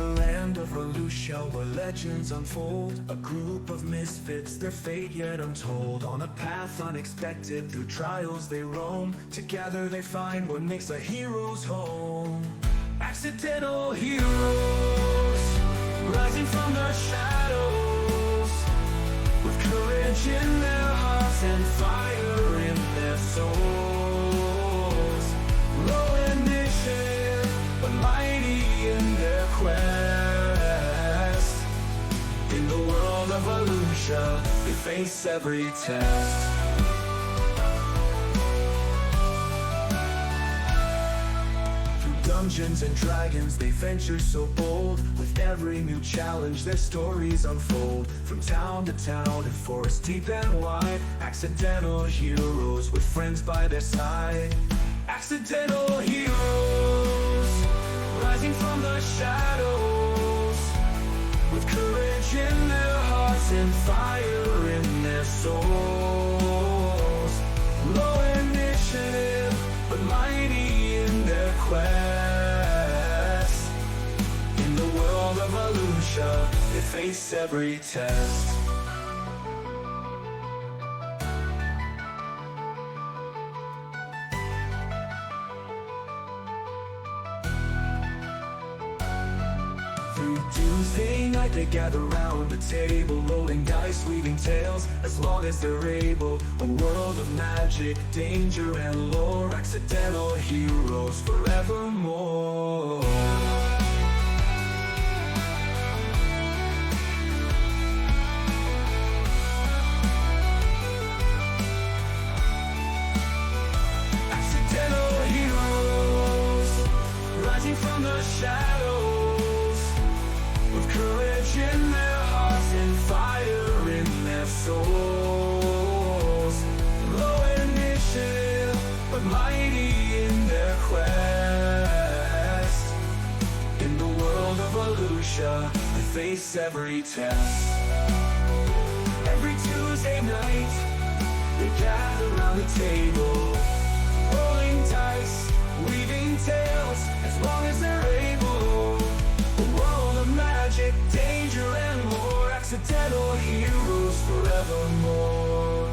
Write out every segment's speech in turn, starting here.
the land of Roulette, where legends unfold, a group of misfits, their fate yet untold. On a path unexpected, through trials they roam. Together they find what makes a hero's home. Accidental heroes, rising from the shadows, with courage in their hearts and fire in their souls. Low initiative, but mighty in their quest. In the world of Volusia, they face every test. Dungeons and dragons, they venture so bold. With every new challenge, their stories unfold. From town to town, and forest deep and wide, accidental heroes with friends by their side. Accidental heroes, rising from the shadows, with courage in their hearts and fire in their souls. Low initiative, but mighty in their quest. In the world of Volusia, they face every test. Through Tuesday night they gather round the table, rolling dice, weaving tales, as long as they're able. A world of magic, danger and lore, accidental heroes forevermore. Accidental heroes, rising from the shadows, with courage in their hearts and fire in their souls. Low initiative, but mighty in their quest. In the world of Volusia, they face every test. Every Tuesday night, they gather around the table, rolling dice, weaving tales, as long as they're able. A world of magic, danger and more, accidental heroes forevermore.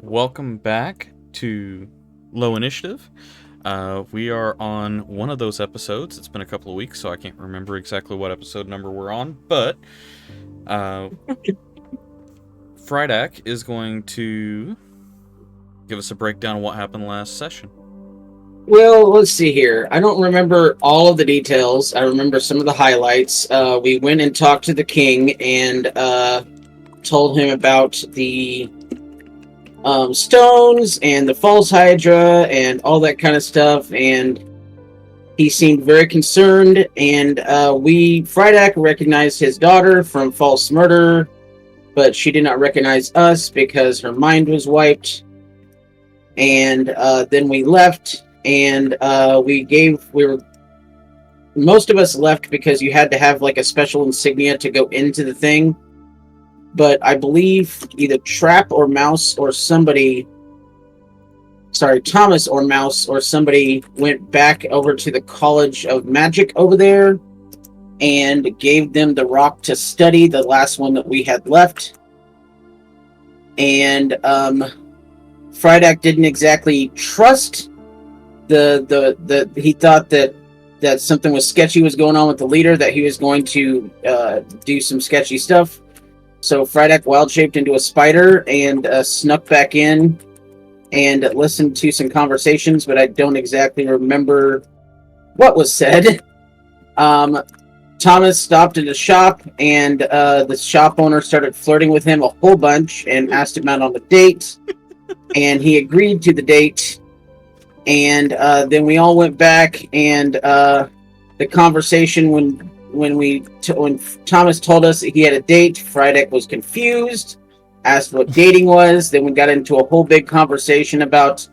Welcome back to Low Initiative. We are on one of those episodes. It's been a couple of weeks, so I can't remember exactly what episode number we're on, but Frydak is going to give us a breakdown of what happened last session. Well, let's see here. I don't remember all of the details. I remember some of the highlights. We went and talked to the king and told him about the stones and the false hydra and all that kind of stuff, and he seemed very concerned. And Frydak recognized his daughter from false murder, but she did not recognize us because her mind was wiped. And then we left, and most of us left because you had to have like a special insignia to go into the thing. But I believe either Trap or Mouse or somebody, Thomas or Mouse or somebody went back over to the College of Magic over there and gave them the rock to study, the last one that we had left. And Frydak didn't exactly trust he thought that something was sketchy was going on with the leader, that he was going to do some sketchy stuff. So Frydak wild-shaped into a spider and snuck back in and listened to some conversations, but I don't exactly remember what was said. Thomas stopped at a shop, and the shop owner started flirting with him a whole bunch and asked him out on a date, and he agreed to the date. And then we all went back, and the conversation when Thomas told us that he had a date, Frydak was confused, asked what dating was. Then we got into a whole big conversation about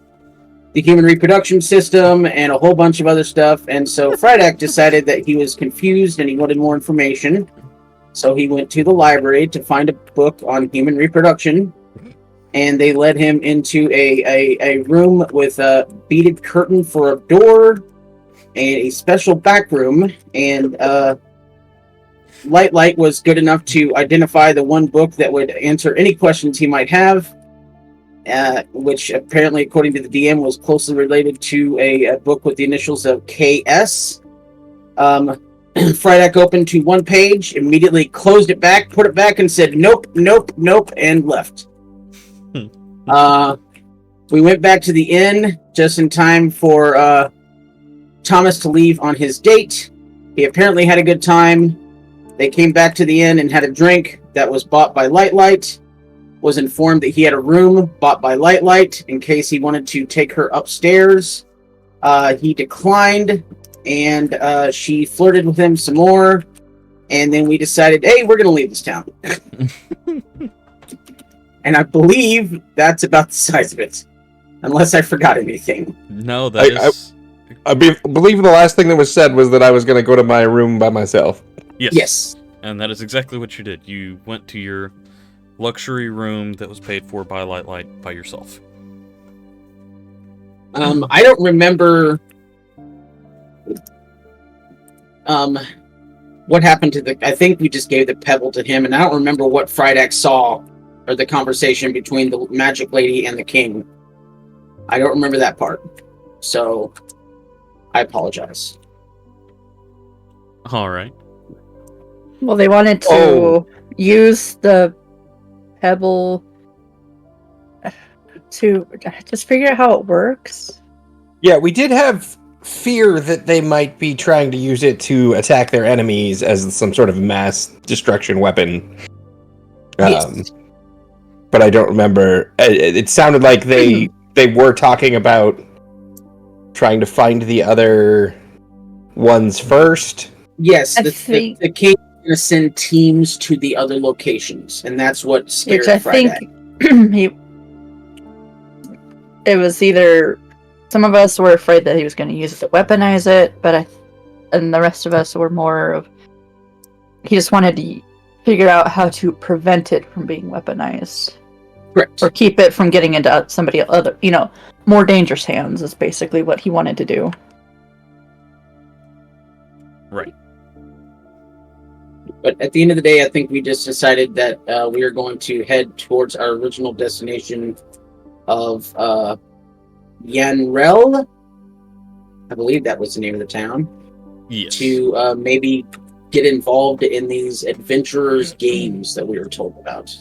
the human reproduction system and a whole bunch of other stuff. And so Friedak decided that he was confused and he wanted more information. So he went to the library to find a book on human reproduction. And they led him into a room with a beaded curtain for a door and a special back room. And Light was good enough to identify the one book that would answer any questions he might have, which apparently, according to the DM, was closely related to a book with the initials of KS. Friedak opened to one page, immediately closed it back, put it back, and said, nope, and left. We went back to the inn just in time for Thomas to leave on his date. He apparently had a good time. They came back to the inn and had a drink that was bought by Light. Was informed that he had a room bought by Light in case he wanted to take her upstairs. He declined, and she flirted with him some more. And then we decided, hey, we're going to leave this town. And I believe that's about the size of it. Unless I forgot anything. No, that is... I believe the last thing that was said was that I was going to go to my room by myself. Yes. And that is exactly what you did. You went to your luxury room that was paid for by Light by yourself. I don't remember what happened to the... I think we just gave the pebble to him, and I don't remember what Friedak saw, or the conversation between the magic lady and the king. I don't remember that part. So, I apologize. All right. Well, they wanted to use the pebble to just figure out how it works. Yeah, we did have fear that they might be trying to use it to attack their enemies as some sort of mass destruction weapon. Yes. But I don't remember. It sounded like they were talking about trying to find the other ones first. Yes, the king is going to send teams to the other locations, and that's what scared Friedak. Think it was either some of us were afraid that he was going to use it to weaponize it, and the rest of us were more of he just wanted to figure out how to prevent it from being weaponized. Correct. Or keep it from getting into somebody other, more dangerous hands is basically what he wanted to do. Right. But at the end of the day, I think we just decided that we are going to head towards our original destination of Yanrel. I believe that was the name of the town. Yes. To maybe get involved in these adventurers' games that we were told about.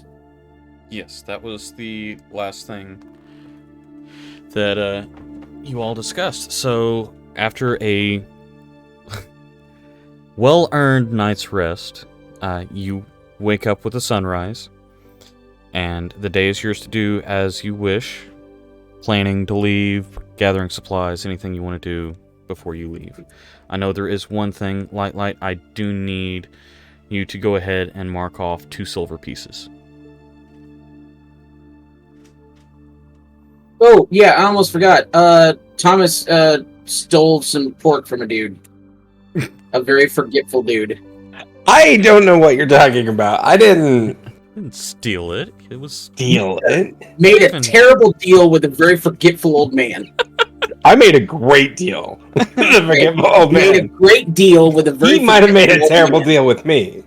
Yes, that was the last thing that you all discussed. So, after a well-earned night's rest, you wake up with the sunrise, and the day is yours to do as you wish. Planning to leave, gathering supplies, anything you want to do before you leave. I know there is one thing, Light, I do need you to go ahead and mark off 2 silver pieces. Oh, yeah, I almost forgot. Thomas stole some pork from a dude. A very forgetful dude. I don't know what you're talking about. I didn't steal it. It was... Steal it? Made a terrible deal with a very forgetful old man. I made a great deal with a forgetful old man. Made a great deal with a very... He might have made a terrible deal with me.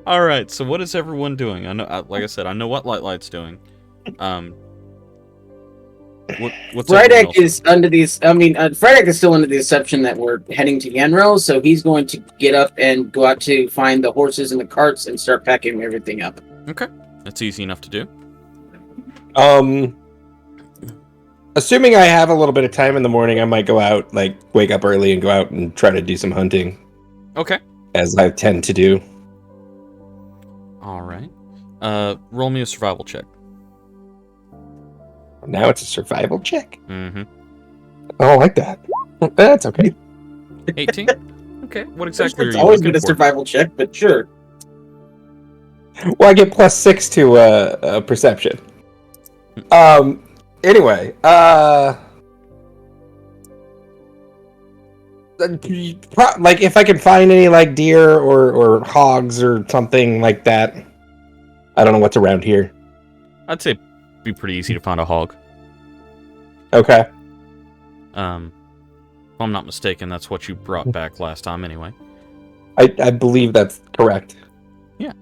All right, so what is everyone doing? I know, like I said, I know what Light's doing. What's Friedak is under these. Friedak is still under the assumption that we're heading to Yanrel, so he's going to get up and go out to find the horses and the carts and start packing everything up. Okay, that's easy enough to do. Assuming I have a little bit of time in the morning, I might go out, wake up early and go out and try to do some hunting. Okay. As I tend to do. All right. Roll me a survival check. Now it's a survival check? Mm-hmm. I don't like that. That's okay. 18? Okay. What exactly are you It's always looking been a for? survival check, but sure. Well, I get +6 to perception. Anyway, like if I can find any like deer or hogs or something like that. I don't know what's around here. I'd say it'd be pretty easy to find a hog. Okay. If I'm not mistaken, that's what you brought back last time anyway. I believe that's correct. Yeah.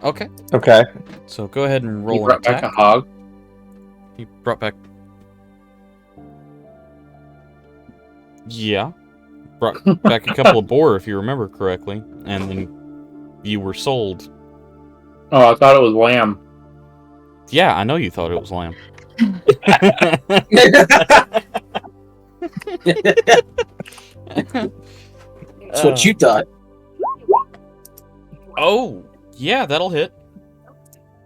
Okay. Okay. So go ahead and roll You an brought attack. back a hog. You brought back... Yeah. Brought back a couple of boar, if you remember correctly. And then you were sold. Oh, I thought it was lamb. Yeah, I know you thought it was lamb. That's what you thought. Oh, yeah, that'll hit.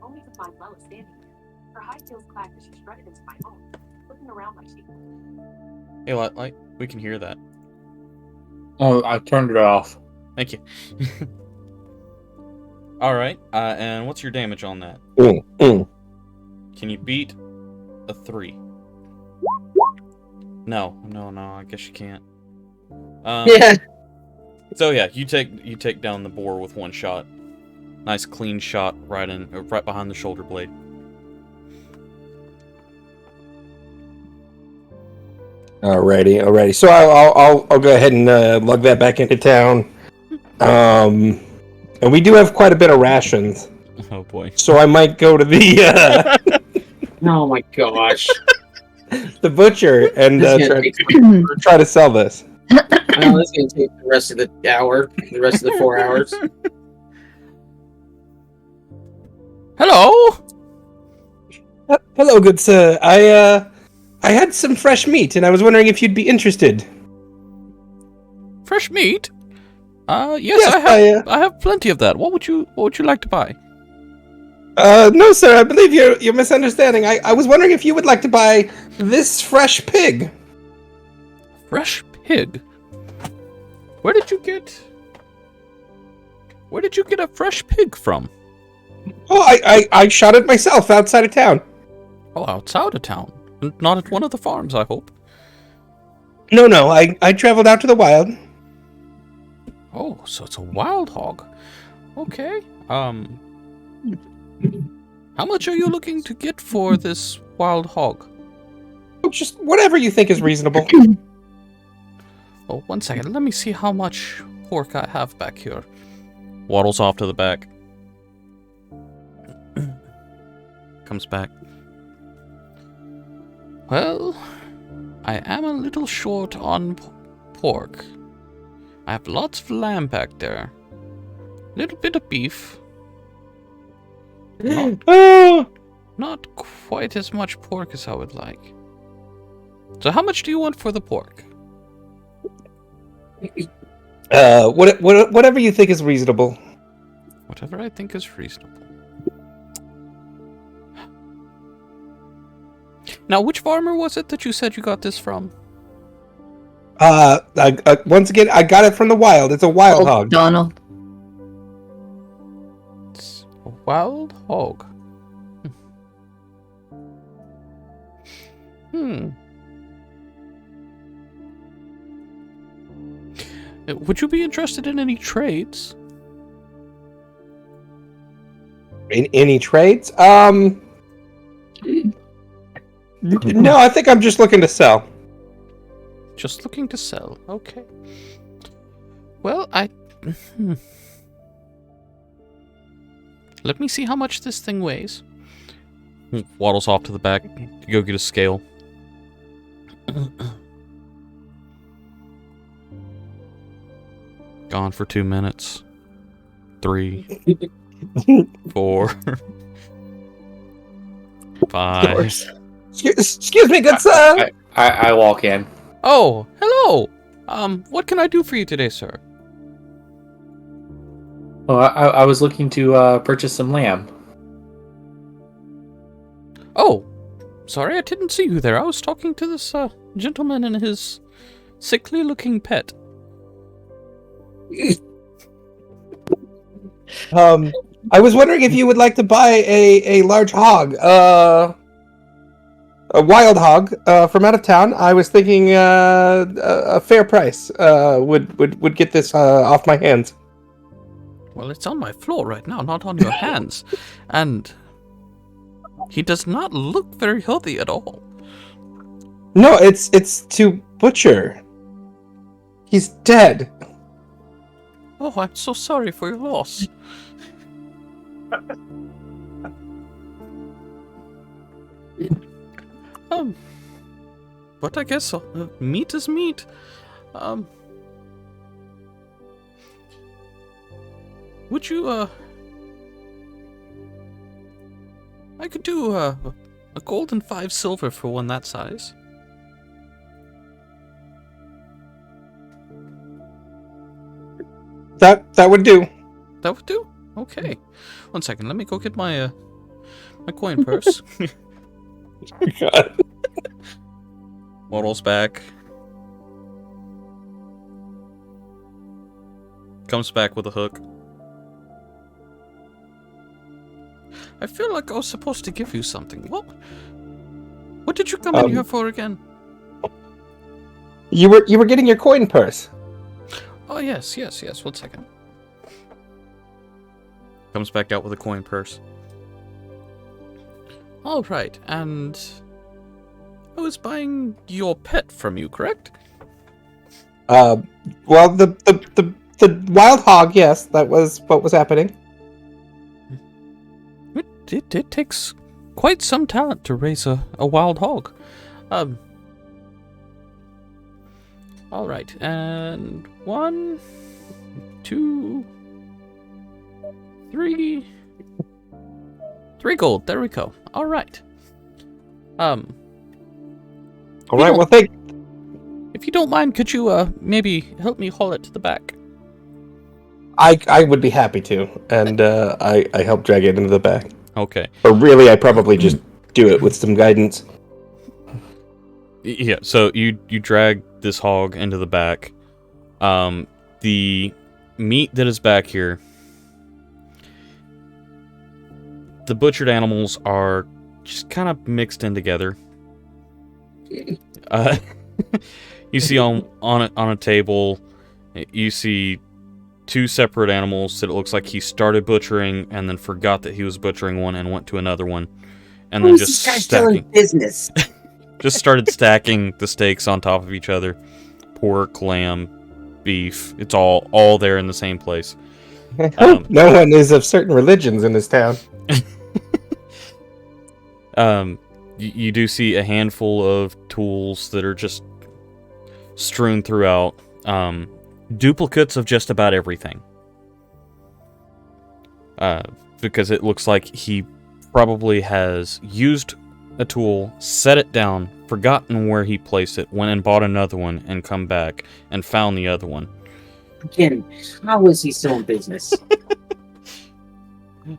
Only to find Lella standing there. Her high heels clacked as she strutted into my home, looking around like she... Hey, Light, we can hear that. Oh, I turned it off. Thank you. Alright, and what's your damage on that? Can you beat a 3? No, I guess you can't. Yeah. So yeah, you take down the boar with one shot. Nice clean shot right behind the shoulder blade. Alrighty. So I'll go ahead and lug that back into town. And we do have quite a bit of rations. Oh boy. So I might go to the Oh my gosh. the butcher and This is gonna try to sell this. Well, that's going to take the rest of the hour, the rest of the 4 hours. Hello. Hello, good sir. I had some fresh meat, and I was wondering if you'd be interested. Fresh meat? Yes, I have plenty of that. What would you like to buy? No, sir. I believe you're misunderstanding. I was wondering if you would like to buy this fresh pig. Fresh pig? Where did you get a fresh pig from? Oh, I shot it myself outside of town. Oh, outside of town. Not at one of the farms, I hope. No, I traveled out to the wild. Oh, so it's a wild hog. Okay. How much are you looking to get for this wild hog? Just whatever you think is reasonable. Oh, 1 second. Let me see how much pork I have back here. Waddles off to the back. Comes back. Well, I am a little short on pork. I have lots of lamb back there. Little bit of beef. Not quite as much pork as I would like. So how much do you want for the pork? Whatever you think is reasonable. Whatever I think is reasonable. Now, which farmer was it that you said you got this from? Once again, I got it from the wild. It's a wild hog. Donald. It's a wild hog. Would you be interested in any trades? In any trades? No, I think I'm just looking to sell. Just looking to sell. Okay. Well, let me see how much this thing weighs. Waddles off to the back to go get a scale. Gone for 2 minutes. 3, 4, 5. Excuse me, good sir. I walk in. Oh, hello. What can I do for you today, sir? Oh, I was looking to purchase some lamb. Oh, sorry, I didn't see you there. I was talking to this gentleman and his sickly-looking pet. I was wondering if you would like to buy a large hog. A wild hog from out of town. I was thinking a fair price would get this off my hands. Well, it's on my floor right now, not on your hands. And he does not look very healthy at all. No, it's to butcher. He's dead. Oh, I'm so sorry for your loss. But I guess meat is meat. Would you, I could do, a gold and 5 silver for one that size. That would do. That would do? Okay. 1 second, let me go get my, my coin purse. God. Waddles back. Comes back with a hook. I feel like I was supposed to give you something. What did you come in here for again? You were getting your coin purse. Oh, yes. 1 second. Comes back out with a coin purse. All right, and I was buying your pet from you, correct? Well, the wild hog, yes, that was what was happening. It takes quite some talent to raise a wild hog. All right, and 1, 2, 3 gold. There we go. All right. All right. Well, if you don't mind, could you maybe help me haul it to the back? I would be happy to, and I help drag it into the back. Okay. Or really, I probably just do it with some guidance. Yeah. So you drag this hog into the back. The meat that is back here. The butchered animals are just kind of mixed in together. You see on a table, you see 2 separate animals that it looks like he started butchering and then forgot that he was butchering one and went to another one, and then just stacking business? just started stacking the steaks on top of each other. Pork, lamb, beef. It's all there in the same place. No one is of certain religions in this town. You do see a handful of tools that are just strewn throughout. Duplicates of just about everything. Because it looks like he probably has used a tool, set it down, forgotten where he placed it, went and bought another one, and come back and found the other one. Again, how is he still in business?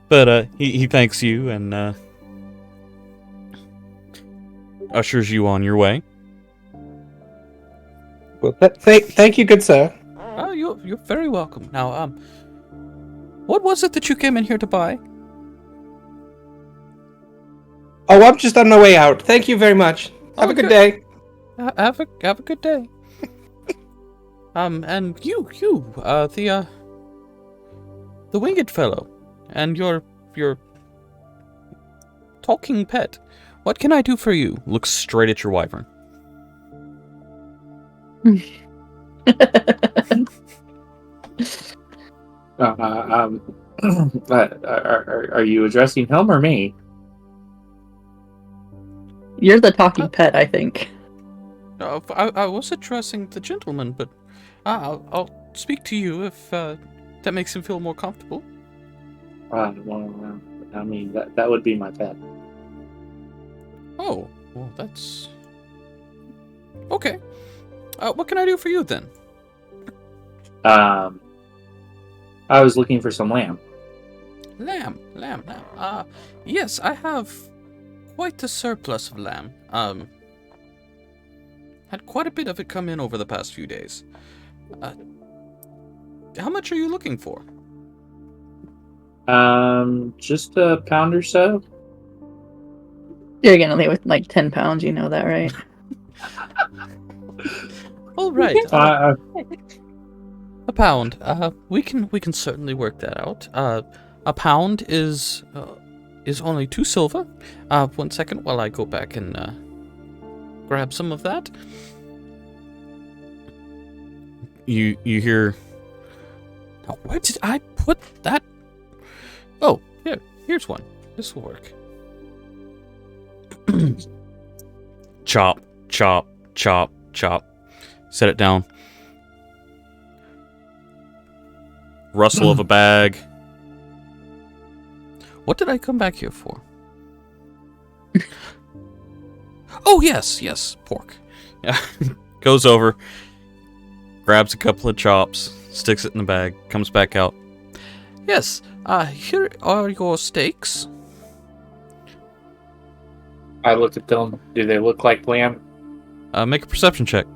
But he thanks you and ushers you on your way. Well, thank you, good sir. Oh, you're very welcome. Now, what was it that you came in here to buy? Oh, I'm just on my way out. Thank you very much. Have a good day. Have a good day. And you, the winged fellow, and your talking pet. What can I do for you? Looks straight at your wyvern. Are you addressing him or me? You're the talking pet, I think. I was addressing the gentleman, but I'll speak to you if that makes him feel more comfortable. Well, I mean, that would be my pet. Oh, well, that's... Okay. What can I do for you, then? I was looking for some lamb. Lamb. Yes, I have quite a surplus of lamb. Had quite a bit of it come in over the past few days. How much are you looking for? Just a pound or so. You're gonna leave with like 10 pounds, you know that, right? All right. A pound. We can certainly work that out. A pound is only 2 silver. 1 second while I go back and grab some of that. You hear. Oh, where did I put that? Oh, here's one. This will work. Chop, chop, chop, chop. Set it down. Rustle of a bag. What did I come back here for? Oh, yes, pork. Yeah. Goes over, grabs a couple of chops, sticks it in the bag, comes back out. Yes, here are your steaks. I looked at them. Do they look like lamb? Make a perception check.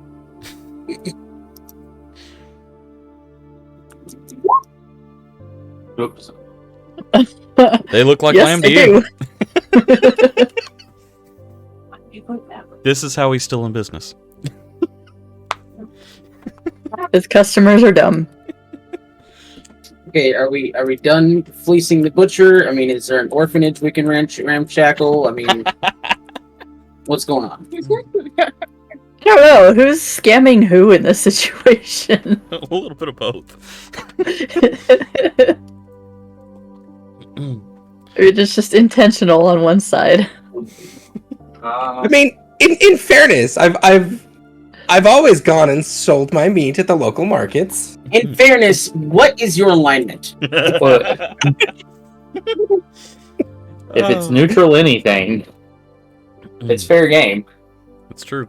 Oops. They look like Yes, lamb to they you. do. This is how he's still in business. His customers are dumb. Okay, are we done fleecing the butcher? I mean, is there an orphanage we can ramshackle? I mean, what's going on? I don't know. Who's scamming who in this situation? A little bit of both. Or it's just intentional on one side. I mean, in fairness, I've always gone and sold my meat at the local markets. In fairness, what is your alignment? If it's neutral anything, it's fair game. It's true.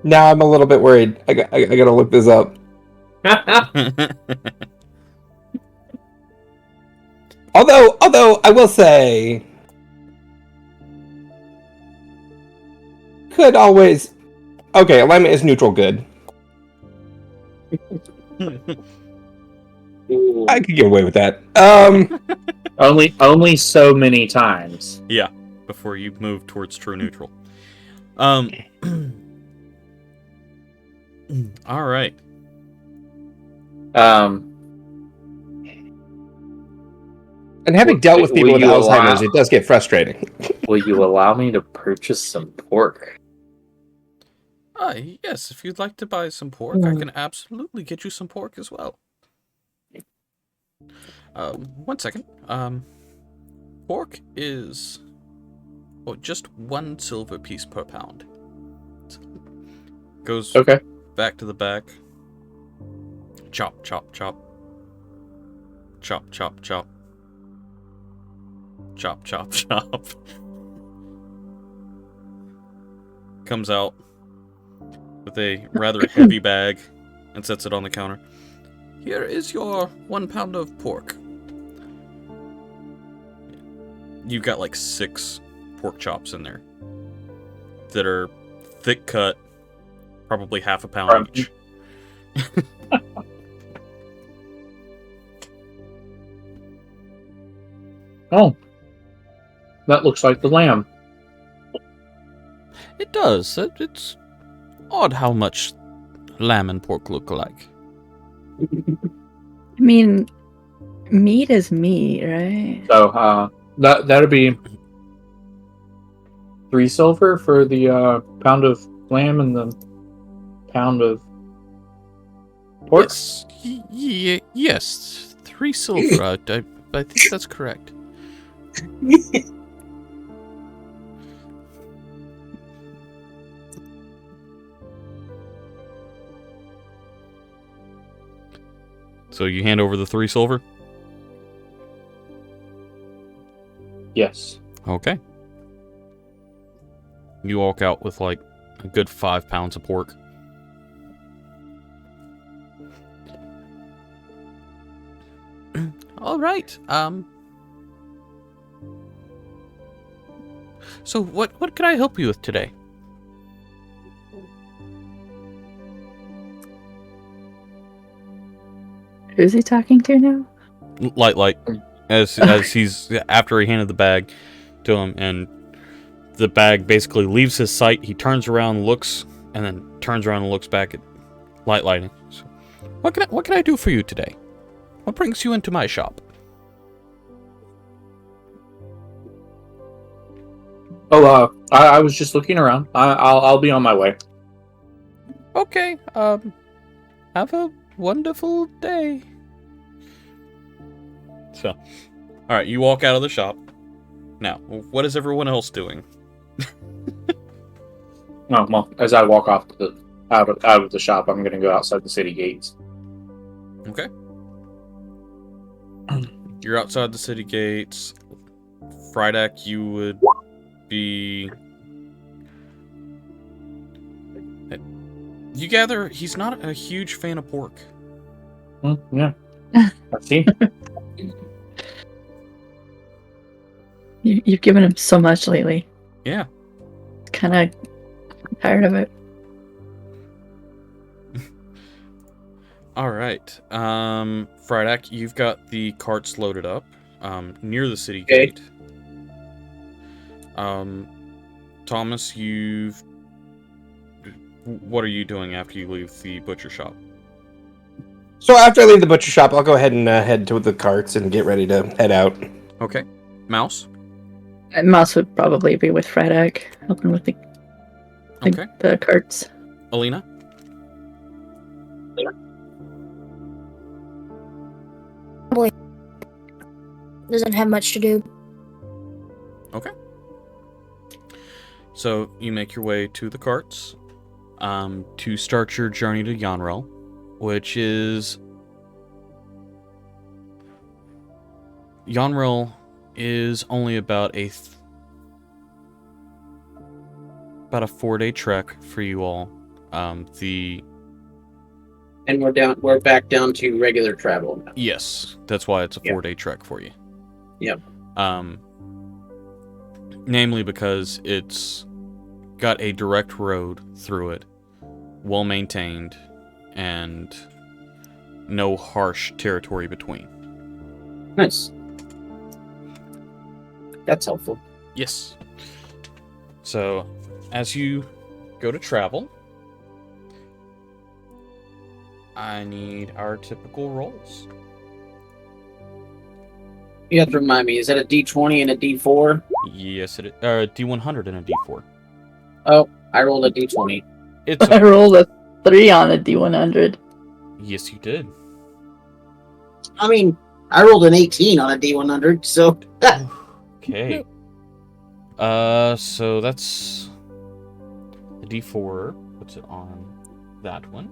Now I'm a little bit worried. I gotta look this up. Although I will say, could always. Okay, alignment is neutral good. I could get away with that. Only so many times. Yeah, before you move towards true neutral. All right. And having dealt with people with Will you Alzheimer's, allow- it does get frustrating. Will you allow me to purchase some pork? Yes, if you'd like to buy some pork, I can absolutely get you some pork as well. 1 second. Pork is just 1 silver piece per pound. Goes Okay. back to the back. Chop, chop, chop. Chop, chop, chop. Chop, chop, chop. Comes out with a rather heavy bag and sets it on the counter. Here is your 1 pound of pork. You've got like 6 pork chops in there that are thick cut, probably half a pound each. Oh, that looks like the lamb. It does. It's odd how much lamb and pork look alike. I mean, meat is meat, right? So that'd be 3 silver for the pound of lamb and the pound of pork. Yes, yes, 3 silver. I think that's correct. So you hand over the 3 silver? Yes. Okay. You walk out with like a good 5 pounds of pork. All right. So what can I help you with today? Who's he talking to now? Light. As he's after he handed the bag, to him, and the bag basically leaves his sight. He turns around, looks, and then turns around and looks back at lighting. So, what can I do for you today? What brings you into my shop? Oh, I was just looking around. I'll be on my way. Okay, have a wonderful day. So, alright, you walk out of the shop. Now, what is everyone else doing? Oh, well, as I walk off out of the shop, I'm going to go outside the city gates. Okay. You're outside the city gates. Frydak, you would be... You gather he's not a huge fan of pork. Yeah. I see. You've given him so much lately. Yeah. Kind of tired of it. All right. Frydak, you've got the carts loaded up near the city gate. Thomas, what are you doing after you leave the butcher shop? So after I leave the butcher shop, I'll go ahead and head to the carts and get ready to head out. Okay. Mouse? Mouse would probably be with Frydak, helping with the carts. Alina? Probably doesn't have much to do. Okay. So you make your way to the carts to start your journey to Yanrel, which is... Yanrel is only about a 4-day trek for you all. And we're back down to regular travel now. Yes, that's why it's a 4-day trek for you. Yep. Namely because it's got a direct road through it, well maintained, and no harsh territory between. Nice. That's helpful. Yes. So, as you go to travel, I need our typical rolls. You have to remind me, is that a D20 and a D4? Yes, it is. A D100 and a D4. Oh, I rolled a D20. It's I rolled a 3 on a D100. Yes, you did. I mean, I rolled an 18 on a D100, so... Okay. So that's the D4 puts it on that one.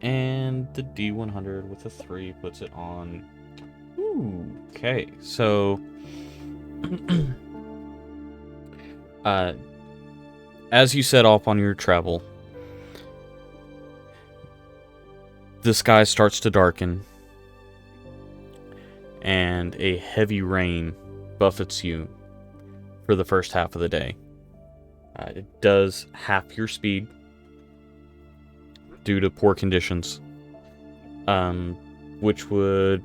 And the D100 with a 3 puts it on... Ooh, okay, so... as you set off on your travel, the sky starts to darken, and a heavy rain buffets you for the first half of the day. It does half your speed due to poor conditions, which would,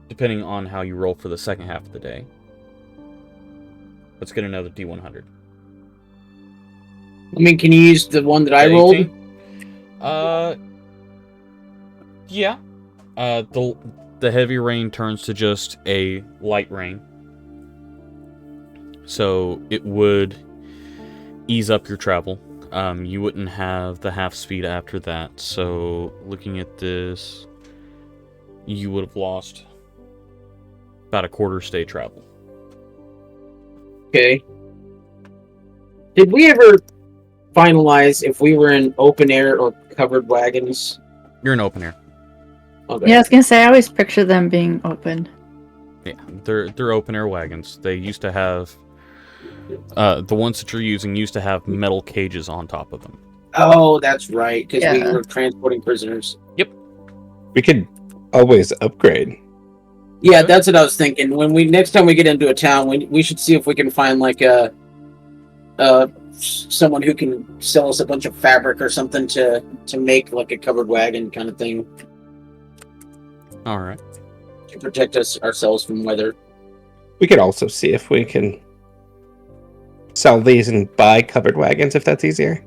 depending on how you roll for the second half of the day, let's get another D100. I mean, can you use the one that I rolled? 18? Yeah. The heavy rain turns to just a light rain. So it would ease up your travel. You wouldn't have the half speed after that. So looking at this, you would have lost about a quarter stay travel. Okay. Did we ever finalize if we were in open air or covered wagons? You're in open air. Okay. Yeah, I was gonna say I always picture them being open. Yeah, they're open air wagons. They used to have the ones that you're using used to have metal cages on top of them. Oh, that's right, because we Yeah. were transporting prisoners. We could always upgrade. Yeah, that's what I was thinking. When next time we get into a town, we should see if we can find like someone who can sell us a bunch of fabric or something to make like a covered wagon kind of thing All right. to protect ourselves from weather. We could also see if we can sell these and buy covered wagons if that's easier.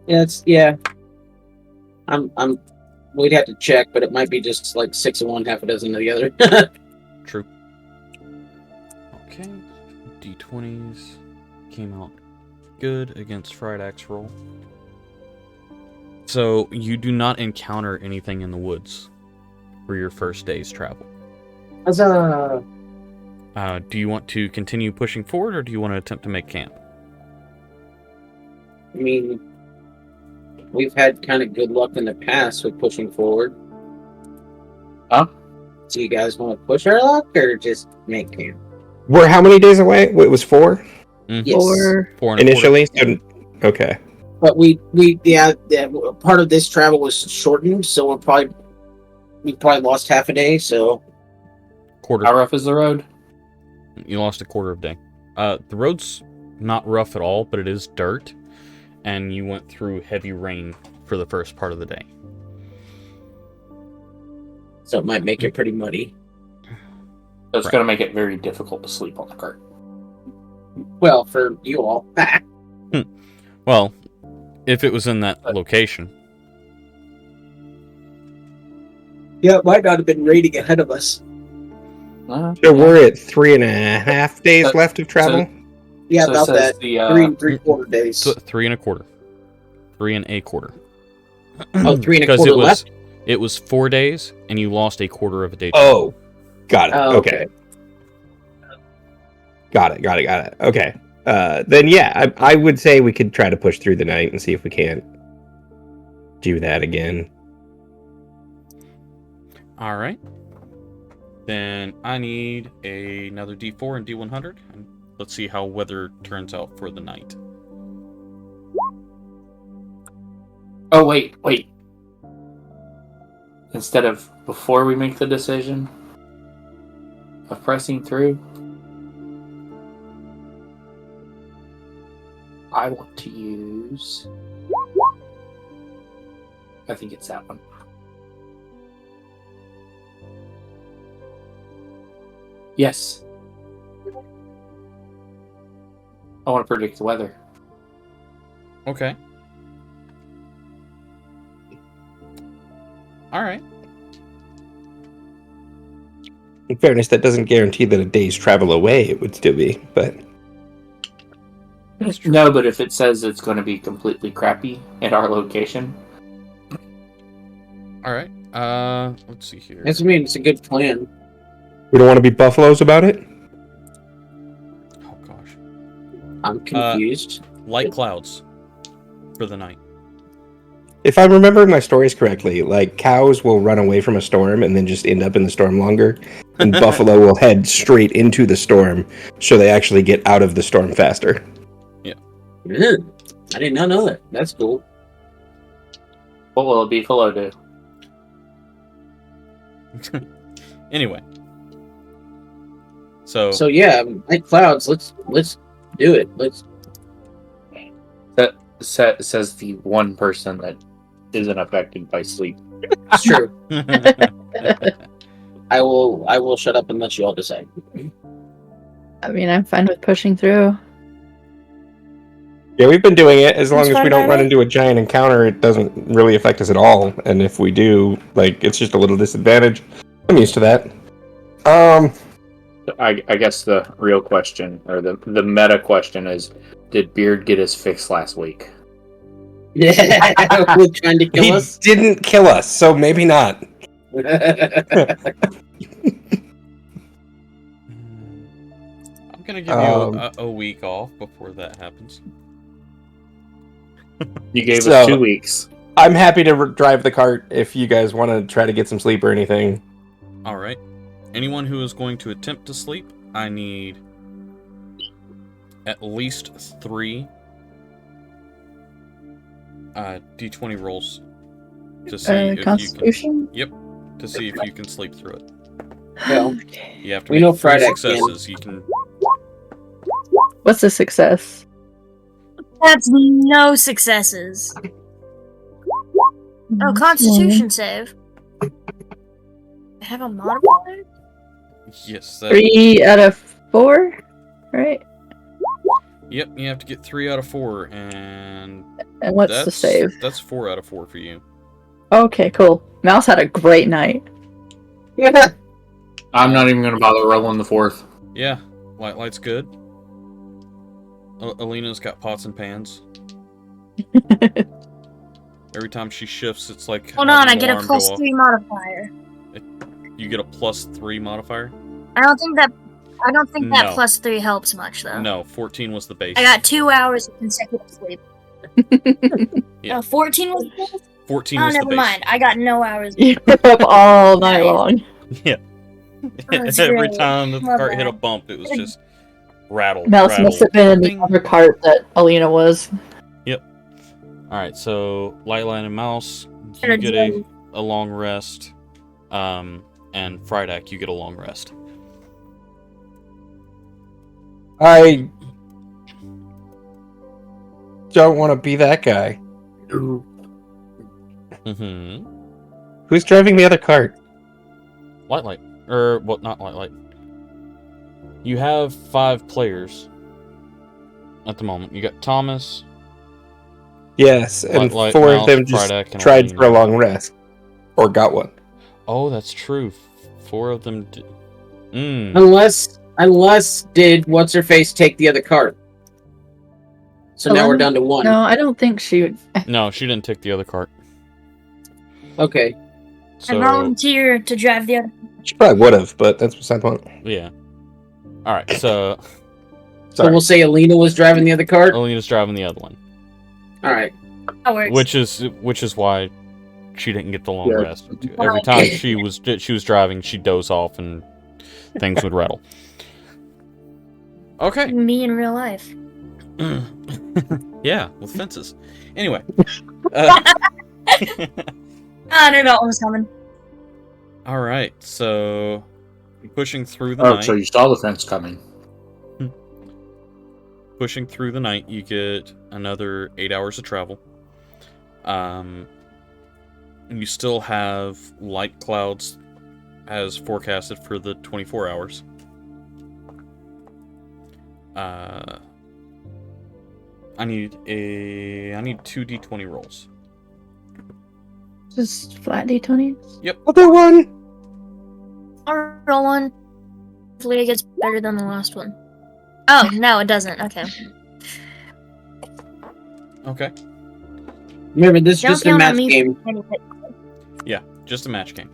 Yeah. We'd have to check, but it might be just like 6 of one, half a dozen of the other. True. Okay. D20s came out good against Frydak's roll. So you do not encounter anything in the woods for your first day's travel. Huzzah! Do you want to continue pushing forward, or do you want to attempt to make camp? I mean, we've had kind of good luck in the past with pushing forward. Huh? So you guys want to push our luck or just make camp? We're how many days away? It was 4 Yes. Or 4 and a initially. quarter. So, okay. But part of this travel was shortened, so we probably lost half a day. So Quarter. How rough is the road? You lost a quarter of a day. The road's not rough at all, but it is dirt, and you went through heavy rain for the first part of the day. it might make it pretty muddy. So it's Right. going to make it very difficult to sleep on the cart. Well, for you all. Well, if it was in that location. Yeah, it might not have been raining ahead of us. So we're at 3.5 days left of travel. Yeah, So it about says that. the, 3 and 3/4 days. So 3 and a quarter. 3 and a quarter. Oh, 3 and a Because quarter it was left? it was 4 days, and you lost a quarter of a day. Oh, got it. Oh, okay. Got it. Okay. Then yeah, I would say we could try to push through the night and see if we can't do that again. All right. Then I need another D4 and D100. And let's see how weather turns out for the night. Oh, wait. Instead of before we make the decision of pressing through, I want to use... I think it's that one. Yes. I want to predict the weather. Okay. All right. In fairness, that doesn't guarantee that a day's travel away it would still be, but No, but if it says it's going to be completely crappy at our location, All right. Let's see here. That's, I mean, it's a good plan. we don't want to be buffaloes about it. Oh gosh. I'm confused. Light clouds for the night. If I'm remembering my stories correctly, like cows will run away from a storm and then just end up in the storm longer, and buffalo will head straight into the storm, so they actually get out of the storm faster. I did not know that. That's cool. what will a beefalo do? Anyway. So So yeah, night clouds. Let's do it. Let's. That says the one person that isn't affected by sleep. It's true. I will shut up and let you all decide. I mean, I'm fine with pushing through. Yeah, we've been doing it. As long That's as we fine don't by run me. into a giant encounter, it doesn't really affect us at all. And if we do, like, it's just a little disadvantage. I'm used to that. I guess the real question, or the meta question is, did Beard get his fix last week? Yeah, with trying to kill He us. didn't kill us, so maybe not. I'm gonna give you a week off before that happens. You gave So- us 2 weeks. I'm happy to drive the cart if you guys want to try to get some sleep or anything. All right. Anyone who is going to attempt to sleep, I need at least 3 D20 rolls to see if you Constitution? can. To see if you can sleep through it. Well, You have to We make know 3 Friday can. successes. You can. What's a success? That's no successes. Oh, Constitution save. I have a modifier? Yes. That, 3 out of 4, right? Yep, you have to get 3 out of 4, and And what's the save? That's 4 out of 4 for you. Okay, cool. Mouse had a great night. Yeah. I'm not even going to bother rolling the 4th. Yeah, light's good. Alina's got pots and pans. Every time she shifts, it's like Hold having on, I an get a alarm go off. +3 modifier. You get a +3 modifier? I don't think that No. +3 helps much though. No, 14 was the base. I got 2 hours of consecutive sleep. Yeah. 14 was the base? 14 Oh, was the never base. mind. I got no hours. You were up all night long. Yeah. That's Every great. time the Love cart hit a that. bump, it was just rattle. Mouse rattle. must have been in the Ding. other cart that Alina was. Alright, so Lightline and Mouse, you Gonna get do- a long rest. And Frydak, you get a long rest. I don't want to be that guy. Mm-hmm. Who's driving the other cart? Lightlight. Not Lightlight. You have 5 players at the moment. You got Thomas. Yes, and Light, 4 Mouse, of them just Frydak, and tried Alina. for a long rest. Or got one. Oh, that's true. 4 of them did. Unless did what's her face take the other cart? So now we're down to 1. No, I don't think she would. No, she didn't take the other cart. Okay. I So, volunteer to drive the other. She probably would have, but that's beside the point. yeah. Alright, so So Sorry. we'll say Alina was driving the other cart. Alina's driving the other one. All right. That works. Which is why she didn't get the long Yeah. rest. Every time she was driving, she'd doze off and things would rattle. Okay. Me in real life. Yeah, with fences. Anyway. I knew that one was coming. Alright, so pushing through the Oh, night. so you saw the fence coming. Pushing through the night, you get another 8 hours of travel. And you still have light clouds as forecasted for the 24 hours. I need 2 d20 rolls. Just flat D20s? Other one! I'll roll one. Hopefully it gets better than the last one. Oh, no, it doesn't. Okay. Okay. Remember, this is Don't just a count on match me game. for anything. Yeah, just a match game.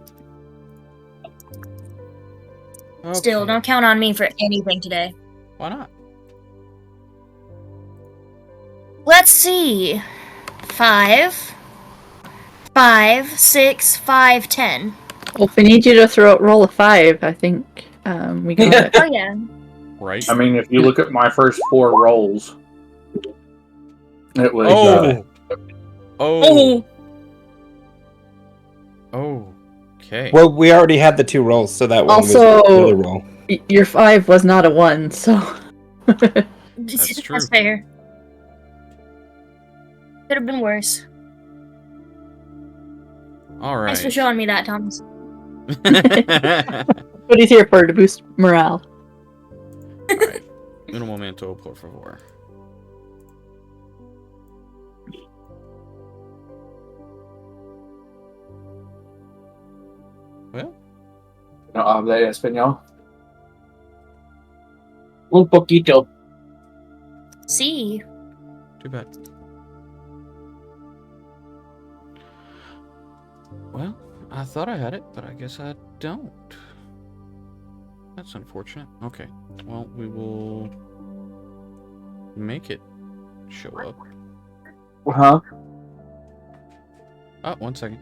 Still, Okay. don't count on me for anything today. Why not? Let's see. 5, 6, 5, 10. Well, if we need you to roll a 5, I think we got it. Oh yeah. Right? I mean, if you look at my first 4 rolls, it was. Oh. Okay. Well, we already had the 2 rolls, so that one Also- was the other roll. Your 5 was not a 1, so. That's true. That's fair. Could have been worse. All right. Thanks for showing me that, Thomas. What he's here for, to boost morale. Alright. Un momento, por favor. Well, No habla español. Un poquito. See. too bad. Well, I thought I had it, but I guess I don't. That's unfortunate. Okay. Well, we will make it show up. Huh? Oh, 1 second.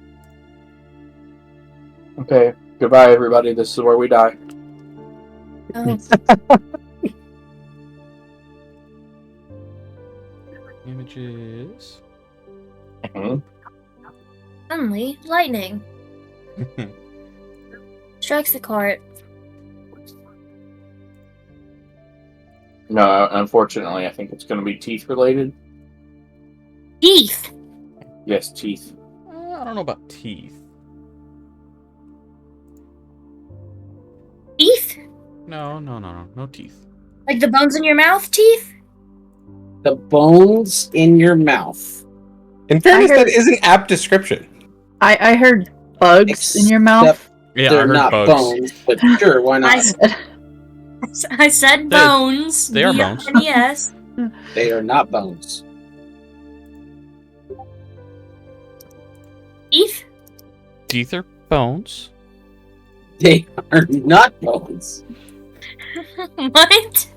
Okay. Goodbye, everybody. This is where we die. Oh, Images. suddenly, lightning strikes the cart. No, unfortunately, I think it's going to be teeth related. Teeth. Yes, teeth. I don't know about teeth. Teeth. No teeth. Like the bones in your mouth, teeth? The bones in your mouth. In fairness, I heard- that is an apt description. I heard bugs in your mouth. Yeah, They're I heard not bugs. bones, but sure, why not? I said bones. They are bones. Yes. They are not bones. Teeth? Teeth are bones. They are not bones. What?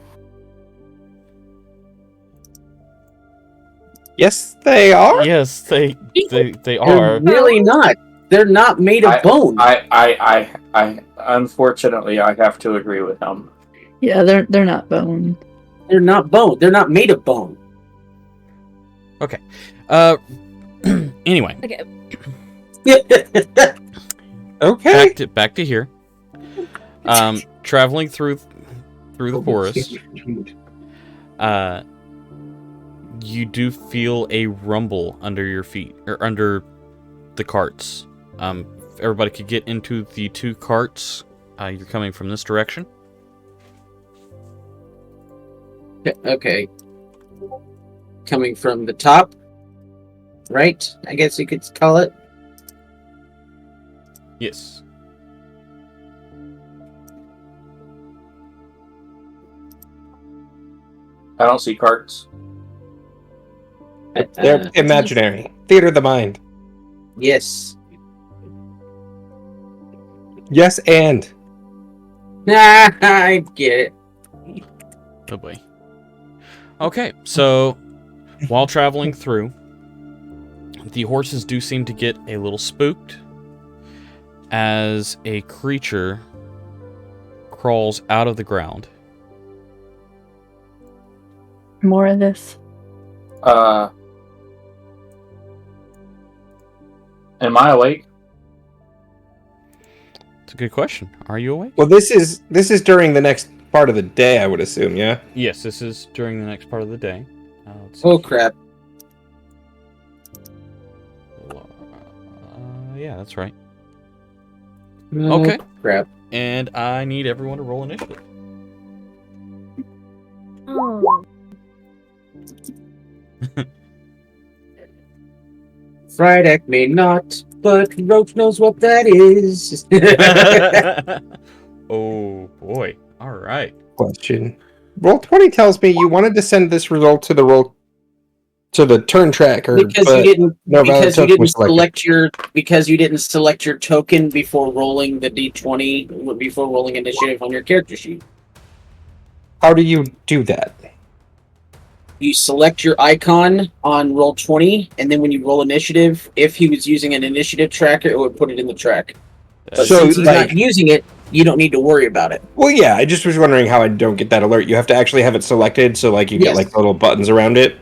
Yes, they are. Yes, they They're are. really not. They're not made of bone. I unfortunately, I have to agree with him. Yeah, they're not bone. They're not bone. They're not made of bone. Anyway, Okay. back to here. Traveling through the forest, you do feel a rumble under your feet, or under the carts. If everybody could get into the 2 carts. You're coming from this direction. Okay. Coming from the top, right? I guess you could call it. Yes. I don't see carts. They're imaginary. Theater of the mind. Yes. Yes, and I get it. Oh boy. Okay, so while traveling through, the horses do seem to get a little spooked as a creature crawls out of the ground. More of this. Am I awake? It's a good question. Are you awake? well, this is during the next part of the day, I would assume. Yeah. Yes, this is during the next part of the day. Let's Oh see. crap. Yeah, that's right. Oh, Okay. crap. And I need everyone to roll initiative. Oh. Friedak may not, but Roach knows what that is. Oh boy. All right. Question. Roll20 tells me you wanted to send this result to the turn tracker, because but you didn't no valid because you token didn't was selected. select your token before rolling the d20 before rolling initiative on your character sheet. How do you do that? You select your icon on roll 20, and then when you roll initiative, if he was using an initiative tracker, it would put it in the track. But So, since he's like- not using it, you don't need to worry about it. Well, yeah, I just was wondering how I don't get that alert. You have to actually have it selected, so like you get Yes. like little buttons around it.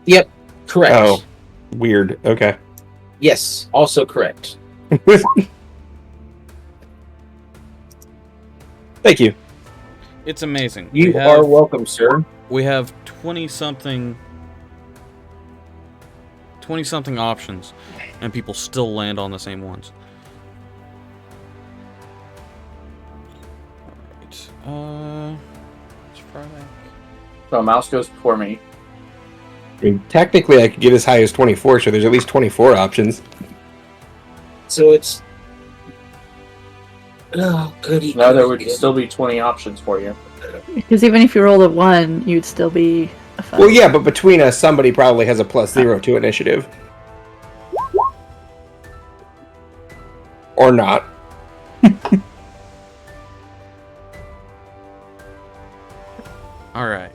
Yep, correct. Oh, weird. Okay. Yes, also correct. Thank you. It's amazing. You are welcome, sir. We have 20-something options, and people still land on the same ones. Alright, let's try that. So a mouse goes before me. I mean, technically, I could get as high as 24, so there's at least 24 options. So it's... Oh, goody. No, there would goody. still be 20 options for you. Because even if you rolled a 1, you'd still be a 5. Well, yeah, but between us, somebody probably has a +0 to initiative. Or not. Alright.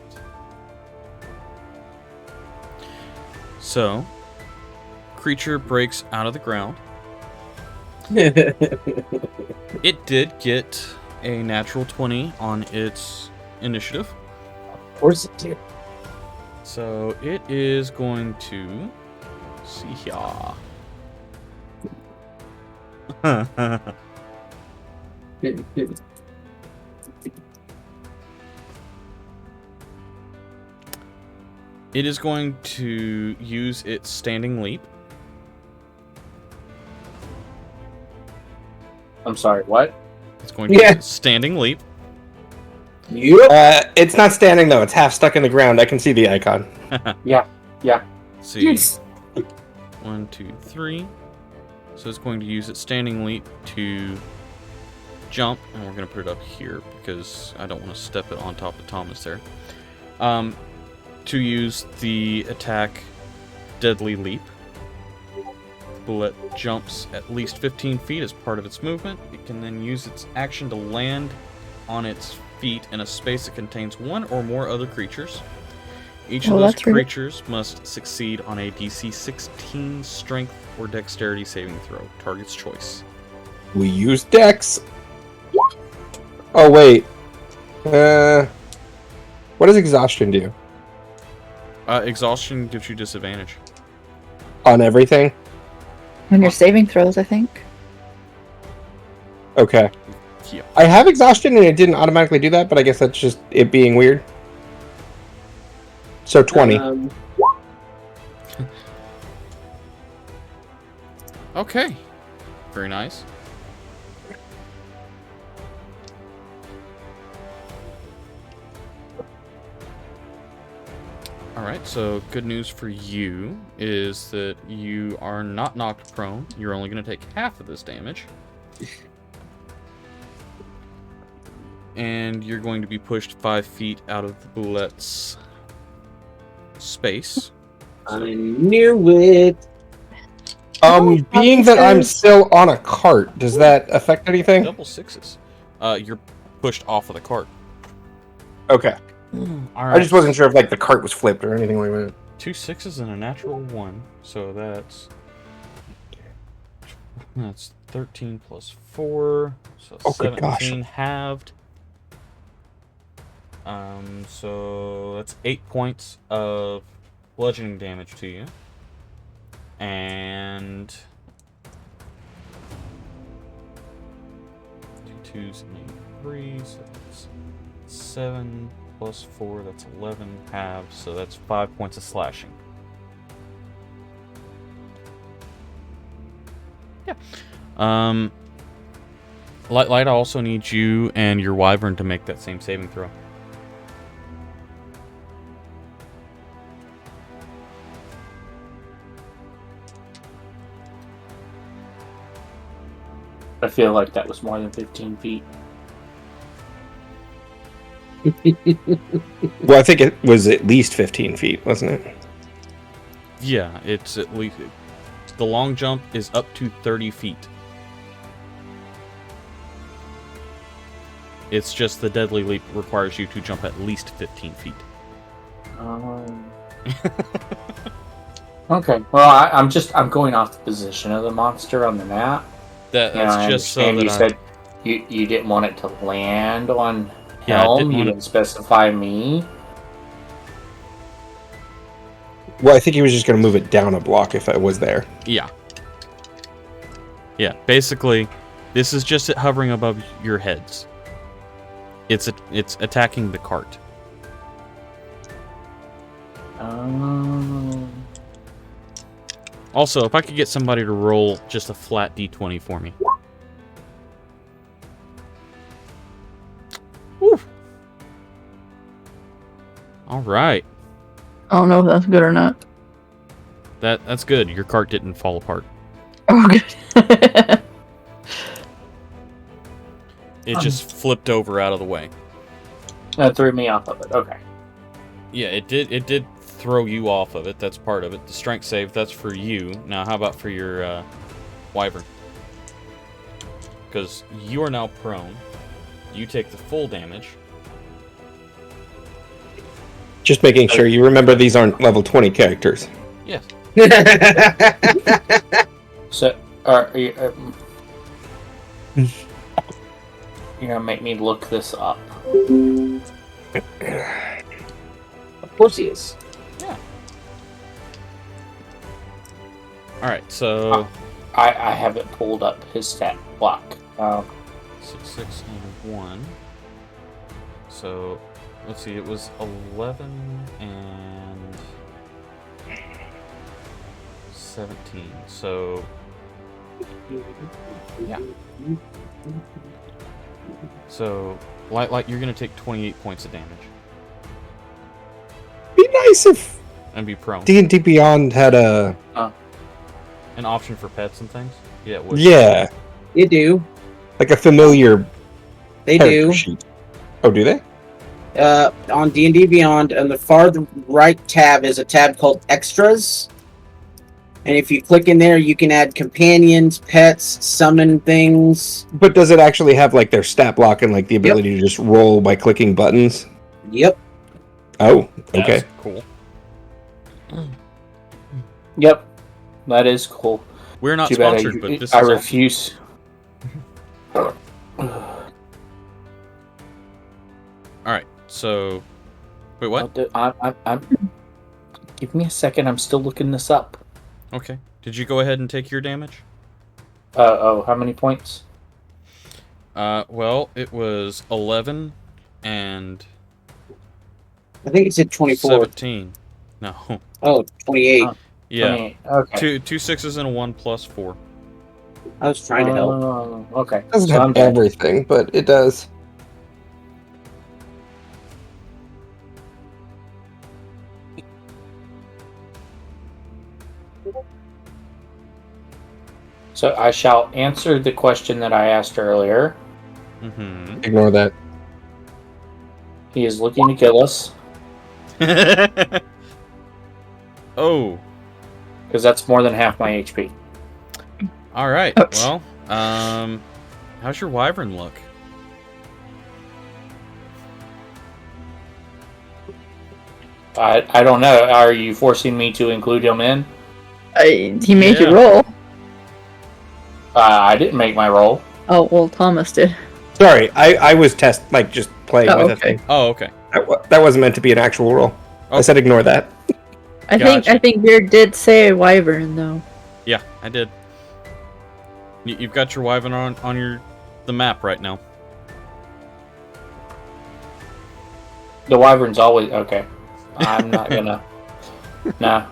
So, creature breaks out of the ground. It did get a natural 20 on its initiative. Of course it did. So it is going to... let's see here. It is going to use its standing leap. I'm sorry, what? It's going to use its standing leap. Yep. It's not standing though. It's half stuck in the ground. I can see the icon. Yeah. See. Yes. 1, 2, 3. So it's going to use its standing leap to jump, and we're going to put it up here because I don't want to step it on top of Thomas there. To use the attack Deadly Leap. Bulette jumps at least 15 feet as part of its movement. It can then use its action to land on its feet in a space that contains one or more other creatures. Each of those that's really- creatures must succeed on a DC 16 strength or dexterity saving throw. Target's choice. We use Dex. Oh wait. What does exhaustion do? Exhaustion gives you disadvantage. On everything? When you're saving throws, I think. Okay. Yeah. I have exhaustion and it didn't automatically do that, but I guess that's just it being weird. So 20. Okay. Very nice. Alright, so good news for you is that you are not knocked prone. You're only going to take half of this damage. And you're going to be pushed 5 feet out of the Bulette's space. I knew it. Being that I'm still on a cart, does that affect anything? Double sixes. You're pushed off of the cart. Okay. Alright. I just wasn't sure if like the cart was flipped or anything like that. 2 6s and a natural 1. So that's 13 plus 4. So Oh, good gosh. 17 halved. So that's 8 points of bludgeoning damage to you. And 2 2s and 3, so that's 7 plus 4, that's 11 halves, so that's 5 points of slashing. Yeah. Light also needs you and your wyvern to make that same saving throw. I feel like that was more than 15 feet. Well, I think it was at least 15 feet, wasn't it? Yeah, it's at least... The long jump is up to 30 feet. It's just the deadly leap requires you to jump at least 15 feet. Okay. Well, I'm going off the position of the monster on the map. That's just so that you said you didn't want it to land on Yeah, I Helm. didn't You want didn't specify me. Well, I think he was just going to move it down a block if it was there. Yeah. Yeah, basically, this is just it hovering above your heads. It's attacking the cart. Also, if I could get somebody to roll just a flat d20 for me. Woo. All right. I don't know if that's good or not. That's good. Your cart didn't fall apart. Oh, good. It just flipped over out of the way. That threw me off of it. Okay. Yeah, it did throw you off of it. That's part of it. The strength save, that's for you. Now, how about for your wyvern? Because you are now prone. You take the full damage. Just making sure you remember these aren't level 20 characters. Yes. So, are you, you're gonna make me look this up? Of course he is. Yeah. Alright, so... I haven't pulled up his stat block. 6, 6, and 1. So, let's see, it was 11 and 17. So, yeah. So, Light, you're gonna take 28 points of damage Be nice if and be prone. D&D Beyond had a An option for pets and things. Yeah, it would. They do. like a familiar They character do. sheet. Oh, do they? On D&D Beyond, on the far right tab is a tab called Extras. And if you click in there, you can add companions, pets, summon things. But does it actually have like their stat block and like the ability to just roll by clicking buttons? Yep. Oh, okay. That's cool. Yep, that is cool. We're not Too bad sponsored, but this I is refuse. Alright, so... Wait, what? I'm. Give me a second. I'm still looking this up. Okay. Did you go ahead and take your damage? How many points? Well, it was 11 and I think it said 24. 17. No. Oh, 28. Oh. Yeah. 28. Okay. Two sixes and a 1 plus 4. I was trying to help. Okay. It doesn't So I'm have dead. everything, but it does. So I shall answer the question that I asked earlier. Mm-hmm. Ignore that. He is looking to kill us Oh. because that's more than half my HP. Alright. Ouch. Well, how's your wyvern look? I don't know. Are you forcing me to include him in? He made Yeah. you roll. I didn't make my roll. Oh, well, Thomas did. Sorry, I was just playing Oh, with a okay. thing. Oh, okay. That wasn't meant to be an actual roll. Oh. I said ignore that. Gotcha. I think Beard did say wyvern though. Yeah, I did. You've got your wyvern on the map right now. The wyvern's always okay. I'm not gonna. Nah.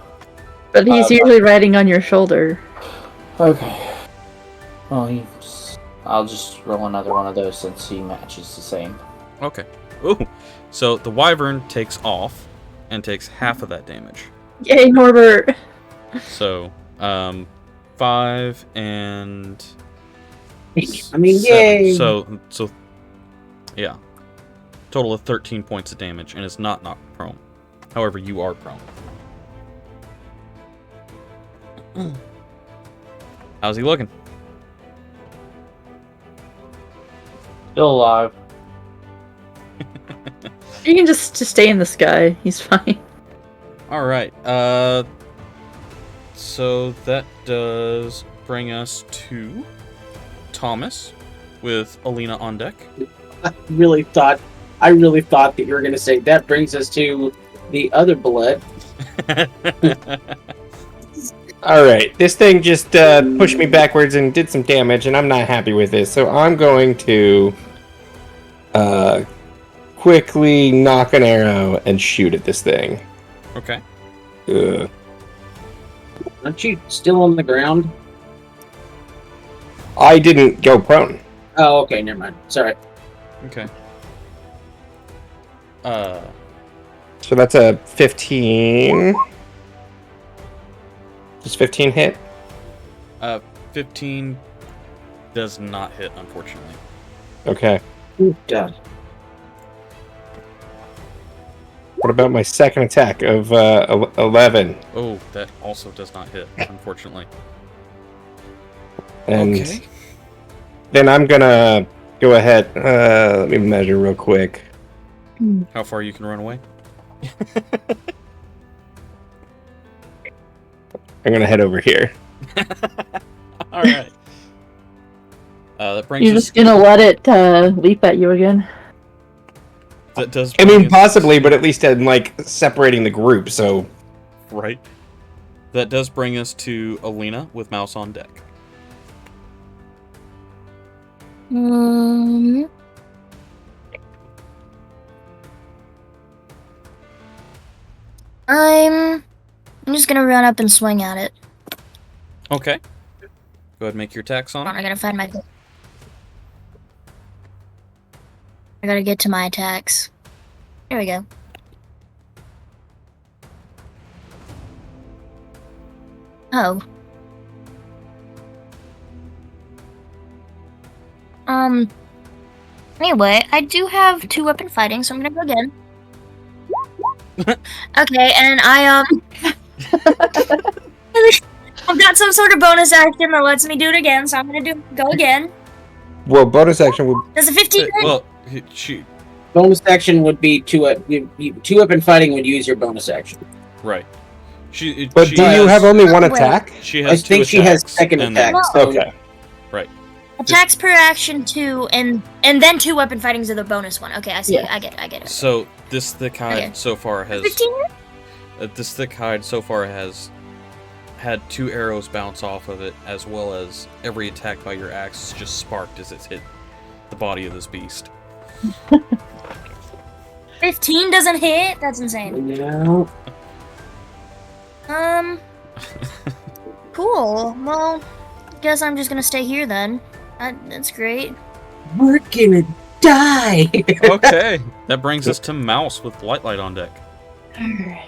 But he's usually riding on your shoulder. Okay. Well, I'll just roll another one of those since he matches the same. Okay. Ooh. So the wyvern takes off and takes half of that damage. Yay, Norbert! So, 5 and I mean, 7. yay! So, yeah. Total of 13 points of damage, and it's not knocked prone. However, you are prone. How's he looking? Still alive. You can just stay in the sky. He's fine. All right. So that does bring us to Thomas with Alina on deck. I really thought that you were going to say that brings us to the other Bulette. Alright, this thing just pushed me backwards and did some damage, and I'm not happy with this. So I'm going to quickly knock an arrow and shoot at this thing. Okay. Ugh. Aren't you still on the ground? I didn't go prone. Oh, okay, never mind. Sorry. Okay. So that's a 15. Does 15 hit? 15 does not hit, unfortunately. Okay. Ooh, God. What about my second attack of 11? Oh, that also does not hit, unfortunately. And Okay. then I'm gonna go ahead. Let me measure real quick. How far you can run away? I'm gonna head over here. All right. That brings You're us. just gonna let it leap at you again. That does. I bring mean, us- possibly, but at least I'm like separating the group. So Right. That does bring us to Alina with Mouse on deck. I'm just gonna run up and swing at it. Okay. Go ahead and make your attacks on Hold on, it. I gotta find my. I gotta get to my attacks. There we go. Oh. Anyway, I do have 2-weapon fighting, so I'm gonna go again. Okay, and I've got some sort of bonus action that lets me do it again, so I'm gonna go again. Well, bonus action would. Does a 15 hit? Well, she Bonus action would be two-weapon fighting would use your bonus action. right. But she do you has- have only one Wait. attack? She I has two think she has attacks, second and attack. then- So Okay. Right. Attacks per action 2, and then 2-weapon fighting's are the bonus one. Okay, I see. Yeah. I get it. So this thick hide Okay. so far has 15 hit? this thick hide so far has had 2 arrows bounce off of it, as well as every attack by your axe is just sparked as it's hit the body of this beast. 15 doesn't hit? That's insane. no. Cool. Well, guess I'm just gonna stay here then. That's great. We're gonna die. Okay, that brings us to Mouse with Light on deck. Alright.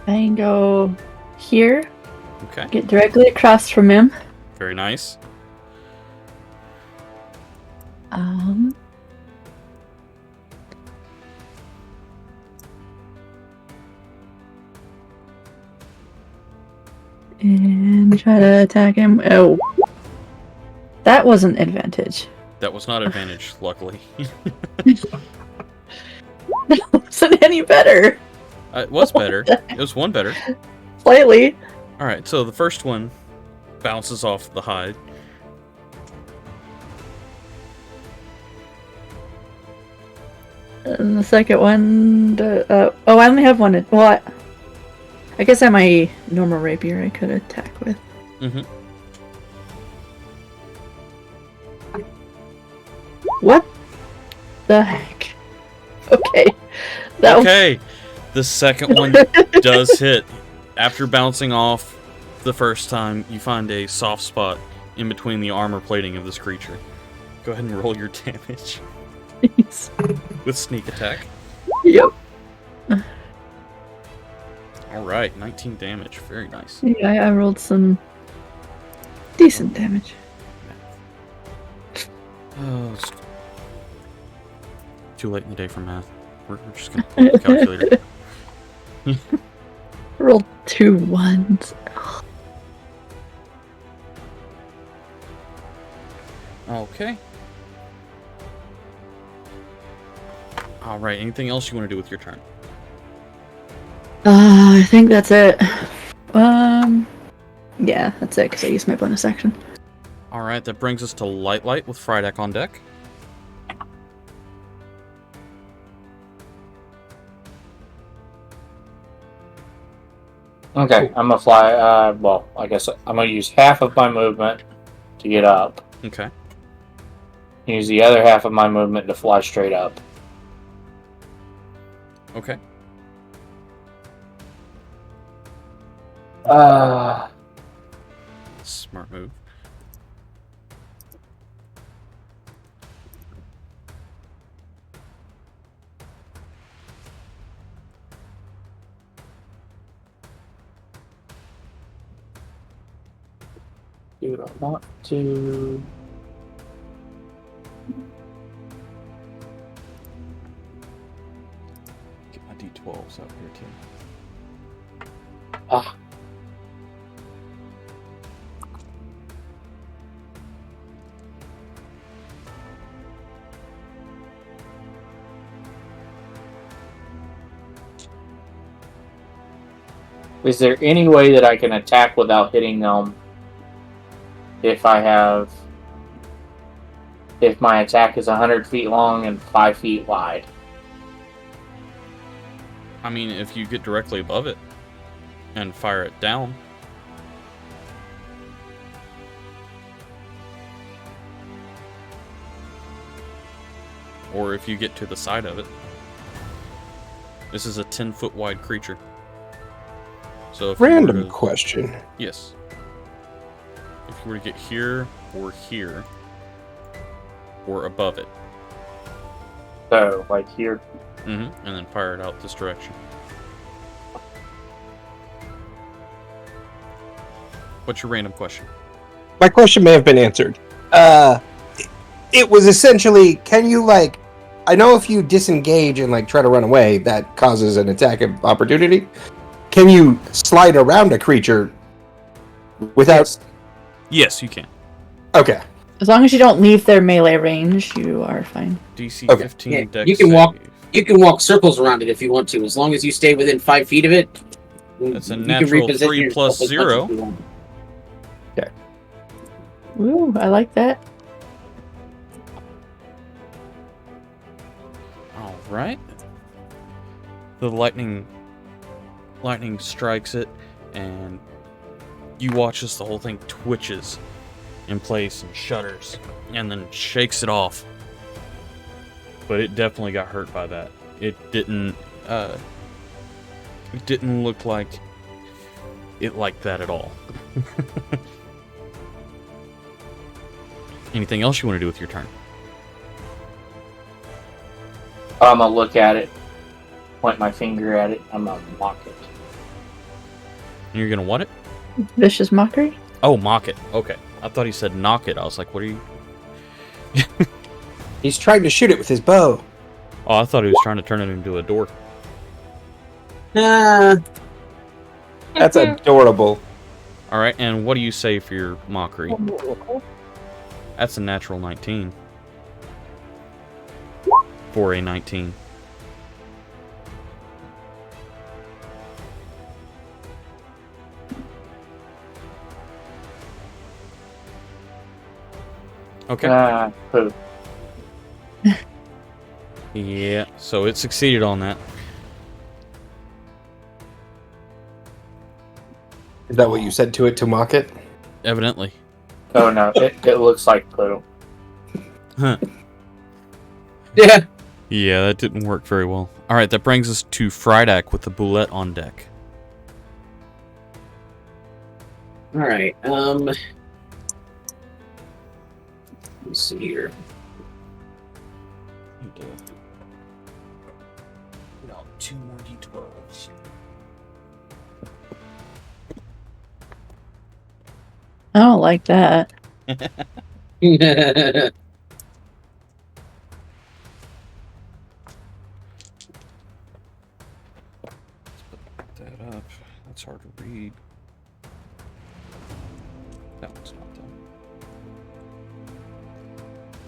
I can go here, Okay, get directly across from him. very nice. And try to attack him. Oh. That wasn't advantage. That was not advantage, luckily. That wasn't any better. It was better. It was one better. Slightly. Alright, so the first one bounces off the hide. And the second one, I only have one. Well, I guess I have my normal rapier I could attack with. Mm-hmm. What the heck? Okay. That Okay, the second one does hit. After bouncing off the first time, you find a soft spot in between the armor plating of this creature. Go ahead and roll your damage was. with sneak attack. Yep. Alright, 19 damage. Very nice. Yeah, I rolled some decent damage. Oh, it's too late in the day for math. We're just gonna pull up the calculator. I rolled 2 1s. Okay. Alright, anything else you want to do with your turn? I think that's it. Yeah, that's it, because I used my bonus action. Alright, that brings us to Light with Frydek on deck. Okay, I'm gonna fly. Well, I guess I'm gonna use half of my movement to get up. Okay. Use the other half of my movement to fly straight up. Okay. Smart move. Do I want to? Get my D12s out here too. Ah. Is there any way that I can attack without hitting them? If my attack is 100 feet long and 5 feet wide. I mean, if you get directly above it and fire it down. Or if you get to the side of it. This is a 10-foot wide creature. So if you were Random to- question. Yes. you were to get here, or here, or above it. So, like here. And then fire it out this direction. What's your random question? My question may have been answered. It was essentially, can you, like, I know if you disengage and, like, try to run away, that causes an attack of opportunity. Can you slide around a creature without... Yes, you can. Okay. As long as you don't leave their melee range, you are fine. DC Okay. 15 Yeah, dex you can walk- save. You can walk circles around it if you want to, as long as you stay within 5 feet of it. That's a you can natural reposition 3 plus yourself as much 0. as you want. Ooh, I like that. Alright. The lightning strikes it, and you watch as the whole thing twitches in place and shudders, and then shakes it off. But it definitely got hurt by that. It didn't look like it liked that at all. Anything else you want to do with your turn? I'm gonna look at it, point my finger at it, I'm gonna mock it. And you're gonna what it? Vicious mockery? Oh, mock it. Okay. I thought he said knock it. I was like, what are you... He's trying to shoot it with his bow. Oh, I thought he was trying to turn it into a door. Ah, That's adorable. Alright, and what do you say for your mockery? That's a natural 19. For a 19. Okay. Pooh. Yeah, so it succeeded on that. Is that what you said to it to mock it? Evidently. Oh no, it looks like Pooh. Huh. yeah. Yeah, that didn't work very well. Alright, that brings us to Frydak with the Bulette on deck. All right. Let's see here. Two more d12s. I don't like that. That up. That's hard to read. That one's not done.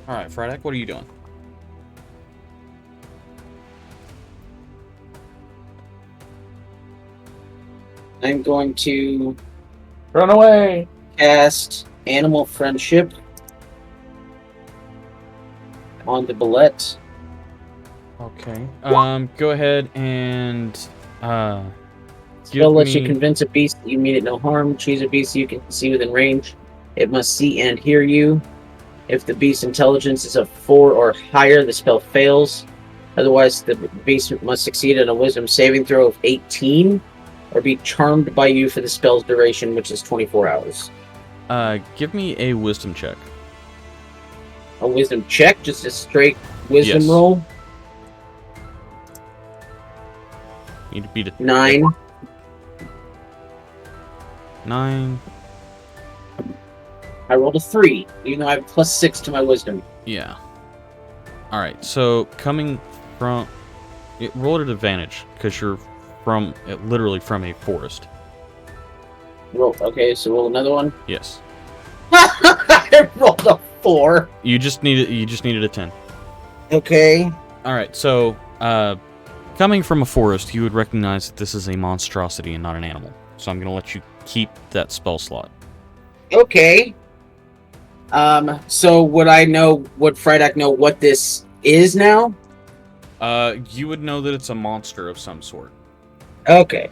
Alright, Frydak, what are you doing? I'm going to Run away! cast Animal Friendship on the Bulette. Okay. Go ahead and Spell lets you convince a beast that you mean it no harm. Choose a beast you can see within range. It must see and hear you. If the beast's intelligence is a 4 or higher, the spell fails. Otherwise, the beast must succeed on a wisdom saving throw of 18 or be charmed by you for the spell's duration, which is 24 hours. Give me a wisdom check. A wisdom check? Just a straight wisdom Yes. roll? You need to beat a 9. 9. I rolled a 3, even though I have +6 to my wisdom. Yeah. Alright, so coming from... It rolled at advantage, because you're from... literally from a forest. Okay, so roll another one. Yes. I rolled a 4. You just needed a 10. Okay. Alright, so, coming from a forest, you would recognize that this is a monstrosity and not an animal. So I'm going to let you keep that spell slot. Okay. So would Frydak know what this is now? You would know that it's a monster of some sort. Okay.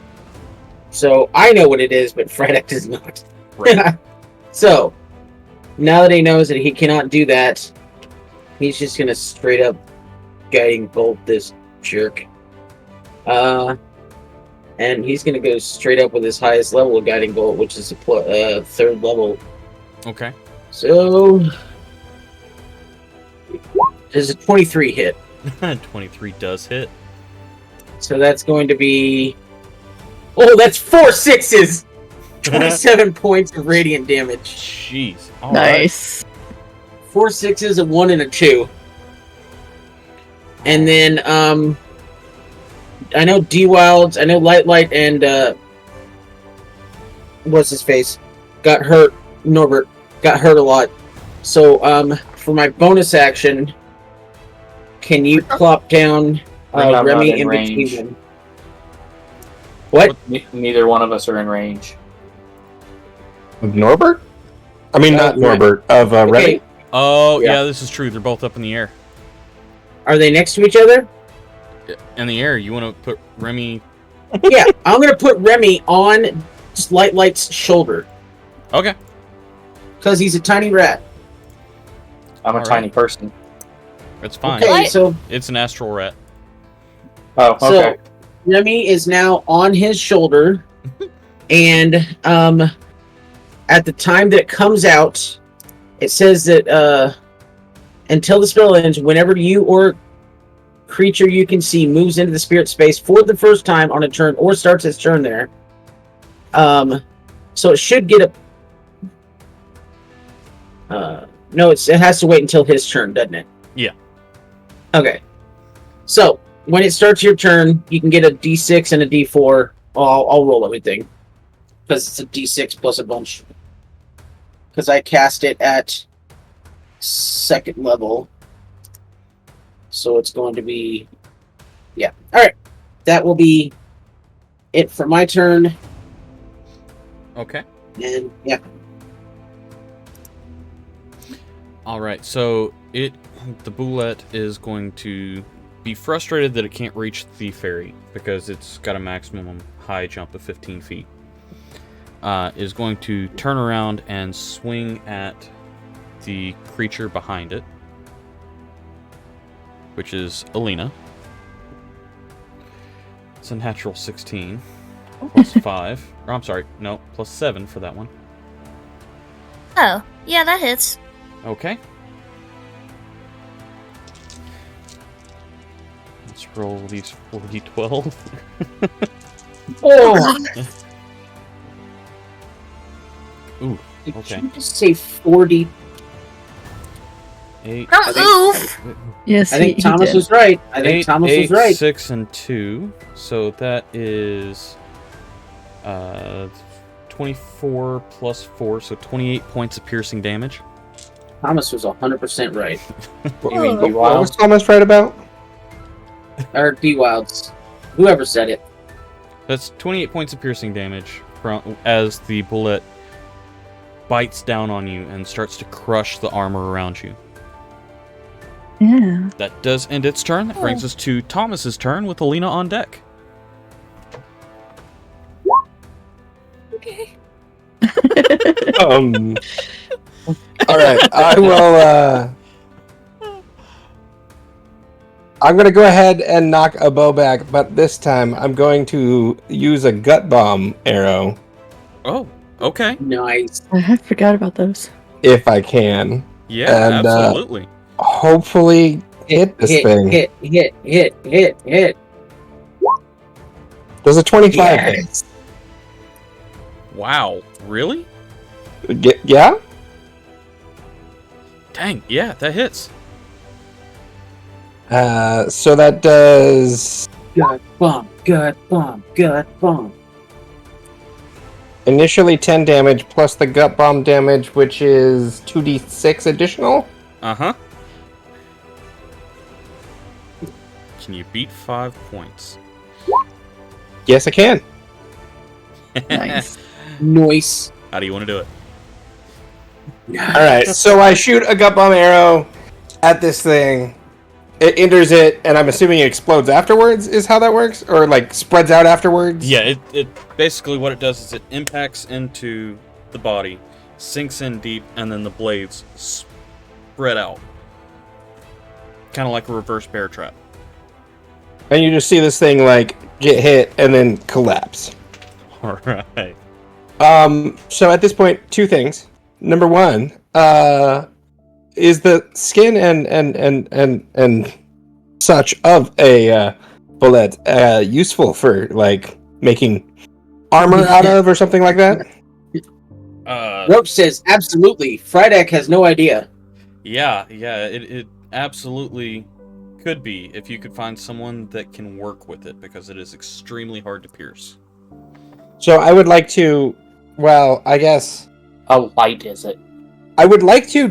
So I know what it is, but Frydak does not. Right. So, now that he knows that he cannot do that, he's just gonna straight up guiding bolt this jerk. And he's gonna go straight up with his highest level of guiding bolt, which is a 3rd level. Okay. So, does a 23 hit? 23 does hit. So that's going to be... Oh, that's 4 6s! 27 points of radiant damage. Jeez. All right. Nice. 4 6s, a 1, and a 2. And then, I know D-Wilds, I know Light, and, what's his face? Got hurt. Norbert got hurt a lot. So, for my bonus action, can you plop down I'm not Remy in in range. between them? What? Neither one of us are in range. Of Norbert? I mean, not Right. Norbert. Of Remy? Okay. Oh, Yeah. yeah, this is true. They're both up in the air. Are they next to each other? In the air, you want to put Remy... Yeah, I'm gonna put Remy on Light's shoulder Okay. because he's a tiny rat. I'm a All tiny right. person. It's fine. Okay, Light- so It's an astral rat. Oh, okay. Remy is now on his shoulder, and at the time that it comes out, it says that until the spell ends, whenever you or creature you can see moves into the spirit space for the first time on a turn or starts its turn there, so it should get a. No, it has to wait until his turn, doesn't it? Yeah. Okay. So when it starts your turn, you can get a D6 and a D4. I'll roll everything because it's a D6 plus a bunch. Because I cast it at 2nd level, so it's going to be, yeah. All right, that will be it for my turn. Okay. And yeah, All right, so the Bulette is going to be frustrated that it can't reach the fairy because it's got a maximum high jump of 15 feet. Is going to turn around and swing at the creature behind it, which is Alina. It's a natural 16 plus 5. Or I'm sorry, no, plus 7 for that one. Oh, yeah, that hits. Okay. Let's roll these 4d12. oh, Ooh, did okay. you just say 40? 8. Don't move! Yes, I think he Thomas did. was right. I think Thomas was right. 6, and 2. So that is 24 plus 4, so 28 points of piercing damage. Thomas was 100% right. You mean Oh. What was D-Wild? Thomas right about? Or D-Wilds. Whoever said it. That's 28 points of piercing damage as the bullet bites down on you and starts to crush the armor around you. Yeah. That does end its turn. That brings us to Thomas's turn with Alina on deck. Okay. All right, I will. I'm gonna go ahead and knock a bow back, but this time I'm going to use a gut bomb arrow Oh, okay. Nice. I forgot about those. if I can. Yeah, And, absolutely. Hopefully, hit this thing. Hit. Does a 25 hit? Yes. Wow. Really? Yeah. Dang, yeah, that hits. So that does Gut bomb. initially 10 damage plus the gut bomb damage, which is 2d6 additional. Uh-huh. Can you beat 5 points? Yes, I can. Nice. Noise. How do you want to do it? All right, so I shoot a gut bomb arrow at this thing. It enters it, and I'm assuming it explodes afterwards. Is how that works, or like spreads out afterwards? Yeah, it basically what it does is it impacts into the body, sinks in deep, and then the blades spread out. Kind of like a reverse bear trap. And you just see this thing like get hit and then collapse. Alright. So at this point, two things. Number one, is the skin and such of a bulette useful for like making armor out of or something like that? Roach says absolutely. Frydek has no idea. Yeah, it absolutely could be if you could find someone that can work with it, because it is extremely hard to pierce. So I would like to, well, I guess How light is it? I would like to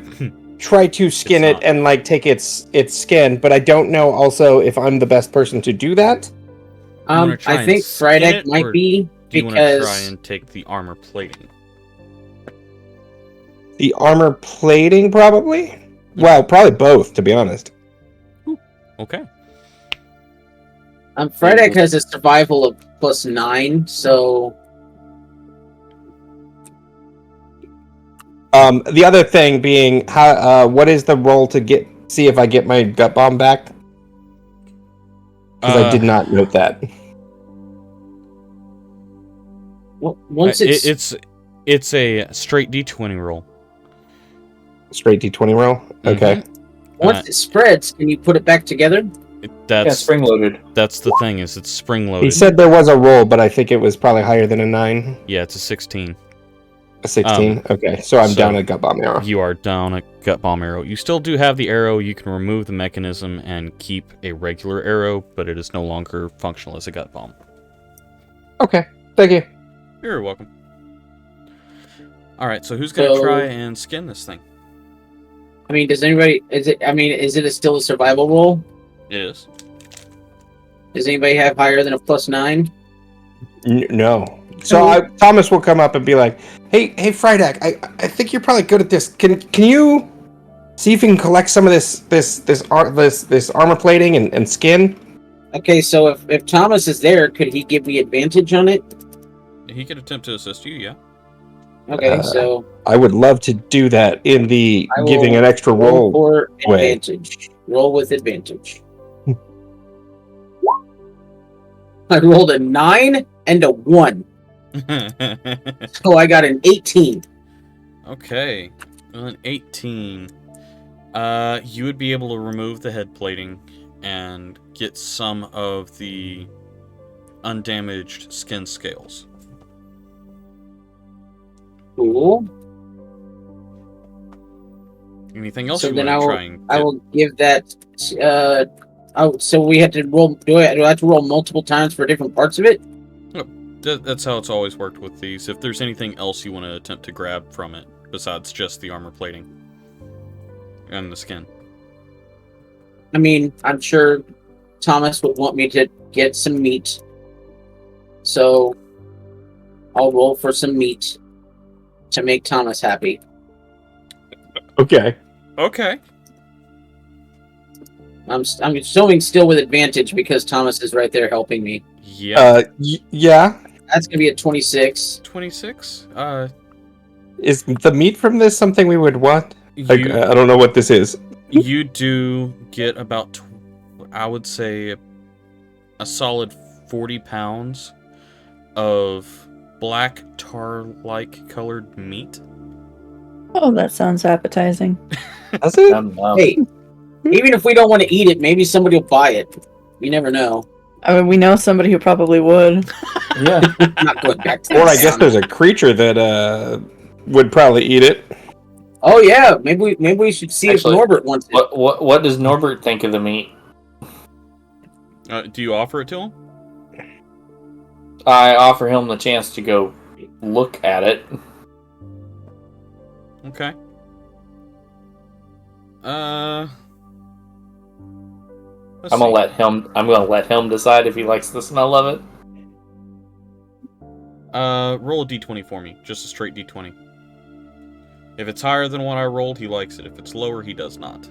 try to skin It's it not. and like take its skin, but I don't know also if I'm the best person to do that. wanna try I and think skin Frydek it, or might be Do you want to try because and take the armor plating? The armor plating, probably. Well, probably both, to be honest. Okay. Frydek has a survival of +9, so The other thing being, how what is the roll to see if I get my gut bomb back? Because I did not note that. once it's a straight D20 roll. Straight D20 roll. Okay. once it spreads, can you put it back together? That's spring loaded. That's the thing, is it's spring loaded. He said there was a roll, but I think it was probably higher than a 9. Yeah, it's a 16. A 16. Okay, so I'm so down a gut bomb arrow. You are down a gut bomb arrow. You still do have the arrow. You can remove the mechanism and keep a regular arrow, but it is no longer functional as a gut bomb. Okay, thank you. You're welcome. All right, so who's gonna So- try and skin this thing? I mean, does anybody? Is it still a survival roll? It is. Does anybody have higher than a +9? No. So Thomas will come up and be like, "Hey, Frydek, I think you're probably good at this. Can you see if you can collect some of this armor plating and skin?" Okay, so if Thomas is there, could he give me advantage on it? He could attempt to assist you. Yeah. Okay, so I would love to do that in the I will giving an extra roll roll. for way. advantage. Roll with advantage. I rolled a 9 and a 1, so I got an 18. Okay. Well, an 18. You would be able to remove the head plating and get some of the undamaged skin scales. Cool. Anything else So you then want to try and I get? will give that. So we have to roll. Do I have to roll multiple times for different parts of it? That's how it's always worked with these. If there's anything else you want to attempt to grab from it, besides just the armor plating and the skin. I mean, I'm sure Thomas would want me to get some meat. So I'll roll for some meat to make Thomas happy. Okay. Okay. I'm assuming still with advantage because Thomas is right there helping me. Yeah. Yeah. That's gonna be a 26. 26. Is the meat from this something we would want? Like, You I don't know what this is. you do get about, I would say, a solid 40 pounds of black tar-like colored meat. Oh, that sounds appetizing. Does it? Hey, even if we don't want to eat it, maybe somebody will buy it. You never know. I mean, we know somebody who probably would. Yeah. I'm not going back to Or I this. guess there's a creature that would probably eat it. Oh yeah, maybe we should see Actually, if Norbert wants it. What does Norbert think of the meat? Do you offer it to him? I offer him the chance to go look at it. Okay. Let's I'm gonna see. let him decide if he likes the smell of it. Roll a d20 for me. Just a straight d20. If it's higher than what I rolled, he likes it. If it's lower, he does not.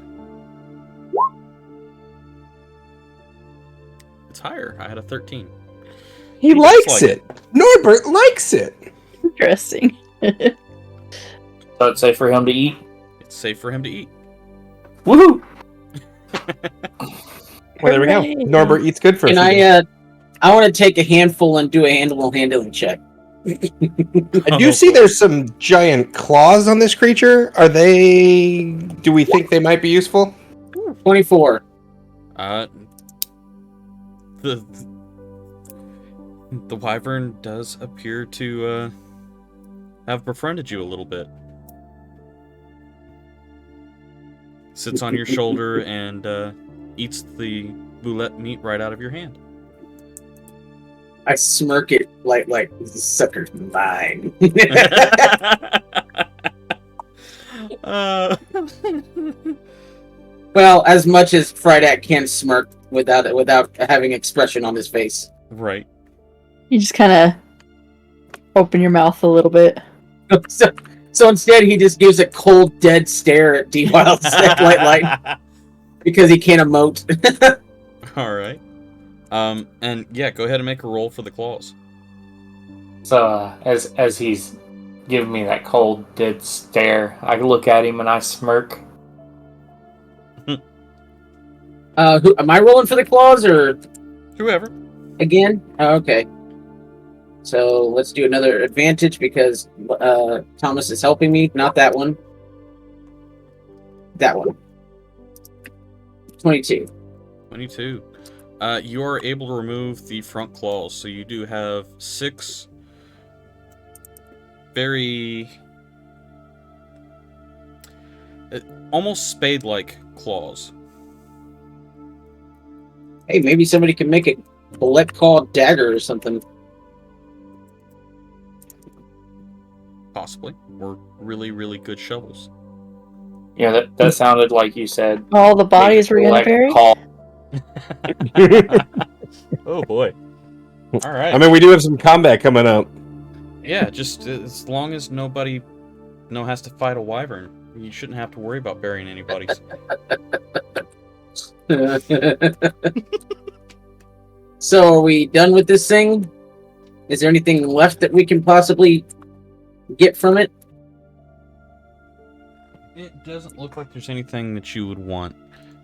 It's higher. I had a 13. He He likes does like it. Norbert likes it. Interesting. So it's safe for him to eat. It's safe for him to eat. Woohoo! Well, there we go. Hooray. Norbert eats good for Can a few days. I want to take a handful and do a handling check. I do see there's some giant claws on this creature. Are they... Do we think they might be useful? 24. The wyvern does appear to have befriended you a little bit. Sits on your shoulder and eats the Bulette meat right out of your hand. I smirk it like this sucker's mine. Well, as much as Frydak can smirk without having expression on his face. Right. You just kind of open your mouth a little bit. So instead, he just gives a cold, dead stare at D-Wild Light because he can't emote. All right. And yeah, go ahead and make a roll for the claws. So as he's giving me that cold, dead stare, I look at him and I smirk. Am I rolling for the claws or Whoever. again? Oh, okay. So let's do another advantage because Thomas is helping me. Not that one. That one. 22. 22. You are able to remove the front claws, so you do have 6 very almost spade-like claws. Hey, maybe somebody can make a bullet claw dagger or something. Possibly. Or really, really good shovels. Yeah, that sounded like you said. All the bodies were gonna like bury? call. Oh boy. Alright. I mean, we do have some combat coming up. Yeah, just as long as nobody has to fight a wyvern, you shouldn't have to worry about burying anybody's. So are we done with this thing? Is there anything left that we can possibly get from it? It doesn't look like there's anything that you would want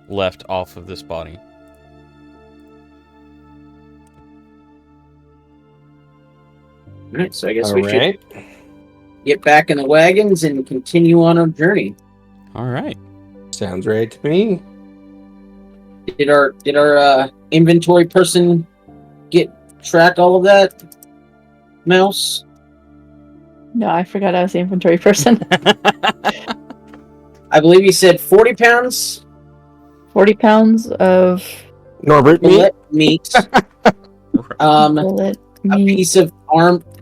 left off of this body. Alright, so I guess All we right. should get back in the wagons and continue on our journey. Alright. Sounds right to me. Did our inventory person track all of that? Mouse? No, I forgot I was the inventory person. I believe he said 40 pounds 40 pounds of Norbert, me? bullet meat. bullet A meat. piece of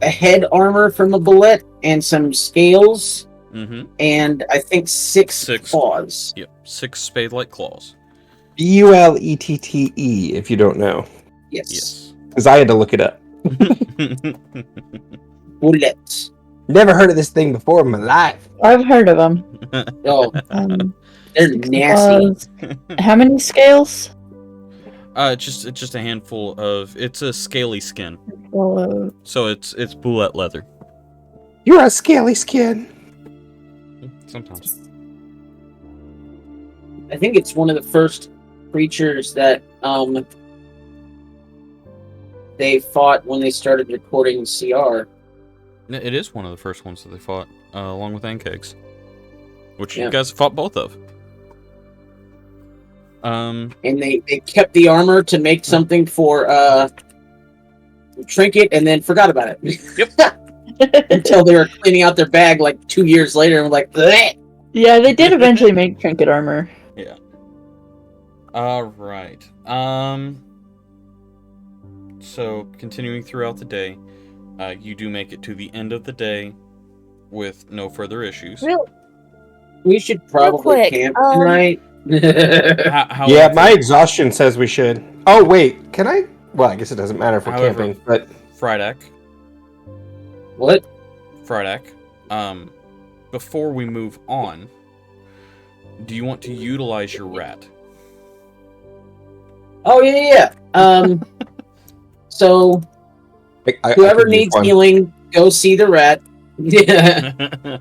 a head armor from a bullet, and some scales, Mm-hmm. and I think six Six. claws. Yep. 6 spade-like claws. Bullette, if you don't know. Yes. Yes. Because I had to look it up. Bullet. Never heard of this thing before in my life. I've heard of them. Oh, they're Six nasty. claws. How many scales? Just a handful of. It's a scaly skin, Well, so it's bulette leather. You're a scaly skin. Sometimes. I think it's one of the first creatures that they fought when they started recording CR. It is one of the first ones that they fought, along with Ankegs, which Yeah. you guys fought both of. And they kept the armor to make something for Trinket, and then forgot about it. Yep. Until they were cleaning out their bag like 2 years later, and were like, bleh! yeah, they did eventually make trinket armor. Yeah. All right. So continuing throughout the day, you do make it to the end of the day with no further issues. We should probably quick, camp tonight. Yeah, my exhaustion says we should. Oh, wait. Can I? Well, I guess it doesn't matter for However- camping, but... Frydak, What? before we move on, do you want to utilize your rat? Oh, yeah. So, I whoever could use needs one. healing, go see the rat. Yeah.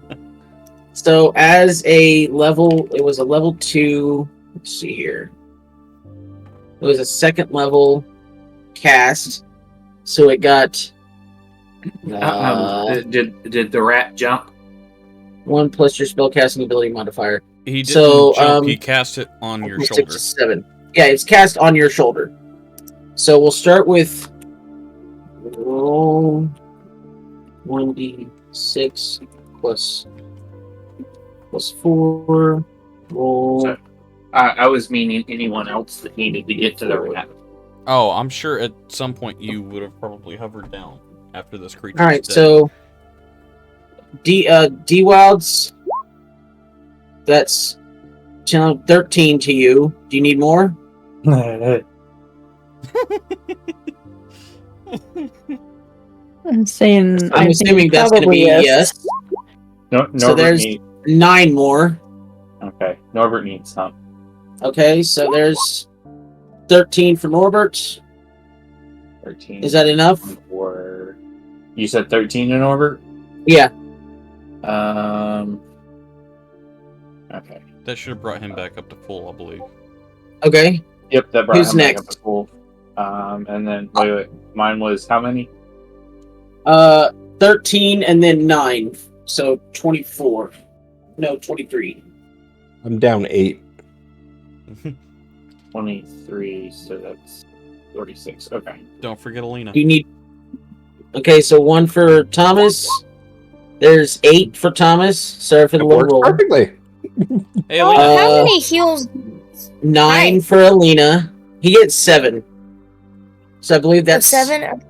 So, as a level, it was a level 2. Let's see here. It was a second level cast. So, it got Did the rat jump? 1 plus your spellcasting ability modifier. He didn't So, jump, he cast it on your 6 shoulder. to 7. Yeah, it's cast on your shoulder. So we'll start with roll 1d6 plus 4. Roll. So, I was meaning anyone else that needed to get to the rat. Oh, I'm sure at some point you would have probably hovered down after this creature. All right, so D Wilds. That's 13 to you. Do you need more? I'm saying. I'm assuming that's going to be yes. Norbert So there's 9 more. Okay, Norbert needs some. Okay, so there's 13 for Norbert. 13. Is that enough? Or you said 13 to Norbert? Yeah. Okay. That should have brought him back up to full, I believe. Okay. Yep, that brought Who's him back next? up to full. And then wait. Mine was how many? 13 and then 9. So 24. No, 23. I'm down 8. 23, so that's 36. Okay. Don't forget Alina. Do you need... Okay, so 1 for Thomas. There's 8 for Thomas. Sorry for the It low works roll. perfectly. Hey, Oh, Alina. how many heals? 9 Nice. for Alina. He gets 7. So I believe that's... 7?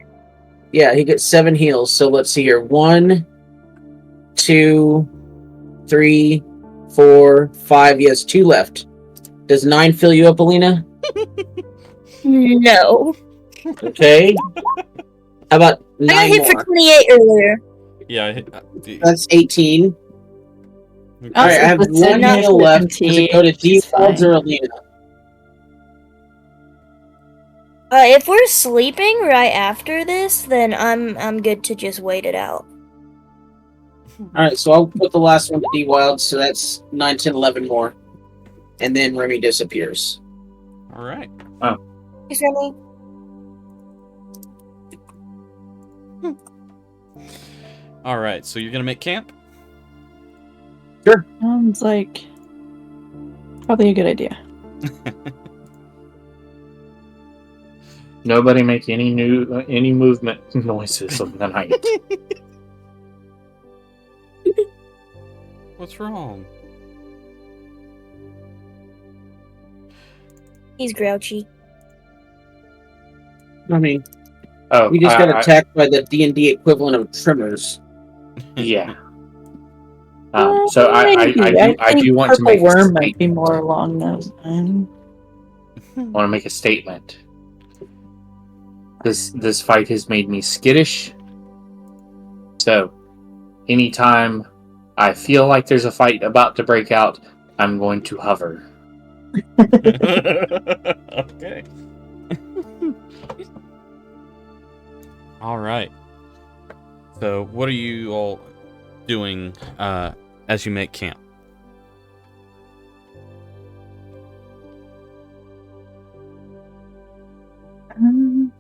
Yeah, he gets 7 heals. So let's see here. 1, 2, 3, 4, 5. He has 2 left. Does 9 fill you up, Alina? No. Okay. How about I 9 got hit more? for 28 earlier. Yeah, I hit, That's 18. okay. All right, I have It's 1 not heal left. 17, Does it go to D it's Wilds fine. or Alina? If we're sleeping right after this, then I'm good to just wait it out. Alright, so I'll put the last one to D Wild, so that's 9, 10, 11 more. And then Remy disappears. All right. Is Remy? All right, so you're going to make camp? Sounds like probably a good idea. Nobody make any movement noises of the night. What's wrong? He's grouchy. I mean, Oh, we just got attacked by the D&D equivalent of trimmers. Yeah. So I think do want to Purple make Worm might be more along those lines. want to make a statement. This fight has made me skittish. So, anytime I feel like there's a fight about to break out, I'm going to hover. Okay. All right. So, what are you all doing as you make camp?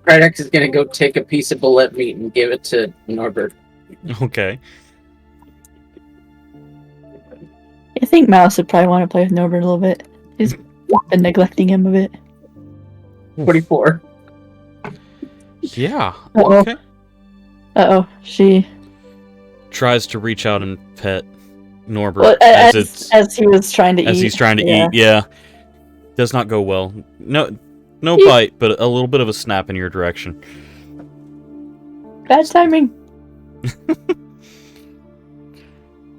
Krydex is gonna go take a piece of bullet meat and give it to Norbert. Okay. I think Mouse would probably want to play with Norbert a little bit. He's been neglecting him a bit. 44. Yeah. Uh-oh. Okay. She. Tries to reach out and pet Norbert Well, as he was trying to eat. he's trying to eat. Yeah. Does not go well. No bite, but a little bit of a snap in your direction. Bad timing.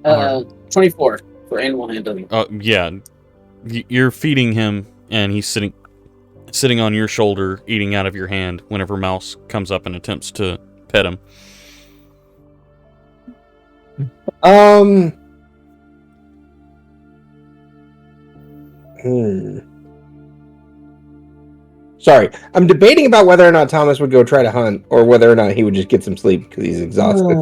24 for animal handling. Yeah. You're feeding him, and he's sitting on your shoulder, eating out of your hand whenever Mouse comes up and attempts to pet him. Sorry, I'm debating about whether or not Thomas would go try to hunt, or whether or not he would just get some sleep because he's exhausted.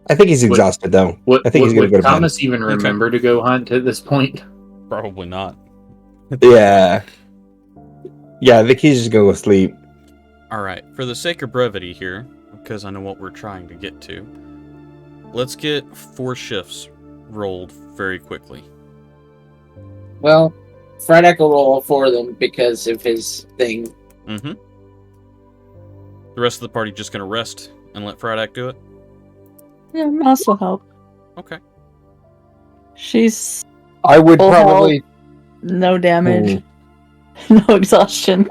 I think he's exhausted, though. I think he's going to go to bed. Thomas even remember to go hunt at this point? Probably not. Yeah. Yeah, I think he's just going to go sleep. All right. For the sake of brevity here, because I know what we're trying to get to. Let's get 4 shifts rolled very quickly. Well, Fryedeck will roll all 4 of them because of his thing. Mm-hmm. The rest of the party just gonna rest and let Fryedeck do it? Yeah, Mouse will help. Okay. She's I would full probably. health, no damage, no exhaustion.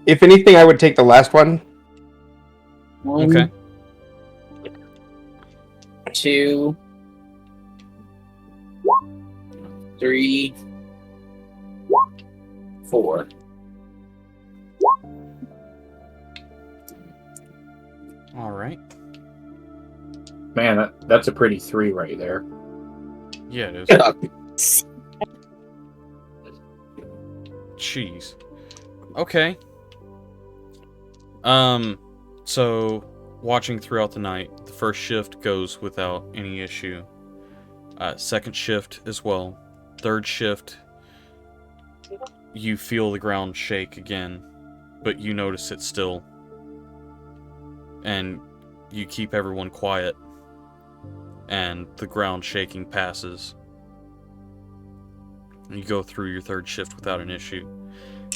If anything, I would take the last one. 1, Okay. 2, 3, 4. All right. Man, that's a pretty 3 right there. Yeah, it is. Jeez. Okay. So watching throughout the night, the first shift goes without any issue. Second shift as well. Third shift, you feel the ground shake again, but you notice it still. And you keep everyone quiet, and the ground shaking passes. And you go through your third shift without an issue.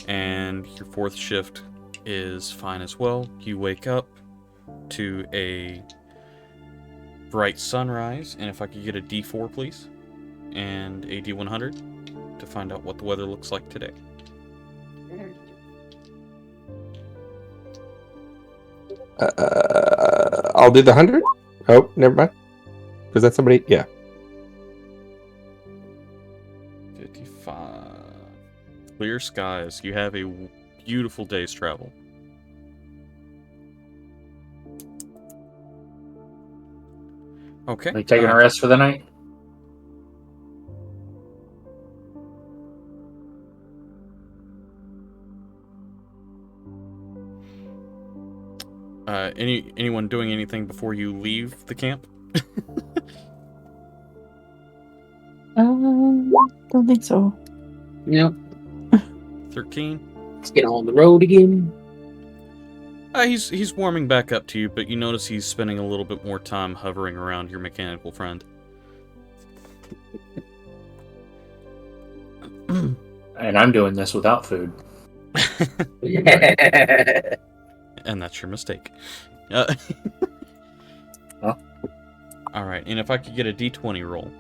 And your fourth shift is fine as well. You wake up to a bright sunrise, and if I could get a D4, please, and a D100 to find out what the weather looks like today. I'll do the 100. Oh, never mind. Was that somebody? Yeah. 55. Clear skies. You have a beautiful day's travel. Okay. Are you taking a rest for the night? Anyone doing anything before you leave the camp? Don't think so. Yep. 13. Let's get on the road again. He's warming back up to you, but you notice he's spending a little bit more time hovering around your mechanical friend. And I'm doing this without food. And that's your mistake. Huh? Alright, and if I could get a D20 roll.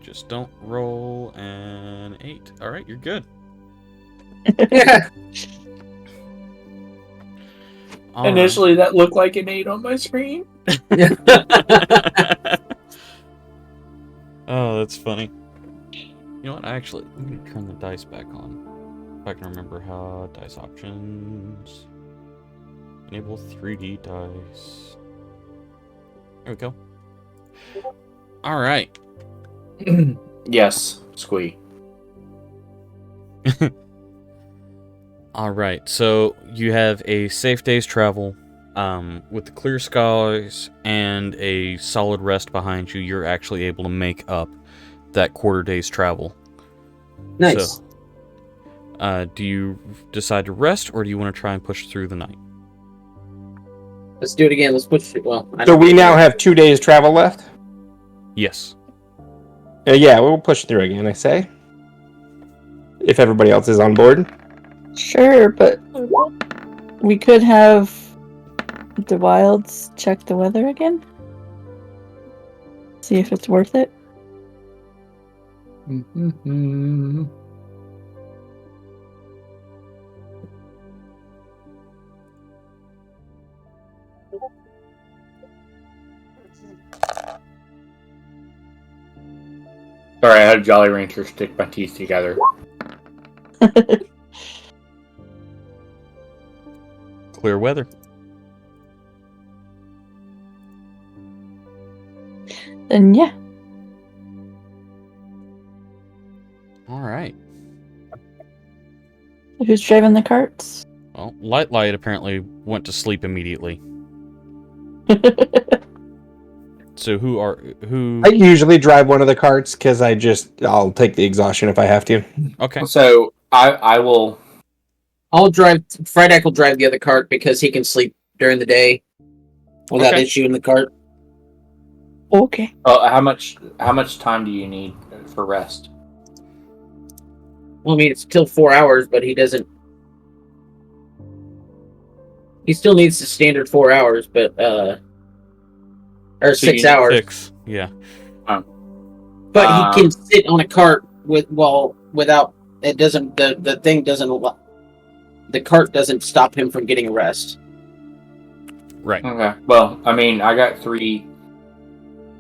Just don't roll an 8. Alright, you're good. All right. Initially, that looked like an 8 on my screen. Oh, that's funny. You know what? Actually, let me turn the dice back on. If I can remember how dice options. Enable 3D dice. There we go. Alright. Yes, Squee. Alright, so you have a safe day's travel. With the clear skies and a solid rest behind you, you're actually able to make up that quarter day's travel. Nice. So, do you decide to rest, or do you want to try and push through the night? Let's do it again. Let's push it. Well, So we now have 2 days travel left? Yes. Yeah, we'll push through again, I say. If everybody else is on board. Sure, but we could have the wilds check the weather again. See if it's worth it. Sorry, I had a Jolly Rancher stick my teeth together. Clear weather. Then yeah. Alright. Who's driving the carts? Well, Light apparently went to sleep immediately. So who? I usually drive one of the carts because I'll take the exhaustion if I have to. Okay. So I will. I'll drive. Friedak will drive the other cart because he can sleep during the day without Okay. issue in the cart. Okay. How much time do you need for rest? Well, I mean, it's still 4 hours, but he doesn't. He still needs the standard 4 hours, but or So 6 you need hours. 6. Yeah. But he can sit on a cart without it doesn't the thing doesn't the cart doesn't stop him from getting a rest. Right. Okay. Well, I mean, I got three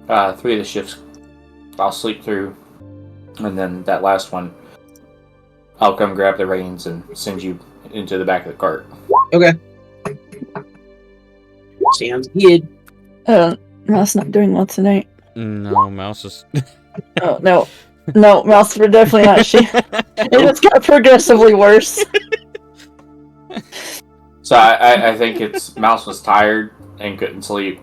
of the shifts. I'll sleep through, and then that last one, I'll come grab the reins and send you into the back of the cart. Okay. Sounds good. Mouse not doing well tonight. No, Mouse is. Oh no. No, Mouse for definitely not. It just got progressively worse. So I think it's Mouse was tired and couldn't sleep.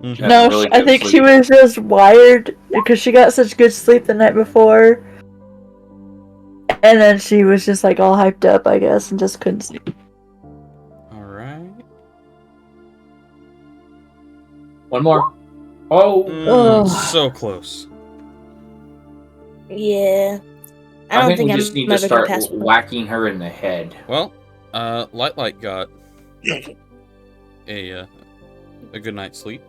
Mhm. No, Really I good think she sleep. was just wired because she got such good sleep the night before. And then she was just like all hyped up, I guess, and just couldn't sleep. All right. One more. Oh, Ugh. So close. Yeah. I don't think we I'm just need to ever gonna start pass. whacking her in the head. Well, Light got a good night's sleep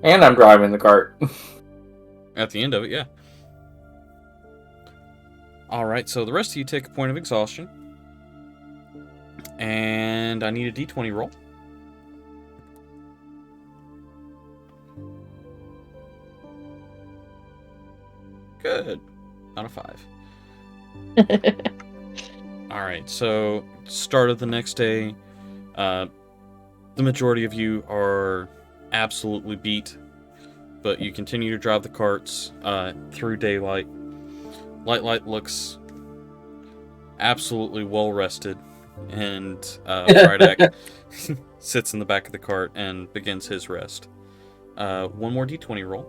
And I'm driving the cart. at the end of it. Yeah. All right. So the rest of you take a point of exhaustion, and I need a D20 roll. Good. Not a 5. All right, so start of the next day, the majority of you are absolutely beat, but you continue to drive the carts through daylight. Light looks absolutely well rested, and Friedak sits in the back of the cart and begins his rest. One more D20 roll.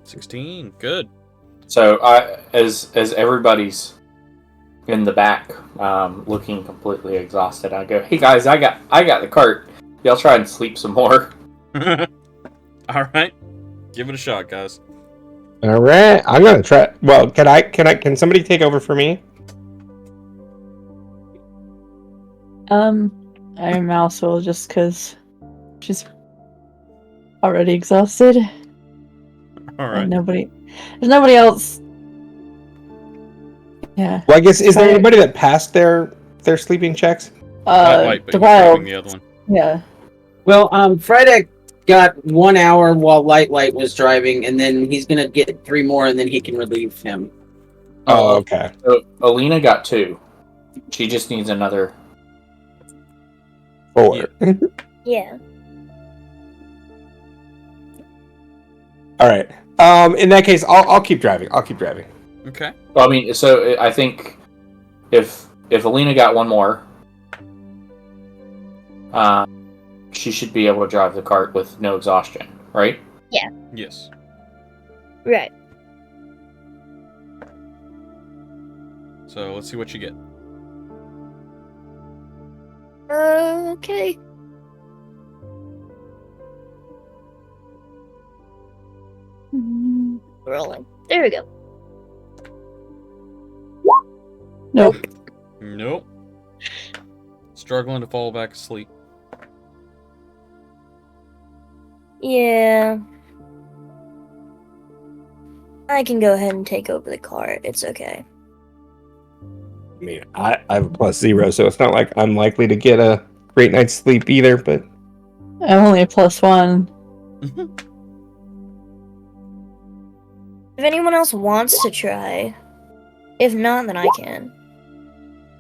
16. Good. So as everybody's in the back, looking completely exhausted, I go, "Hey guys, I got the cart. Y'all try and sleep some more." All right, give it a shot, guys. All right, I'm gonna try. Well, can somebody take over for me? I'm Mouse will just because she's already exhausted. All right. And there's nobody else. Yeah. Well, I guess is there Try it. anybody that passed their sleeping checks? Light, but The he was driving wild. the other one. Yeah. Well, Friedak got 1 hour while Light was driving, and then he's gonna get 3 more, and then he can relieve him. Oh, okay. So Alina got 2. She just needs another. 4. Yeah. All right. In that case, I'll keep driving. Okay. Well, I mean, so I think if Alina got 1 more, she should be able to drive the cart with no exhaustion, right? Yes. Right. So let's see what you get. Okay. Rolling. There we go. Nope. Nope. Struggling to fall back asleep. Yeah. I can go ahead and take over the cart. It's okay. I mean, I have a +0, so it's not like I'm likely to get a great night's sleep either. But I'm only a +1. If anyone else wants to try, if not, then I can.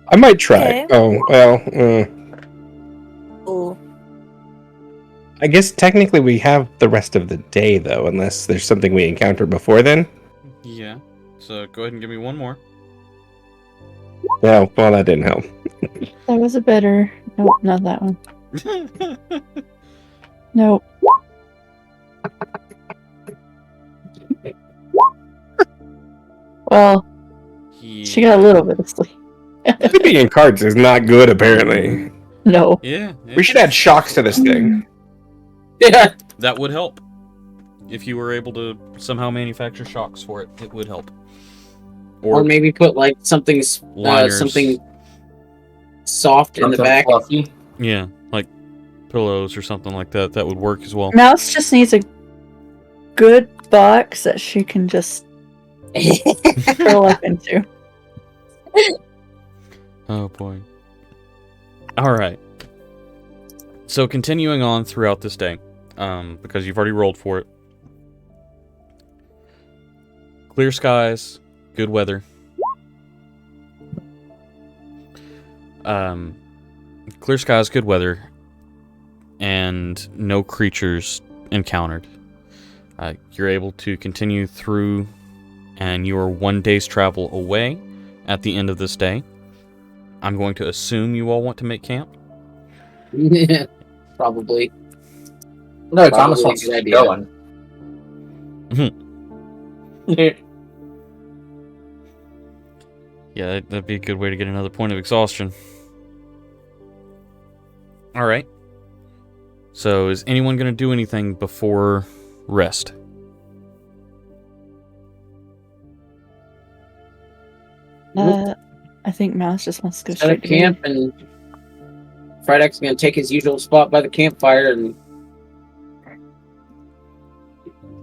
I might try. Okay. Oh well. Ooh. I guess technically we have the rest of the day though, unless there's something we encounter before then. Yeah. So go ahead and give me one more. No, well that didn't help. That was a better. Nope, not that one. Nope. Well, she got a little bit of sleep. Sleeping in carts is not good, apparently. No. Yeah. We should add shocks to this thing. Yeah. That would help. If you were able to somehow manufacture shocks for it, it would help. Or maybe put like something something soft in the Something back. fluffy. Yeah, like pillows or something like that. That would work as well. Mouse just needs a good box that she can just curl up into. Oh boy. Alright. So continuing on throughout this day, because you've already rolled for it. Clear skies, good weather. Clear skies, good weather, and no creatures encountered. You're able to continue through, and you are 1 day's travel away at the end of this day. I'm going to assume you all want to make camp. Probably. No, Probably Thomas a wants good to keep idea. going. Yeah, that'd be a good way to get another point of exhaustion. Alright. So, is anyone going to do anything before rest? I think Mouse just wants to go Set straight up to camp, and Frydak's gonna take his usual spot by the campfire,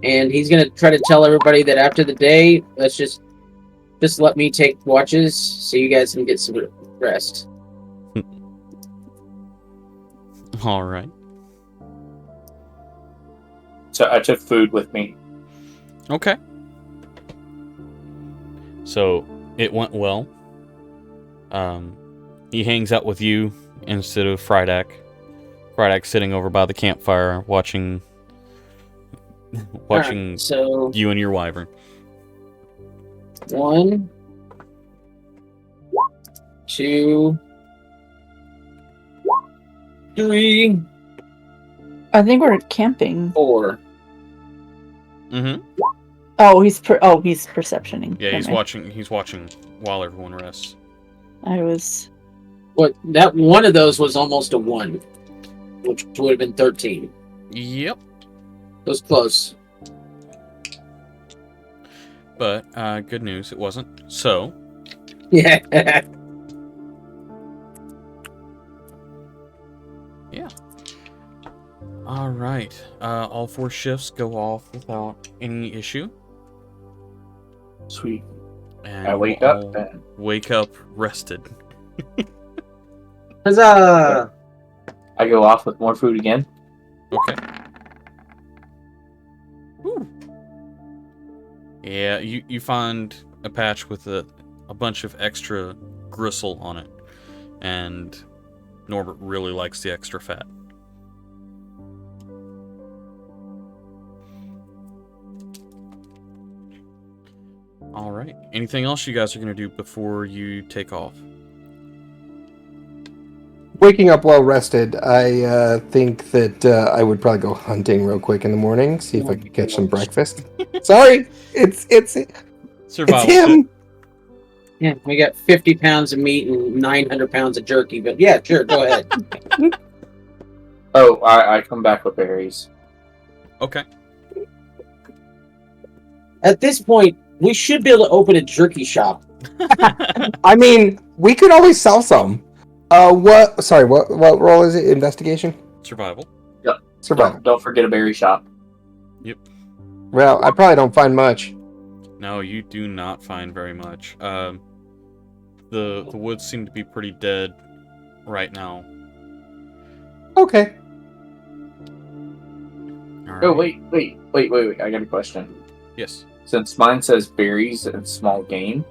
and he's gonna try to tell everybody that after the day, let's just let me take watches so you guys can get some rest. Alright. So I took food with me. Okay. So, it went well. He hangs out with you instead of Frydak. Frydak's sitting over by the campfire watching Alright, so you and your wyvern. 1, 2, 3, I think we're camping. 4. Mm-hmm. Oh, he's perceptioning. Yeah, he's Never watching. mind. He's watching while everyone rests. I was. What? That one of those was almost a 1, which would have been 13. Yep. It was close. But good news, it wasn't. So, Yeah. yeah. All right. All 4 shifts go off without any issue. Sweet. And I wake we'll up all and wake up rested. Huzzah! I go off with more food again. Okay. Whew. Yeah, you find a patch with a bunch of extra gristle on it, and Norbert really likes the extra fat. All right. Anything else you guys are going to do before you take off? Waking up well rested, I think that I would probably go hunting real quick in the morning, see if I could catch some breakfast. Sorry, it's Survival him. kit. Yeah, we got 50 pounds of meat and 900 pounds of jerky, but yeah, sure, go ahead. Oh, I come back with berries. Okay. At this point, we should be able to open a jerky shop. I mean, we could always sell some. What? Sorry, what role is it? Investigation? Survival. Survival. Don't forget a berry shop. Well, I probably don't find much. No, you do not find very much. The woods seem to be pretty dead right now. Okay. All Oh, right. wait. I got a question. Yes. Since mine says berries and small game,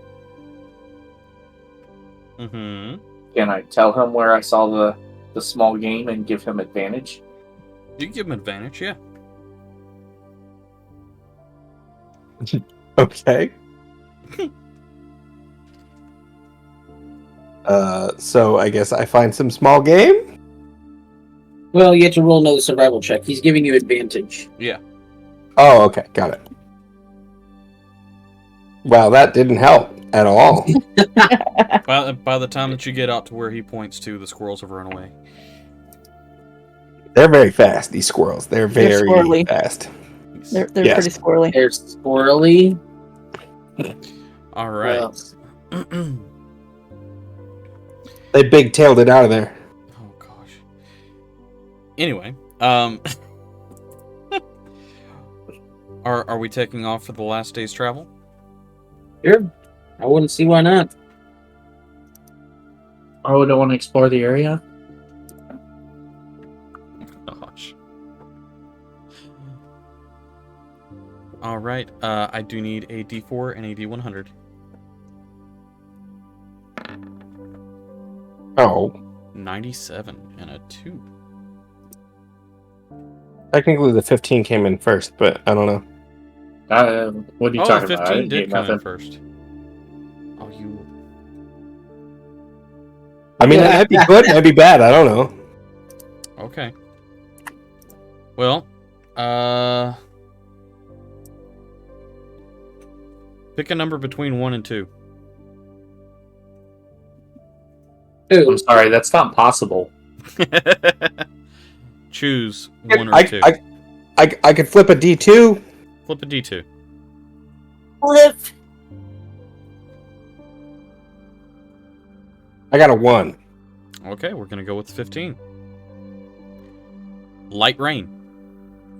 Mm-hmm. can I tell him where I saw the small game and give him advantage? You can give him advantage, yeah. Okay. So I guess I find some small game. Well, you have to roll another survival check. He's giving you advantage. Yeah. Oh, okay, got it. Wow, that didn't help at all. By the time that you get out to where he points to, the squirrels have run away. They're very fast, these squirrels. They're They're very squirrely. fast. They're Yes. pretty squirrely. They're squirrely. All right. Well, They big-tailed it out of there. Oh gosh. Anyway, are we taking off for the last day's travel? sure. I wouldn't see why not. Oh, don't want to explore the area? Gosh. All right. I do need a D4 and a D100. Oh. 97 and a 2. Technically, the 15 came in first, but I don't know. What are you Oh, talking the about? 15 I did didn't come get in nothing. first. Oh, you. I mean, Yeah. that might be good, might be bad. I don't know. Okay. Well, pick a number between 1 and 2. Two. I'm sorry, that's not possible. Choose 1 or 2. I could flip a D2. Flip a D2. Flip. I got a 1. Okay, we're gonna go with 15. Light rain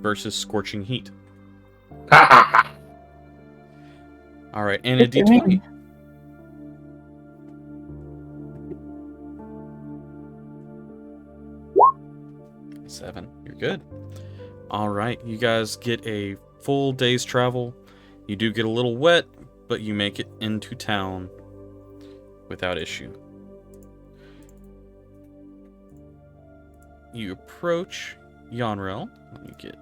versus scorching heat. All right, and a It's the D20. rain. Seven. You're good. All right, you guys get a full day's travel. You do get a little wet, but you make it into town without issue. You approach Yanrel. Let me get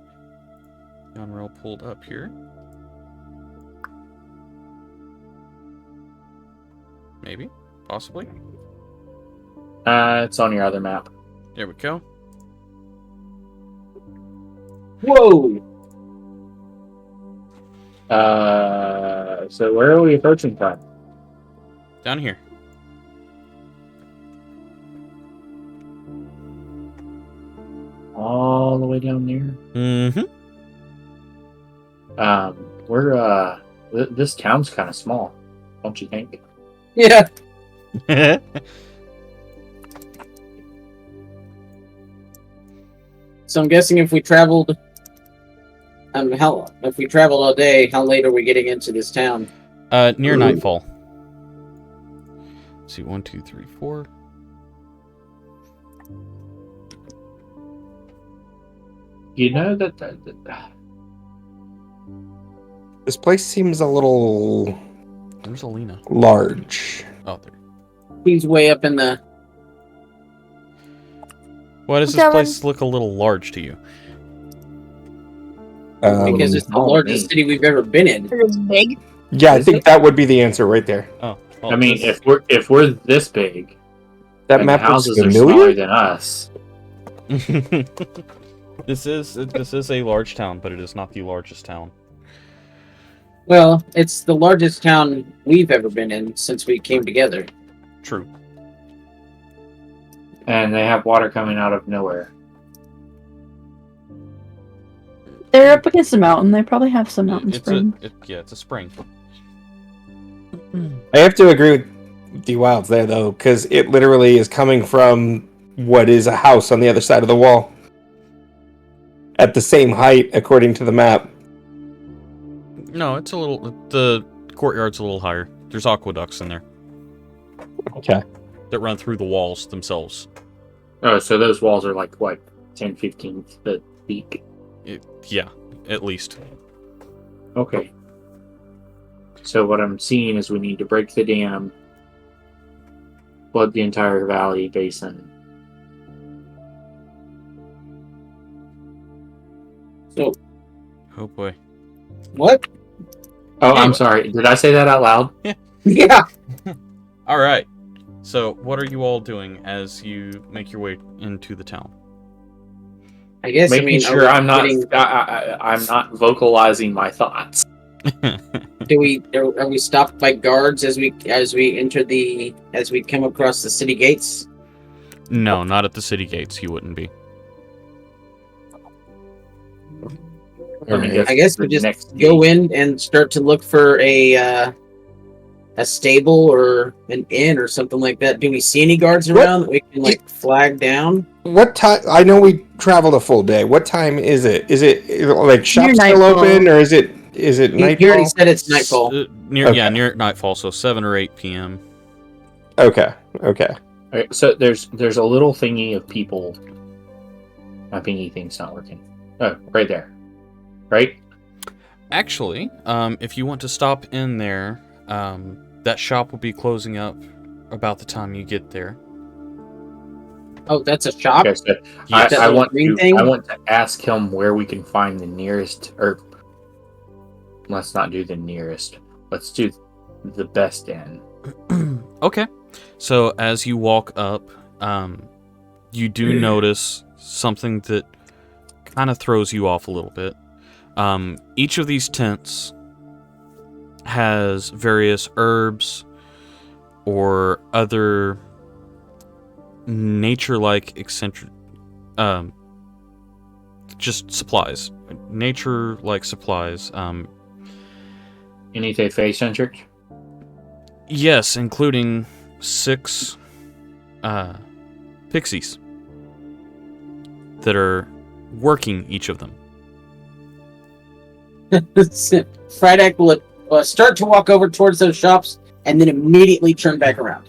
Yanrel pulled up here. Maybe, possibly. It's on your other map. There we go. Whoa. So where are we approaching from? Down here. All the way down there. Mm-hmm. This town's kind of small, don't you think? Yeah. So I'm guessing if we traveled, if we traveled all day, how late are we getting into this town? Near nightfall. Let's see, 1, 2, 3, 4. You know that This place seems a little Where's Alina? large. Oh, there. He's way up in the. Why does this Going. place look a little large to you? Because it's the largest city we've ever been in. It's big. Yeah, I Is think it? that would be the answer right there. Oh, well, I mean, this, if we're this big, That and map the looks houses are smaller familiar. than us. this is a large town, but it is not the largest town. Well, it's the largest town we've ever been in since we came together. True. And they have water coming out of nowhere. They're up against a mountain. They probably have some mountain It's springs. it's a spring. I have to agree with the Wilds there, though, because it literally is coming from what is a house on the other side of the wall. At the same height, according to the map. No, it's a little. The courtyard's a little higher. There's aqueducts in there Okay. that run through the walls themselves. Oh, so those walls are like what, 10, 15 foot deep? Yeah, at least. Okay. So what I'm seeing is we need to break the dam, flood the entire valley basin. So, Oh boy. what? Oh, I'm sorry. Did I say that out loud? Yeah. All right. So, what are you all doing as you make your way into the town? I guess. Making I mean, sure are we I'm not getting- I'm not vocalizing my thoughts. Are we stopped by guards as we come across the city gates? No, not at the city gates. You wouldn't be. Let me Alright. guess. I guess we the just next go gate. in and start to look for a stable or an inn or something like that. Do we see any guards What? around that we can like flag down? What time? I know we traveled a full day. What time is it? Is it like shops still nightfall. open, or is it You already nightfall? said it's nightfall. Yeah, Okay. near nightfall, so 7 or 8 p.m. Okay. Alright, so there's a little thingy of people. My thingy thing's not working. Oh, right there. Right? Actually, if you want to stop in there, that shop will be closing up about the time you get there. Oh, that's a shop. Okay, so Yes. That I little want green to. thing? I want to ask him where we can find the nearest. Or let's not do the nearest. Let's do the best inn. Okay. So as you walk up, you do notice something that kind of throws you off a little bit. Each of these tents has various herbs or other nature-like eccentric, just supplies, nature-like supplies. Anything face centric? Yes, including 6 pixies that are working each of them. Friedak will start to walk over towards those shops and then immediately turn back around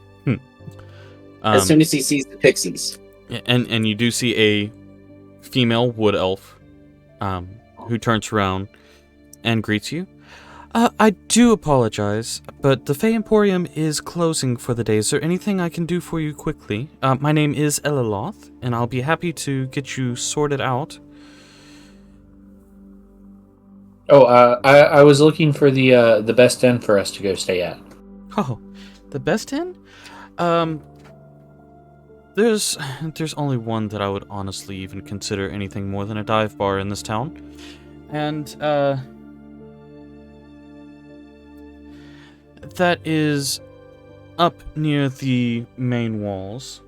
as soon as he sees the pixies. And you do see a female wood elf who turns around and greets you. I do apologize, but the Fey Emporium is closing for the day. Is there anything I can do for you quickly? My name is Elaloth, and I'll be happy to get you sorted out. Oh, I was looking for the best inn for us to go stay at. Oh, the best inn? There's only one that I would honestly even consider anything more than a dive bar in this town. And, that is up near the main walls.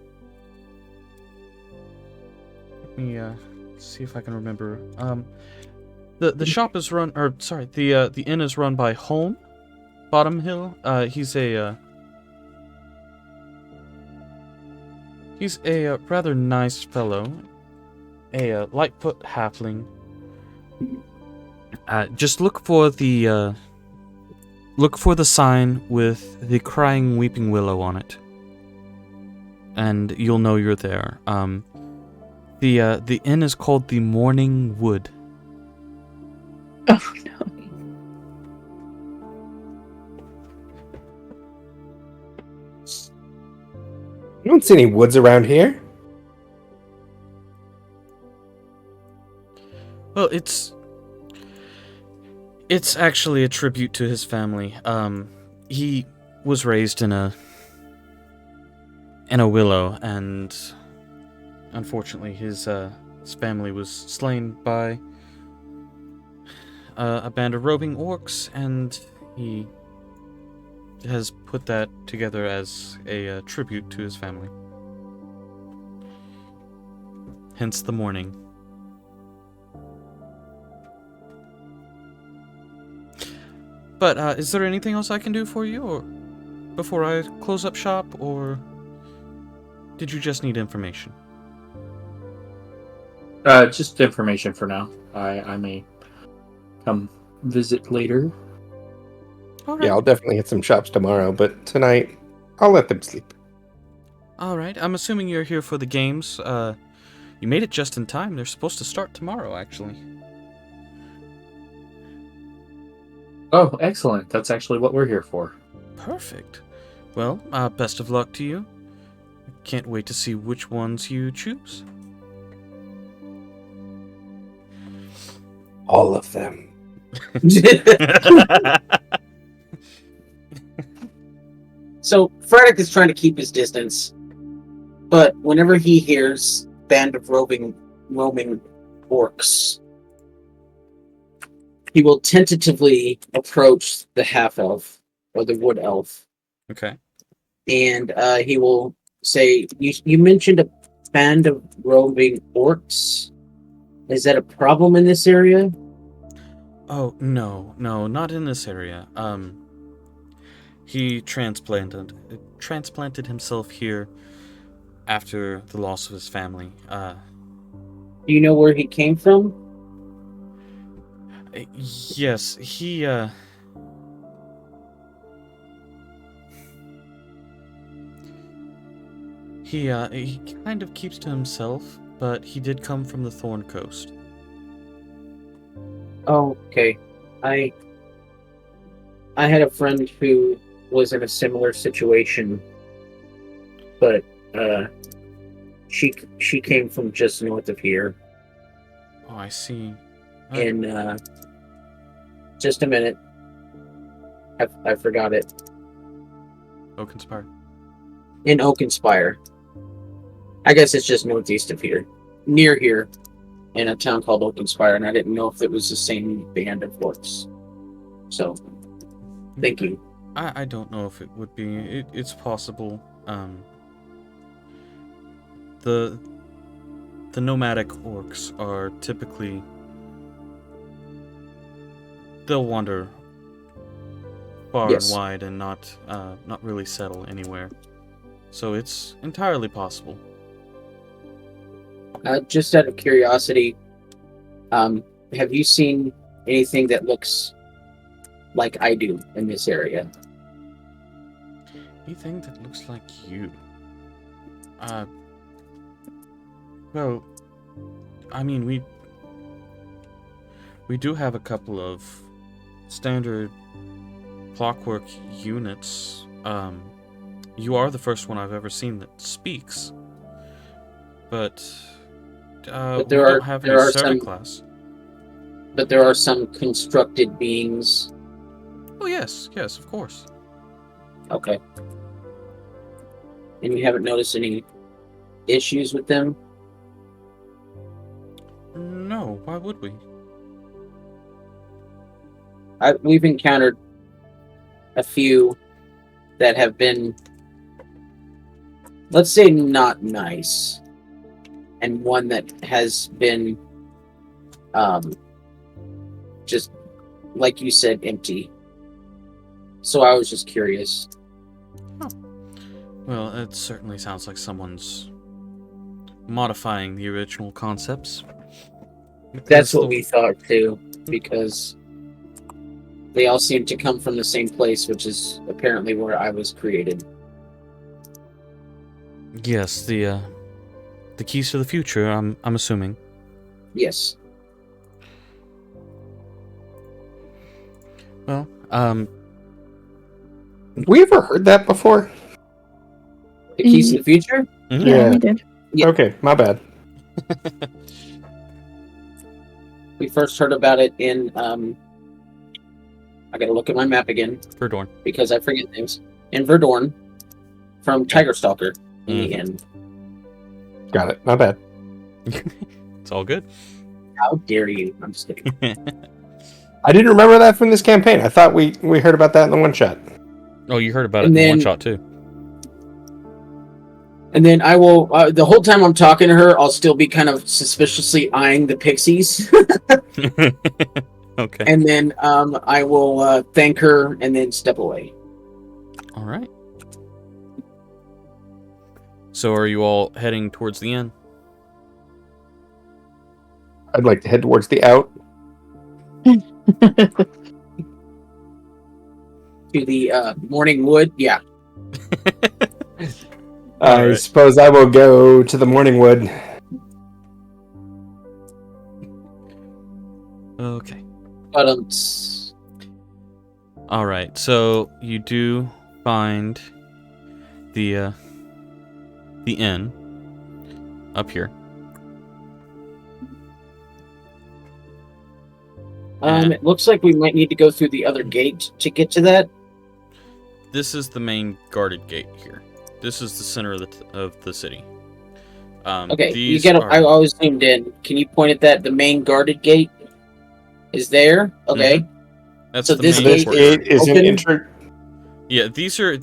Let me, see if I can remember. The shop is run, or sorry, the inn is run by Holm Bottom Hill. He's a rather nice fellow, a Lightfoot halfling. Just look for the sign with the crying weeping willow on it, and you'll know you're there. The inn is called the Morning Wood. Oh no. You don't see any woods around here. Well, it's actually a tribute to his family. He was raised in a willow, and unfortunately, his family was slain by a band of roving orcs, and he has put that together as a tribute to his family. Hence the mourning. But is there anything else I can do for you, or before I close up shop, or did you just need information? Just information for now. I may come visit later. All right. Yeah, I'll definitely hit some shops tomorrow, but tonight I'll let them sleep. All right. I'm assuming you're here for the games. You made it just in time. They're supposed to start tomorrow, actually. Oh, excellent. That's actually what we're here for. Perfect. Well, best of luck to you. Can't wait to see which ones you choose. All of them. So Friedak is trying to keep his distance, but whenever he hears band of roaming orcs, he will tentatively approach the half elf or the wood elf, Okay. and he will say, "You mentioned a band of roving orcs. Is that a problem in this area?" Oh, no, not in this area. He transplanted himself here after the loss of his family. Do you know where he came from? Yes, he kind of keeps to himself, but he did come from the Thorn Coast. Oh, okay. I had a friend who was in a similar situation, but she came from just north of here. Oh, I see. In just a minute, I forgot it. Oakenspire. In Oakenspire. I guess it's just northeast of here, near here, in a town called Oakenspire, and I didn't know if it was the same band of orcs. So, thank you. I don't know if it would be. It's possible. The nomadic orcs are typically, they'll wander far Yes. and wide and not really settle anywhere. So it's entirely possible. Just out of curiosity, have you seen anything that looks like I do in this area? Anything that looks like you. Well, I mean, we do have a couple of standard clockwork units. You are the first one I've ever seen that speaks. But we don't have any servant class. But there are some constructed beings. Oh, yes, of course. Okay. And you haven't noticed any issues with them? No, why would we? We've encountered a few that have been, let's say, not nice, and one that has been, just like you said, empty. So I was just curious. Oh. Well, it certainly sounds like someone's modifying the original concepts. That's what we thought too, because they all seem to come from the same place, which is apparently where I was created. Yes, the keys to the future, I'm assuming. Yes. Well, have we ever heard that before? The keys to the future? Mm-hmm. Yeah, we did. Yeah. Okay, my bad. We first heard about it in, I gotta look at my map again, Verdorn. because I forget names. In Verdorn, from Tiger Stalker, in the end. Got it. My bad. It's all good. How dare you? I'm just kidding. I didn't remember that from this campaign. I thought we heard about that in the one shot. Oh, you heard about it And in then- one shot too. And then I will, the whole time I'm talking to her, I'll still be kind of suspiciously eyeing the pixies. Okay. And then I will thank her and then step away. All right. So are you all heading towards the inn? I'd like to head towards the out. To the Morning Wood, yeah. I right. suppose I will go to the Morningwood. Okay. But All right. So you do find the inn up here. it looks like we might need to go through the other gate to get to that. This is the main guarded gate here. This is the center of the city. Okay, you these gotta. are- I always zoomed in. Can you point at that? The main guarded gate is there. Okay. That's So the this main This gate port. gate is an open? intro. Yeah, these are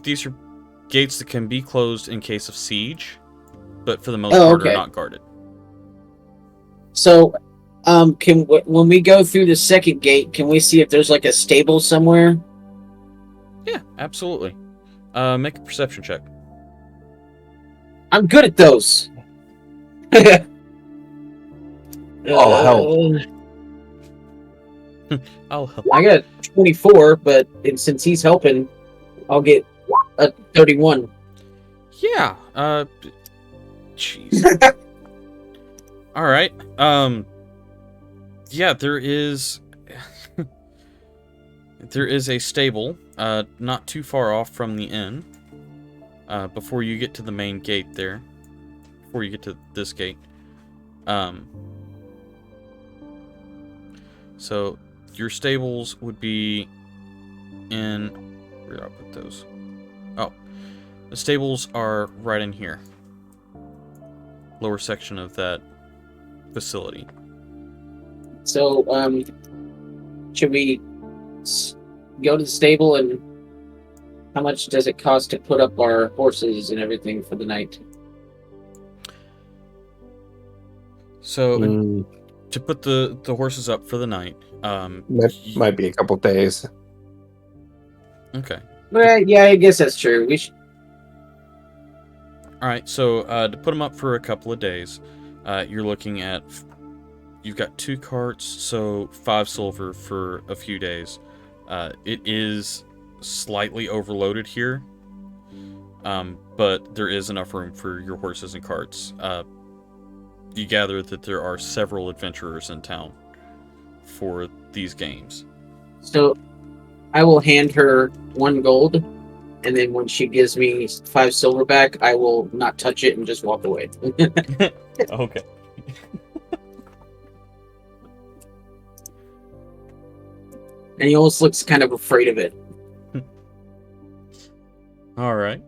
gates that can be closed in case of siege, but for the most Oh, part are okay. not guarded. So, when we go through the second gate, can we see if there's like a stable somewhere? Yeah, absolutely. Make a perception check. I'm good at those. I'll help. I'll help. I got 24, but since he's helping, I'll get a 31. Yeah. Jeez. All right. Yeah, there is a stable not too far off from the inn. Before you get to the main gate there. Before you get to this gate. So your stables would be in, where did I put those? Oh, the stables are right in here. Lower section of that facility. So, should we go to the stable, and how much does it cost to put up our horses and everything for the night? So to put the horses up for the night, Might be a couple days. okay. Well, yeah, I guess that's true. We should. All right, so to put them up for a couple of days, you're looking at, you've got 2 carts, so 5 silver for a few days. It is slightly overloaded here, but there is enough room for your horses and carts. You gather that there are several adventurers in town for these games. So, I will hand her 1 gold, and then when she gives me 5 silver back, I will not touch it and just walk away. Okay. And he almost looks kind of afraid of it. All right.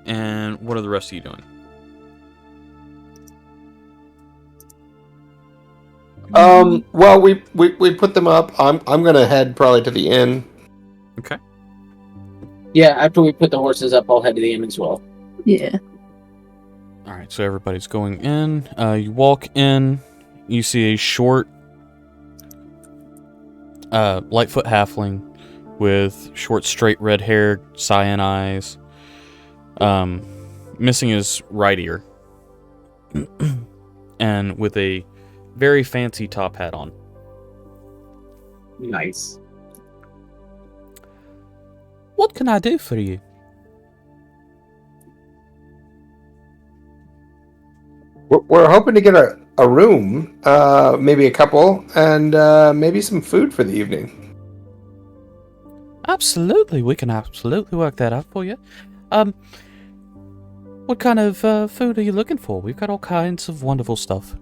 And what are the rest of you doing? Well, we put them up. I'm gonna head probably to the inn. Okay. Yeah, after we put the horses up, I'll head to the inn as well. Yeah. All right, so everybody's going in. You walk in. You see a short, Lightfoot halfling with short, straight red hair, cyan eyes. Missing his right ear, and with a very fancy top hat on. Nice. What can I do for you? We're hoping to get a room, maybe a couple, and maybe some food for the evening. Absolutely, we can absolutely work that out for you. What kind of food are you looking for? We've got all kinds of wonderful stuff.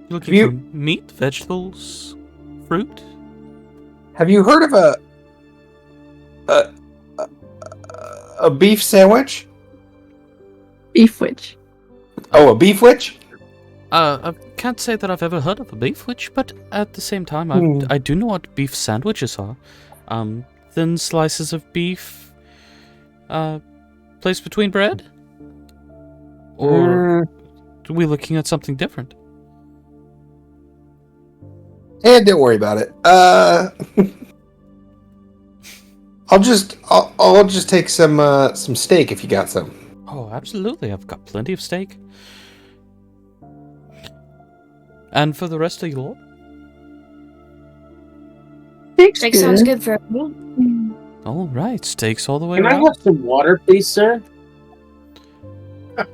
You looking for meat, vegetables, fruit? Have you heard of a beef sandwich? Beef witch. Oh, a beef witch? I can't say that I've ever heard of a beef witch, but at the same time, I do know what beef sandwiches are. Thin slices of beef, placed between bread? Or are we looking at something different? Don't worry about it. I'll just take some steak if you got some. Oh, absolutely. I've got plenty of steak. And for the rest of you lot? Steak sounds good for me. All right, steaks all the way Can I around. have some water, please, sir? The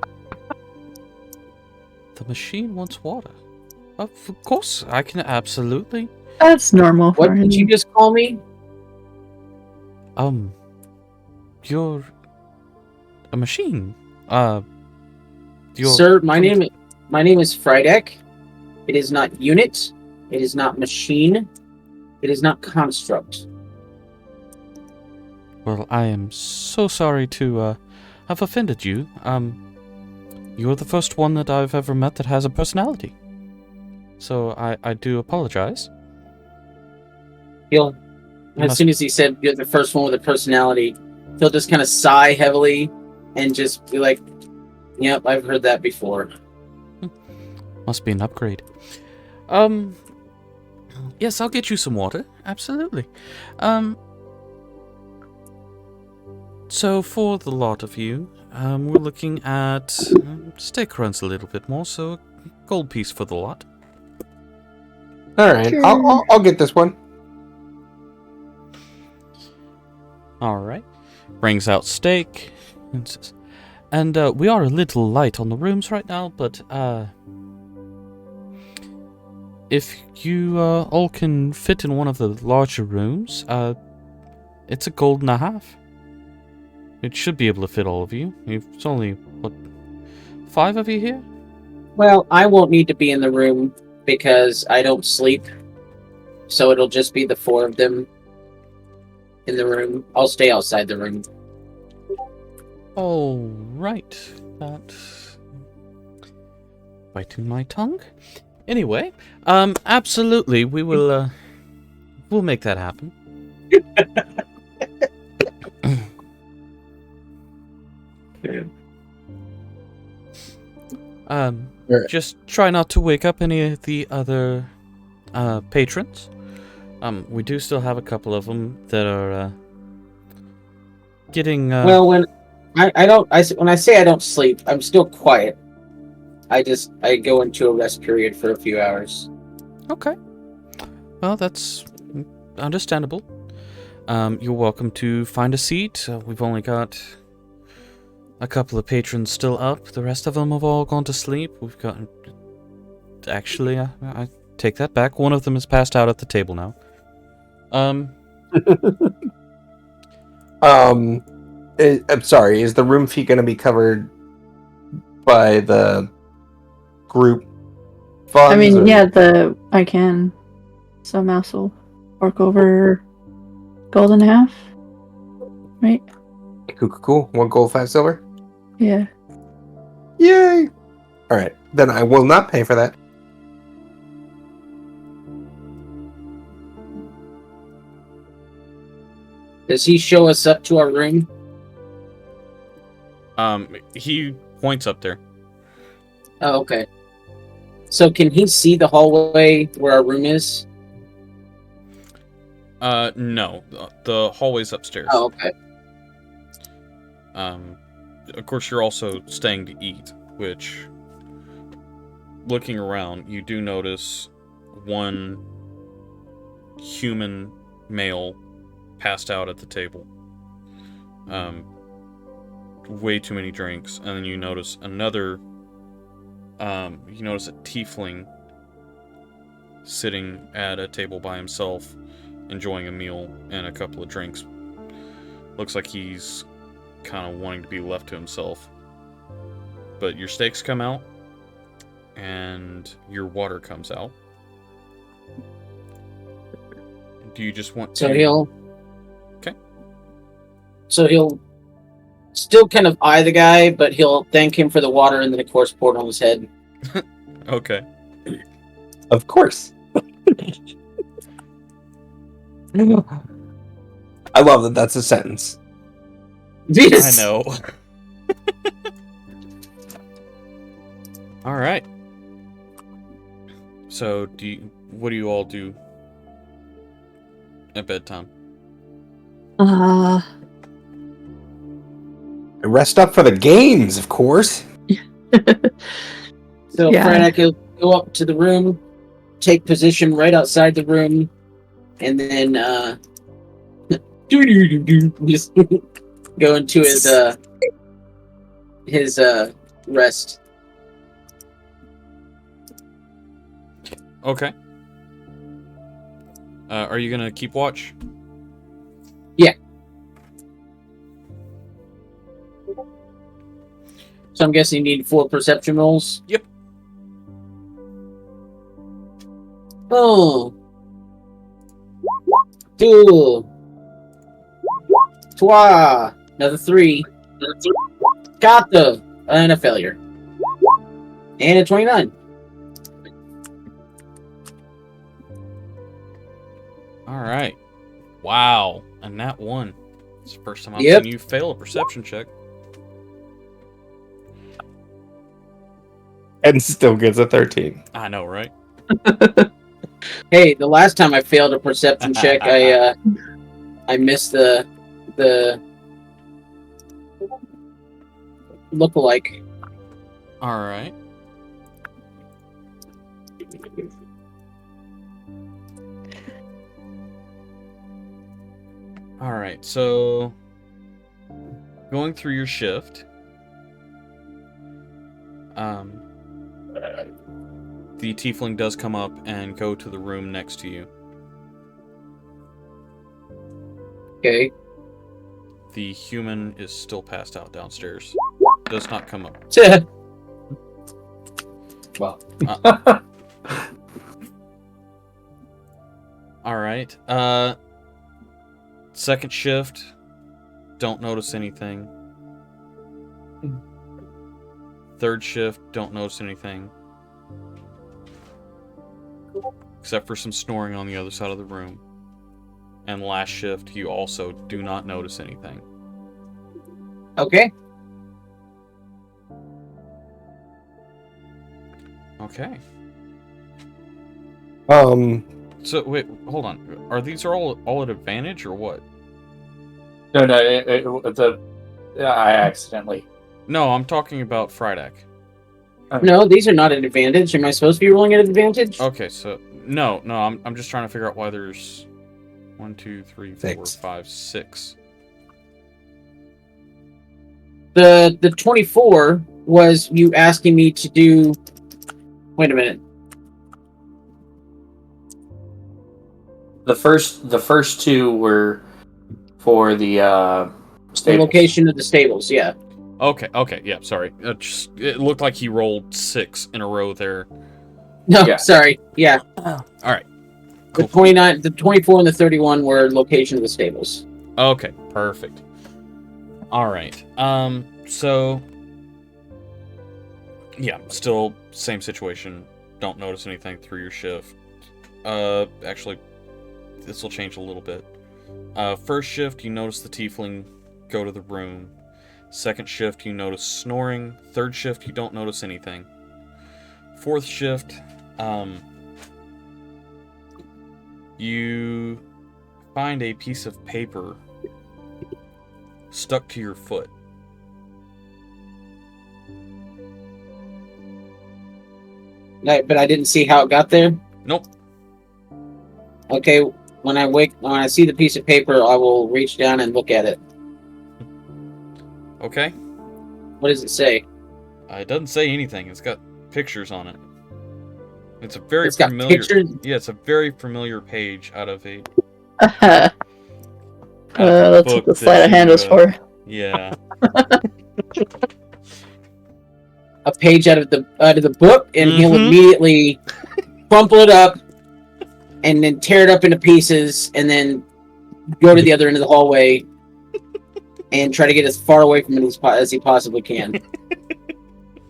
machine wants water. Of course, I can absolutely. That's normal for What him. did you just call me? You're a machine. Sir, my name is Frydek. It is not unit. It is not machine. It is not construct. Well, I am so sorry to have offended you. You're the first one that I've ever met that has a personality. So I do apologize. He'll, You as must- soon as he said you're the first one with a personality, he'll just kind of sigh heavily and just be like, "Yep, I've heard that before." Must be an upgrade. Yes, I'll get you some water. Absolutely. So for the lot of you, we're looking at steak runs a little bit more, so a gold piece for the lot. All right, Sure. I'll get this one. All right. Brings out steak and says, and we are a little light on the rooms right now, but if you all can fit in one of the larger rooms, it's a gold and a half. It should be able to fit all of you. It's only, what, 5 of you here? Well, I won't need to be in the room because I don't sleep, so it'll just be the 4 of them in the room. I'll stay outside the room. Oh, right. That... biting my tongue? Anyway, absolutely, we will, we'll make that happen. Just try not to wake up any of the other patrons. We do still have a couple of them that are getting. Well, when when I say I don't sleep, I'm still quiet. I go into a rest period for a few hours. Okay. Well, that's understandable. You're welcome to find a seat. We've only got a couple of patrons still up. The rest of them have all gone to sleep. We've got... Actually, I take that back. One of them is passed out at the table now. I'm sorry. Is the room fee going to be covered by the group funds? I mean, or- yeah, I can. So Mouse will fork over gold and a half. Right? Cool. 1 gold, 5 silver. Yeah. Yay! All right, then I will not pay for that. Does he show us up to our room? He points up there. Oh, okay. So can he see the hallway where our room is? No. The hallway's upstairs. Oh, okay. Of course, you're also staying to eat, which, looking around, you do notice one human male passed out at the table. Way too many drinks, and then you notice another, you notice a tiefling sitting at a table by himself, enjoying a meal and a couple of drinks. Looks like he's kind of wanting to be left to himself. But your steaks come out, and your water comes out. Do you just want to... So he'll... Okay. So he'll still kind of eye the guy, but he'll thank him for the water and then, of course, pour it on his head. Okay. Of course. I love that that's a sentence. Yes! I know. All right. So, what do you all do at bedtime? I rest up for the games, of course. So Yeah. Frank will go up to the room, take position right outside the room, and then just go into his rest. Okay. Are you gonna keep watch? Yeah. So I'm guessing you need 4 perception rolls? Yep. Oh. 2. Twa! Another 3. Got the and a failure. And a 29. All right. Wow. And that one. It's the first time I've Yep. seen you fail a perception check. And still gets a 13. I know, right? Hey, the last time I failed a perception check, I missed the look-alike. All right. All right. So going through your shift, the tiefling does come up and go to the room next to you. Okay. The human is still passed out downstairs. Does not come up. Well, All right. Second shift. Don't notice anything. Third shift. Don't notice anything. Except for some snoring on the other side of the room. And last shift, you also do not notice anything. Okay. Okay. So wait, hold on. Are these all at advantage or what? no, I accidentally. No, I'm talking about Frydek. No, these are not an advantage. Am I supposed to be rolling at an advantage? Okay, so no, I'm just trying to figure out why there's 1, 2, 3, 4, 6. 5, 6. The 24 was you asking me to do. Wait a minute. The first 2 were for the The stables. location of the stables. Yeah. Okay, yeah, sorry. It looked like he rolled 6 in a row there. No, Yeah. sorry. Yeah. All right. The Cool. 29, the 24, and the 31 were location of the stables. Okay, perfect. All right. So yeah, still same situation. Don't notice anything through your shift. Actually, this will change a little bit. First shift, you notice the tiefling go to the room. Second shift, you notice snoring. Third shift, you don't notice anything. Fourth shift, you find a piece of paper stuck to your foot. But I didn't see how it got there. Nope. Okay, when I see the piece of paper, I will reach down and look at it. Okay. What does it say? It doesn't say anything. It's got pictures on it. It's a very It's got familiar. pictures? Yeah, it's a very familiar page out of a. That's what the sleight of hand is for. Yeah. A page out of the book, and he'll Mhm. immediately crumple it up, and then tear it up into pieces, and then go to the other end of the hallway, and try to get as far away from it as he possibly can.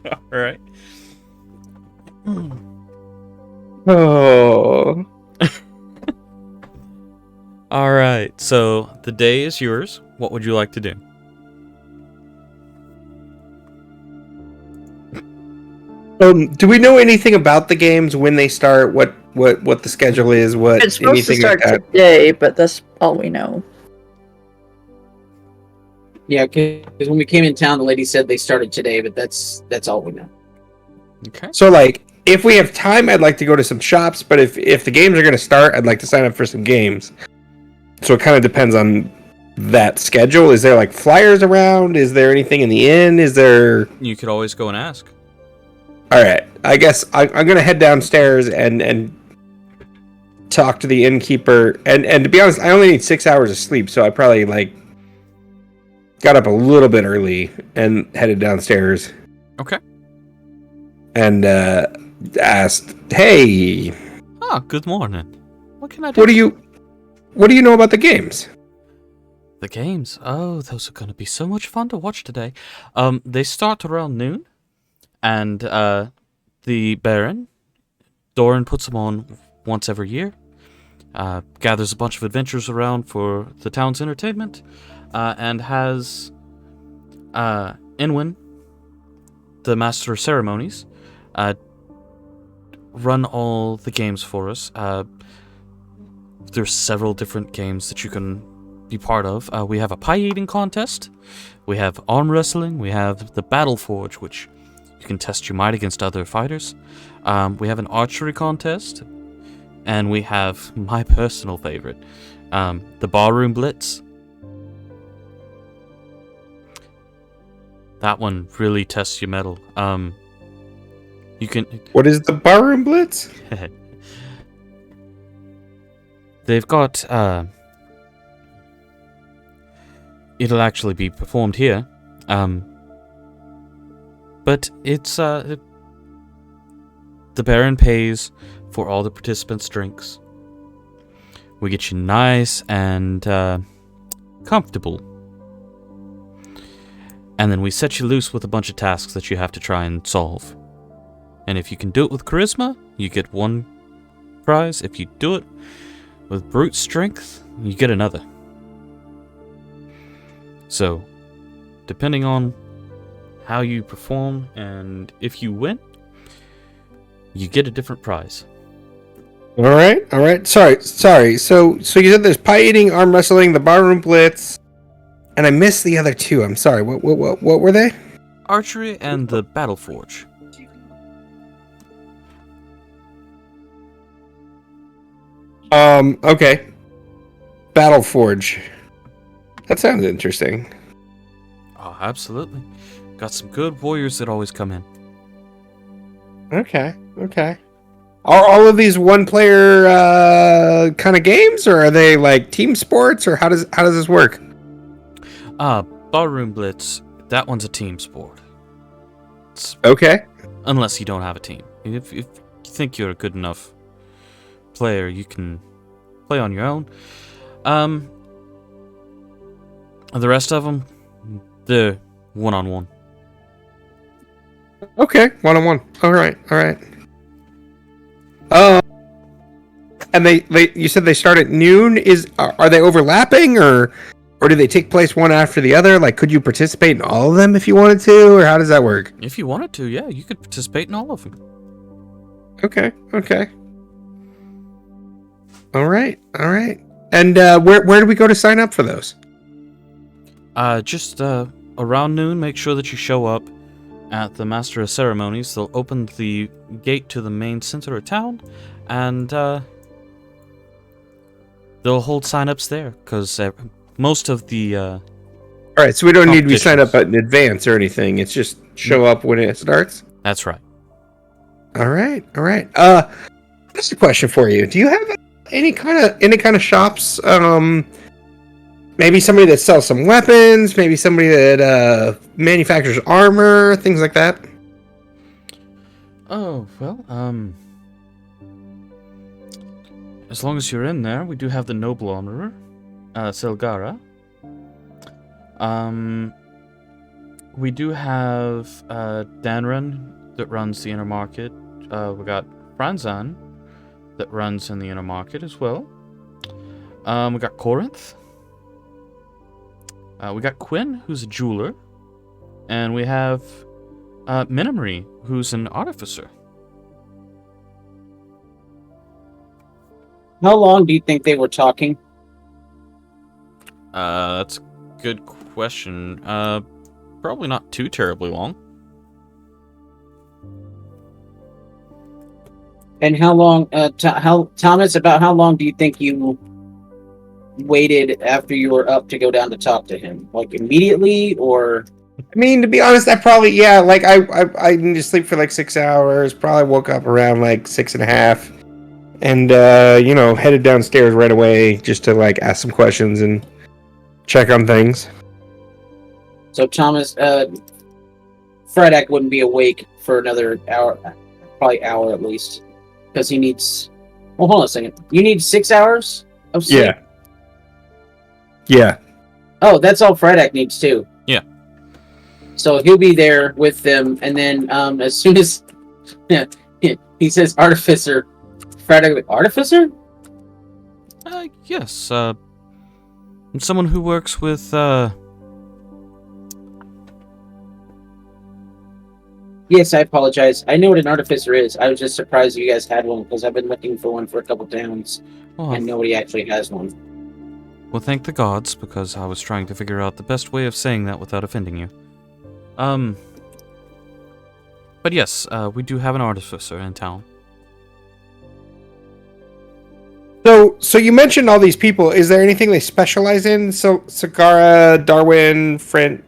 All right. Oh. All right. So the day is yours. What would you like to do? Do we know anything about the games, when they start, what the schedule is, what It's supposed to anything start like that? today, but that's all we know. Yeah, because when we came in town, the lady said they started today, but that's all we know. Okay. So, like, if we have time, I'd like to go to some shops, but if the games are going to start, I'd like to sign up for some games. So it kind of depends on that schedule. Is there, like, flyers around? Is there anything in the inn? Is there... You could always go and ask. All right. I guess I'm going to head downstairs and talk to the innkeeper. And to be honest, I only need 6 hours of sleep, so I probably, like, got up a little bit early and headed downstairs. Okay. And asked, "Hey, Ah, good morning. What can I do? what do you know about the games?" The games. Oh, those are going to be so much fun to watch today. They start around noon, and the Baron, Doran puts them on once every year. Gathers a bunch of adventurers around for the town's entertainment, and has Inwin, the Master of Ceremonies, run all the games for us. There's several different games that you can be part of. We have a pie eating contest, we have arm wrestling, we have the Battle Forge, which you can test your might against other fighters. We have an archery contest, and we have my personal favorite, the Ballroom Blitz. That one really tests your mettle. You can. What is the Barroom Blitz? They've got. It'll actually be performed here. But it's the Baron pays for all the participants' drinks. We get you nice and comfortable. And then we set you loose with a bunch of tasks that you have to try and solve. And if you can do it with charisma, you get one prize. If you do it with brute strength, you get another. So, depending on how you perform and if you win, you get a different prize. All right. Sorry. So you said there's pie eating, arm wrestling, the Barroom Blitz, and I missed the other two. I'm sorry. What were they? Archery and the Battle Forge. Okay. Battle Forge. That sounds interesting. Oh, absolutely. Got some good warriors that always come in. Okay. Are all of these one-player kind of games, or are they like team sports, or how does this work? Ballroom Blitz. That one's a team sport. Okay. Unless you don't have a team. If you think you're a good enough player, you can play on your own. The rest of them, they're one-on-one. Okay, one-on-one. All right. And they you said they start at noon. Are they overlapping, or do they take place one after the other? Like, could you participate in all of them if you wanted to, or how does that work? If you wanted to, yeah, you could participate in all of them. Okay. All right. And where do we go to sign up for those? Just around noon, make sure that you show up at the Master of Ceremonies. They'll open the gate to the main center of town, and they'll hold sign-ups there, because most of the all right, so we don't need to be signed up in advance or anything. It's just show up when it starts? That's right. All right. Just a question for you. Do you have any kind of shops? Maybe somebody that sells some weapons, maybe somebody that manufactures armor, things like that? Oh, well, as long as you're in there, we do have the Noble Armorer, Selgara. We do have Danren that runs the inner market. We got Franzan that runs in the inner market as well. We got Corinth. We got Quinn, who's a jeweler. And we have Minimary, who's an artificer. How long do you think they were talking? That's a good question. Probably not too terribly long. And how long, Thomas, about how long do you think you waited after you were up to go down to talk to him? Like immediately, or? I mean, to be honest, I probably, like I need to sleep for like 6 hours. Probably woke up around like 6.5. And, headed downstairs right away just to like ask some questions and check on things. So Thomas, Fredak wouldn't be awake for another hour, probably hour at least, because he needs. Well, hold on a second. You need 6 hours of sleep. Yeah. Oh, that's all Fredak needs too. Yeah. So he'll be there with them, and then as soon as he says Artificer, Fredak will be, Artificer? Yes. Someone who works with Yes, I apologize. I know what an Artificer is. I was just surprised you guys had one, because I've been looking for one for a couple towns, and nobody actually has one. Well, thank the gods, because I was trying to figure out the best way of saying that without offending you. But yes, we do have an artificer in town. So you mentioned all these people. Is there anything they specialize in? So Sagara, Darwin, Franzen.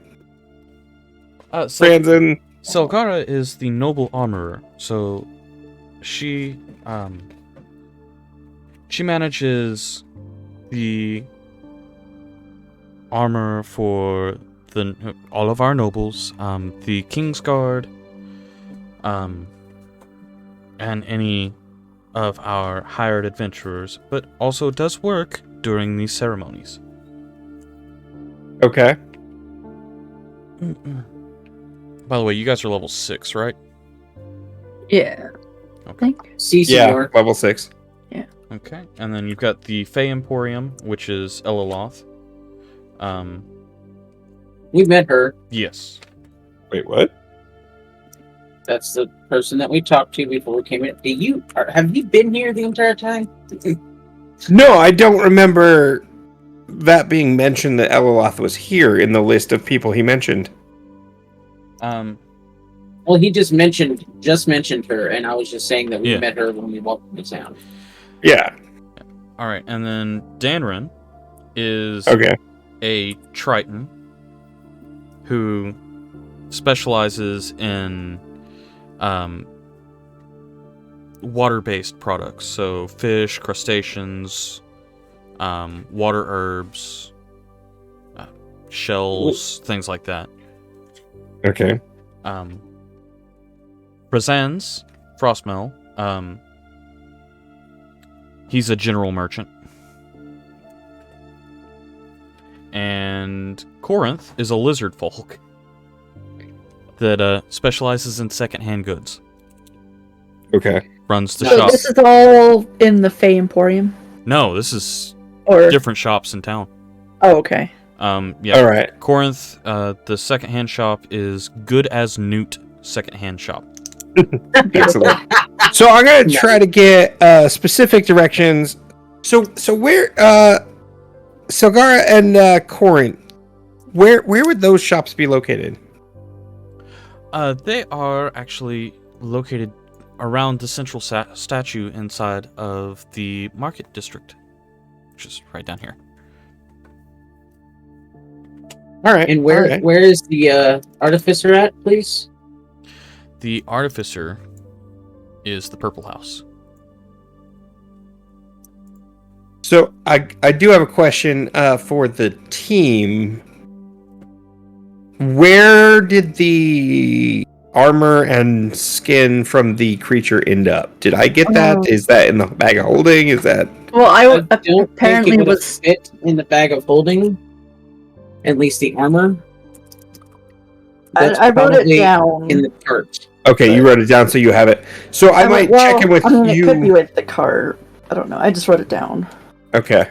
Selgara is the noble armorer, so she manages the armor for all of our nobles, the King's Guard, and any of our hired adventurers, but also does work during these ceremonies. Okay. By the way, you guys are level 6, right? Yeah. I think. CCR. Level 6. Okay, and then you've got the Fey Emporium, which is Elaloth. We met her. Yes. Wait, what? That's the person that we talked to before we came in. Have you been here the entire time? No, I don't remember that being mentioned that Elaloth was here in the list of people he mentioned. Well, he just mentioned her, and I was just saying that we met her when we walked into town. Yeah. All right, and then Danrin is a Triton who specializes in water-based products, so fish, crustaceans, water herbs, shells, things like that. Okay. Brazan's Frostmill, he's a general merchant. And Corinth is a lizard folk that specializes in secondhand goods. Okay. Runs the So shop. this is all in the Fey Emporium? No, this is Or different shops in town. Oh, okay. Yeah. All right. Corinth, the secondhand shop is Good as Newt secondhand shop. Excellent. So I'm gonna try to get specific directions. So where Selgara and Corinth, where would those shops be located? They are actually located around the central statue inside of the market district, which is right down here. All right. And where is the artificer at, please? The artificer is the Purple House. So I do have a question for the team. Where did the armor and skin from the creature end up? Did I get that? Is that in the bag of holding? Is that? Well, I don't apparently think it was fit in the bag of holding. At least the armor. I wrote it probably down in the cart. Okay, you wrote it down, so you have it. So I might check in with I mean, you. it could be with the cart. I don't know. I just wrote it down. Okay.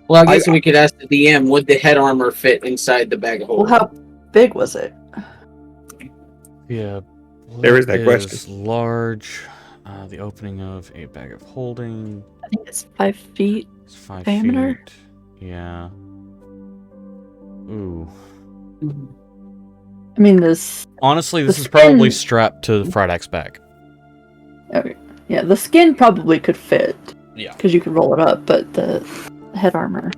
Well, I guess we could ask the DM, would the head armor fit inside the bag of holding? Well, how big was it? Yeah. There is that Is question. large. The opening of a bag of holding. I think it's 5 feet. It's 5 diameter? feet. Yeah. Ooh. I mean, this. Honestly, this is skin- probably strapped to the Frydak's back. Okay. Yeah, the skin probably could fit. Yeah. Because you could roll it up, but the head armor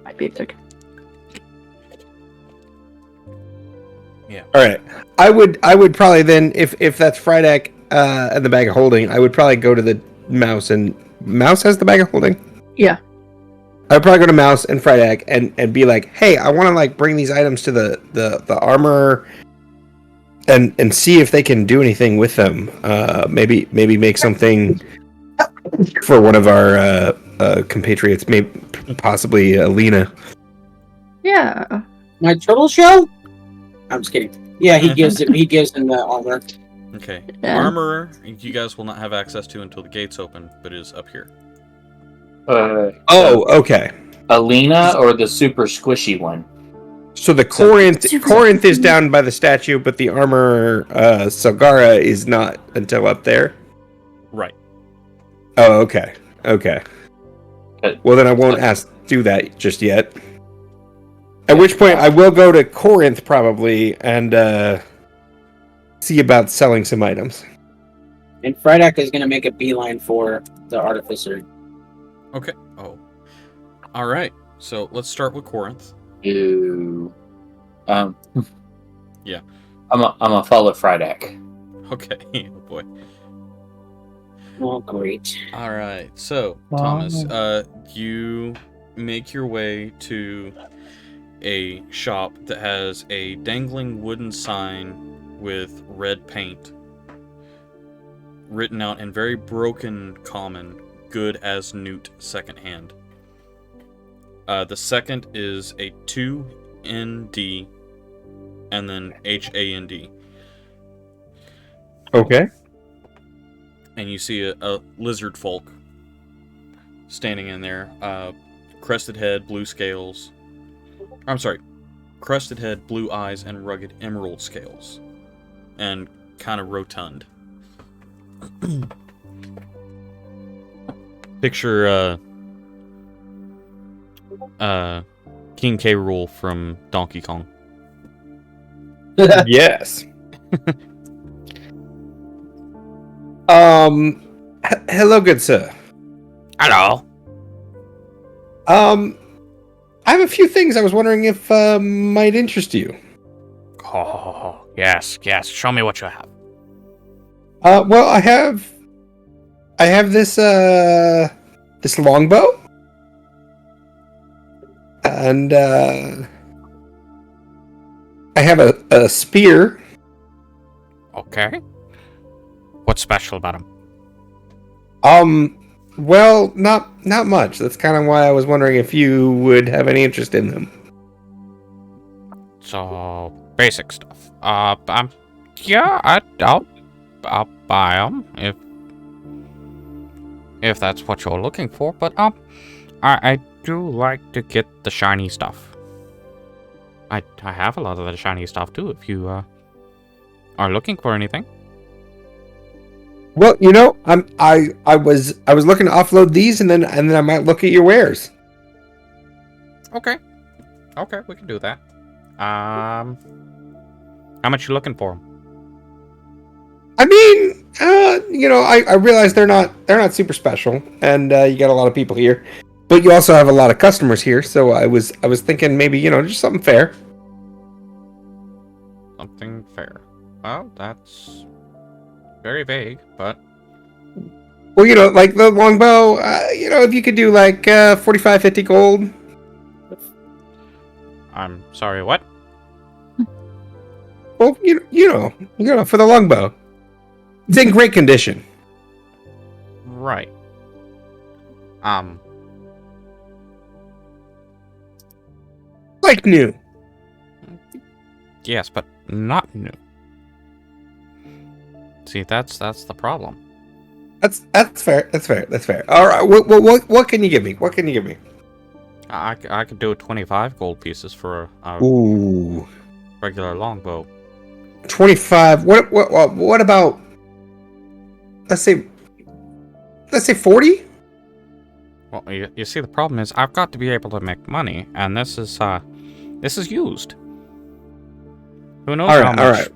might be big. Yeah. All right. I would probably then, if that's Frydak and the bag of holding, I would probably go to the mouse, and Mouse has the bag of holding. Yeah. I would probably go to Mouse and Frydak and be like, hey, I want to like bring these items to the armor and see if they can do anything with them. Maybe make something for one of our compatriots. Maybe possibly Alina. Yeah. My turtle shell? I'm just kidding. Yeah, he gives him the armor. Okay. Yeah. Armor, you guys will not have access to until the gates open, but it is up here. Oh, okay. Alina or the super squishy one? So the Super- Corinth is down by the statue, but the armor Sagara is not until up there. Right. Oh, okay. Okay. Well, then I won't do that just yet. At which point, I will go to Corinth probably and see about selling some items. And Friedak is going to make a beeline for the artificer. Okay. Oh. All right. So let's start with Corinth. Ew. Yeah. I'm a follow Friedak. Okay. Oh boy. Oh, great. All right. So Thomas, you make your way to a shop that has a dangling wooden sign with red paint written out in very broken common, good as newt secondhand. The second is a 2ND and then HAND. Okay. And you see a lizard folk standing in there. Crested head, blue scales. I'm sorry. Crested head, blue eyes, and rugged emerald scales. And kind of rotund. Picture King K. Rool from Donkey Kong. Yes. Hello, good sir. Hello. I have a few things I was wondering if might interest you. Oh, yes. Show me what you have. Well, I have this this longbow, and I have a spear. Okay. What's special about him? Well, not much. That's kind of why I was wondering if you would have any interest in them. So, basic stuff. Yeah, I'll buy them if that's what you're looking for. But I do like to get the shiny stuff. I have a lot of the shiny stuff too. If you are looking for anything. Well, I was looking to offload these, and then I might look at your wares. Okay, we can do that. How much you looking for? I mean, I realize they're not super special, and you got a lot of people here, but you also have a lot of customers here. So I was thinking maybe just something fair. Something fair. Well, that's very vague, but Well, like the longbow, if you could do like 45, 50 gold. I'm sorry. What? Well, for the longbow, it's in great condition. Right. Like new. Yes, but not new. See, that's the problem. That's fair. That's fair. All right. What can you give me? What can you give me? I could do 25 gold pieces for a Ooh, regular longbow. 25. What about? Let's say 40. Well, you see, the problem is I've got to be able to make money, and this is used. Who knows how much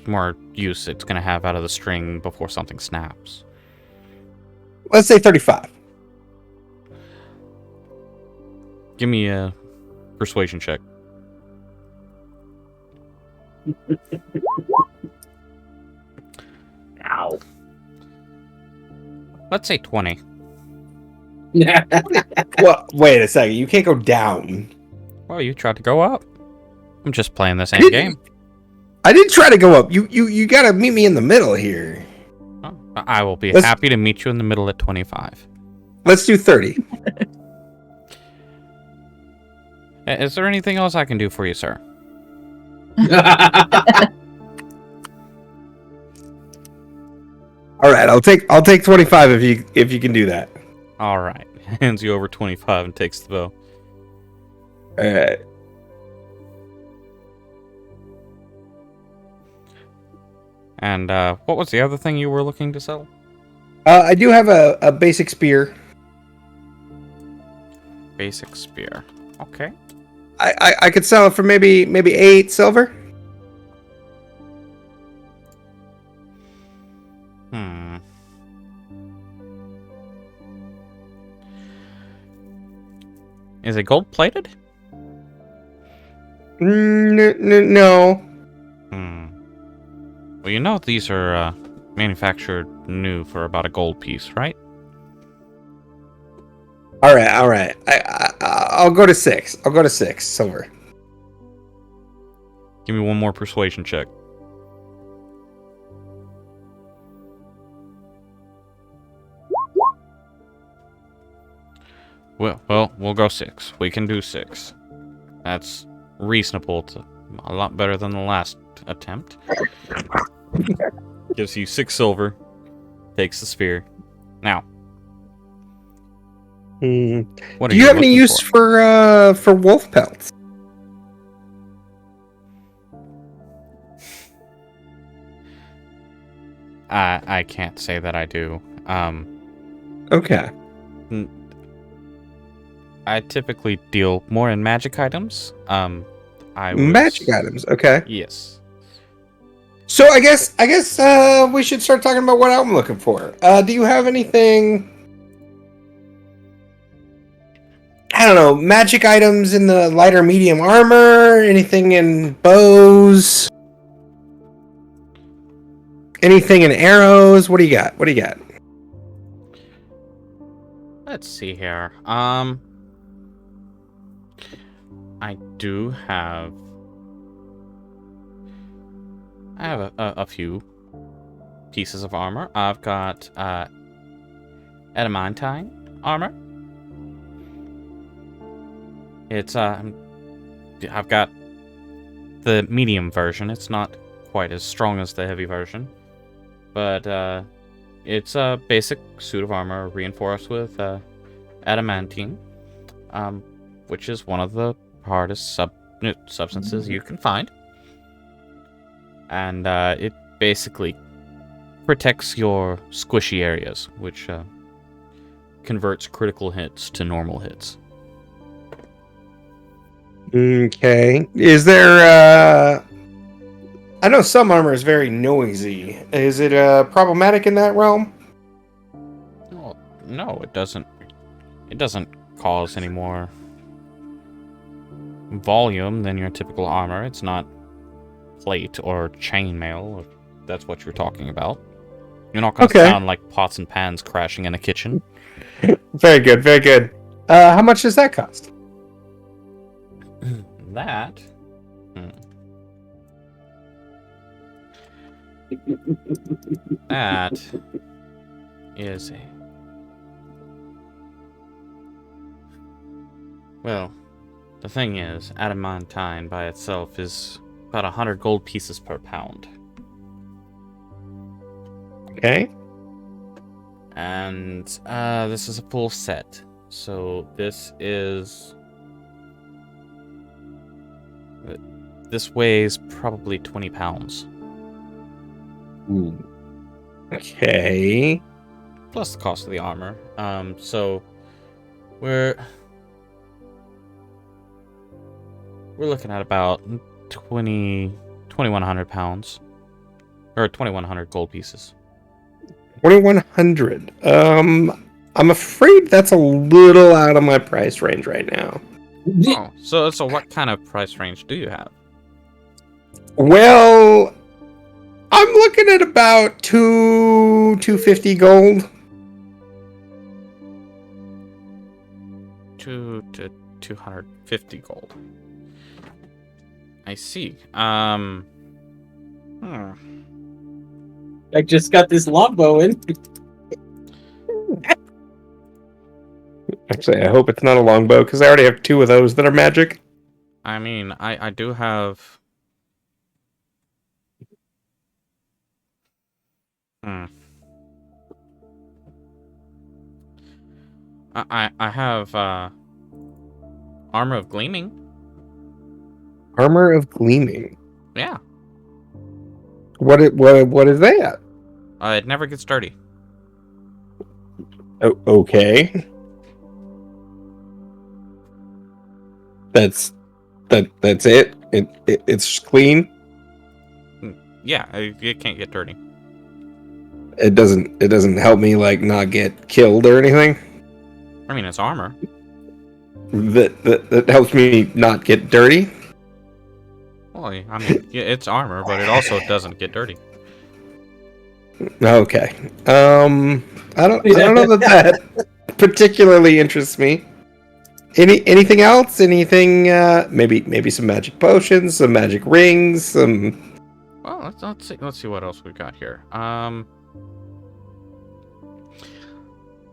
more use it's gonna have out of the string before something snaps. Let's say 35. Give me a persuasion check. Ow. Let's say 20. Well, wait a second. You can't go down. Well, you tried to go up. I'm just playing the same game. I didn't try to go up. You gotta meet me in the middle here. Oh, I will be happy to meet you in the middle at 25. Let's do 30. Is there anything else I can do for you, sir? All right, I'll take 25 if you can do that. All right. Hands you over 25 and takes the bow. All right. And what was the other thing you were looking to sell? I do have a basic spear. Basic spear. Okay. I could sell it for maybe 8 silver. Is it gold plated? No. Well, you know these are manufactured new for about a gold piece, right? All right. I'll go to 6. I'll go to 6 silver. Give me one more persuasion check. Well, we'll go 6. We can do 6. That's reasonable. It's a lot better than the last attempt. Gives you 6 silver. Takes the spear. Now, what do you have any use for wolf pelts? I can't say that I do. Okay. I typically deal more in magic items. Magic items, okay. Yes. So I guess we should start talking about what I'm looking for. Do you have anything? I don't know, magic items in the lighter medium armor? Anything in bows? Anything in arrows? What do you got? Let's see here. I do have... I have a few pieces of armor. I've got adamantine armor. It's I've got the medium version. It's not quite as strong as the heavy version, but it's a basic suit of armor reinforced with adamantine, which is one of the hardest substances you can find. And it basically protects your squishy areas, which converts critical hits to normal hits. Okay. Is there I know some armor is very noisy. Is it problematic in that realm? Well, no, it doesn't. It doesn't cause any more volume than your typical armor. It's not plate or chainmail, if that's what you're talking about. You're not going to sound like pots and pans crashing in a kitchen. Very good. How much does that cost? That... That is a... Well, the thing is, adamantine by itself is about 100 gold pieces per pound. Okay. And this is a full set. So this is... This weighs probably 20 pounds. Ooh. Okay. Plus the cost of the armor. So we're looking at about 2,100 pounds. Or 2,100 gold pieces. 2,100. I'm afraid that's a little out of my price range right now. Oh, so what kind of price range do you have? Well, I'm looking at about 250 gold. 250 gold. I see. I just got this longbow in. Actually, I hope it's not a longbow, because I already have 2 of those that are magic. I mean, I do have. Hmm. I have armor of gleaming. Armor of Gleaming. Yeah. What is that? It never gets dirty. Oh, okay. That's that's it. It's clean. Yeah, it can't get dirty. It doesn't help me like not get killed or anything. I mean, it's armor. That helps me not get dirty. Well, I mean, yeah, it's armor, but it also doesn't get dirty. Okay. I don't know that particularly interests me. Anything else? Anything? Maybe some magic potions, some magic rings, some. Well, let's see what else we got here.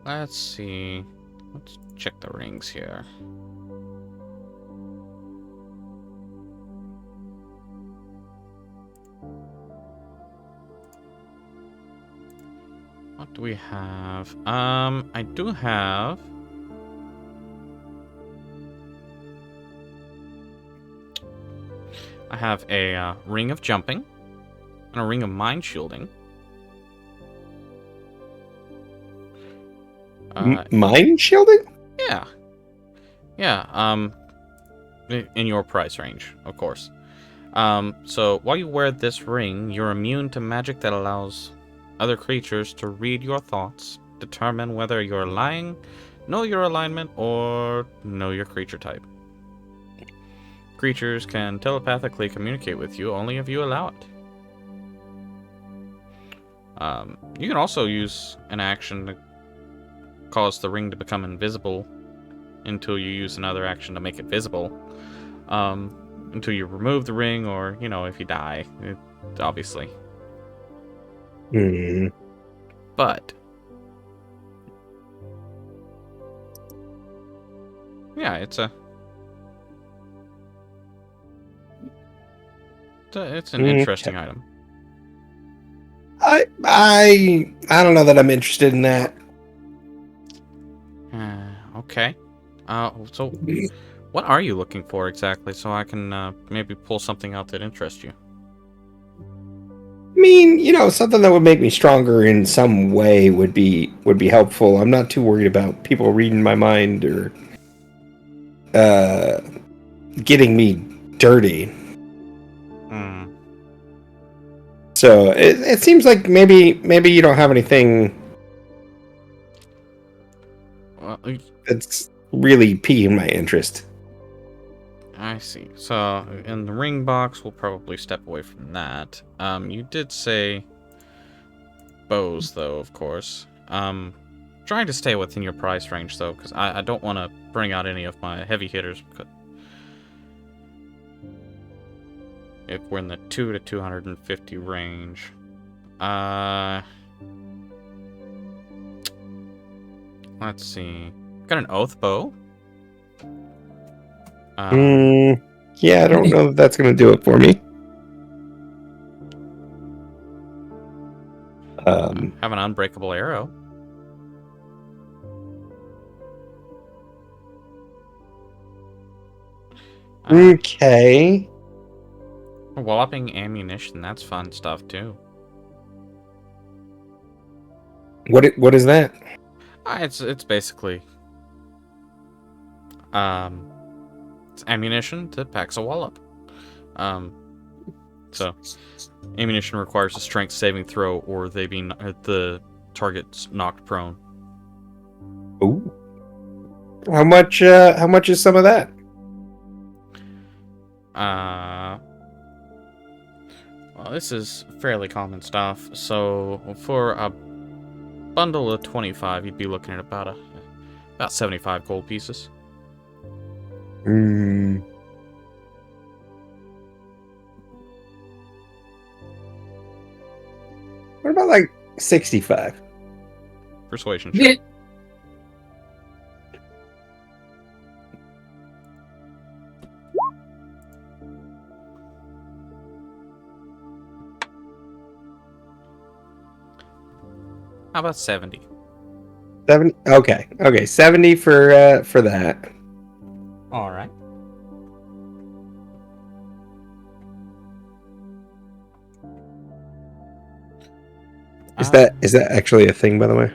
Let's see. Let's check the rings here. What do we have? I do have. I have a ring of jumping and a ring of mind shielding. Mind shielding? Yeah. Yeah, in your price range, of course. So while you wear this ring, you're immune to magic that allows other creatures to read your thoughts, determine whether you're lying, know your alignment, or know your creature type. Creatures can telepathically communicate with you only if you allow it. You can also use an action to cause the ring to become invisible until you use another action to make it visible. Until you remove the ring, or, if you die, obviously. But yeah, it's an interesting item. I don't know that I'm interested in that. Okay. So what are you looking for exactly, so I can maybe pull something out that interests you? I mean, something that would make me stronger in some way would be helpful. I'm not too worried about people reading my mind or getting me dirty. So it seems like maybe you don't have anything that's really piquing my interest. I see. So in the ring box, we'll probably step away from that. You did say bows, though, of course. Trying to stay within your price range, though, because I don't want to bring out any of my heavy hitters. If we're in the 2 to 250 range. Let's see. Got an oath bow. Yeah, I don't know if that's going to do it for me. Have an unbreakable arrow. Okay. Walloping ammunition, that's fun stuff too. What is that? It's basically it's ammunition that packs a wallop. So ammunition requires a strength saving throw, or the target's knocked prone. Ooh. How much is some of that? Well, this is fairly common stuff. So for a bundle of 25, you'd be looking at about 75 gold pieces. What about like 65? Persuasion. Yeah. How about 70? 70. Okay. 70 for that. All right. Is that actually a thing, by the way?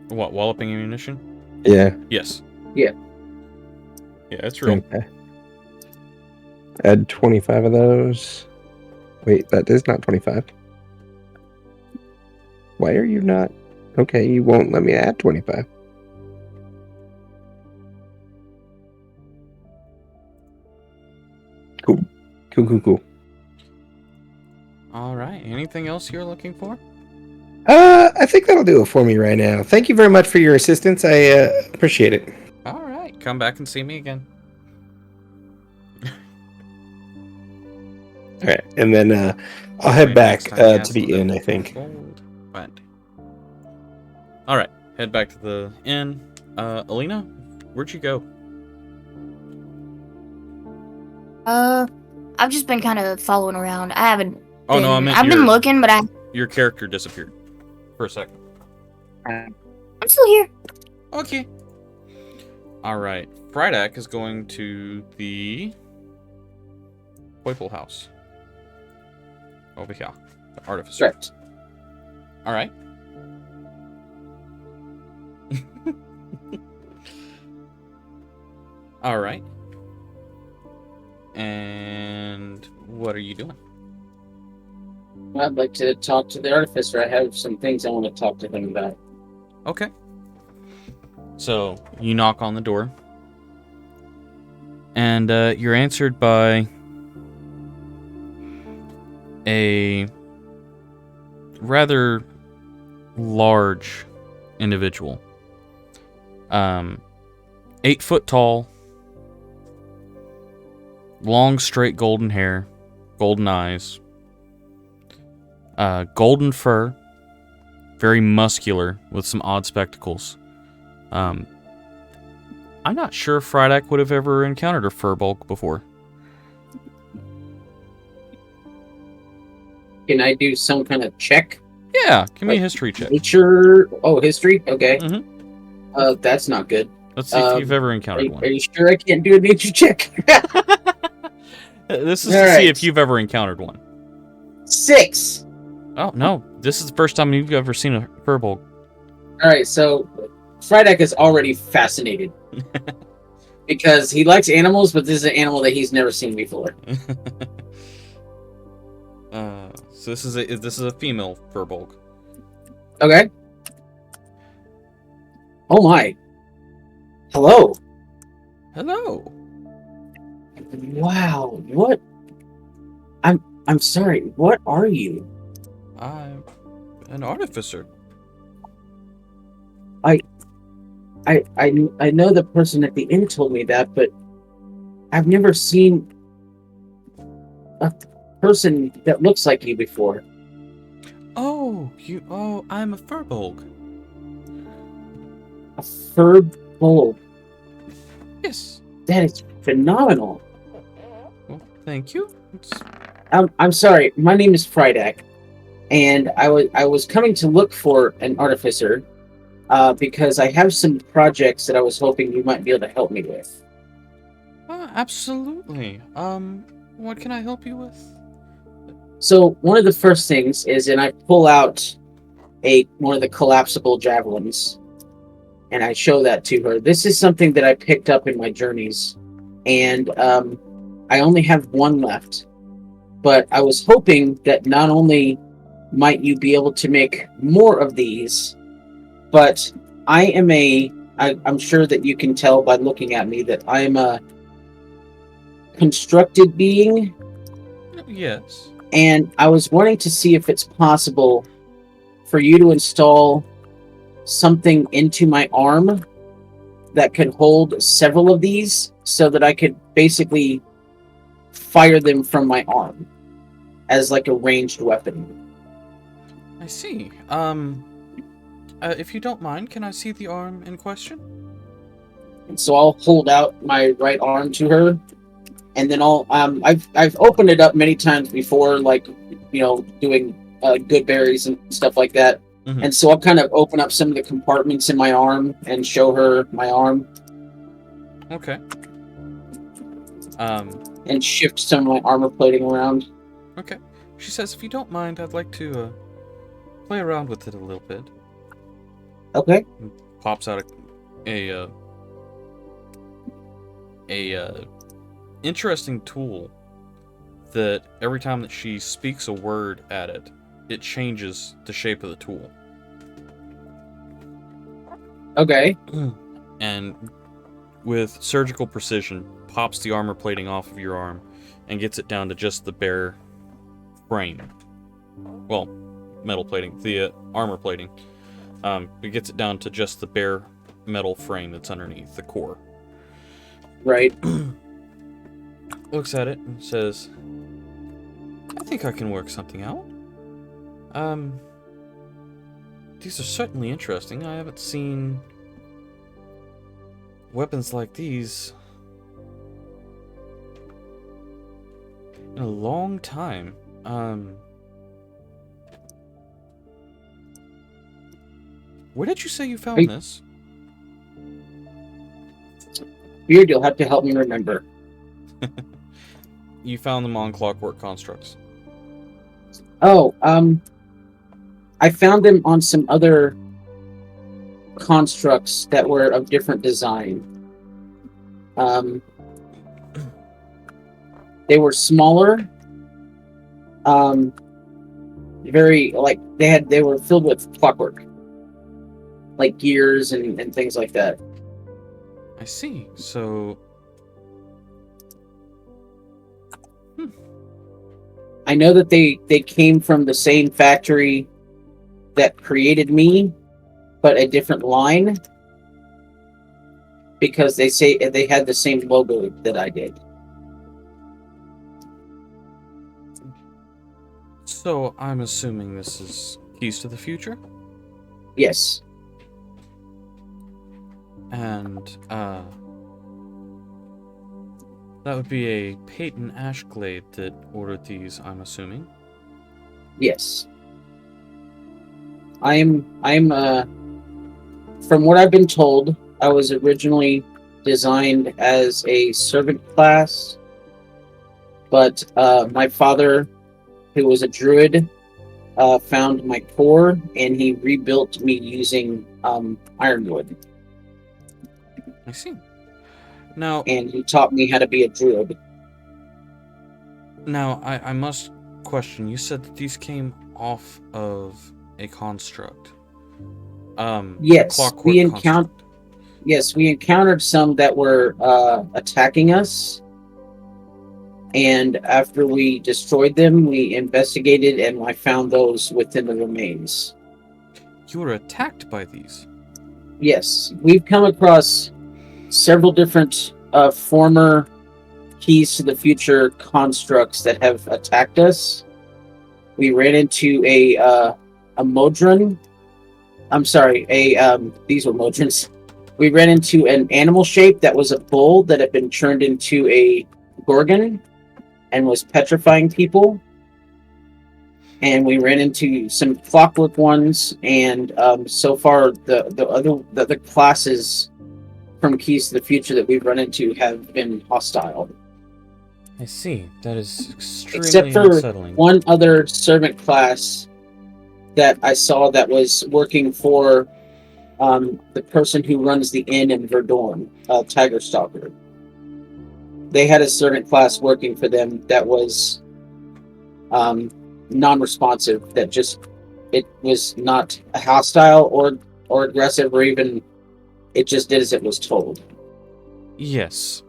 What, walloping ammunition? Yeah. Yes. Yeah. Yeah, it's real. Okay. Add 25 of those. Wait, that is not 25. Why are you not? Okay, you won't let me add 25. Cool. All right. Anything else you're looking for? I think that'll do it for me right now. Thank you very much for your assistance. I appreciate it. All right. Come back and see me again. All right, and then I'll head Maybe back next time to the inn, I think. Gold. Right. All right. Head back to the inn. Alina, where'd you go? I've just been kind of following around. I haven't. Oh no, I meant I've been looking, but your character disappeared for a second. I'm still here. Okay. All right. Frydak is going to the Poiple house. Over here. The artificer. Correct. All right. All right. And what are you doing? I'd like to talk to the artificer. I have some things I want to talk to him about. Okay. So you knock on the door, and you're answered by a rather large individual. 8 foot tall, long straight golden hair, golden eyes, golden fur, very muscular with some odd spectacles. I'm not sure if Frydak would have ever encountered a furbolg before. Can I do some kind of check? Yeah, give me a history check. Nature. Oh, history. Okay. Mhm. That's not good. Let's see if you've ever encountered one. Are you sure I can't do a nature check? This is All to see right. if you've ever encountered one. 6. Oh, no. This is the first time you've ever seen a furbolg. All right, so Frydak is already fascinated because he likes animals, but this is an animal that he's never seen before. So this is a female furbolg. Okay. Oh my. Hello. Hello. Wow. What? I'm sorry. What are you? I'm an artificer. I know the person at the inn told me that, but I've never seen a person that looks like you before. Oh, I'm a furbolg. A furbolg. Yes. That is phenomenal. Well, thank you. I'm sorry. My name is Frydak, and I was coming to look for an artificer because I have some projects that I was hoping you might be able to help me with. Absolutely. What can I help you with? So one of the first things is, and I pull out one of the collapsible javelins, and I show that to her. This is something that I picked up in my journeys, and I only have one left. But I was hoping that not only might you be able to make more of these, but I'm sure that you can tell by looking at me that I am a constructed being. Yes. And I was wanting to see if it's possible for you to install something into my arm that could hold several of these so that I could basically fire them from my arm as like a ranged weapon. I see. If you don't mind, can I see the arm in question? And so I'll hold out my right arm to her, and then I've opened it up many times before, like, you know, doing good berries and stuff like that. Mhm. And so I'll kind of open up some of the compartments in my arm and show her my arm Okay. and shift some of my armor plating around. Okay. She says, if you don't mind, I'd like to play around with it a little bit. Okay. And pops out a interesting tool that every time that she speaks a word at it, it changes the shape of the tool. Okay. And with surgical precision, pops the armor plating off of your arm and gets it down to just the bare frame. Well, metal plating, the armor plating. It gets it down to just the bare metal frame that's underneath the core. Right. Looks at it and says, I think I can work something out. These are certainly interesting. I haven't seen weapons like these in a long time. Where did you say you found this? Beard, you'll have to help me remember. You found them on Clockwork Constructs. Oh, I found them on some other constructs that were of different design. They were smaller. Very like they were filled with clockwork, like gears and things like that. I see. So, I know that they came from the same factory that created me, but a different line, because they say they had the same logo that I did. So I'm assuming this is Keys to the Future? Yes. And, that would be a Peyton Ashglade that ordered these, I'm assuming. Yes. I'm from what I've been told, I was originally designed as a servant class, but my father, who was a druid, found my core and he rebuilt me using ironwood. I see. Now, And he taught me how to be a druid. Now, I must question. You said that these came off of a construct. Yes, Clockwork we construct. we encountered some that were attacking us. And after we destroyed them, we investigated and I found those within the remains. You were attacked by these? Yes, we've come across several different former Keys to the Future constructs that have attacked us. We ran into a Modron. I'm sorry, these were Modrons. We ran into an animal shape that was a bull that had been turned into a Gorgon and was petrifying people. And we ran into some clockwork ones, and so far the other classes from Keys to the Future that we've run into have been hostile. I see. That is extremely Except for unsettling. one other servant class that I saw that was working for the person who runs the inn in Verdorn, Tiger Stalker. They had a servant class working for them that was non-responsive, that just it was not hostile or aggressive, or even it just did as it was told. Yes.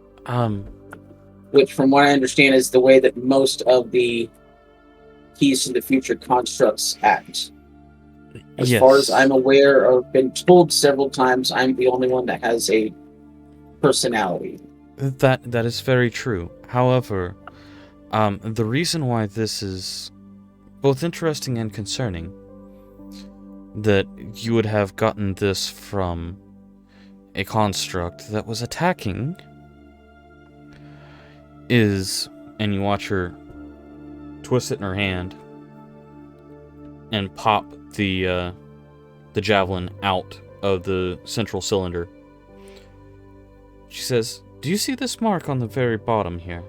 Which, from what I understand, is the way that most of the Keys to the Future constructs act. As far as I'm aware, or been told several times, I'm the only one that has a personality. That is very true. However, the reason why this is both interesting and concerning, that you would have gotten this from a construct that was attacking, is, and you watch her twist it in her hand and pop the the javelin out of the central cylinder. She says, "Do you see this mark on the very bottom here?"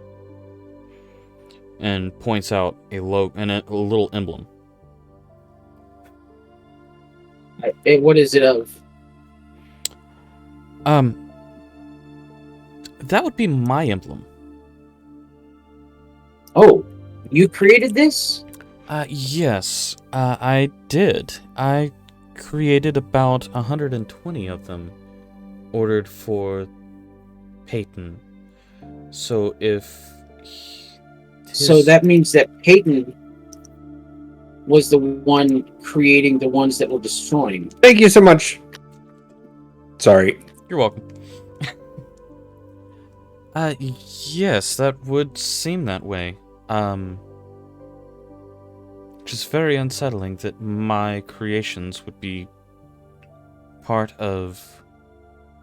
And points out a little emblem. What is it of? That would be my emblem. Oh, you created this? Yes, I did. I created about 120 of them, ordered for Peyton. So So that means that Peyton was the one creating the ones that were destroying. Thank you so much. Sorry. You're welcome. Yes, that would seem that way. Which is very unsettling that my creations would be part of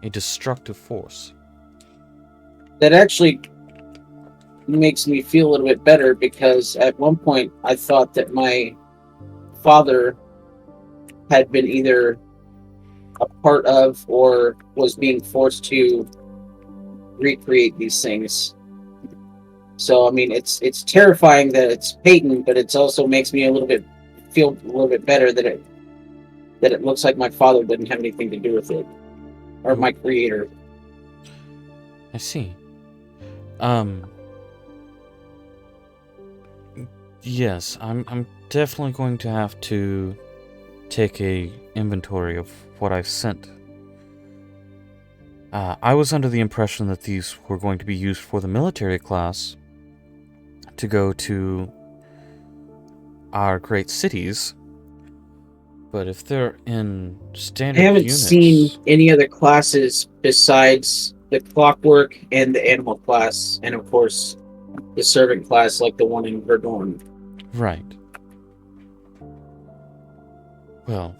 a destructive force. That actually makes me feel a little bit better, because at one point I thought that my father had been either a part of or was being forced to recreate these things. So I mean, it's terrifying that it's Peyton, but it also makes me feel a little bit better that it looks like my father didn't have anything to do with it, or my creator. I see. Yes, I'm definitely going to have to take a inventory of what I've sent. I was under the impression that these were going to be used for the military class to go to our great cities, but if they're in standard I haven't units, seen any other classes besides the clockwork and the animal class, and of course the servant class, like the one in Verdorn. Right. Well,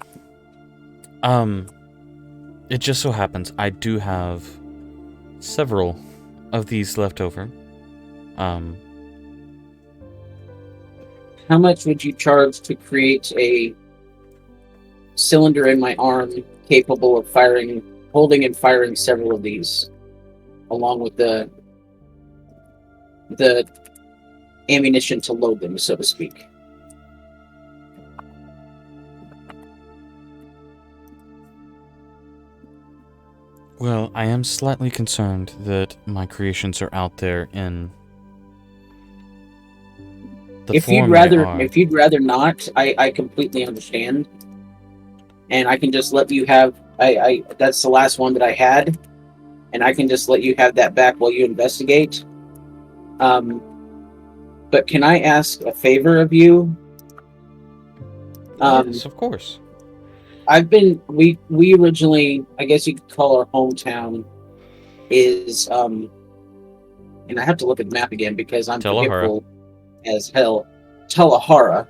it just so happens I do have several of these left over. How much would you charge to create a cylinder in my arm capable of holding and firing several of these, along with the ammunition to load them, so to speak? Well, I am slightly concerned that my creations are out there in the If you'd rather not, I completely understand, and I can just let you have. I that's the last one that I had, and I can just let you have that back while you investigate. But can I ask a favor of you? Yes, of course. We originally, I guess you could call our hometown is and I have to look at the map again because I'm forgetful as hell. Telahara.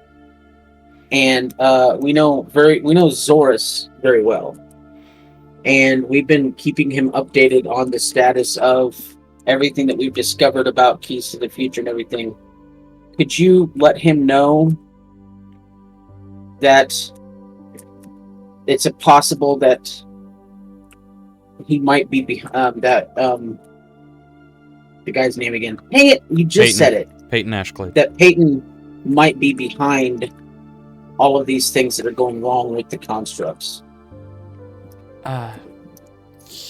And we know Zorus very well. And we've been keeping him updated on the status of everything that we've discovered about Keys to the Future and everything. Could you let him know that it's possible that he might be the guy's name again? Dang it! You just said it. Peyton Ashcliffe. That Peyton might be behind all of these things that are going wrong with the constructs.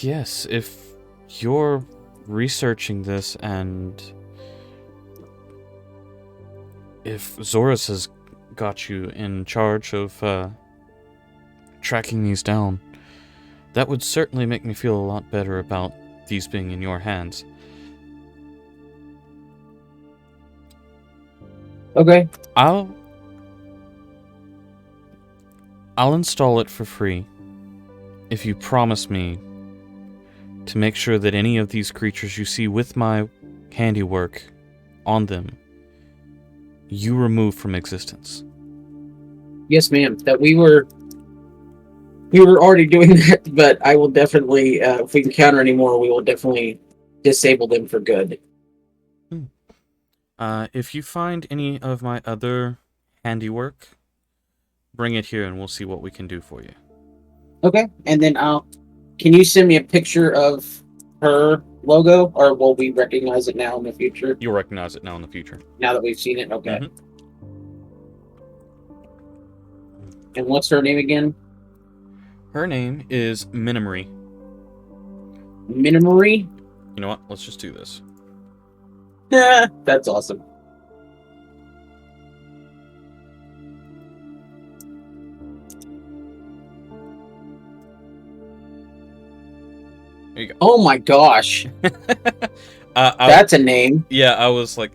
Yes, if you're researching this and if Zorus has got you in charge of tracking these down, that would certainly make me feel a lot better about these being in your hands. Okay. I'll install it for free if you promise me to make sure that any of these creatures you see with my handiwork on them, you remove from existence. Yes, ma'am. That we were already doing that, but I will definitely, if we encounter any more, we will definitely disable them for good. If you find any of my other handiwork, bring it here and we'll see what we can do for you. Okay, and then can you send me a picture of her logo, or will we recognize it now in the future? You'll recognize it now in the future. Now that we've seen it, okay. Mhm. And what's her name again? Her name is Minimory. Minimory? You know what? Let's just do this. Yeah, that's awesome. There you go. Oh my gosh, I, that's a name. yeah, I was like,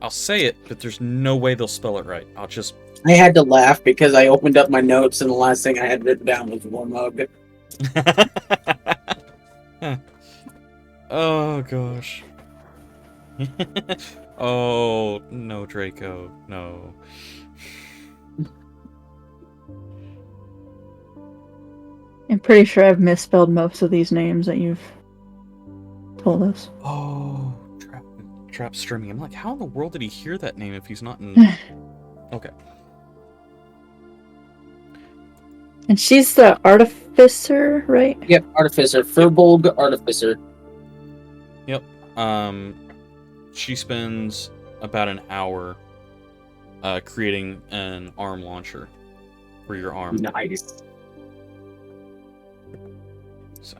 I'll say it, but there's no way they'll spell it right. I'll just. I had to laugh because I opened up my notes and the last thing I had written down was Warmug. Oh gosh. Oh no, Draco, no. I'm pretty sure I've misspelled most of these names that you've told us. Oh, trap streaming. I'm like, how in the world did he hear that name if he's not in? Okay. And she's the artificer, right? Yep, Artificer. Furbolg Artificer. Yep. She spends about an hour creating an arm launcher for your arm. Nice. So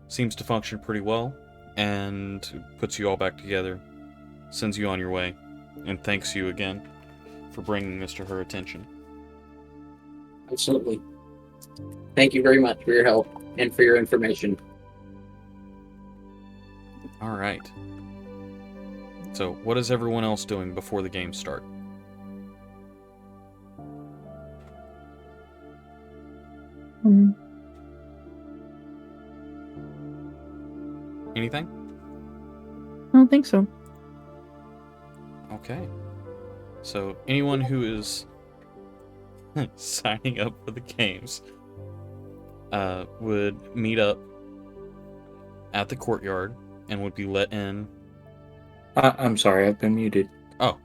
seems to function pretty well, and puts you all back together, sends you on your way, and thanks you again for bringing this to her attention. Absolutely. Thank you very much for your help and for your information. All right. So, what is everyone else doing before the games start? Anything? I don't think so. Okay. So, anyone who is signing up for the games would meet up at the courtyard and would be let in. I'm sorry, I've been muted. Oh.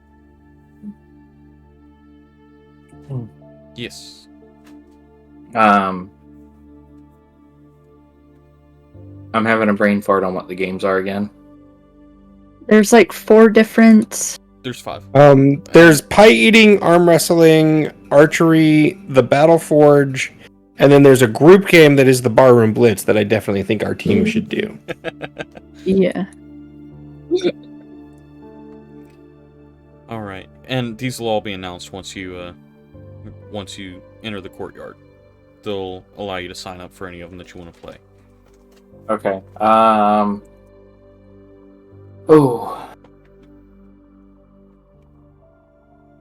Yes. I'm having a brain fart on what the games are again. There's like 4 different. There's 5. There's pie eating, arm wrestling, archery, the Battle Forge, and then there's a group game that is the Barroom Blitz that I definitely think our team should do. Yeah. All right, and these will all be announced once you enter the courtyard. They'll allow you to sign up for any of them that you want to play. Okay. Oh.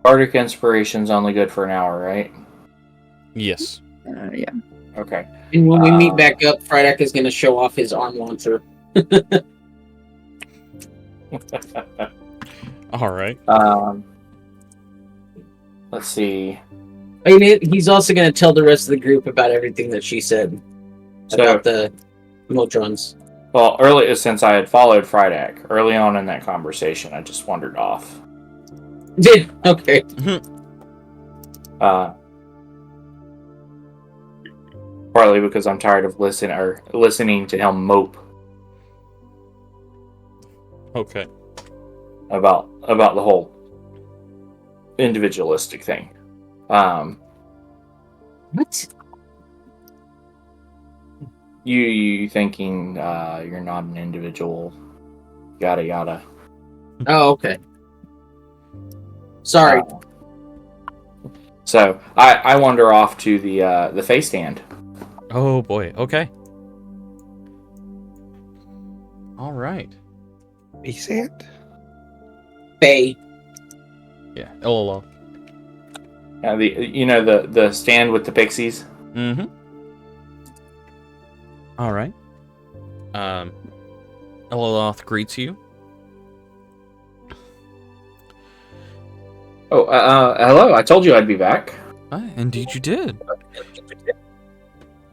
Bardic Inspiration's only good for an hour, right? Yes. Yeah. Okay. And when we meet back up, Frydek is going to show off his arm launcher. All right. Let's see. I mean, he's also going to tell the rest of the group about everything that she said about the Motrons. Well, since I had followed Frydek, early on in that conversation, I just wandered off. Did okay. Partly because I'm tired of listening to him mope Okay. about the whole individualistic thing. What? You thinking you're not an individual, yada yada. Oh, okay. Sorry. So I wander off to the face stand. Oh boy. Okay. All right. Face ant? Faye. Yeah. LOL. The stand with the pixies. Mm-hmm. All right. Eloloth greets you. Oh, hello. I told you I'd be back. Indeed you did.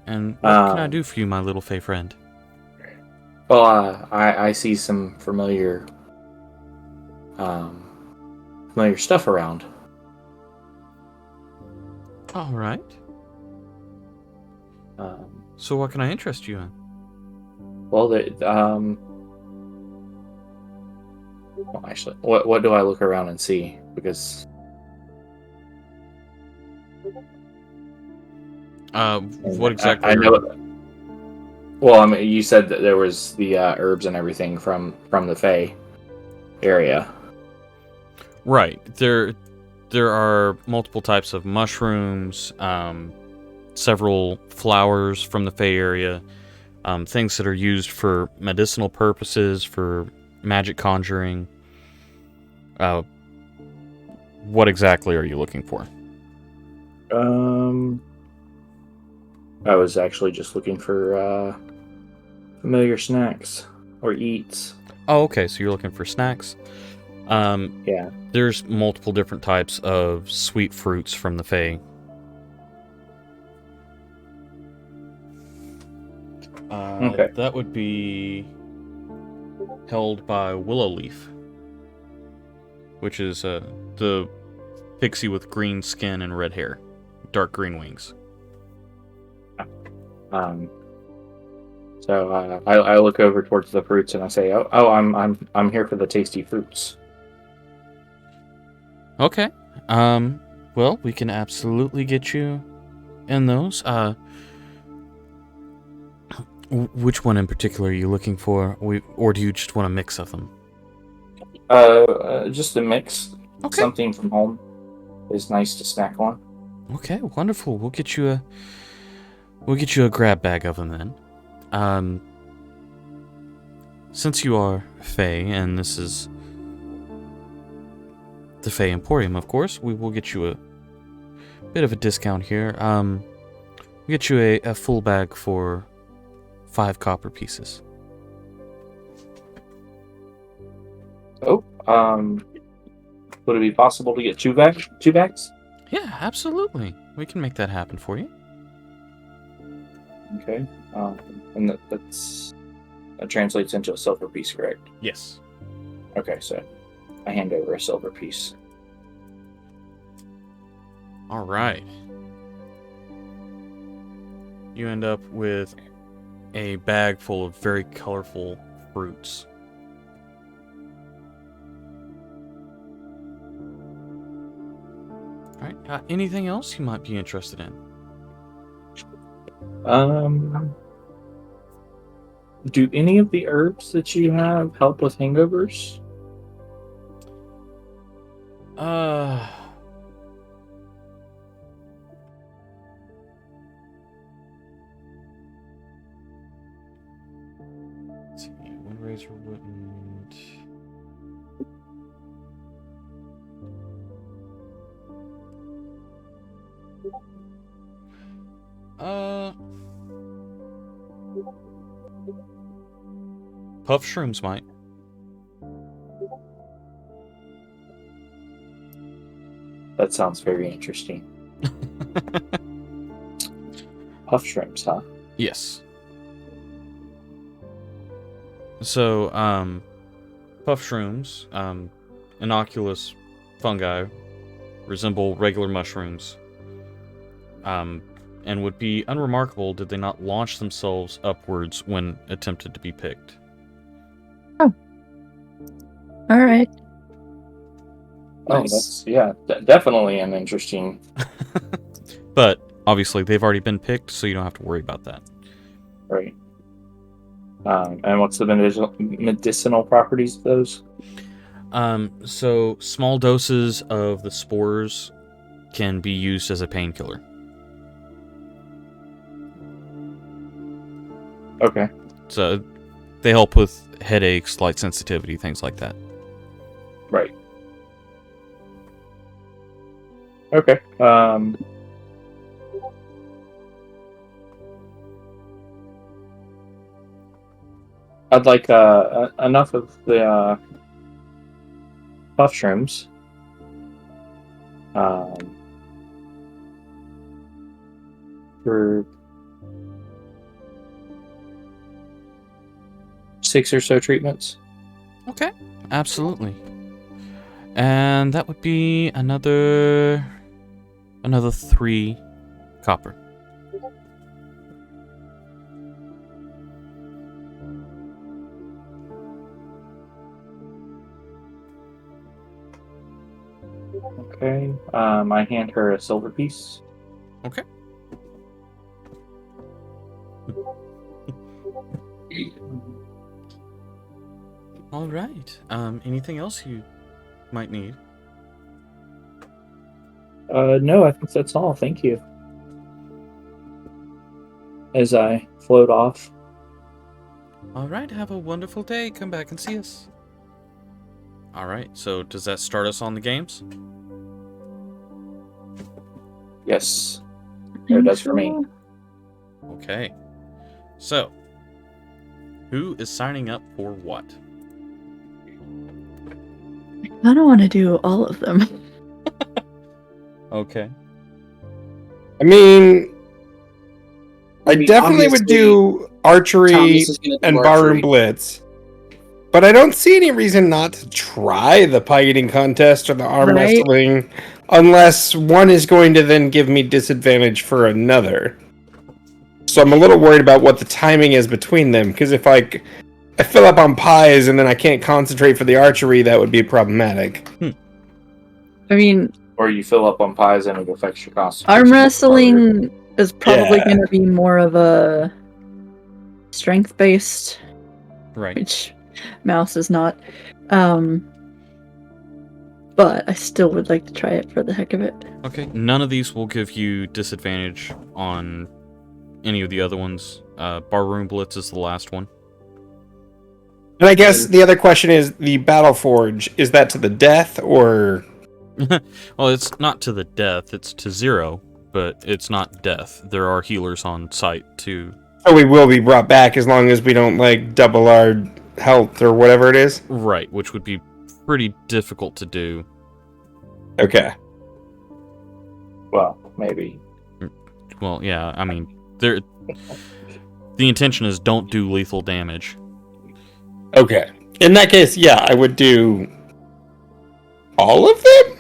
And what can I do for you, my little fey friend? Well, I see some familiar stuff around. All right. So what can I interest you in? Well, well, actually, what do I look around and see? Because What exactly? I know. Well, I mean, you said that there was the herbs and everything from the Fae area. Right. There are multiple types of mushrooms, several flowers from the Fey area, things that are used for medicinal purposes, for magic conjuring. What exactly are you looking for? I was actually just looking for familiar snacks or eats. Oh, okay. So you're looking for snacks. Yeah. There's multiple different types of sweet fruits from the Fae. Okay. That would be held by Willow Leaf, which is the pixie with green skin and red hair, dark green wings. So I look over towards the fruits and I say, "Oh, I'm here for the tasty fruits." Okay. Well, we can absolutely get you in those. Which one in particular are you looking for? Or do you just want a mix of them? Just a mix. Okay. Something from home is nice to snack on. Okay, wonderful. We'll get you a grab bag of them then. Since you are Fae, and this is the Fae Emporium, of course, we will get you a bit of a discount here. We'll get you a full bag for 5 copper pieces. Oh, would it be possible to get 2 bags? 2 bags? Yeah, absolutely. We can make that happen for you. Okay. And that translates into a silver piece, correct? Yes. Okay, so I hand over a silver piece. All right. You end up with a bag full of very colorful fruits. All right. Anything else you might be interested in? Do any of the herbs that you have help with hangovers? Let's see. Windraiser wouldn't. Puff shrooms might. That sounds very interesting. Puff shrimps, huh? Yes. So, puff shrooms, innocuous fungi, resemble regular mushrooms, and would be unremarkable did they not launch themselves upwards when attempted to be picked. All right. Oh, Nice. that's definitely an interesting. But obviously, they've already been picked, so you don't have to worry about that. Right. And what's the medicinal properties of those? So small doses of the spores can be used as a painkiller. Okay. So they help with headaches, light sensitivity, things like that. Right. Okay. I'd like enough of the puff shrooms. For 6 or so treatments. Okay, absolutely. And that would be another 3 copper. Okay. I hand her a silver piece. Okay. All right. Anything else you might need? No, I think that's all. Thank you. As I float off. All right. Have a wonderful day. Come back and see us. All right. So does that start us on the games? Yes. It does for me. Okay. So, who is signing up for what? I don't want to do all of them. Okay. I mean, I mean, definitely would obviously, do archery Thomas is gonna do and archery. barroom blitz. But I don't see any reason not to try the pie eating contest or the arm Right. wrestling unless one is going to then give me disadvantage for another. So I'm a little worried about what the timing is between them, because if I fill up on pies and then I can't concentrate for the archery, that would be problematic. I mean, Or you fill up on pies and it affects your cost. arm wrestling is probably Yeah. going to be more of a strength-based, Right. which Mouse is not. But I still would like to try it for the heck of it. Okay. None of these will give you disadvantage on any of the other ones. Barroom Blitz is the last one. And I guess the other question is the Battle Forge, is that to the death or... Well, it's not to the death, it's to 0, but it's not death. There are healers on site to... So we will be brought back as long as we don't, like, double our health or whatever it is? Right, which would be pretty difficult to do. Okay. Well, maybe. Well, yeah, I mean, the intention is don't do lethal damage. Okay. In that case, yeah, I would do all of them?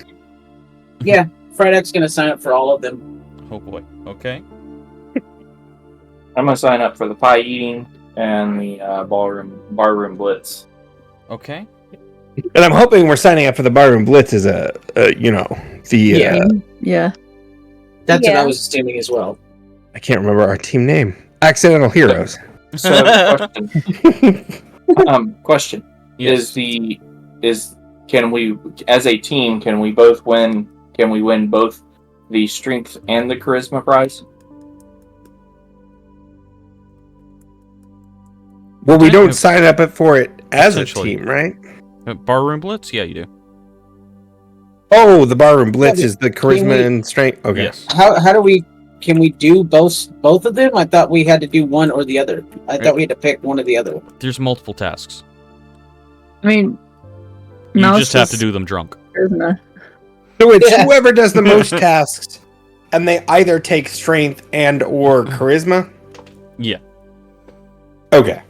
Yeah, Fredek's gonna sign up for all of them. Oh boy. Okay. I'm gonna sign up for the pie eating and the barroom blitz. Okay. And I'm hoping we're signing up for the Barroom Blitz as the... Yeah. That's what Yeah. I was assuming as well. I can't remember our team name. Accidental Heroes. So I have a question. Question. Yes. Can we, as a team, can we win both the strength and the charisma prize? Well, we Okay. don't sign up for it as a Essentially. team, right? Barroom Blitz? Yeah, you do. Oh, the Barroom Blitz Yeah, is the can we- charisma and strength. Okay. Yes. How do we? Can we do both of them? I thought we had to do one or the other. I thought we had to pick one or the other. There's multiple tasks. I mean, You Mouse just have to is do them drunk. charisma. So it's Yeah. whoever does the most tasks, and they either take strength and or charisma. Yeah. Okay.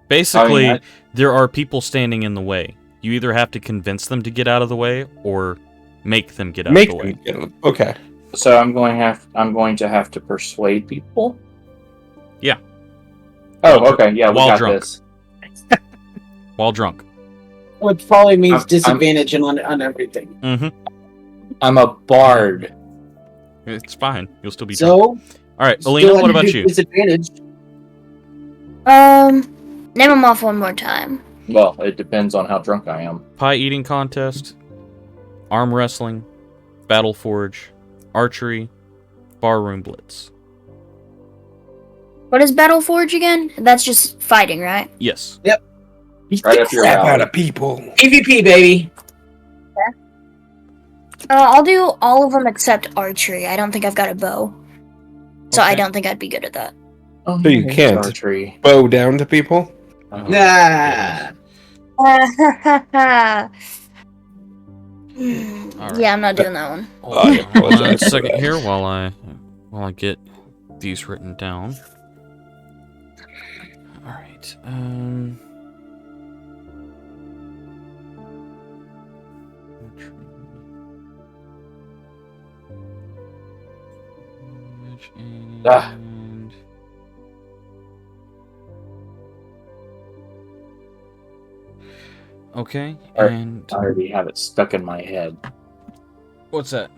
Basically, I mean, there are people standing in the way. You either have to convince them to get out of the way or make them get out Make of the way. them get them. Okay. So I'm going to have to persuade people. Yeah. Oh, okay. Yeah, we While got drunk. this. While drunk. Which probably means I'm- disadvantage on everything. Mm-hmm. I'm a bard. It's fine. You'll still be drunk. So, All right, still Alina, have what to about do you? Disadvantage. Name them off one more time. Well, it depends on how drunk I am. Pie eating contest, arm wrestling, battle forge, archery, barroom blitz. What is Battle Forge again? That's just fighting, right? Yes. Beat Right the up your crap alley. out of people. PvP, baby. I'll do all of them except archery. I don't think I've got a bow. So I Okay. don't think I'd be good at that. Oh, So you it's can't. archery. Bow down to people. Oh, Nah. Yeah, I'm not doing that one. Hold I on apologize a for second that. here while I get these written down. All right. Ah. And Okay, Alright. and I already have it stuck in my head. what's that?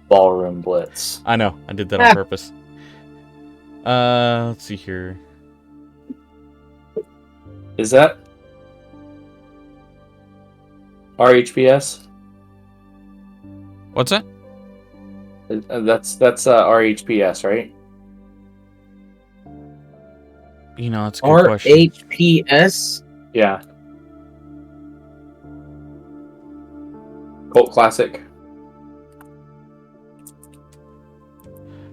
Ballroom Blitz. I know, I did that on purpose. Let's see here. Is that RHPS? What's that? That's RHPS, right? You know, it's a good question. RHPS? Yeah. Cult classic.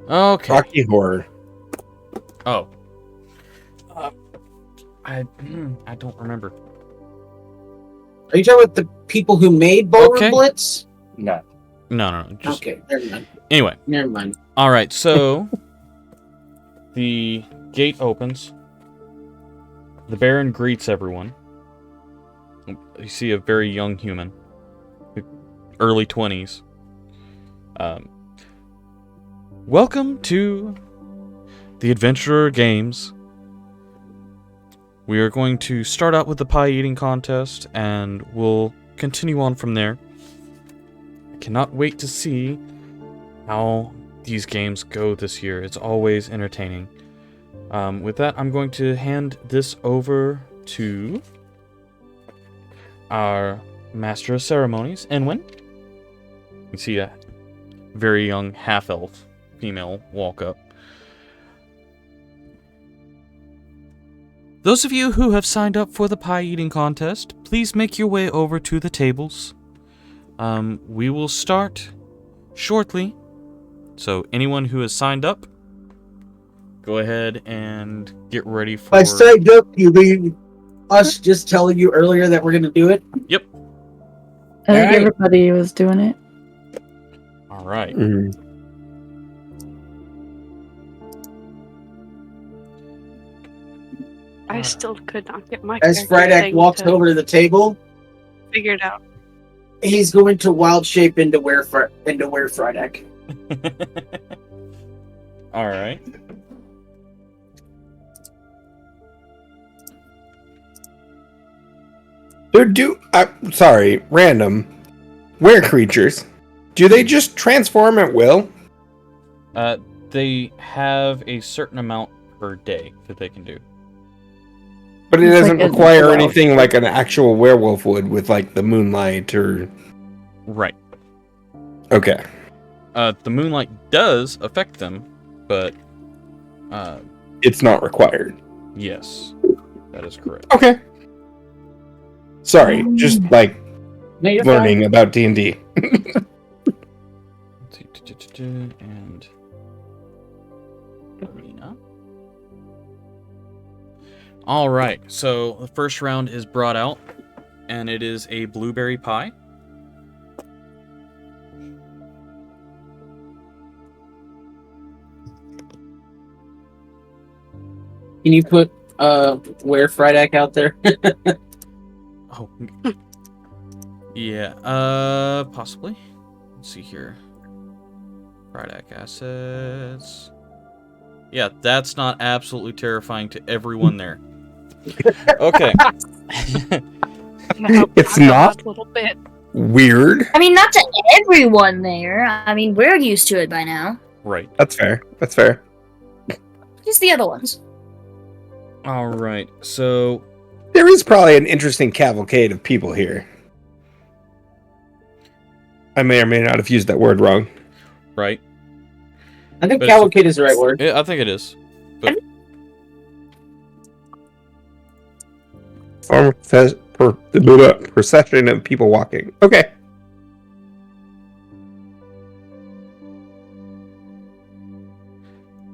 Okay. Rocky Horror. Oh. I don't remember. Are you talking about the people who made Ballroom Okay. Blitz? No. No. Just Okay, never mind. anyway. Never mind. All right. So the gate opens. The Baron greets everyone. You see a very young human, early 20s. Welcome to the Adventurer Games. We are going to start out with the pie eating contest, and we'll continue on from there. I cannot wait to see how these games go this year. It's always entertaining. With that, I'm going to hand this over to our Master of Ceremonies, Enwin. You see a very young half-elf female walk up. Those of you who have signed up for the pie eating contest, please make your way over to the tables. We will start shortly. So anyone who has signed up, go ahead and get ready for... By signed up, you mean us just telling you earlier that we're going to do it? Yep. I think Alright. everybody was doing it. All right. I still could not get my As character Friedak thing walks to over to the table, figure it out. he's going to wild shape into where Friedak. All right. Sorry, random. Were creatures. Do they just transform at will? They have a certain amount per day that they can do. But it It's doesn't like a require wild anything like an actual werewolf would with like the moonlight or... Right. Okay. The moonlight does affect them, but It's not required. yes, that is correct. Okay. Sorry, just like No, you're learning about D&D. And arena. All right, so the first round is brought out, and it is a blueberry pie. Can you put where Friedak out there? Oh, yeah. Possibly. Let's see here. Friedak assets. Yeah, that's not absolutely terrifying to everyone there. Okay. No, It's I got not? a little bit. Weird. I mean, not to everyone there. I mean, we're used to it by now. Right. That's fair. That's fair. Just the other ones. All right. So There is probably an interesting cavalcade of people here. I may or may not have used that word wrong. right. I think But it's- cavalcade is the right word. Yeah, I think it is. But Or procession of people walking. Okay.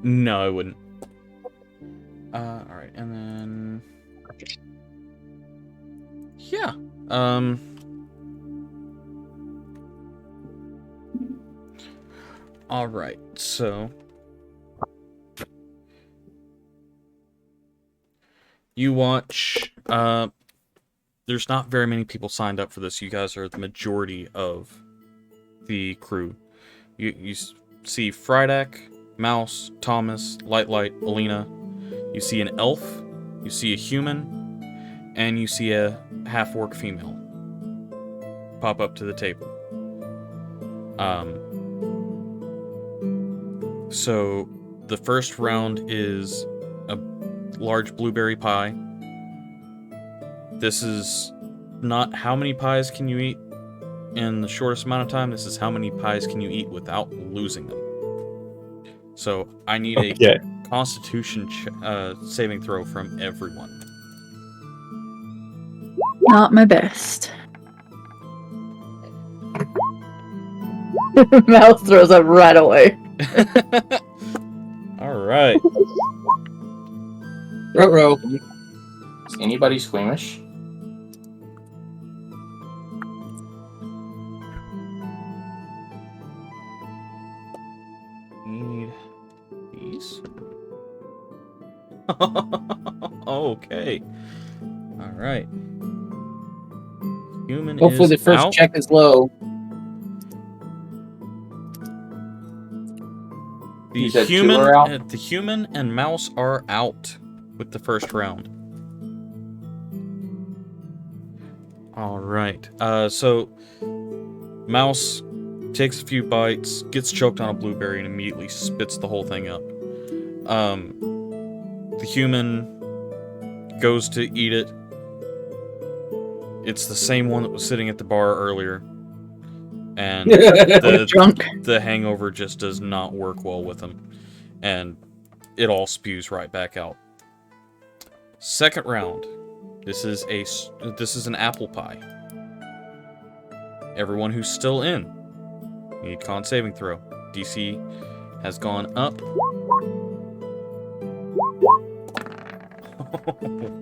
no, I wouldn't. All right, and then yeah. All right, so you watch. There's not very many people signed up for this. You guys are the majority of the crew. You see Friedak, Mouse, Thomas, Light, Alina. You see an elf. You see a human, and you see a half-orc female pop up to the table. So the first round is a large blueberry pie. This is not how many pies can you eat in the shortest amount of time. This is how many pies can you eat without losing them. So I need a Constitution saving throw from everyone. Not my best. Mouse throws up right away. All right. Ruh-roh. Is anybody squeamish? Need these. Okay. All right. Human Hopefully is the first out. check is low. You said two are out? The human and mouse are out with the first round. All right. So mouse takes a few bites, gets choked on a blueberry, and immediately spits the whole thing up. The human goes to eat it. It's the same one that was sitting at the bar earlier. And the hangover just does not work well with him. And it all spews right back out. Second round. This is an apple pie. Everyone who's still in, you need con saving throw. DC has gone up.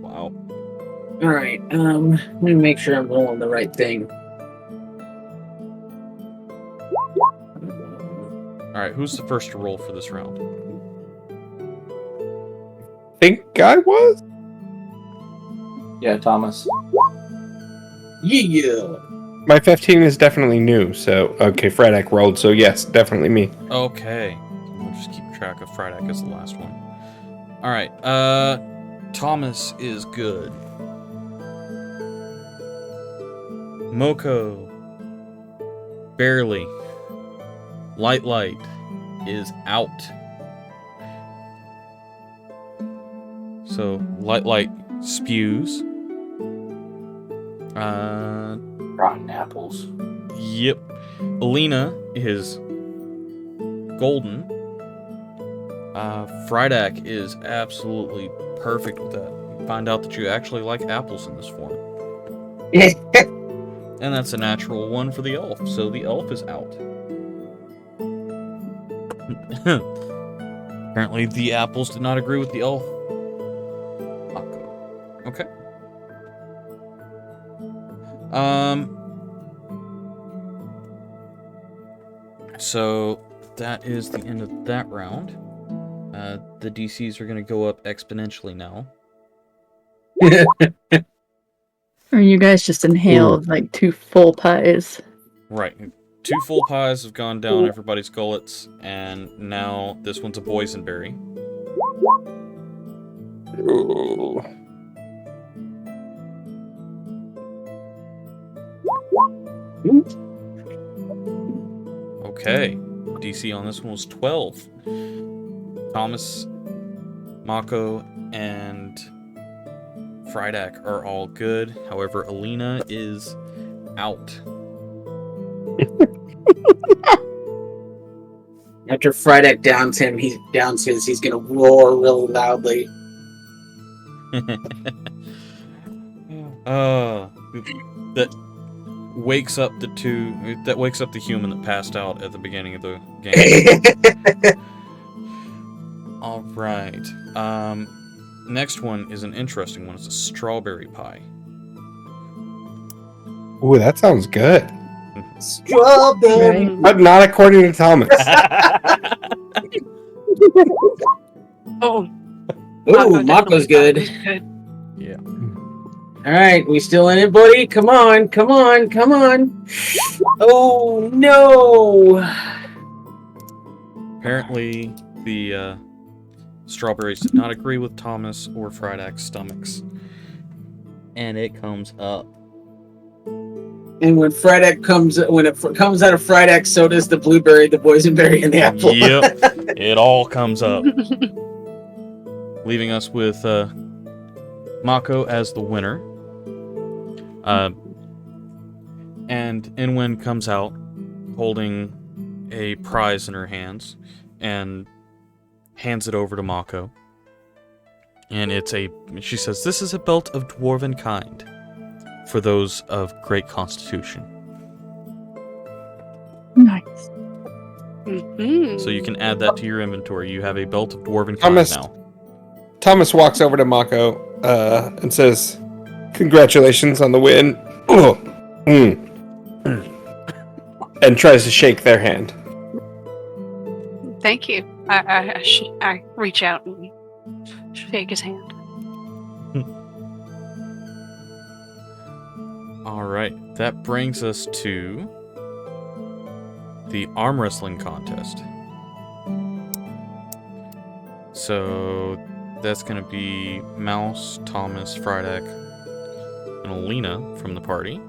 Wow. Alright, let me make sure I'm rolling the right thing. Alright, who's the first to roll for this round? Think I was? Yeah, Thomas. Yeah. My 15 is definitely new, so okay, Fredak rolled, so yes, definitely me. Okay. We'll just keep track of Fridak as the last one. Alright, Thomas is good. Moko. Barely. Light is out. So, Light spews. Rotten apples. Yep. Alina is golden. Frydak is absolutely perfect with that. You find out that you actually like apples in this form. And that's a natural one for the elf, so the elf is out. Apparently the apples did not agree with the elf. Okay. So that is the end of that round. The DCs are going to go up exponentially now. Or you guys just inhaled like 2 full pies. Right. 2 full pies have gone down everybody's gullets, and now this one's a boysenberry. Ooh. Okay. DC on this one was 12. Thomas, Mako, and Frydak are all good. However, Alina is out. After Fridak downs him, he's gonna roar really loudly. That wakes up the human that passed out at the beginning of the game. All right. Next one is an interesting one. It's a strawberry pie. Ooh, that sounds good. Strawberry. But not according to Thomas. Oh. Ooh, Mako's good. Yeah. Alright, we still in it, buddy? Come on. Oh, no! Apparently, the strawberries did not agree with Thomas or Frydak's stomachs. and it comes up. And when it comes out of Fridac, so does the blueberry, the boysenberry, and the apple. Yep, it all comes up, leaving us with Mako as the winner. And Inwin comes out holding a prize in her hands and hands it over to Mako. And she says, "This is a belt of dwarven kind for those of great constitution." Nice. So you can add that to your inventory. You have a belt of dwarven kind Thomas- now. Thomas walks over to Mako and says, "Congratulations on the win." Oh, and tries to shake their hand. Thank you. I reach out and shake his hand. All right, that brings us to the arm wrestling contest. So that's going to be Mouse, Thomas, Frydek, and Alina from the party,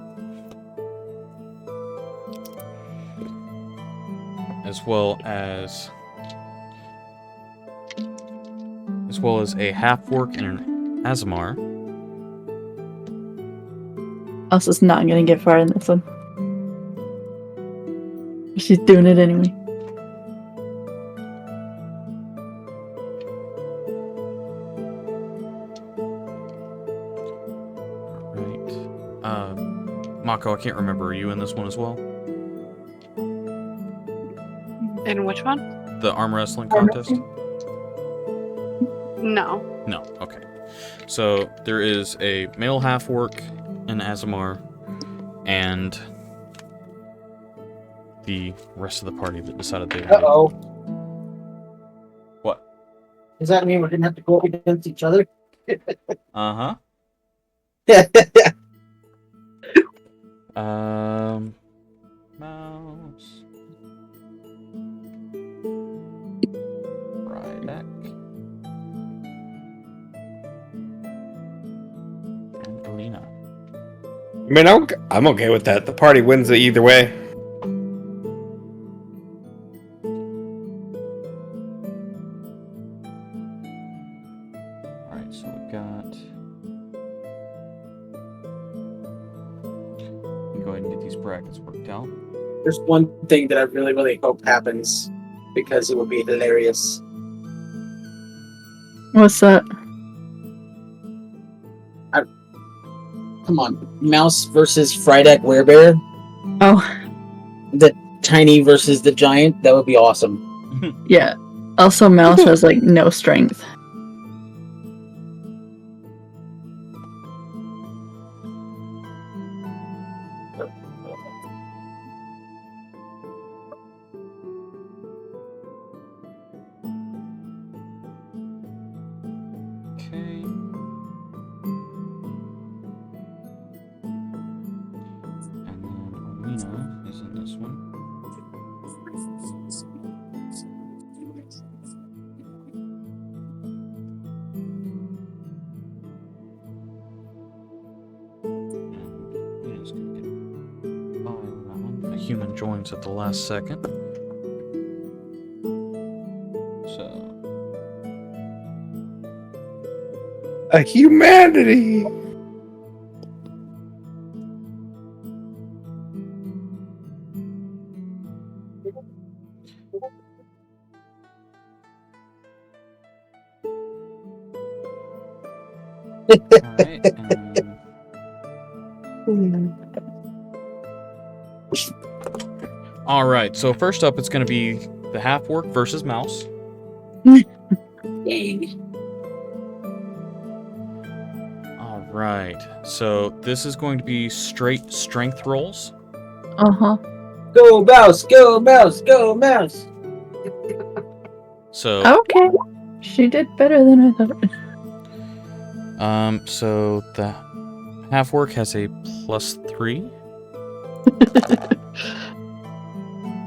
as well as a half-orc and an Azamar. Elsa's not gonna get far in this one. She's doing it anyway. Right. Mako, I can't remember. Are you in this one as well? In which one? The arm wrestling contest? No. No. Okay. So there is a male half-orc, an Azamar, and the rest of the party that decided they wanted. Uh-oh. What? Does that mean we're going to have to go up against each other? Uh-huh. Mouse. Frydek. And Alina. I mean, I'm okay with that. The party wins it either way. Alright, so we've got... Go ahead and get these brackets worked out. There's one thing that I really, really hope happens because it would be hilarious. What's that? Come on, Mouse versus Frydek Werebear. Oh, The tiny versus the giant. That would be awesome. yeah. Also, Mouse has like no strength. Okay. And then Alina is in this one. And Alina's gonna get by on that one. A human joins at the last second. So A humanity. alright, alright, so first up it's gonna be the half-orc versus Mouse. Alright, so this is going to be straight strength rolls. Uh-huh. Go Mouse! Go Mouse! Go Mouse! So Okay. She did better than I thought. so the half-orc has a +3.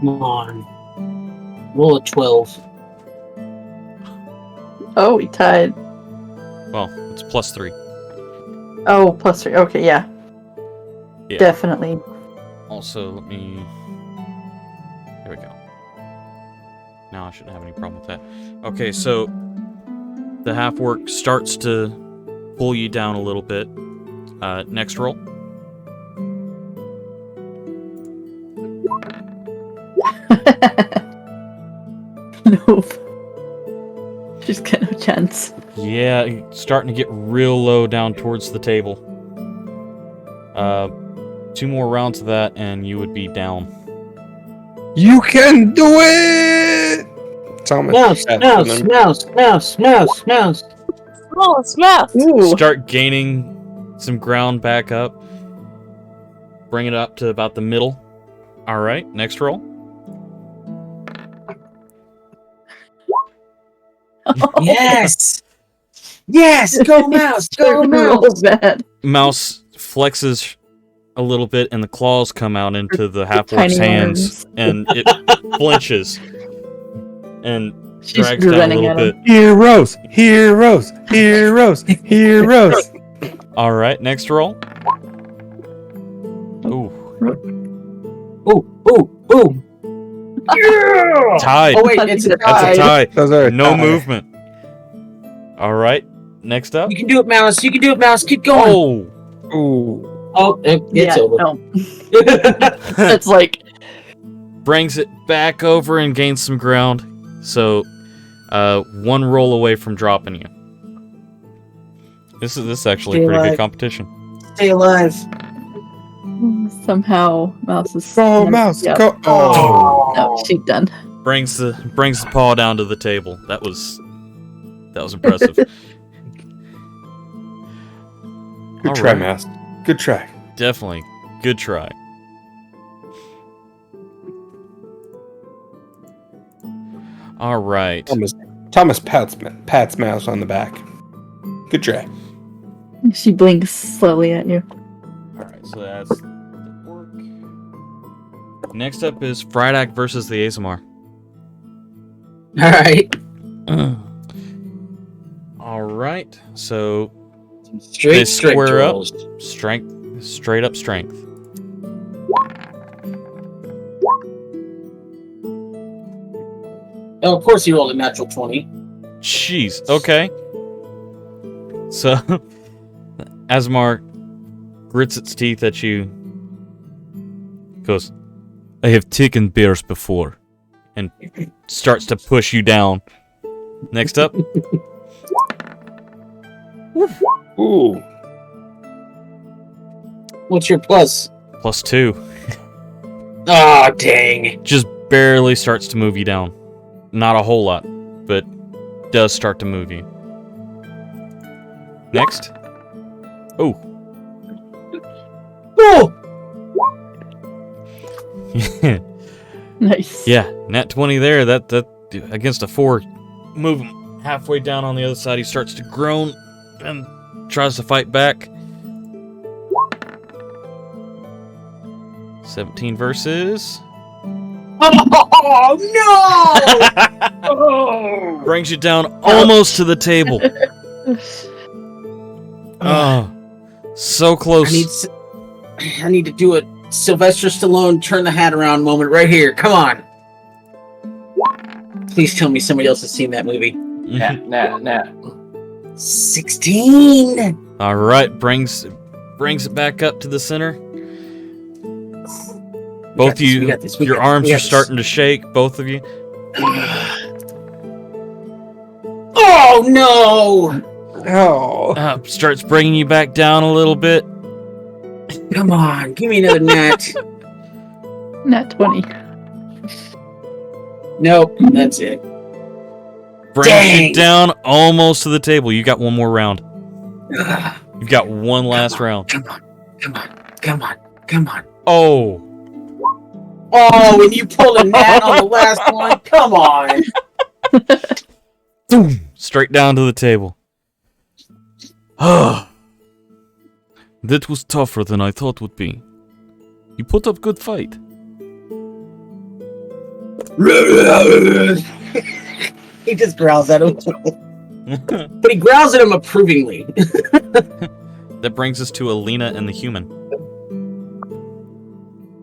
Come on. Roll a 12. Oh, we tied. Well, it's +3. Oh, +3. Okay, yeah. Yeah. Definitely. Also, let me... There we go. Now I shouldn't have any problem with that. Okay, so the half-orc starts to pull you down a little bit. Next roll. Nope. She's got no chance. Yeah, starting to get real low down towards the table. 2 more rounds of that, and you would be down. You can do it! Thomas. Mouse, mouse, mouse, mouse, mouse, mouse. Oh, Smith! Ooh. Start gaining some ground back up. Bring it up to about the middle. All right, next roll. Yes! Yes! Go mouse! Go Roll mouse! bad. Mouse flexes a little bit, and the claws come out into the half-orc's Tiny hands, arms. and it flinches and She's drags down a running little at bit. Heroes! Heroes! Heroes! Heroes! All right, next roll. Ooh, Ooh, ooh, ooh! Yeah! tied. Oh wait, it's a That's tie. a tie. Those are No tie. movement. All right, next up. You can do it, mouse. You can do it, mouse. Keep going. Oh, Ooh. Oh, it's Yeah, over. no. It's like brings it back over and gains some ground. So, 1 roll away from dropping you. This is actually Stay pretty good alive. competition. Stay alive. somehow Mouse is. Go, mouse! Yep. Go! Oh! No, she's done. Brings the paw down to the table. That was impressive. Good All try, right. mouse. Good try. Definitely. Good try. All right. Thomas pats mouse on the back. Good try. She blinks slowly at you. All right. So that's the orc. Next up is Frydak versus the Azamar. All right. All right. So Straight, They straight square up. rolls. straight up strength. Oh, of course, he rolled a natural 20. Jeez. Okay. So Azamar grits its teeth at you. Goes, I have taken bears before, and starts to push you down. Next up, Ooh. What's your plus? +2. Oh, dang. Just barely starts to move you down. Not a whole lot, but does start to move you. Next. Oh. Oh! Nice. Yeah, nat 20 there. That against a 4, move him halfway down on the other side. He starts to groan and tries to fight back. 17 versus. Oh, no! Brings you down almost to the table. Oh, so close. I need to do a Sylvester Stallone turn the hat around moment right here. Come on. Please tell me somebody else has seen that movie. Nah. 16. All right, brings it back up to the center. Both We you, got this. your arms are starting to shake. Both of you. Oh no! Oh. Starts bringing you back down a little bit. Come on, give me another net. Nat 20. Nope, that's it. Brings Dang. you down almost to the table. You got one more round. You've got one last round. Come on. Oh. Oh, and you pulled a net on the last one. Come on. Boom! Straight down to the table. That was tougher than I thought would be. You put up good fight. He just growls at him. But he growls at him approvingly. That brings us to Alina and the human.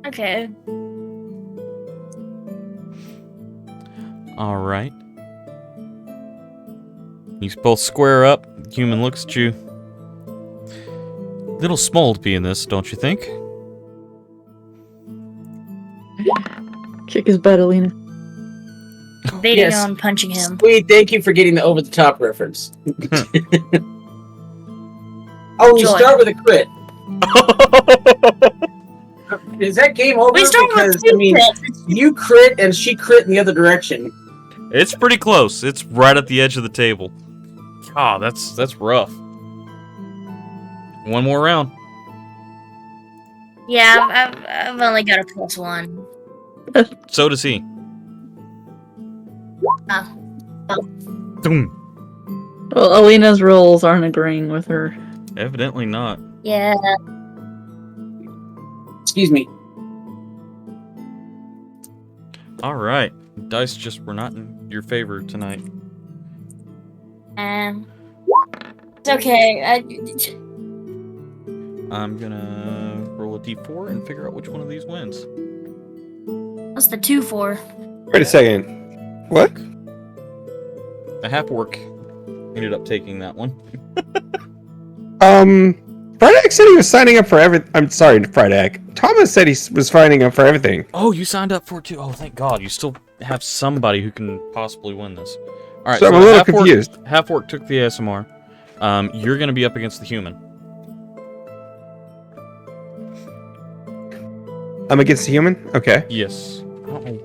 Okay. All right. You both square up. The human looks at you. Little small to be in this, don't you think? Kick his butt, Alina. Baiting Yes. on punching him. Sweet, thank you for getting the over-the-top reference. Oh, you Joy. start with a crit. Is that game over? We start with Because, two I mean, crits. you crit and she crit in the other direction. It's pretty close. It's right at the edge of the table. Ah, that's rough. One more round. Yeah, I've only got a +1. So does he. Boom. Well, Alina's rolls aren't agreeing with her. Evidently not. Yeah. Excuse me. All right. Dice just were not in your favor tonight. It's okay. I'm gonna roll a d4 and figure out which one of these wins. What's the 2 for? Wait a second. What? The half orc ended up taking that one. Frydek said he was signing up for everything. I'm sorry, Frydek. Thomas said he was signing up for everything. Oh, you signed up for it too. Oh, thank God. You still have somebody who can possibly win this. All right, So I'm a little half orc- confused. Half orc took the ASMR. You're gonna be up against the human. I'm against the human? Okay. Yes. How did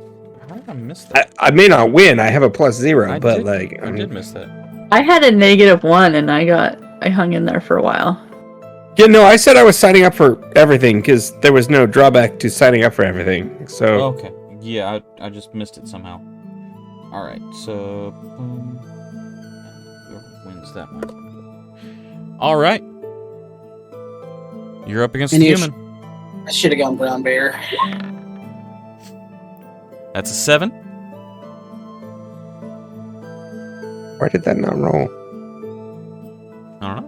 I miss that? I may not win. I have a +0, I but did- like I did miss that. I had a -1 and I hung in there for a while. Yeah, no, I said I was signing up for everything because there was no drawback to signing up for everything. So Okay. Yeah, I just missed it somehow. All right. So whoever wins that one. All right. You're up against the Finish. human. I should have gone brown bear. That's a 7. why did that not roll? I don't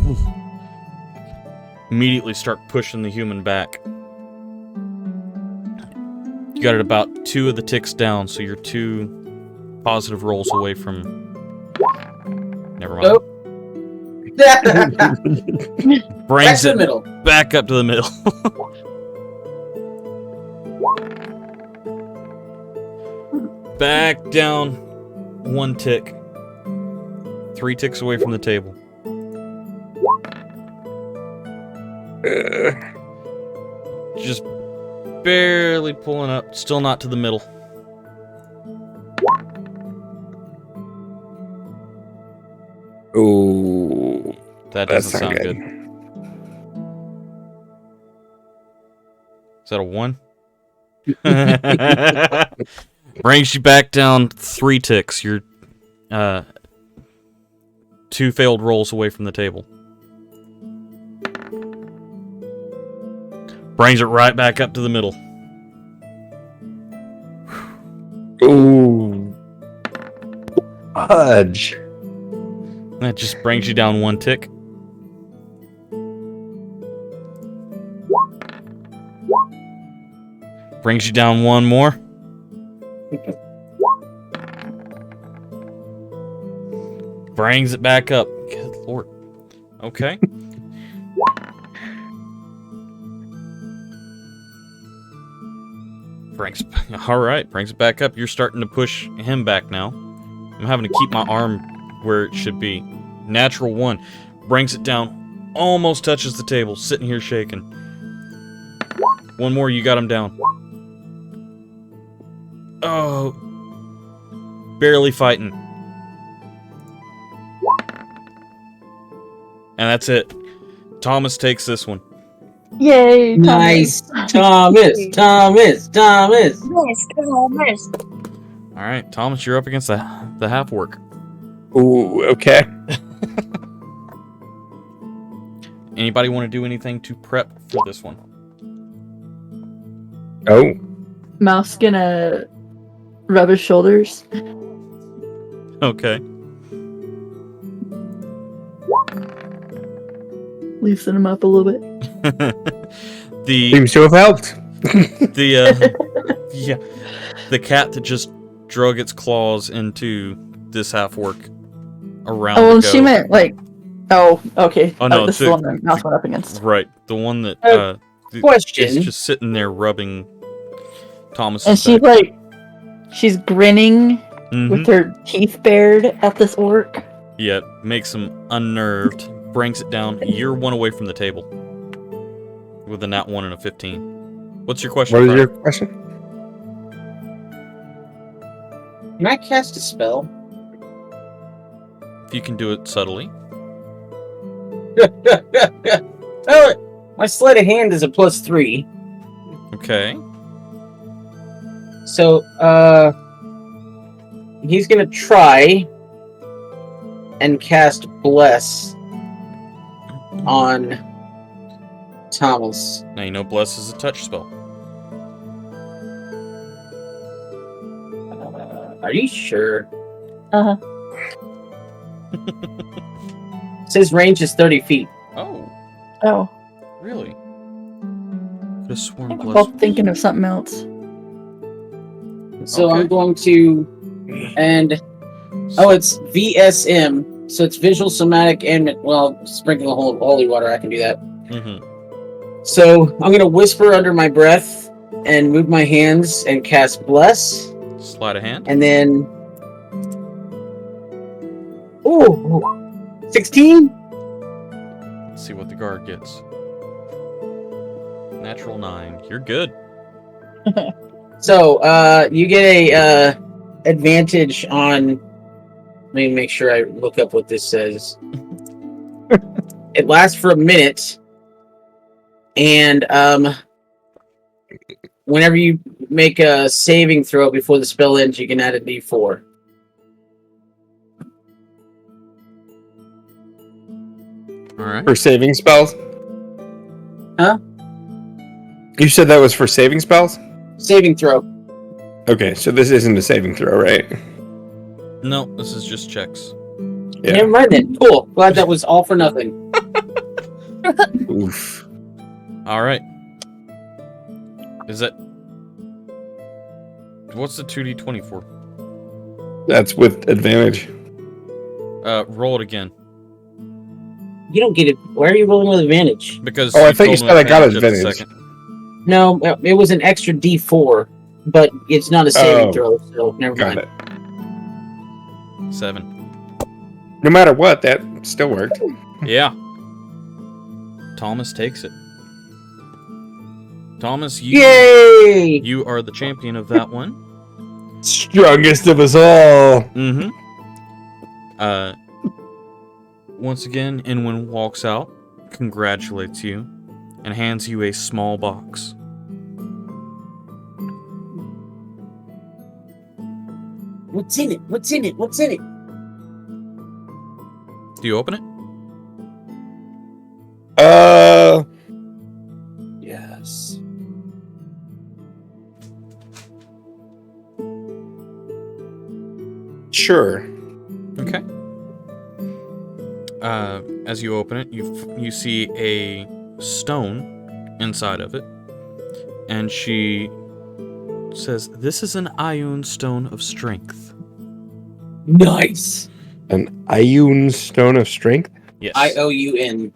know. Immediately start pushing the human back. You got it about 2 of the ticks down, so you're 2 positive rolls away from. Never mind. Nope. Back Brings to the it middle. back up to the middle. Back down 1 tick. 3 ticks away from the table. Just barely pulling up, still not to the middle. Ooh, That that's doesn't not sound good. good. Is that a 1? Brings you back down 3 ticks. You're 2 failed rolls away from the table. Brings it right back up to the middle. Ooh, fudge. That just brings you down 1 tick. Brings you down 1 more. Brings it back up. Good lord. Okay. Alright, brings it back up. You're starting to push him back now. I'm having to keep my arm where it should be. Natural 1. Brings it down. Almost touches the table. Sitting here shaking. 1 more, you got him down. Oh. Barely fighting. And that's it. Thomas takes this one. Yay! Nice. Thomas. Yes, Thomas. Alright, Thomas, you're up against the half orc. Ooh, okay. Anybody want to do anything to prep for this one? Oh, Mouse gonna rub his shoulders. Okay. loosen him up a little bit. the Seems to have helped. yeah, the cat that just drug its claws into this half-orc around Oh, the she goat. meant like. Oh, okay. Oh, no, this is the- the one that mouse went up against. Right, the one that Question. is just sitting there rubbing Thomas's And she's back. like, she's grinning with her teeth bared at this orc. Yeah, makes him unnerved, brings it down. You're one away from the table with a nat 1 and a 15. What's your question? What is Brian? your question? Can I cast a spell? If you can do it subtly. Oh, my sleight of hand is a +3. Okay. So, he's gonna try and cast Bless on Thomas. Now you know Bless is a touch spell. Are you sure? Uh huh. It says range is 30 feet. Oh, Oh, really? Could have sworn I'm Bless. both thinking of something else. So Okay. I'm going to, and it's VSM. So it's visual, somatic, and sprinkle the whole holy water. I can do that. Mm-hmm. So I'm gonna whisper under my breath and move my hands and cast Bless, Sleight of hand. and then, 16. Let's see what the guard gets. Natural 9. You're good. So you get a advantage on. Let me make sure I look up what this says. It lasts for a minute, and whenever you make a saving throw before the spell ends, you can add a D4. All right. For saving spells? Huh? You said that was for saving spells? Saving throw. Okay, so this isn't a saving throw, right? No, this is just checks. Yeah. Never mind then. Cool. Glad that was all for nothing. Oof. All right. Is that... What's the 2d20 for? That's with advantage. Roll it again. You don't get it. Why are you rolling with advantage? Because Oh, I thought you told said me I got just a advantage. second. No, it was an extra D4, but it's not a saving throw, so never Got mind. it. 7. No matter what, that still worked. Yeah. Thomas takes it. Thomas, Yay! you are the champion of that one. Strongest of us all. Mm-hmm. Once again, Inwin walks out, congratulates you, and hands you a small box. What's in it? What's in it? What's in it? Do you open it? Yes. Sure. Okay. As you open it, you see a stone inside of it, and she says, "This is an Ioun stone of strength." Nice. An Ioun stone of strength? Yes. IOUN.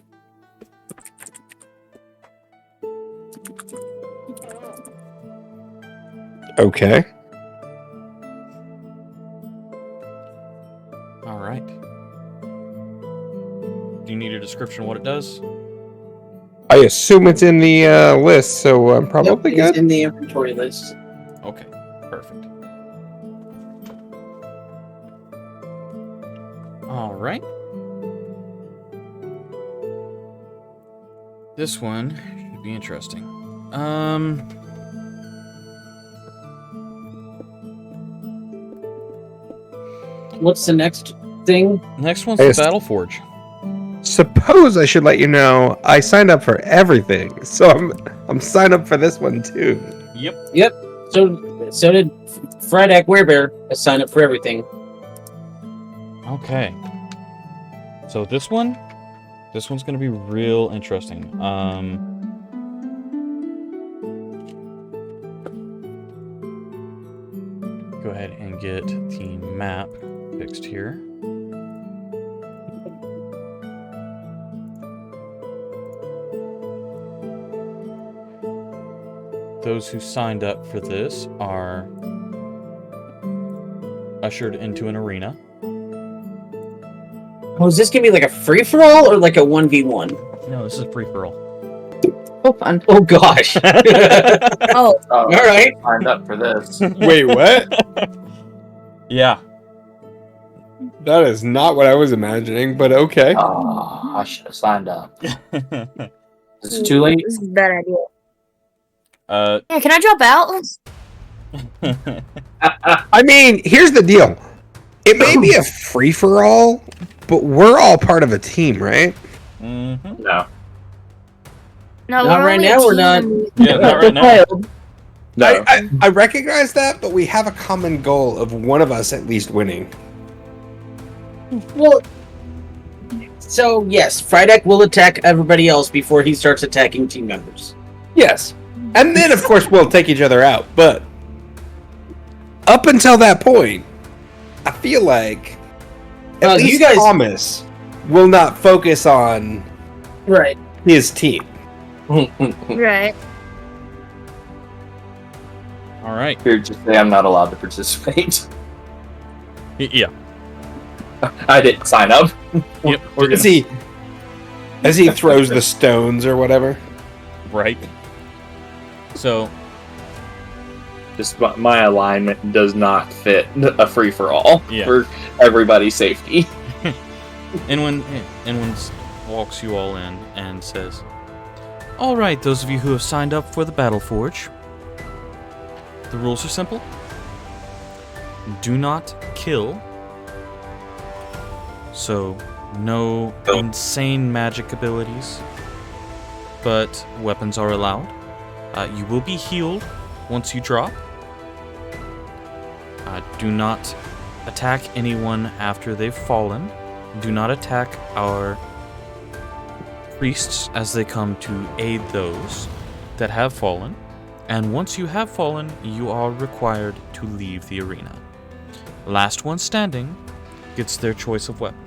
Okay. All right. Do you need a description of what it does? I assume it's in the list, so I'm probably Yep, it's good. in the inventory list. Okay, perfect. All right. This one should be interesting. What's the next thing? Next one's the Yes. Battle Forge. Suppose I should let you know I signed up for everything, so I'm signed up for this one too. Yep. So did Friedak Werebear sign up for everything. Okay. So this one This one's gonna be real interesting. Go ahead and get the map fixed here. Those who signed up for this are ushered into an arena. Oh, is this gonna be like a free for all or like a 1v1? No, this is free for all. Oh, fun. Oh gosh. Oh, All right. Signed up for this. Wait, what? Yeah. That is not what I was imagining, but okay. Oh, I should have signed up. Is it too late? this is a bad idea. uh. Yeah, can I drop out? I mean, here's the deal. It may be a free for all, but we're all part of a team, right? Mm-hmm. No. No, Not we're right only now, a we're team not. and we- Yeah, not right now. No. I recognize that, but we have a common goal of one of us at least winning. Well, so yes, Frydek will attack everybody else before he starts attacking team members. Yes. And then, of course, we'll take each other out. But up until that point, I feel like at least you guys- Thomas will not focus on Right. his team. Right. All right. Here, just say I'm not allowed to participate. Yeah. I didn't sign up. Yep. We're As gonna. he throws the stones or whatever. Right. So. Just my alignment does not fit a free for all Yeah. for everybody's safety. And when walks you all in and says, "All right, those of you who have signed up for the Battle Forge, the rules are simple. Do not kill. So, no insane magic abilities, but weapons are allowed. You will be healed once you drop. Do not attack anyone after they've fallen. Do not attack our priests as they come to aid those that have fallen. And once you have fallen, you are required to leave the arena. Last one standing gets their choice of weapon."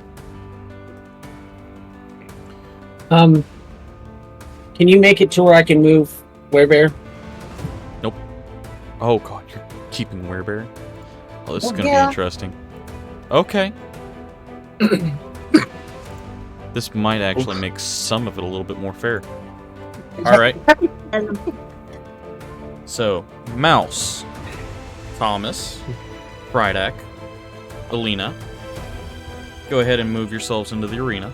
Can you make it to where I can move Werebear? Nope. Oh god, you're keeping Werebear? Oh, this is Well, gonna yeah. be interesting. Okay. This might actually make some of it a little bit more fair. Alright. So, Mouse, Thomas, Frydek, Alina, go ahead and move yourselves into the arena.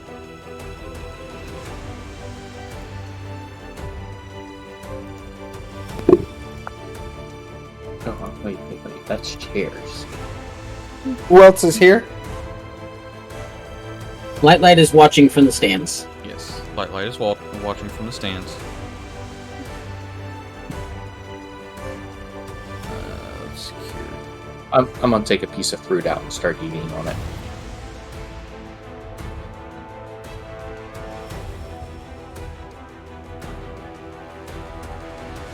Oh, wait, that's chairs. Who else is here? Light is watching from the stands. Yes, Light is watching from the stands. Let's see here. I'm gonna take a piece of fruit out and start eating on it.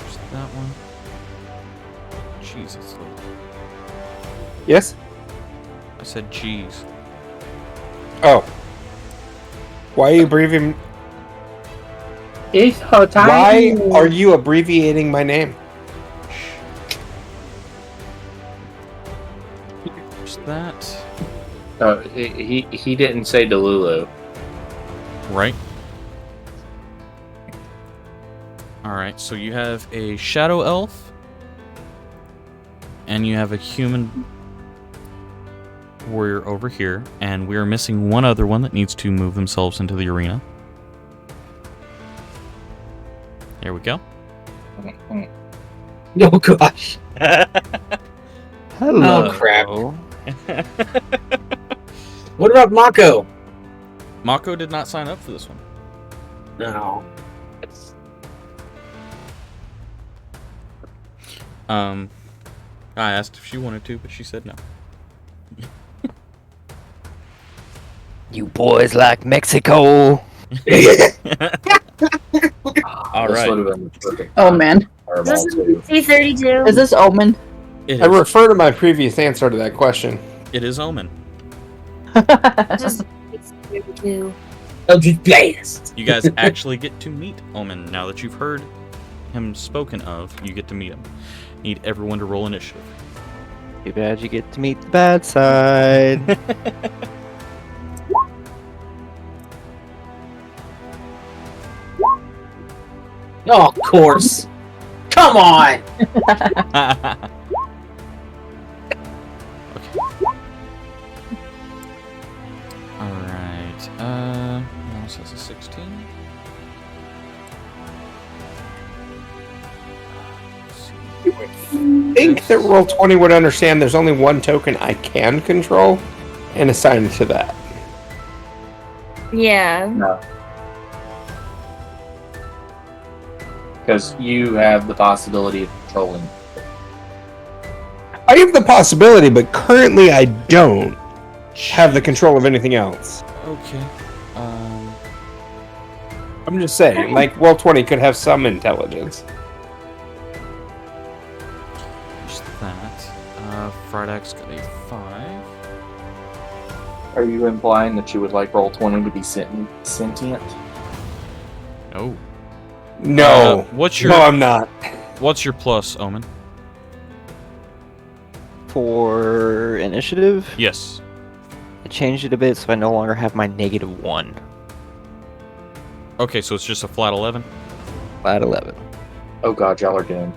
There's that one. Jesus. Yes? I said cheese. Oh. Why are you abbreviating? It's her time. Why are you abbreviating my name? There's that. He didn't say Delulu. Right. Alright, so you have a shadow elf. And you have a human warrior over here. And we are missing one other one that needs to move themselves into the arena. There we go. Oh gosh. Hello. Oh crap. What about Mako? Mako did not sign up for this one. No. I asked if she wanted to, but she said no. You boys like Mexico? All This right. would have been the perfect Oh time. man. Is this Fireball, too. C32? Is this Omen? It I is. refer to my previous answer to that question. It is Omen. This is C32. Eldritch Blast. You guys actually get to meet Omen now that you've heard him spoken of. You get to meet him. Need everyone to roll initiative. Too bad you get to meet the bad side. Oh, of course. Come on. Alright. Mouse has a 16. I think that Roll20 would understand there's only one token I can control and assign it to that. Yeah. No. Because you have the possibility of controlling. I have the possibility, but currently I don't have the control of anything else. Okay. I'm just saying, like, Roll20 could have some intelligence. Just that. Frydak's got a 5. Are you implying that you would like Roll20 to be sentient? Oh. No. What's your No, I'm not. What's your plus, Omen? For initiative, Yes. I changed it a bit so I no longer have my -1. Okay, so it's just a flat 11. Flat 11. Oh god, y'all are doomed.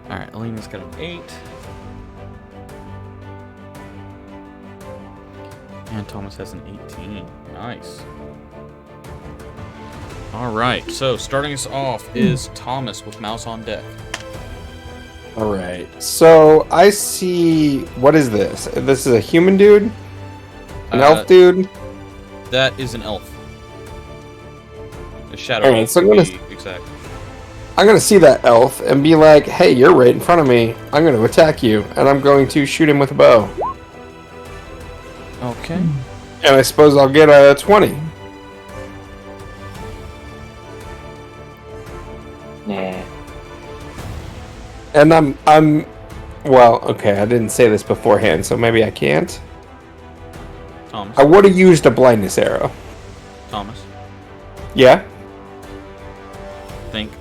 Alright, Alina's got an 8. And Thomas has an 18. Nice. Alright, so starting us off is Thomas with mouse on deck. Alright, so I see. What is this? This is a human dude? An elf dude? That is an elf. A shadow Alright, elf, so to I'm be exact. gonna see that elf and be like, hey, you're right in front of me. I'm gonna attack you, and I'm going to shoot him with a bow. Okay. And I suppose I'll get a 20. Nah. And I'm well, okay, I didn't say this beforehand, so maybe I can't. Thomas. I would have used a blindness arrow. Thomas. Yeah? Think.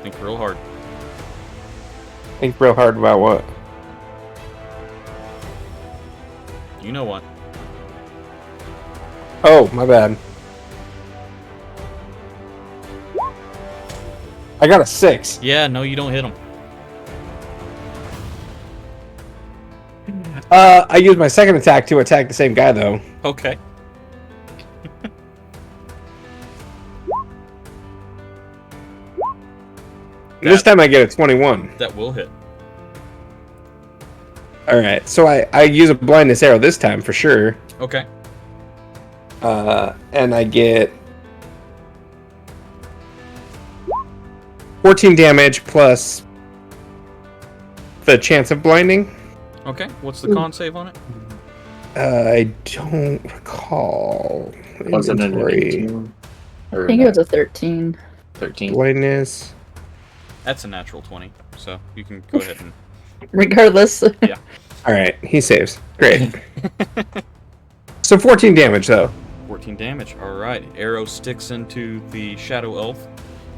Think real hard. Think real hard about what? You know what? Oh, my bad. I got a 6. Yeah, no, you don't hit him. I used my second attack to attack the same guy, though. Okay. This time I get a 21. That will hit. Alright, so I use a blindness arrow this time for sure. Okay. And I get 14 damage plus the chance of blinding. Okay. What's the con save on it? I don't recall. Was it an Inventory. 18? Or I think it was a 13. 13? Blindness. That's a natural 20, so you can go ahead and... Regardless. Alright, he saves. Great. So 14 damage, though. 14 damage. Alright. Arrow sticks into the shadow elf,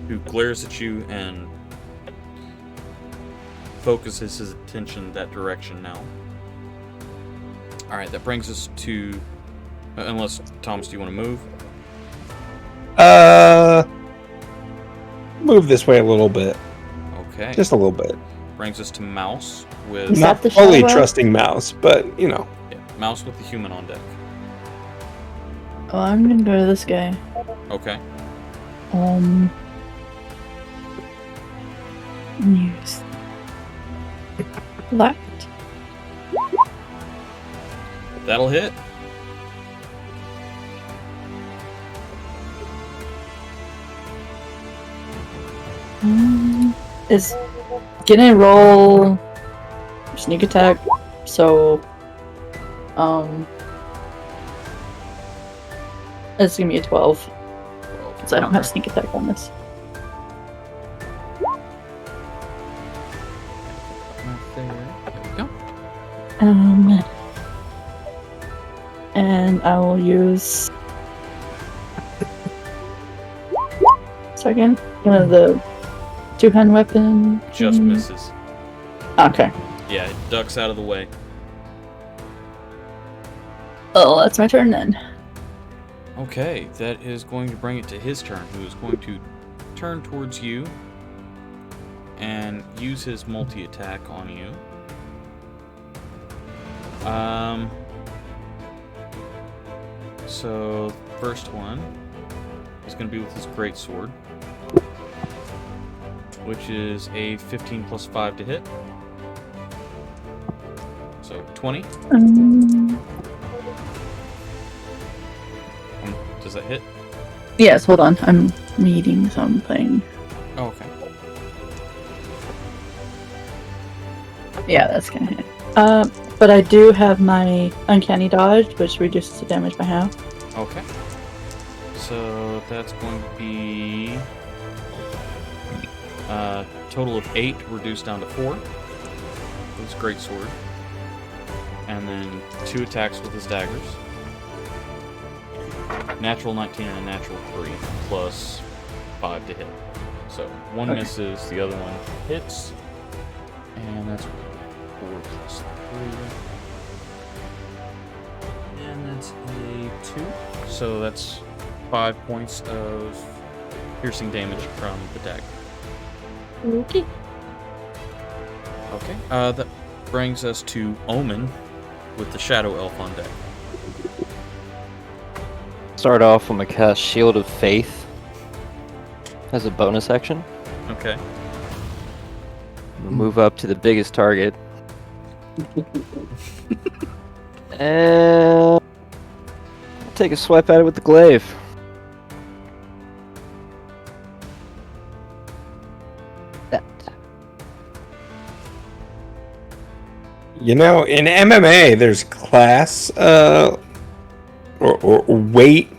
who glares at you and focuses his attention that direction now. Alright, that brings us to... unless, Thomas, do you want to move? Move this way a little bit. Okay. Just a little bit. Brings us to Mouse with... Is Not that the fully shadow? trusting Mouse, but, you know. Yeah, Mouse with the human on deck. Oh, I'm gonna go to this guy. Okay. Use left. That'll hit. Is gonna roll sneak attack, so It's gonna be a 12. So I don't have sneak attack on this. There we go. And I will use second the two-hand weapon. Just misses. Okay. Yeah, it ducks out of the way. Oh, that's my turn then. Okay, that is going to bring it to his turn, who is going to turn towards you and use his multi-attack on you. So, first one is going to be with his greatsword, which is a 15 plus 5 to hit. So, 20. Does that hit? Yes, hold on. I'm reading something. Oh, okay. Yeah, that's gonna hit. But I do have my uncanny dodge, which reduces the damage by half. Okay. So that's going to be a total of 8, reduced down to 4 with his greatsword. And then 2 attacks with his daggers. Natural 19 and a natural 3, plus 5 to hit. So one misses, the other one hits. And that's 4 plus 3. And that's a 2. So that's 5 points of piercing damage from the dagger. Okay. Okay. That brings us to Omen with the Shadow Elf on deck. Start off, I'm gonna cast Shield of Faith as a bonus action. Okay. I'm gonna move up to the biggest target. And take a swipe at it with the glaive. That. You know, in MMA, there's class or weight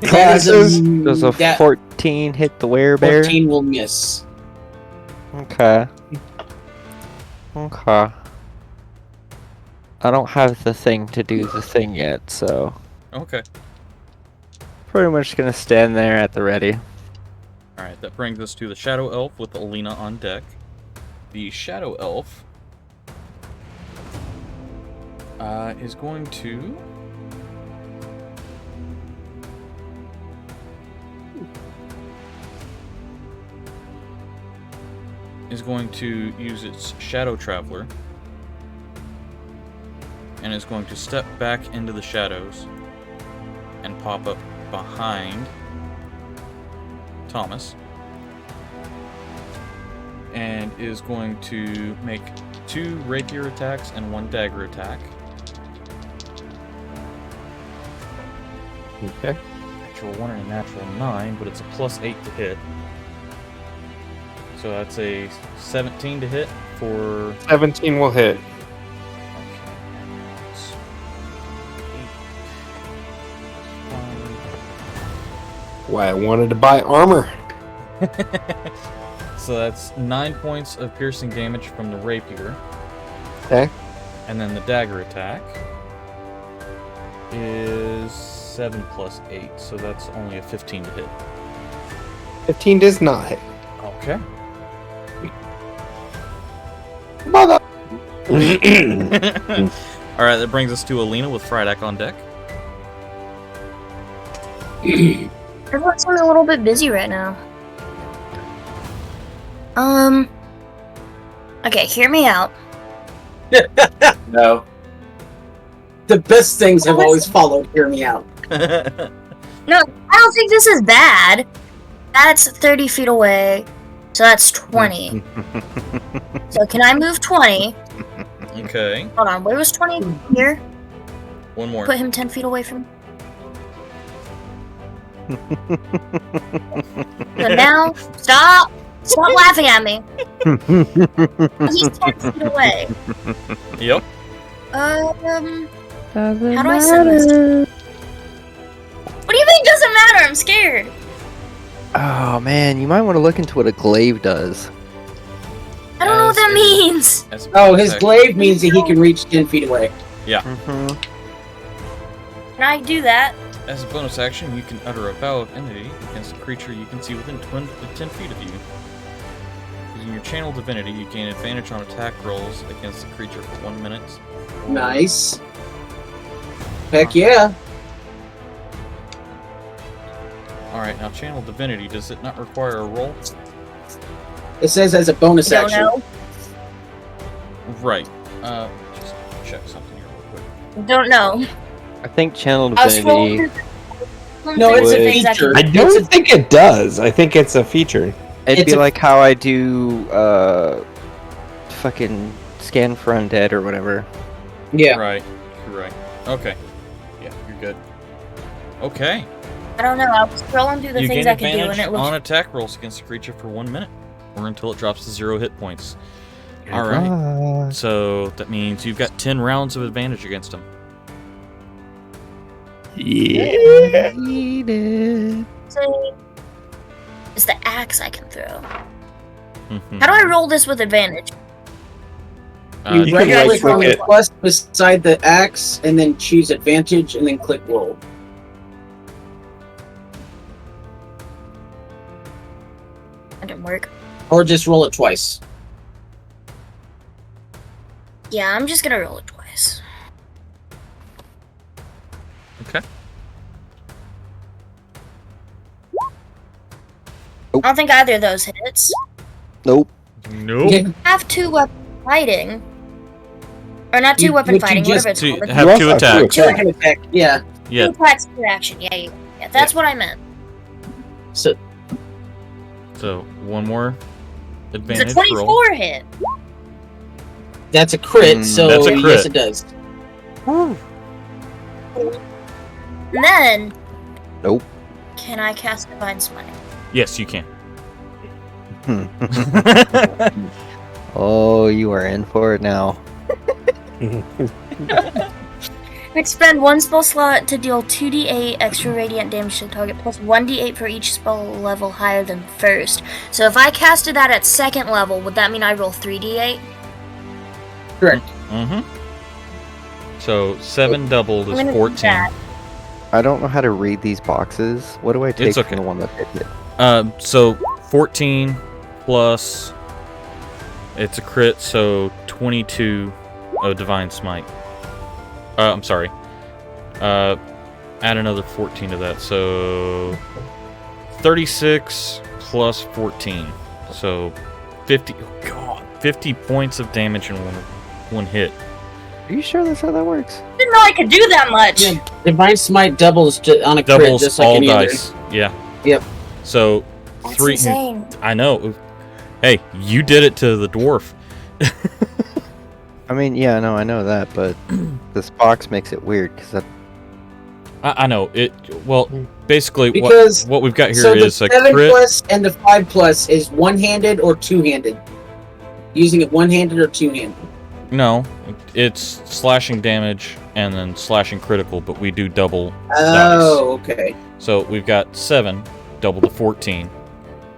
classes. Does a 14 hit the werebear? 14 will miss. Okay. Okay. I don't have the thing to do the thing yet, so Okay. pretty much gonna stand there at the ready. Alright, that brings us to the Shadow Elf with Alina on deck. The Shadow Elf is going to... use its Shadow Traveler and is going to step back into the shadows and pop up behind Thomas, and is going to make 2 rapier attacks and 1 dagger attack. Okay. Natural 1 and a natural 9, but it's a plus 8 to hit. So that's a 17 to hit for... 17 will hit. Why I wanted to buy armor. So that's 9 points of piercing damage from the rapier. Okay. And then the dagger attack is 7 plus 8, so that's only a 15 to hit. 15 does not hit. Okay. Mother. Alright, that brings us to Alina with Frydak on deck. Everyone's a little bit busy right now. Okay, hear me out. No. The best things have always followed. Hear me out. No, I don't think this is bad. That's 30 feet away, so that's 20. So can I move 20? Okay. Hold on, where was 20? Here? One more. Put him 10 feet away from me. So now, stop laughing at me. He's 10 feet away. Yep. How do I send this? What do you mean doesn't matter? I'm scared. Oh man, you might want to look into what a glaive does. I don't know what that means. Oh, his glaive means that he can reach 10 feet away. Yeah. Can I do that? As a bonus action, you can utter a vow of enmity against a creature you can see within 10 feet of you. Using your channel divinity, you gain advantage on attack rolls against the creature for 1 minute. Nice. Heck yeah. Alright, now channel divinity, does it not require a roll? It says as a bonus I don't action. know. Right. Just check something here real quick. Don't know. I think channel I was scrolling divinity. through No, it's a things I feature. can- I don't think it does. I think it's a feature. It'd It's be a- like how I do fucking scan for undead or whatever. Yeah. Right. You're right. Okay. Yeah, you're good. Okay. I don't know. I was scrolling through the You things gain I can do, and advantage it looks. on attack rolls against the creature for 1 minute, or until it drops to 0 hit points. Alright. So that means you've got 10 rounds of advantage against him. Yeah. It's the axe I can throw. Mhm. How do I roll this with advantage? You can right click right-click on it. the plus beside the axe, and then choose advantage, and then click roll. That didn't work. Or just roll it twice. Yeah, I'm just gonna roll it twice. Okay. I don't think either of those hits. Nope. Nope. Yeah. Have two weapon fighting. Or not two You- weapon would you fighting, just- whatever it's To called. have You two also have attacks. two Second attack, yeah. Yeah. Two attacks per action. Yeah, that's what I meant. So So one more It's advantage a 24 roll. hit. that's a crit, so That's a crit. yes it does. And then. Nope. Can I cast Divine Smite? Yes, you can. Oh, you are in for it now. Expend one spell slot to deal 2d8 extra radiant damage to the target, plus 1d8 for each spell level higher than first. So if I casted that at second level, would that mean I roll 3d8? Correct. Mm-hmm. So 7 doubled I'm is gonna do 14. that. I don't know how to read these boxes. What do I take It's okay. from the one that hit it? So 14 plus it's a crit, so 22 of Divine Smite. I'm sorry. Add another 14 to that, so 36 plus 14. So 50. Oh God, 50 points of damage in one hit. Are you sure that's how that works? Didn't know I could do that much. Yeah, Divine Smite doubles on a crit, Doubles just like all any dice. Yeah. Yep. So That's 3. insane. I know. Hey, you did it to the dwarf. I mean, yeah, no, I know that, but this box makes it weird because I know it. Well, basically, Because- what we've got here So the is a 7 crit. plus and the 5 plus is one-handed or two-handed. Using it one-handed or two-handed. No, it's slashing damage and then slashing critical, but we do double Oh, okay. dice. So we've got 7 double to 14,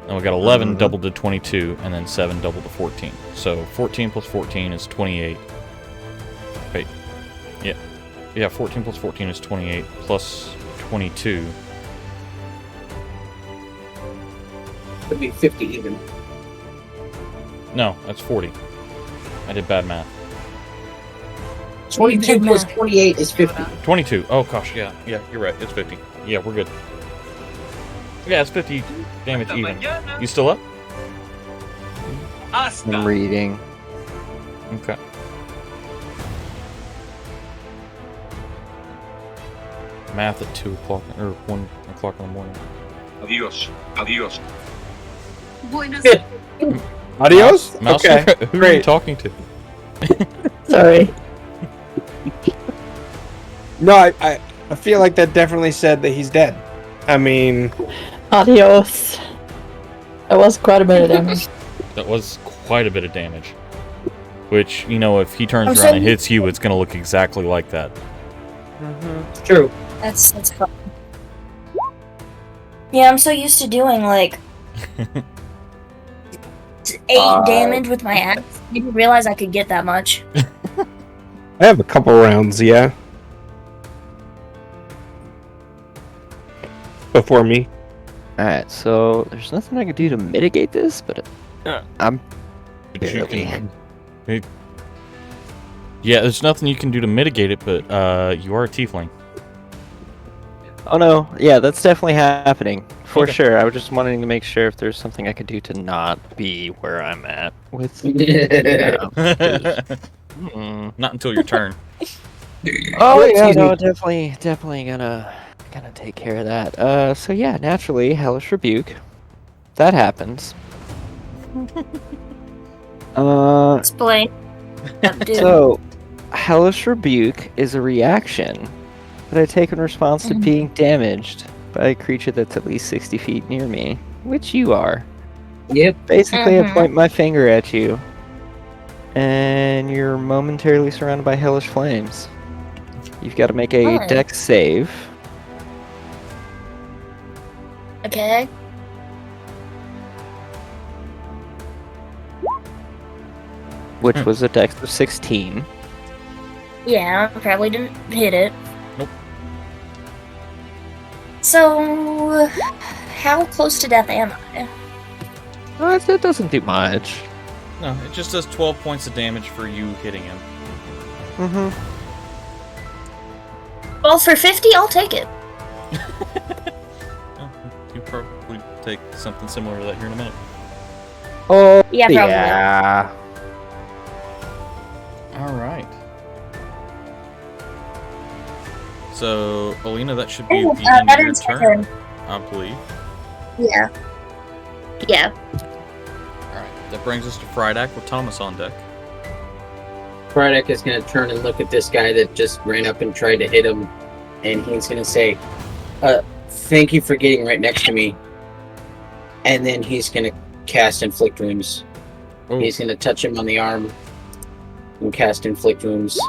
and we've got 11 double to 22, and then 7 double to 14. So 14 plus 14 is 28. Wait, yeah, 14 plus 14 is 28 plus 22. Could be 50 even. No, that's 40. I did bad math. 22 plus 28 is 50. 22. Oh gosh, yeah, you're right. It's 50. Yeah, we're good. Yeah, it's 50 damage even. You still up? I'm reading. Okay. Math at 2 o'clock or 1 o'clock in the morning. Adios. Adios. Adios? Mouse, Okay, who are you great. talking to? Sorry. No, I feel like that definitely said that he's dead. I mean, Adios. That was quite a bit of damage. That was quite a bit of damage. Which, you know, if he turns around and hits you, it's going to look exactly like that. True. That's fun. Yeah, I'm so used to doing like 8 damage with my axe. I didn't realize I could get that much. I have a couple rounds, yeah. Before me. Alright, so there's nothing I can do to mitigate this, but I'm barely. Yeah, there's nothing you can do to mitigate it, but you are a tiefling. Oh no, yeah, that's definitely happening. For Okay. sure. I was just wanting to make sure if there's something I could do to not be where I'm at with. Not until your turn. Oh yeah, no, definitely gonna take care of that. So yeah, naturally, Hellish Rebuke. That happens. Explain. So, Hellish Rebuke is a reaction that I take in response to being damaged by a creature that's at least 60 feet near me, which you are. Yep. Basically, I point my finger at you, and you're momentarily surrounded by hellish flames. You've got to make a dex save. Okay. Which was a dex of 16. Yeah, I probably didn't hit it. Nope. So, how close to death am I? It doesn't do much. No, it just does 12 points of damage for you hitting him. Well, for 50, I'll take it. You probably take something similar to that here in a minute. Oh, Yeah, probably. yeah. Alright. So, Alina, that should be the end of your turn, I believe. Yeah. Yeah. Alright, that brings us to Frydak with Thomas on deck. Frydak is going to turn and look at this guy that just ran up and tried to hit him, and he's going to say, thank you for getting right next to me. And then he's going to cast Inflict Wounds. Ooh. He's going to touch him on the arm and cast Inflict Wounds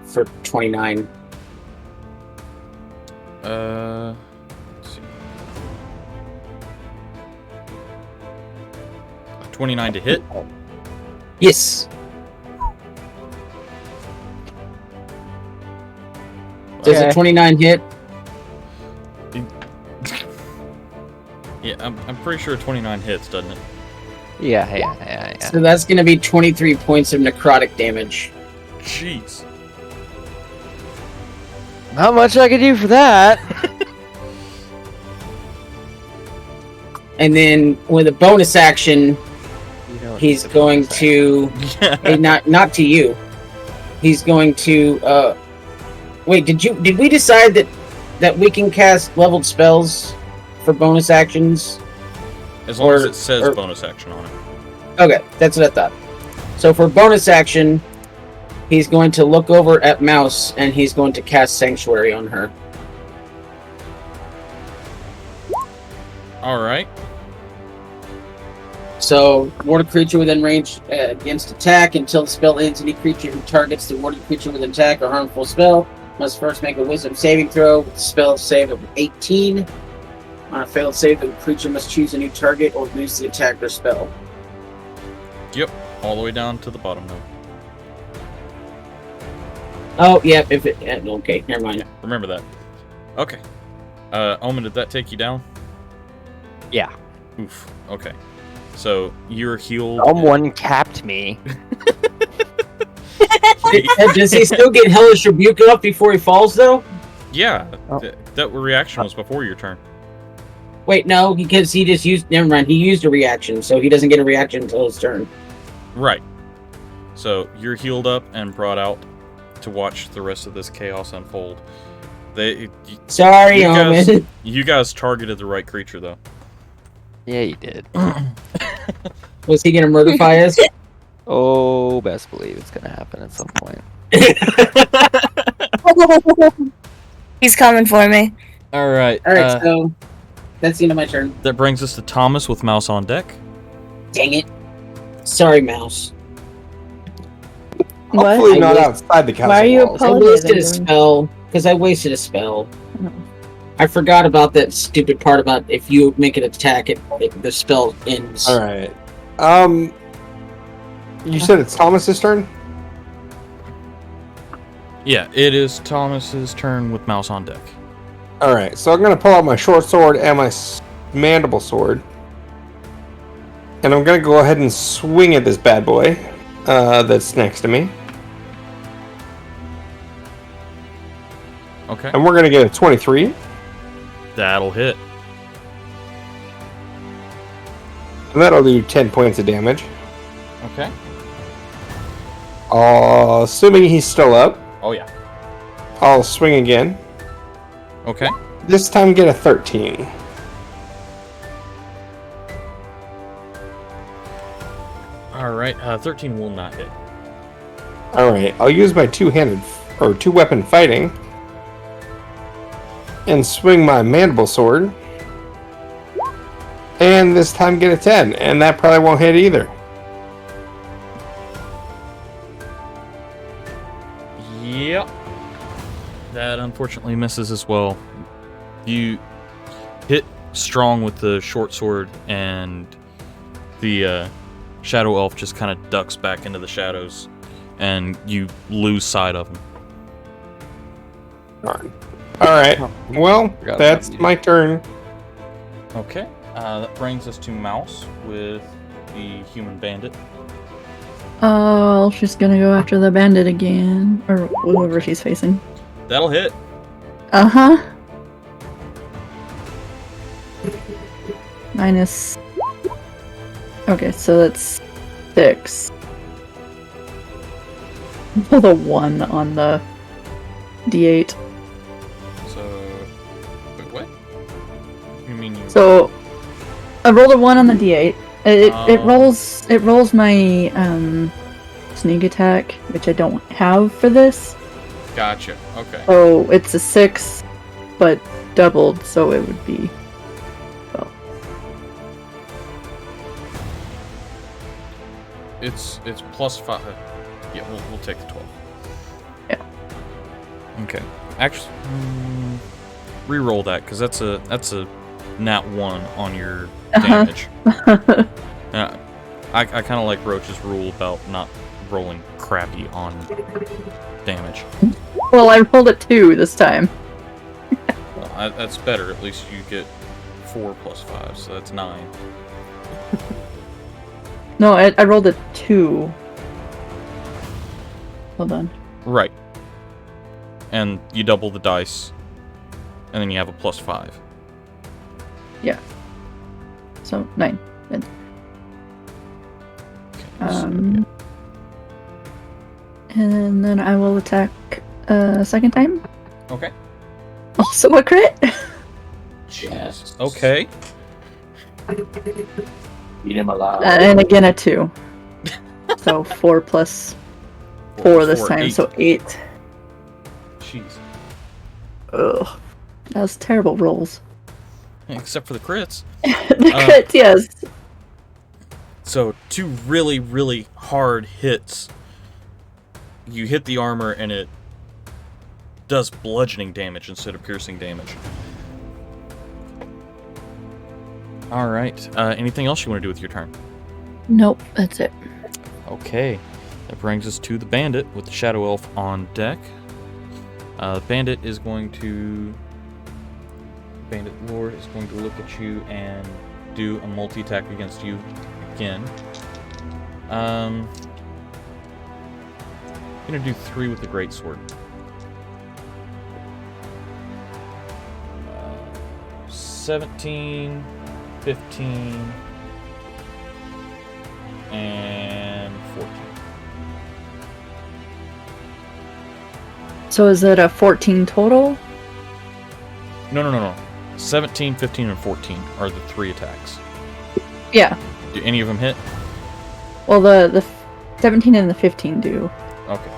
for 29. Let's see. 29 to hit? Yes. Does a 29 hit? Yeah, I'm pretty sure 29 hits, doesn't it? Yeah. So that's going to be 23 points of necrotic damage. Jeez. Not much I could do for that. And then with a bonus action, he's going to not to you. He's going to wait, did we decide that we can cast leveled spells for bonus actions? As long as it says bonus action on it. Okay, that's what I thought. So for bonus action, he's going to look over at Mouse and he's going to cast Sanctuary on her. Alright. So, ward a creature within range against attack until the spell ends. Any creature who targets the warded creature with attack or harmful spell must first make a wisdom saving throw with a spell save of 18. On a failed save, the creature must choose a new target or lose the attack or spell. Yep, all the way down to the bottom note. Oh, yeah, if it... okay, never mind. Yeah, remember that. Okay. Omen, did that take you down? Yeah. Oof, okay. So, you're healed... Someone capped me. Does he still get Hellish Rebuke up before he falls, though? Yeah, that reaction was before your turn. Wait, no, because he just used... Never mind, he used a reaction, so he doesn't get a reaction until his turn. Right. So, you're healed up and brought out to watch the rest of this chaos unfold. Sorry, Omen. You guys targeted the right creature, though. Yeah, you did. Was he gonna murderify us? Oh, best believe it's gonna happen at some point. He's coming for me. Alright. Alright, so that's the end of my turn. That brings us to Thomas with Mouse on deck. Dang it. Sorry, Mouse. Hopefully not I outside the castle Why are you walls. I wasted a apologizing? spell because I wasted a spell. I forgot about that stupid part about if you make an attack, the spell ends. All right. You said it's Thomas's turn. Yeah, it is Thomas's turn with Mouse on deck. All right. So I'm gonna pull out my short sword and my mandible sword, and I'm gonna go ahead and swing at this bad boy that's next to me. Okay. And we're gonna get a 23. That'll hit. And that'll do 10 points of damage. Okay. Assuming he's still up, Oh, yeah. I'll swing again. Okay. This time get a 13. Alright, 13 will not hit. Alright, I'll use my two-weapon fighting and swing my mandible sword. And this time get a 10, and that probably won't hit either. Yep. That unfortunately misses as well. You hit strong with the short sword, and the shadow elf just kind of ducks back into the shadows, and you lose sight of him. Alright, well, that's my turn. Okay. That brings us to Mouse with the human bandit. Oh, she's gonna go after the bandit again. Or whoever she's facing. That'll hit. Uh-huh. Minus... Okay, so that's 6. Pull the 1 on the D8. So... Wait, what? You mean you... So... I rolled a 1 on the D8. It rolls my sneak attack, which I don't have for this. Gotcha. Okay. So it's a 6, but doubled, so it would be 12. It's plus 5. Yeah, we'll take the 12. Yeah. Okay. Actually, re-roll that, because that's a nat 1 on your damage. I kind of like Roach's rule about not rolling crappy on damage. Well, I rolled a 2 this time. Well, that's better. At least you get 4 plus 5, so that's 9. No, I rolled a 2. Hold on. Right. And you double the dice, and then you have a plus 5. Yeah. So 9. Then. And then I will attack a second time. Okay. Also a crit. Yes. Okay. Eat him alive. And again a 2. So 4 plus 4 this time, 8. so 8. Jeez. Ugh. That was terrible rolls. Except for the crits. The crits, yes. So 2 really, really hard hits. You hit the armor and it does bludgeoning damage instead of piercing damage. Alright, anything else you want to do with your turn? Nope, that's it. Okay, that brings us to the bandit with the shadow elf on deck. Bandit Lord is going to look at you and do a multi-attack against you again. I'm gonna do 3 with the greatsword. 17, 15, and 14. So is it a 14 total? No. 17, 15, and 14 are the 3 attacks. Yeah. Do any of them hit? Well, the 17 and the 15 do. Okay.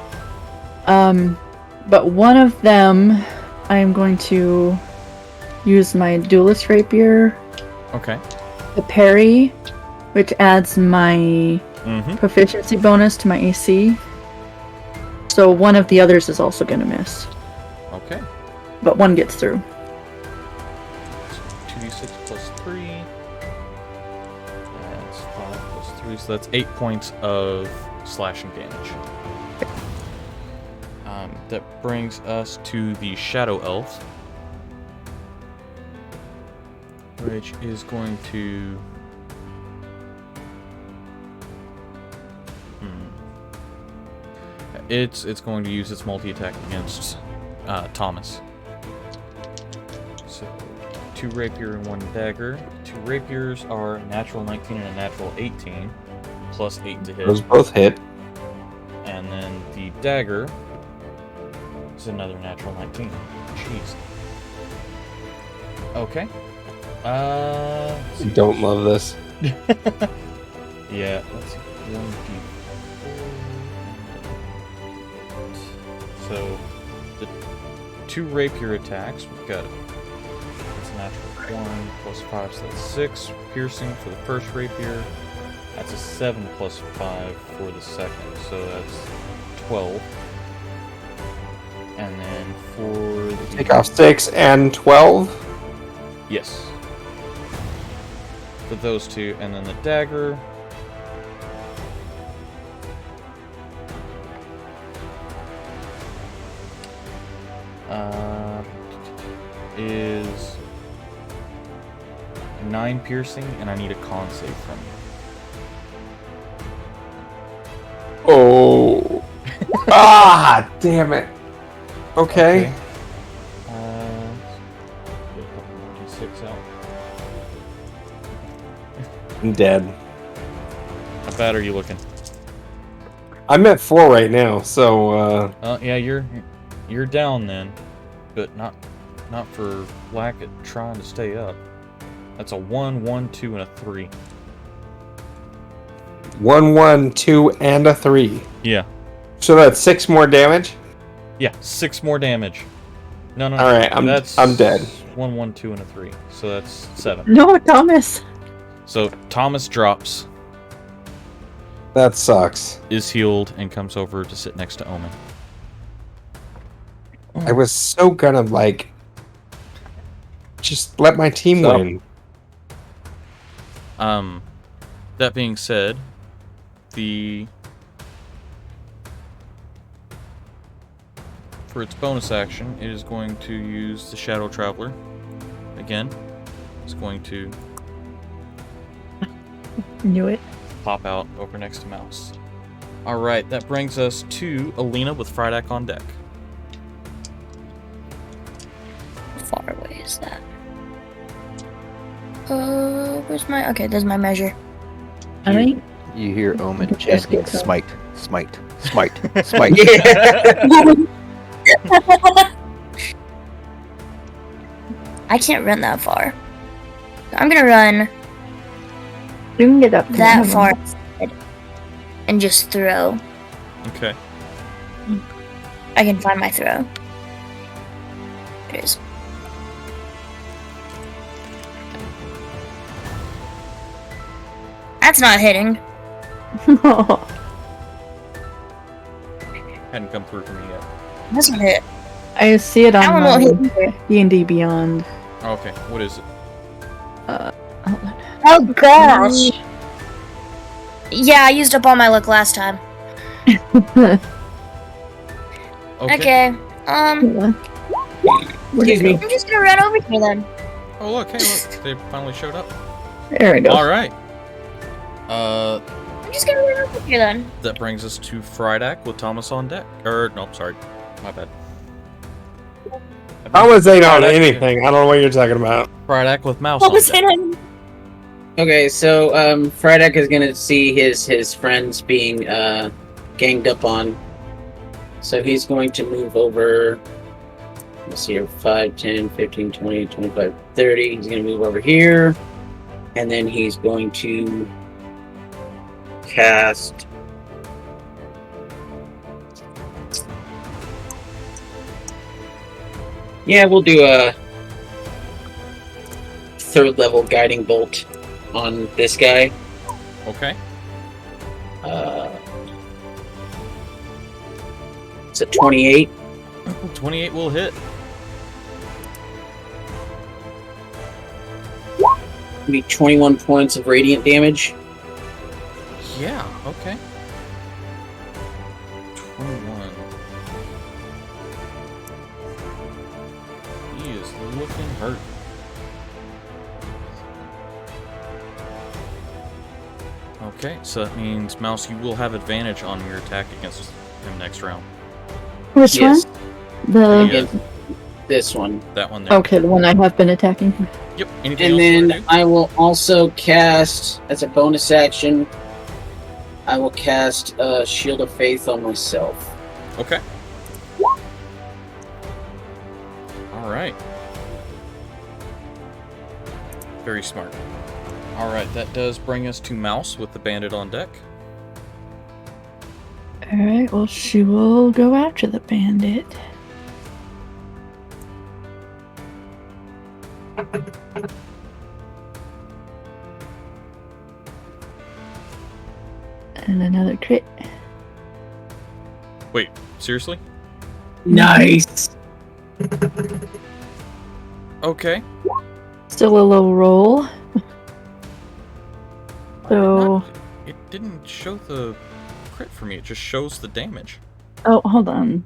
But one of them, I am going to use my duelist rapier. Okay. The parry, which adds my proficiency bonus to my AC. So one of the others is also going to miss. Okay. But one gets through. 2d6 plus 3. That's 5 plus 3, so that's 8 points of slashing damage. That brings us to the Shadow Elf, which is going to... It's going to use its multi-attack against Thomas. So, 2 rapier and 1 dagger. 2 rapiers are a natural 19 and a natural 18, plus 8 to hit. Those both hit. And then the dagger is another natural 19. Jeez. Okay. I don't love this. Yeah, let's see. 1d4. So, the 2 rapier attacks, we've got it's a natural 1 plus 5, so that's 6 piercing for the first rapier. That's a 7 plus 5 for the second, so that's 12. And then for the... Take off 6 and 12? Yes. For those 2, and then the dagger... is 9 piercing, and I need a con save from you. Oh. Ah, damn it. Okay. Get a couple more d6 out. I'm dead. How bad are you looking? I'm at 4 right now, so Yeah, you're down then, but not for lack of trying to stay up. That's a 1, 1, 2, and a 3. 1, 1, 2, and a 3. Yeah. So that's 6 more damage? Yeah, 6 more damage. No. Alright, I'm dead. 1, 1, 2, and a 3. So that's 7. No, Thomas! So Thomas drops, That sucks. is healed, and comes over to sit next to Omen. I was so gonna, like, just let my team win. That being said, for its bonus action, it is going to use the Shadow Traveler. Again, it's going to Knew it. pop out over next to Mouse. Alright, that brings us to Alina with Frydak on deck. How far away is that? Where's my... Okay, there's my measure. I think... You hear Omen Just chanting, get some. smite, smite, smite, smite. I can't run that far. I'm gonna run You can get up to that one of far them. and just throw. Okay. I can find my throw. It is. That's not hitting. Hadn't come through for me yet. That's not hit. I see it That on one won't hit either. D&D Beyond. Okay, what is it? Outlet. Oh gosh. Yeah, I used up all my luck last time. Okay. Excuse me. I'm just gonna run over here then. Oh look, hey look, they finally showed up. There we go. Alright. I'm just gonna run over here then. That brings us to Frydak with Thomas on deck. No, sorry. My bad. I was ain't on Frydak- anything. I don't know what you're talking about. Frydak with Mouse What on was deck. hitting? Okay, so Frydak is gonna see his friends being ganged up on. So he's going to move over. Let's see here, 5, 10, 15, 20, 25, 30. He's gonna move over here. And then he's going to cast we'll do a 3rd level guiding bolt on this guy. Okay. It's a 28. 28 will hit. Be 21 points of radiant damage. Yeah, okay. 21. He is looking hurt. Okay, so that means, Mouse, you will have advantage on your attack against him next round. Which Yes. one? The Against this one. That one there. okay, the one I have been attacking. Yep. Anything And else you then want to do? I will also cast, as a bonus action, I will cast Shield of Faith on myself. Okay. Alright. Very smart. Alright, that does bring us to Mouse with the bandit on deck. Alright, well, she will go after the bandit. And another crit. Wait, seriously? Nice! Okay. Still a low roll. So, It didn't show the crit for me, it just shows the damage. oh, hold on.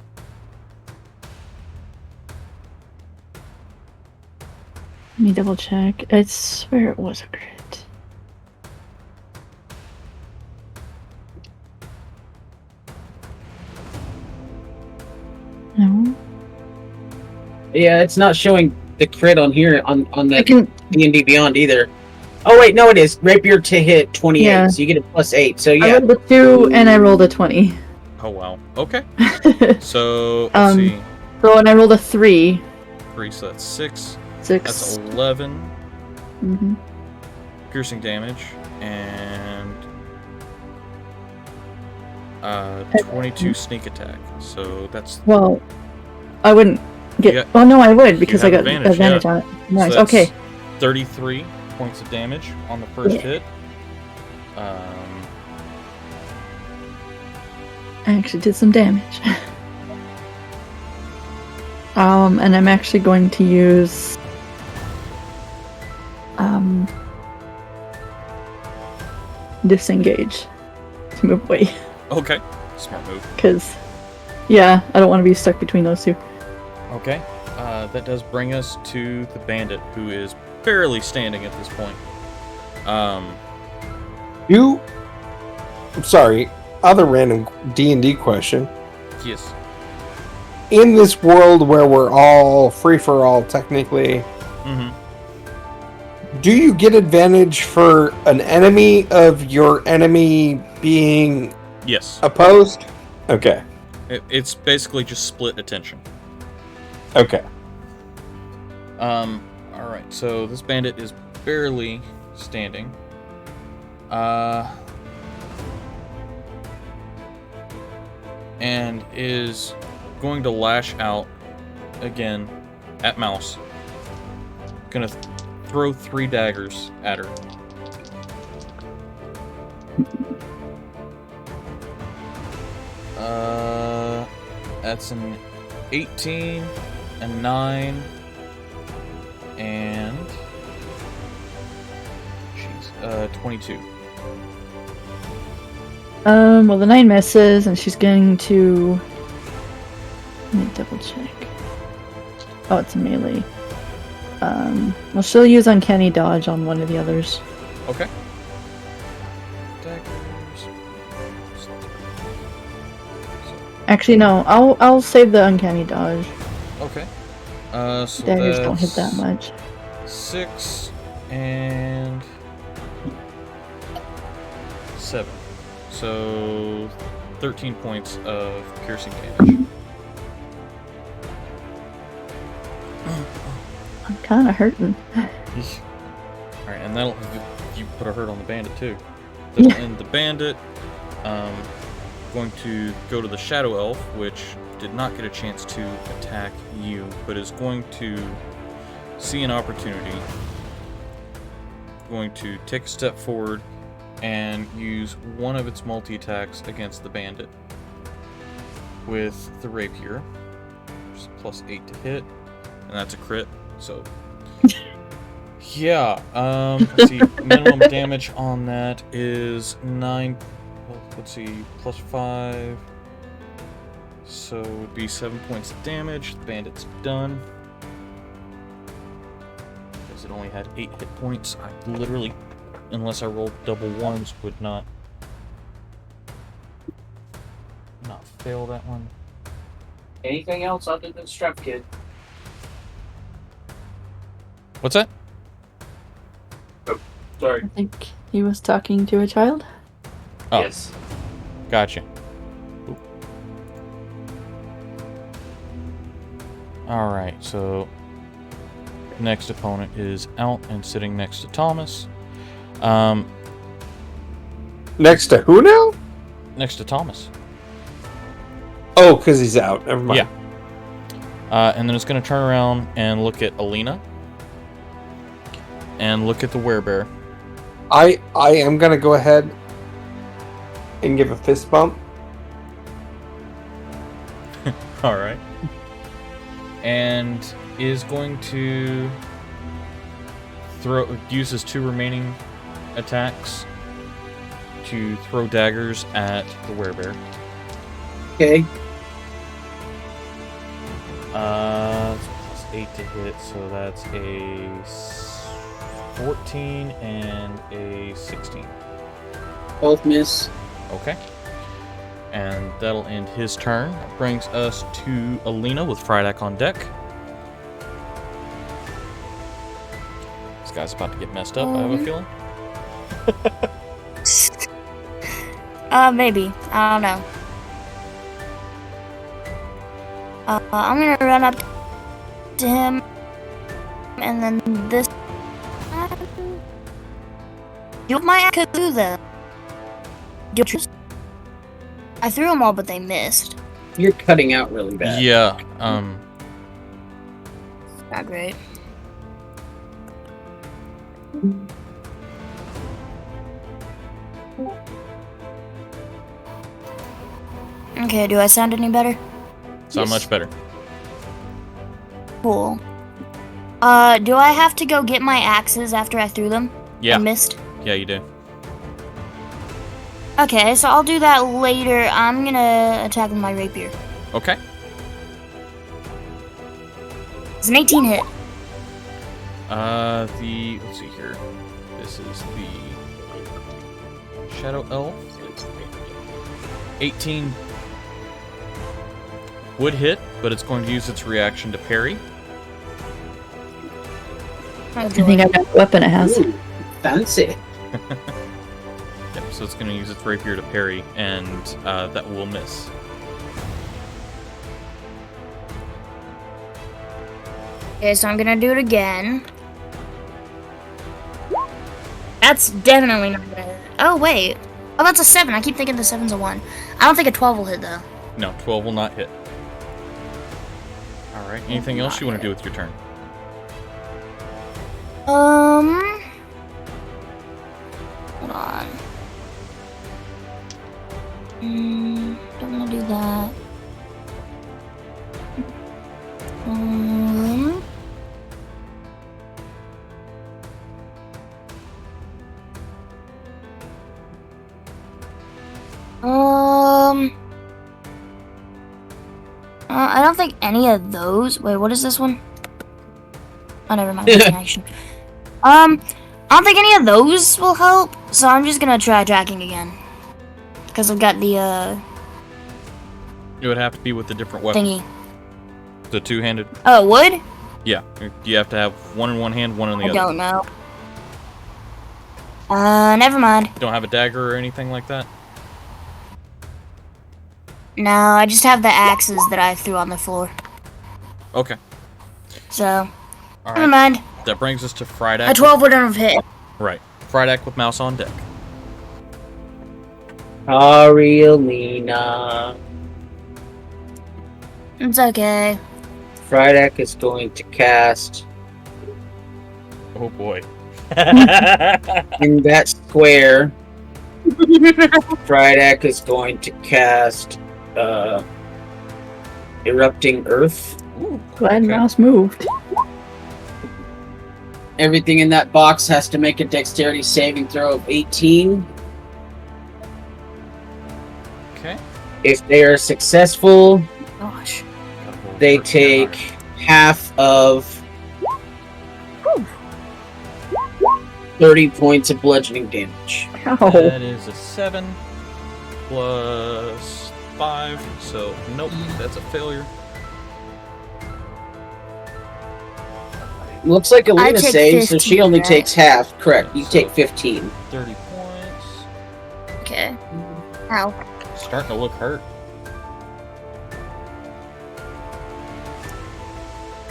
Let me double check. I swear it was a crit. No. Yeah, it's not showing the crit on here on the I can. D&D Beyond either. Oh wait, no, it is. Rapier to hit 28, Yeah. so you get a +8. So I yeah, rolled a 2 and I rolled a 20. Oh wow. Okay. So let's see. So and I rolled a 3. 3, so that's 6. 6. That's 11 Mm-hmm. piercing damage and 22 sneak attack. So that's Well, I wouldn't get. Yeah. Oh no, I would because I have got advantage, advantage yeah. on it. Nice. So that's Okay. 33 points of damage on the first Yeah. hit. I actually did some damage. And I'm actually going to use disengage to move away. Okay. Smart move. Because, yeah, I don't want to be stuck between those two. Okay. That does bring us to the bandit, who is barely standing at this point. I'm sorry, other random D&D question. Yes. In this world where we're all free-for-all, technically, do you get advantage for an enemy of your enemy being Yes. opposed? Okay. It's basically just split attention. Okay. Alright, so this bandit is barely standing. And is going to lash out again at Mouse. Gonna throw 3 daggers at her. That's an 18, a 9, and 22. Well, the 9 misses, and she's going to. Let me double check. Oh, it's a melee. Well, she'll use Uncanny Dodge on one of the others. Okay. Actually, no. I'll save the Uncanny Dodge. Okay. So Daggers don't hit that's that much. 6 and 7. So 13 points of piercing damage. I'm kind of hurting. Alright, and that'll you put a hurt on the bandit too. That'll end the bandit. Going to go to the Shadow Elf, which did not get a chance to attack you, but is going to see an opportunity. Going to take a step forward and use one of its multi-attacks against the bandit. with the rapier. Plus 8 to hit, and that's a crit. So, yeah. Let's see. Minimum damage on that is 9. Well, let's see. Plus 5. So it would be 7 points of damage. The bandit's done. Because it only had 8 hit points. I literally, unless I rolled double ones, would not fail that one. Anything else other than Strep Kid? What's that? Oh, sorry. I think he was talking to a child. Oh, Yes. gotcha. Oop. Alright, so next opponent is out and sitting next to Thomas. Next to who now? Next to Thomas. Oh, because he's out. Never mind. Yeah. And then it's going to turn around and look at Alina. And look at the werebear. I am going to go ahead and give a fist bump. Alright. And is going to use his 2 remaining attacks to throw daggers at the werebear. Okay. Plus 8 to hit, so that's a 14 and a 16. Both miss. Okay. And that'll end his turn. Brings us to Alina with Friedak on deck. This guy's about to get messed up, I have a feeling. Maybe. I don't know. I'm gonna run up to him, and then this. You might do that. I threw them all, but they missed. You're cutting out really bad. Yeah. Not great. Okay, do I sound any better? Sound much better. Cool. Do I have to go get my axes after I threw them? Yeah. I missed? Yeah, you do. Okay, so I'll do that later. I'm gonna attack with my rapier. Okay. It's an 18 hit. Let's see here. This is the Shadow Elf. 18 would hit, but it's going to use its reaction to parry. I think I got the weapon it has. Ooh, fancy. Yep, so it's going to use its rapier to parry, and that will miss. Okay, so I'm gonna do it again. That's definitely not gonna hit. Oh, wait. Oh, that's a 7. I keep thinking the 7's a 1. I don't think a 12 will hit, though. No, 12 will not hit. Alright, anything else you want to do with your turn? Hold on. Don't wanna do that. I don't think any of those. Wait, what is this one? Oh, never mind. That's an action. I don't think any of those will help, so I'm just gonna try attacking again. Because I've got the, It would have to be with a different weapon. thingy. The two-handed? Oh, it would? Yeah, you have to have one in one hand, one in the I other. don't know. Never mind. You don't have a dagger or anything like that? No, I just have the axes that I threw on the floor. Okay. So, All never right. mind. That brings us to Friedak. A 12 wouldn't have hit. Right. Friedak with mouse on deck. Sorry, Alina. It's okay. Friedak is going to cast Oh boy. in that square. Friedak is going to cast erupting earth. Glad mouse moved. Everything in that box has to make a dexterity saving throw of 18. Okay. If they are successful, Gosh. they take half of 30 points of bludgeoning damage. Ow. That is a 7 plus 5, so nope, that's a failure. Looks like I Alina take saves, so 15, she only right? takes half. Correct, you So- take 15. 30 points. Okay. Ow. Starting to look hurt.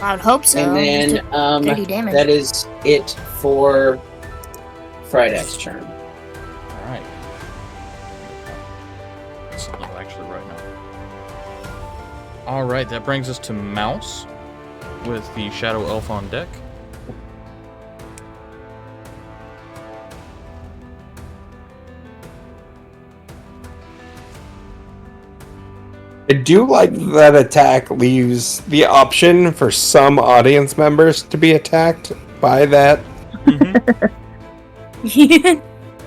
I would hope so. And Just then, took 30 damage. that is it for Fridak's turn. Alright. No, actually, right now. Alright, that brings us to Mouse with the Shadow Elf on deck. I do like that attack leaves the option for some audience members to be attacked by that.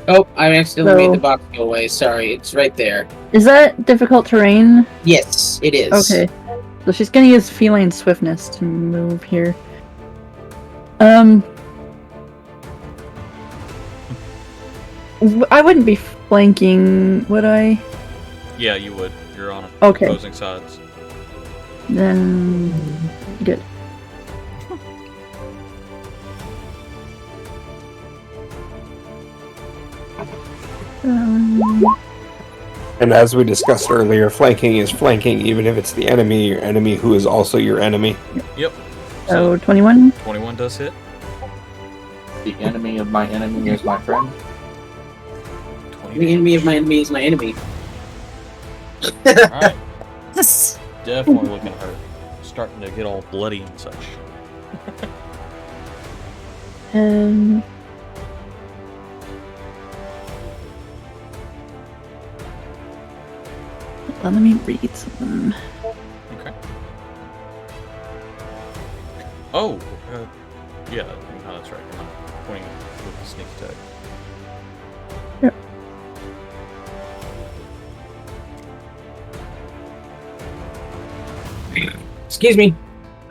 Oh, I accidentally So- made the box go away. Sorry, it's right there. Is that difficult terrain? Yes, it is. Okay. So she's gonna use feline swiftness to move here. I wouldn't be flanking, would I? Yeah, you would. You're on Okay. opposing sides. Then good. And as we discussed earlier, flanking is flanking even if it's the enemy, your enemy who is also your enemy. Yep. So 21. 21 does hit. The enemy of my enemy is my friend. 20 The enemy of my enemy is my enemy. Alright. Definitely looking hurt. Starting to get all bloody and such. And let me read something. Okay. Oh! Yeah, no, that's right. You're not pointing with the sneak attack. Yep. Excuse me.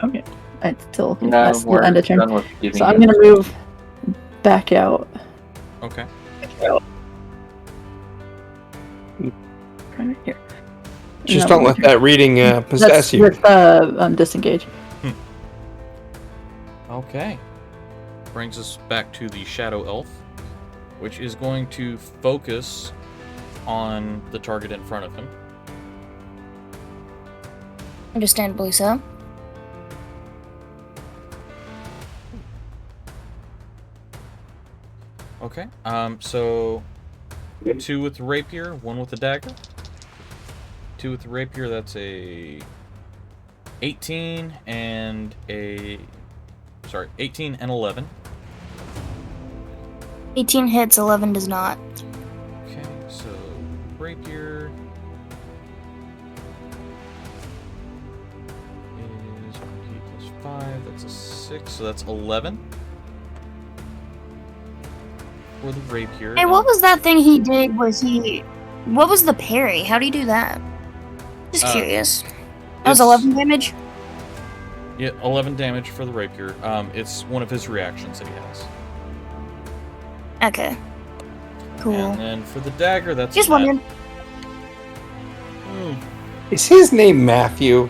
Okay. It's still No, that's we're the end of turn. done with giving So I'm it. gonna move back out. Okay. Right here. Just No, don't let that reading possess That's you. with disengage. Okay. Brings us back to the Shadow Elf, which is going to focus on the target in front of him. Understandably so. Okay. So 2 with the rapier, 1 with the dagger. 2 with the rapier, that's a 18 and a 18 and 11. 18 hits, 11 does not. Okay, so rapier is 1d plus 5, that's a 6, so that's 11. For the rapier. Hey, what was that thing he did? What was the parry? How do you do that? Just curious. That was 11 damage? Yeah, 11 damage for the rapier. It's one of his reactions that he has. Okay. Cool. And then for the dagger, that's Just a nat- wondering. Is his name Matthew?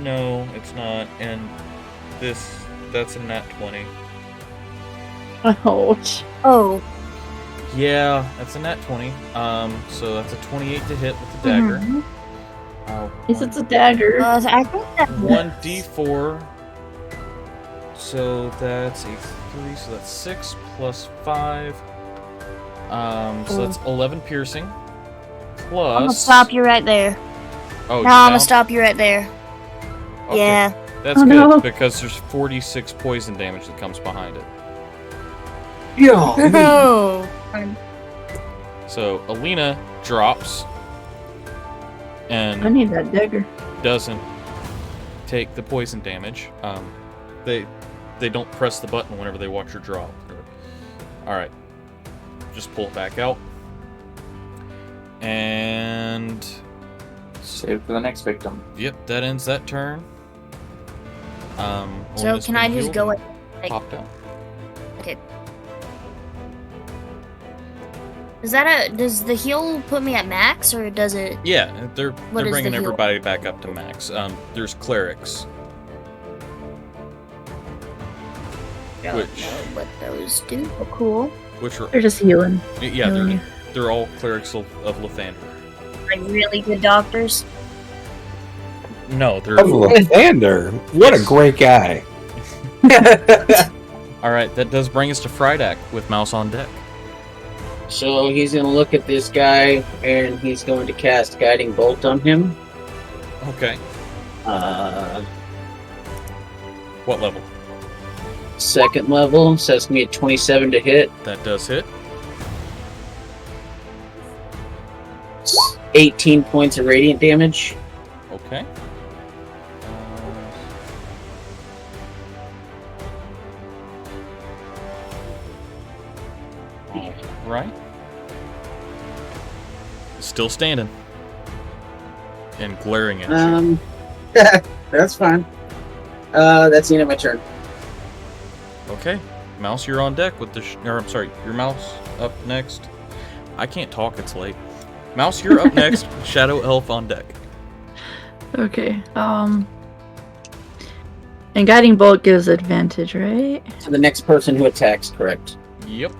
No, it's not. And that's a nat 20. Ouch. Oh. Yeah, that's a nat 20. So that's a 28 to hit with the dagger. Mhm. Yes, it's a dagger. I think that 1d4. So that's a 3, so that's 6 plus 5. So that's 11 piercing. Plus. I'm gonna stop you right there. Oh, No, you're I'm gonna down? stop you right there. Okay. Yeah. That's Oh, good no. because there's 46 poison damage that comes behind it. No. So Alina drops, I and need that dagger. doesn't take the poison damage. They don't press the button whenever they watch her draw. Alright. Just pull it back out. And... Save for the next victim. Yep, that ends that turn. So can I just go and pop down? Okay. Does the heal put me at max, or does it? Yeah, they're What is bringing the heal? everybody back up to max. There's clerics. Don't Which- know what those do. Oh, cool. Which are They're just healing. yeah, healing you. they're all clerics of Lathander. Like really good doctors. No, they're Of Lathander. What a great guy. all right. That does bring us to Frydak with Mouse on deck. So he's going to look at this guy, and he's going to cast Guiding Bolt on him. Okay. What level? Second level, so it's going to be a 27 to hit. That does hit. 18 points of radiant damage. Okay. Right. Still standing. And glaring at you. That's fine. That's the end of my turn. Okay. Mouse, you're on deck with the... I'm sorry, your mouse up next. I can't talk, it's late. Mouse, you're up next. Shadow Elf on deck. Okay. And guiding bolt gives advantage, right? To the next person who attacks, correct? Yep.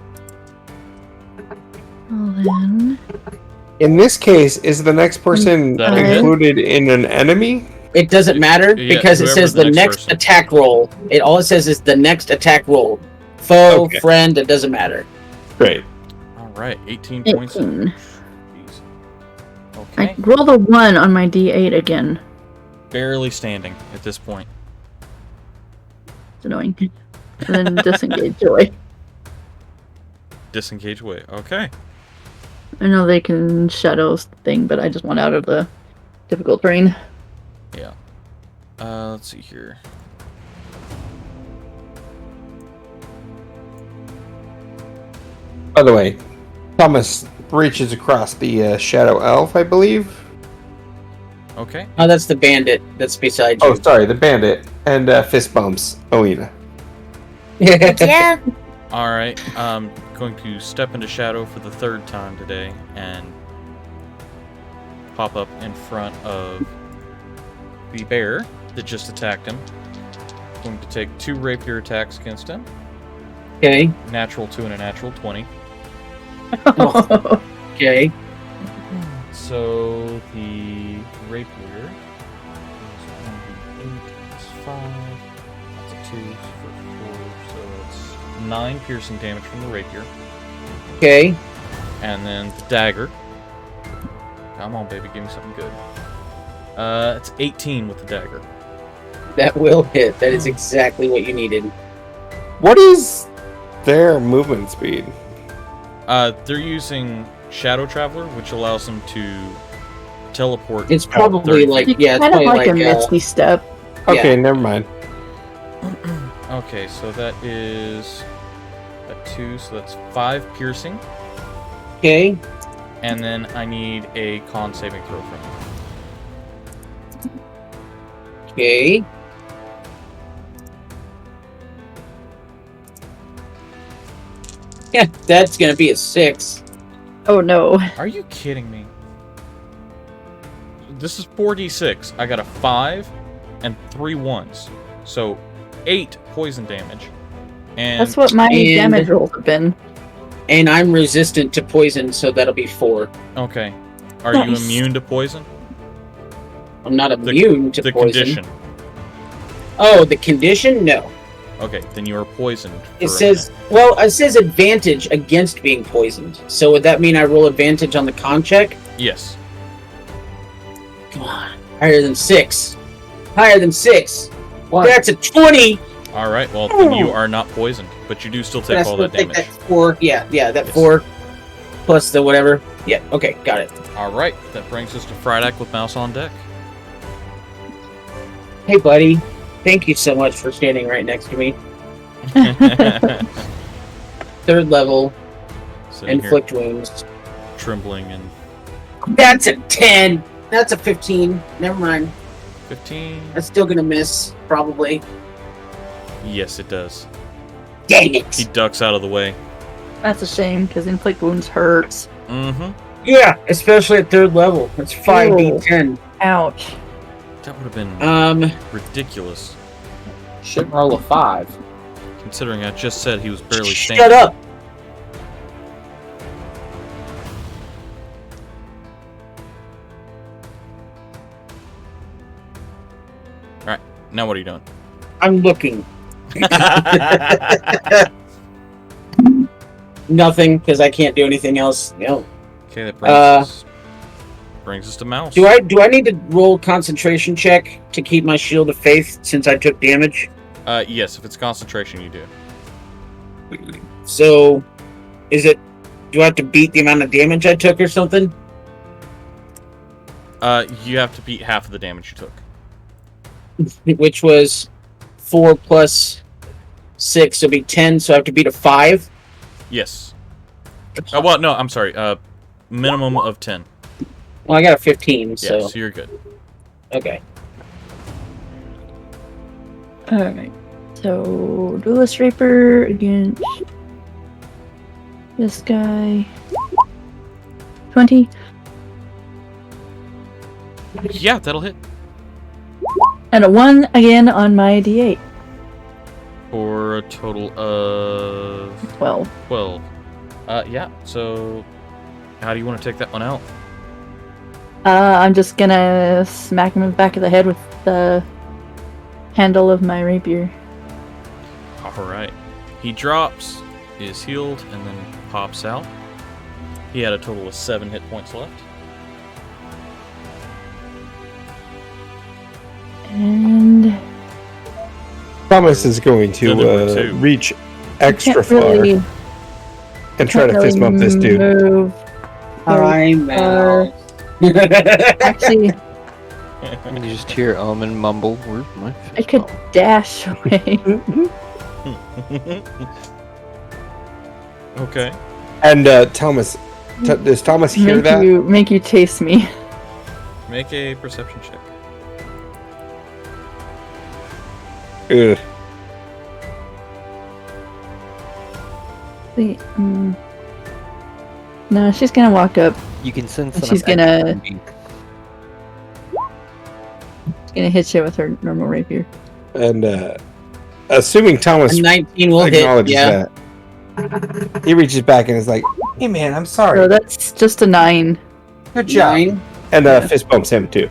Well then. In this case, is the next person That included in an enemy? It doesn't matter Yeah, because it whoever says the the next next person. attack roll. It all it says is the next attack roll. Foe, Okay. friend, it doesn't matter. Great. Alright, 18 points. 18. Jeez. I Okay. rolled a 1 on my D8 again. Barely standing at this point. It's annoying. And then disengage away. Disengage away. Okay. I know they can shadow thing, but I just want out of the difficult terrain. Yeah. Let's see here. By the way, Thomas reaches across the Shadow Elf, I believe. Okay. Oh, that's the bandit that's beside you. Oh, sorry, the bandit. And fist bumps Alina. Yeah. Alright. Going to step into shadow for the third time today and pop up in front of the bear that just attacked him. Going to take 2 rapier attacks against him. Okay. Natural 2 and a natural 20. Okay. So the rapier is 5. That's a 2 for 4. So it's 9 piercing damage from the rapier. Okay. And then the dagger. Come on, baby, give me something good. It's 18 with the dagger. That will hit. That is exactly what you needed. What is their movement speed? They're using Shadow Traveler, which allows them to teleport. It's out probably 30 like, feet. yeah, it's kind of probably like a like misty step. Okay, never mind. Okay, so that is a 2, so that's 5 piercing. Okay. And then I need a con saving throw from you. Okay. Yeah, that's gonna be a 6. Oh no. Are you kidding me? This is 4d6. I got a 5 and 3 1s. So 8 poison damage. And That's what my And- damage rolls have been. And I'm resistant to poison, so that'll be 4. okay. Are you Nice. immune to poison? I'm not immune to the poison. condition. Oh, the condition? No. Okay, then you are poisoned. It for a says, minute. well, it says advantage against being poisoned. So would that mean I roll advantage on the con check? Yes. Come on. Higher than 6. Higher than 6. One. That's a 20. All right. Well, then you are not poisoned, but you do still take But I all still that take damage. that 4. Yeah, that Yes. 4 plus the whatever. Yeah, okay, got it. All right. That brings us to Frydak with Mouse on deck. Hey, buddy. Thank you so much for standing right next to me. Third level, Sitting inflict here wounds. trembling and That's a 10. That's a 15. Never mind. 15. That's still gonna miss, probably. Yes, it does. Dang it! He ducks out of the way. That's a shame, because inflict wounds hurts. Mm-hmm. Yeah, especially at third level. That's 5d10. Ouch. That would have been ridiculous. Should roll a 5. Considering I just said he was barely standing. Shut up! Alright, now what are you doing? I'm looking. Nothing, because I can't do anything else. No. Okay, that brings us to Mouse. Do I need to roll concentration check to keep my shield of faith since I took damage? Yes, if it's concentration, you do. So, do I have to beat the amount of damage I took or something? You have to beat half of the damage you took. Which was 4 plus 6, so it'll be 10, so I have to beat a 5? Yes. Well, no, I'm sorry. Minimum of 10. Well, I got a 15, so... Yeah, so you're good. Okay. Alright. So, Duelist Reaper against this guy. 20. Yeah, that'll hit. And a 1 again on my d8. For a total of... 12. 12. Yeah, so... How do you want to take that one out? I'm just gonna smack him in the back of the head with the handle of my rapier. Alright. He drops, is healed, and then pops out. He had a total of 7 hit points left. And... Thomas is going to reach extra far and try to fist bump this dude. Move I'm out. Actually, You just hear Omen mumble, "Where's my fist I could bump?" dash away. Okay. And Thomas, does Thomas hear that? Make you chase me. Make a perception check. Ugh. Wait, no, she's gonna walk up. You can sense And that she's I'm gonna- acting. She's gonna hit you with her normal rapier. And assuming Thomas A 19 will hit, acknowledges yeah. that, he reaches back and is like, "Hey man, I'm sorry. So that's just a 9. Good job." 9? And fist bumps him too.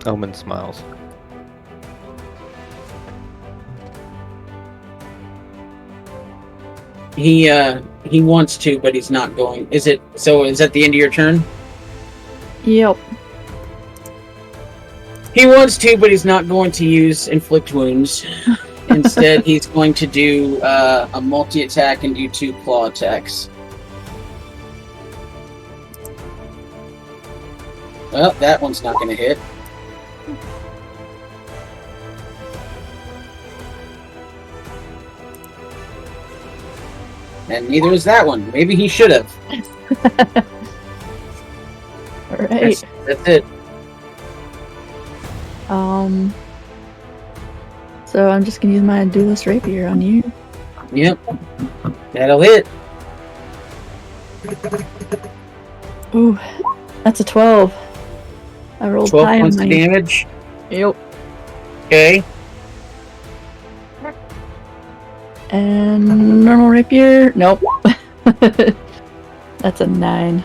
Omen smiles. He wants to, but he's not going. Is that the end of your turn? Yep. He wants to, but he's not going to use inflict wounds. Instead, he's going to do a multi-attack and do 2 claw attacks. Well, that one's not going to hit. And neither is that one. Maybe he should have. Alright. That's it. So I'm just gonna use my duelist rapier on you. Yep. That'll hit. Ooh, that's a 12. I rolled 12 high on points my... of damage. Yep. Okay. And normal rapier? Nope. That's a 9.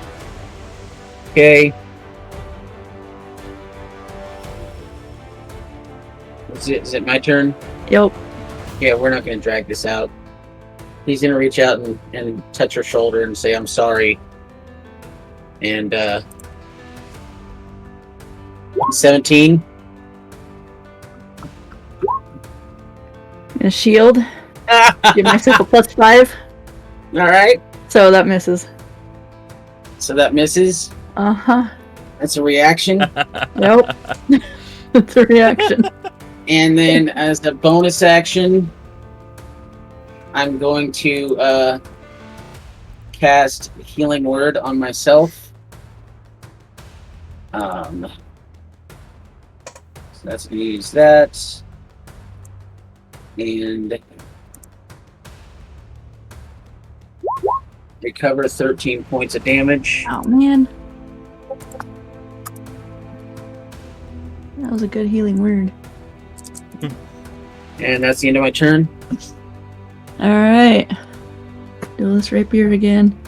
Okay. Is it my turn? Yep. Yeah, we're not going to drag this out. He's going to reach out and touch her shoulder and say, "I'm sorry." And, 17. And a shield. Give myself a +5. Alright. So that misses. So that misses. Uh-huh. That's a reaction. Nope. That's a reaction. And then as a bonus action, I'm going to cast Healing Word on myself. So that's going to use that. And recover 13 points of damage. Oh, man. That was a good healing word. And that's the end of my turn. Alright. Duelist Rapier again.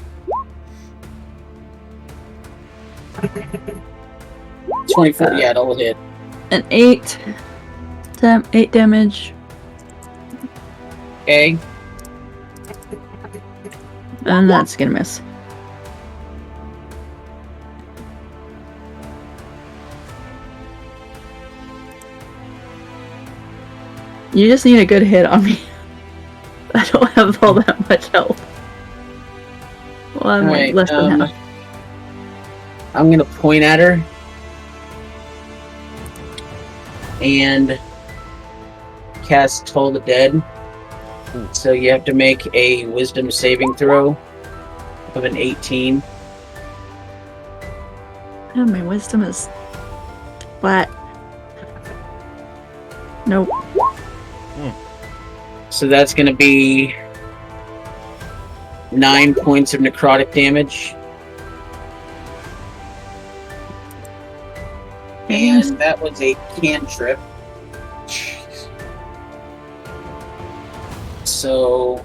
24, yeah, it'll hit. An 8. 8 damage. Okay. And that's gonna miss. You just need a good hit on me. I don't have all that much health. Well, I'm like less than half. I'm gonna point at her and cast Toll the Dead. So you have to make a Wisdom saving throw of an 18. Oh, my wisdom is flat. Nope. So that's gonna be 9 points of necrotic damage. And that was a cantrip. So,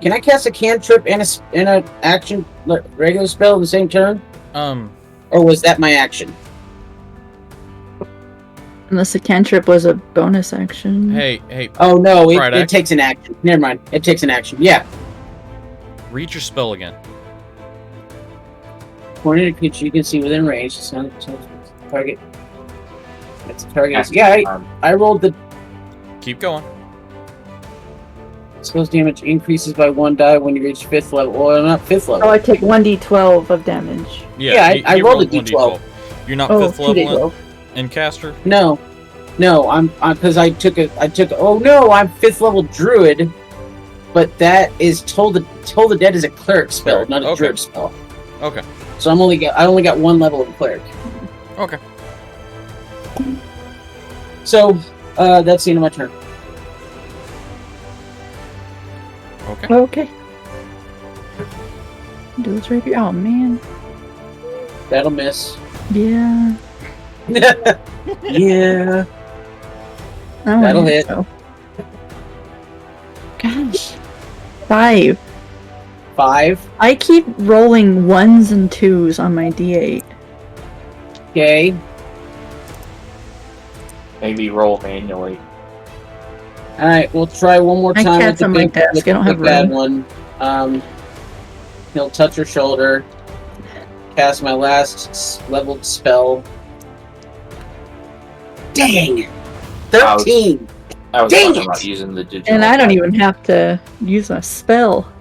can I cast a cantrip and a action regular spell in the same turn? Or was that my action? Unless the cantrip was a bonus action. Hey. Oh no, it Friday. takes an action. Never mind. It takes an action. Yeah. Read your spell again. Pointed at a creature you can see within range. It's not target. It's a target. Yeah, I rolled the Keep going. spell's damage increases by 1 die when you reach 5th level. Well, not 5th level. Oh, I take 1d12 of damage. Yeah, I rolled a d12. You're not 5th 2d12. level in caster? No, I'm because I took. Oh no, I'm 5th level druid, but that is Toll the Dead is a cleric spell, not a druid spell. Okay. So I only got 1 level of cleric. Okay. So that's the end of my turn. Okay. Duelist Rapier. Oh man. That'll miss. Yeah. Yeah. That'll hit. So. Gosh. 5. 5. I keep rolling 1s and 2s on my d8. Okay. Maybe roll manually. All right, we'll try one more My time. cat's on my desk. I don't have bad room. one. He'll touch her shoulder. Cast my last leveled spell. Dang! 13! I was Dang talking it! about using the digital. And I don't even have to use a spell.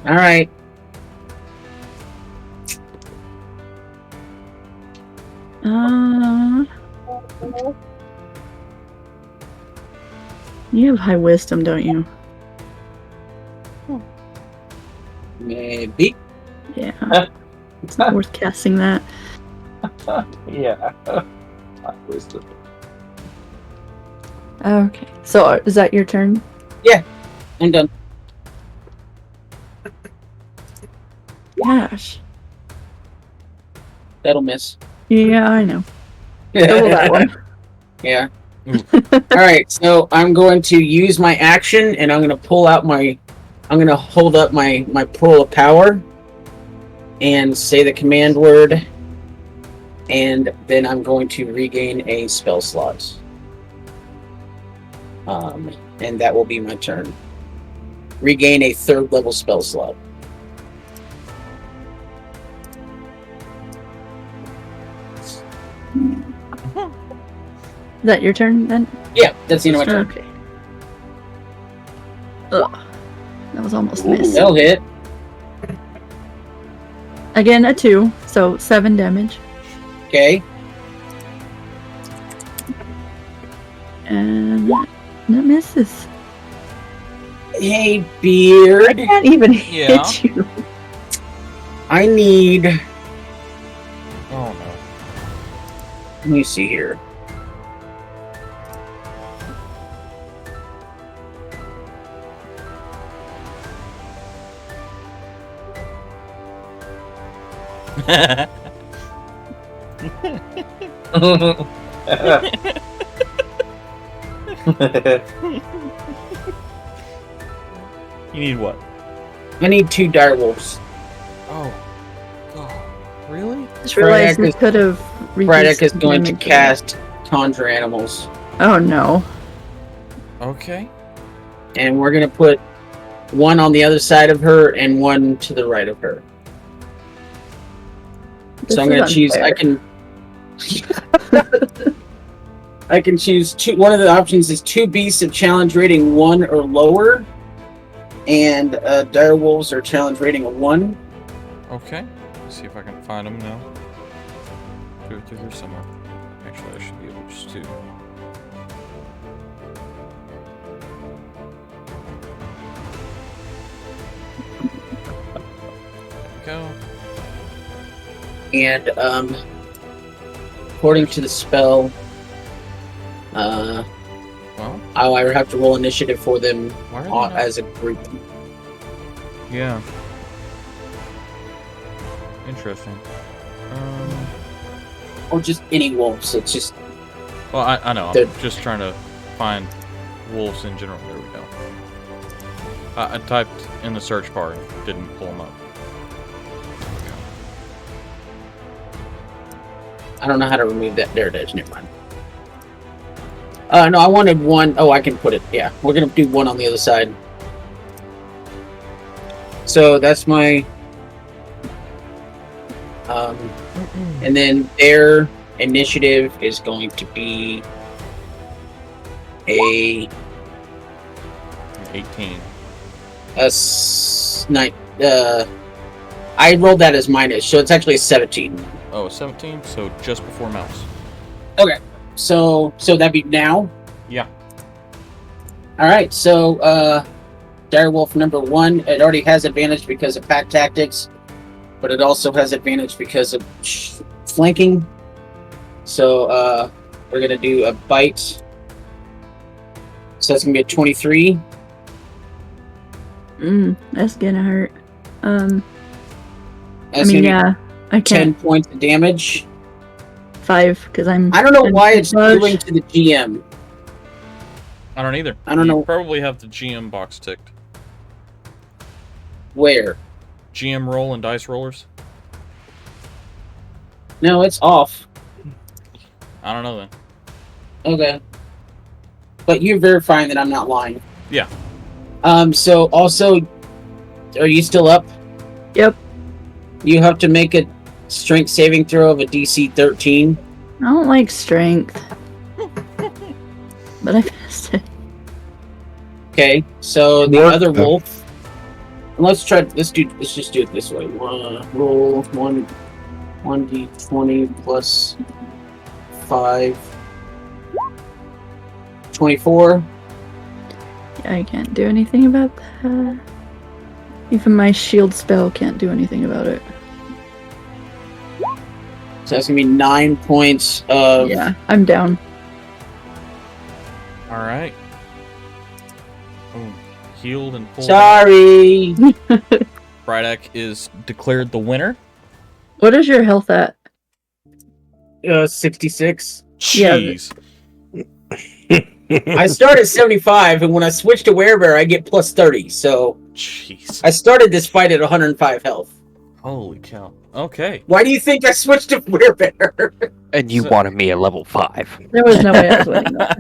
Alright. You have high wisdom, don't you? Maybe. Yeah. It's not worth casting that. Yeah. Wisdom. Okay. So, is that your turn? Yeah. I'm done. Gosh. That'll miss. Yeah, I know. Double that one. Yeah. Alright, so I'm going to use my action and I'm going to pull out my... I'm going to hold up my Pearl of Power and say the command word, and then I'm going to regain a spell slot. And that will be my turn. Regain a 3rd level spell slot. Is that your turn then? Yeah, that's the end of my turn. Okay. Ugh. That was almost missed. That'll hit. Again, a 2, so 7 damage. Okay. And that misses. Hey, Beard. I can't even Yeah. hit you. I need. Oh no. Let me see here. You need what? I need 2 direwolves. Oh. God. Really? Just realized you could have Braddock is reduced going to damage. cast Conjure Animals. Oh no. Okay. And we're going to put 1 on the other side of her and 1 to the right of her. This So I'm is going to choose. unfair. I can choose 2. One of the options is 2 beasts of challenge rating 1 or lower, and direwolves are challenge rating of 1. Okay. Let's see if I can find them now. They're here somewhere. Actually, I should be able just to. There we go. And according to the spell, Well, I'll either have to roll initiative for them why are they not? as a group. Yeah. Interesting. Or just any wolves. It's just Well, I know. They're- I'm just trying to find wolves in general. There we go. I typed in the search bar and didn't pull them up. I don't know how to remove that. There it is. Never mind. No, I wanted 1. Oh, I can put it. Yeah, we're gonna do 1 on the other side. So that's my. And then their initiative is going to be a 18. I rolled that as minus, so it's actually a 17. Oh, 17, so just before mouse. Okay, so that'd be now. Yeah. All right, so direwolf number 1, it already has advantage because of pack tactics, but it also has advantage because of flanking. So we're gonna do a bite. So that's gonna be a 23. That's gonna hurt. That's I mean, gonna yeah, I be 10 can't. points of damage. 5 because I'm. I don't know why I'm it's dodge. doing to the GM. I don't either. I don't You know. probably have the GM box ticked. Where? GM roll and dice rollers? No, it's off. I don't know then. Okay. But you're verifying that I'm not lying. Yeah. So also, are you still up? Yep. You have to make a strength saving throw of a DC 13. I don't like strength. But I passed it. Okay, so the Work other them. wolf. Let's just do it this way. Roll 1d20 plus 5. 24. I can't do anything about that. Even my shield spell can't do anything about it. So that's gonna be 9 points of. Yeah, I'm down. Alright. Boom. Healed and pulled. Sorry. Braddock is declared the winner. What is your health at? 66. Jeez. I start at 75, and when I switch to werebear, I get plus 30. So Jeez. I started this fight at 105 health. Holy cow. Okay. Why do you think I switched to werebear? And you So- wanted me at level 5. There was no way I was winning that.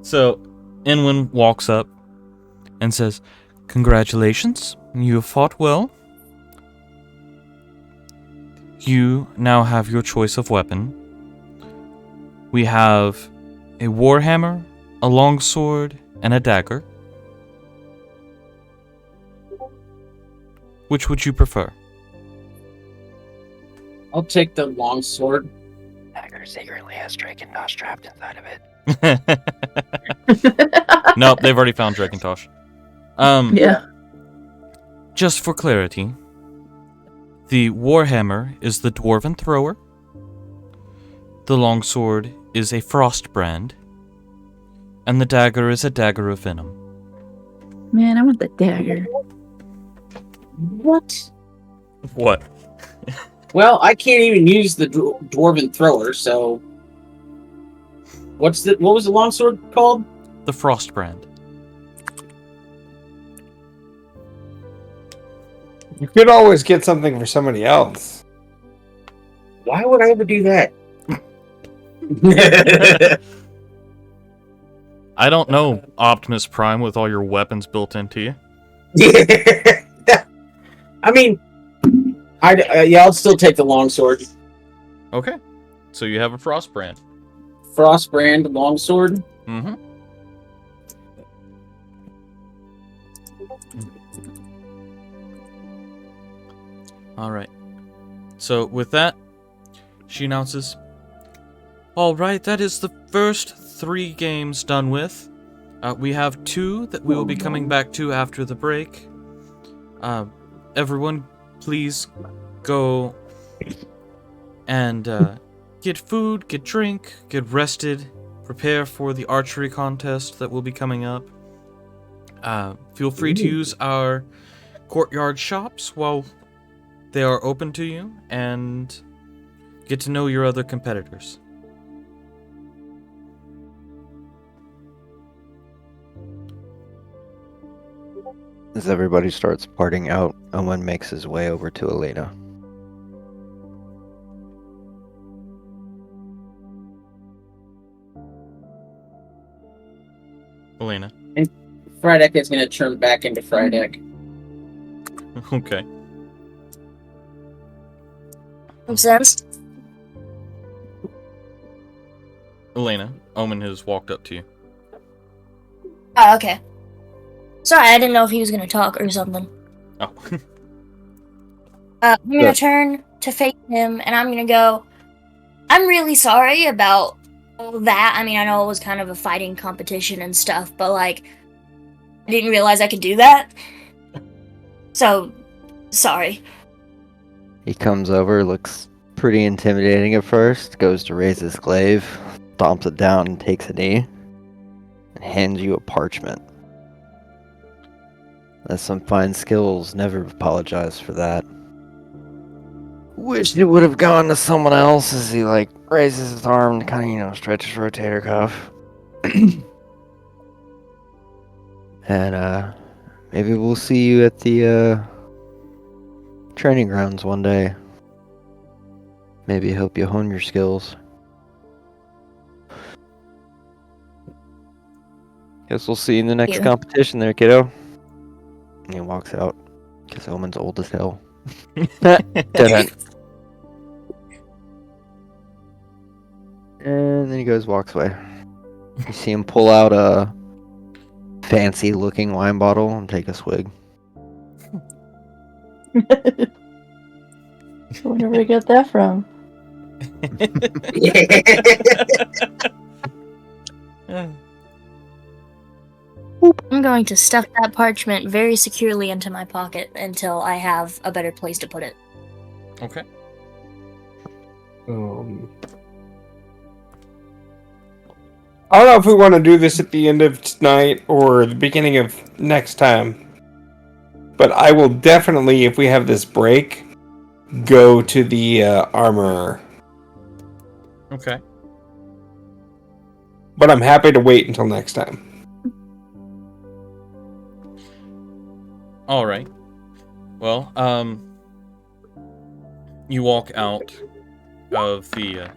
So, Inwin walks up and says, "Congratulations, you have fought well. You now have your choice of weapon. We have a warhammer, a longsword, and a dagger. Which would you prefer?" I'll take the longsword. dagger secretly has Drakentosh trapped inside of it. Nope, they've already found Drakentosh. Yeah. Just for clarity, the Warhammer is the Dwarven Thrower. The longsword is a Frostbrand. And the dagger is a Dagger of Venom. Man, I want the dagger. What? What? Well, I can't even use the dwarven thrower, so what was the longsword called? The Frostbrand. You could always get something for somebody else. Why would I ever do that? I don't know, Optimus Prime, with all your weapons built into you. I mean, I'll still take the longsword. Okay. So you have a Frostbrand. Frostbrand longsword. Mm-hmm. Alright. So with that, she announces, alright, that is the first 3 games done with. We have 2 that we will be coming back to after the break. Everyone, please go and get food, get drink, get rested, prepare for the archery contest that will be coming up. Feel free to use our courtyard shops while they are open to you, and get to know your other competitors. As everybody starts parting out, Owen makes his way over to Elena. Elena. And Frydek is going to turn back into Frydek. Okay. Makes sense. Elena, Omen has walked up to you. Oh, okay. Sorry, I didn't know if he was gonna talk or something. Oh. I'm gonna turn to face him, and I'm gonna go, I'm really sorry about all that. I mean, I know it was kind of a fighting competition and stuff, but, like, I didn't realize I could do that. So, sorry. He comes over, looks pretty intimidating at first, goes to raise his glaive, stomps it down and takes a knee, and hands you a parchment. That's some fine skills, never apologize for that. Wish it would have gone to someone else as he, raises his arm to kind of, stretch his rotator cuff. And, maybe we'll see you at the, training grounds one day. Maybe help you hone your skills. Guess we'll see you in the next competition there, kiddo. And he walks out. Because Omen's old as hell. Dun-dun. And then he walks away. You see him pull out a fancy looking wine bottle and take a swig. I wonder where he got that from. I'm going to stuff that parchment very securely into my pocket until I have a better place to put it. Okay. I don't know if we want to do this at the end of tonight or the beginning of next time. But I will definitely, if we have this break, go to the armorer. Okay. But I'm happy to wait until next time. Alright. Well, you walk out of the,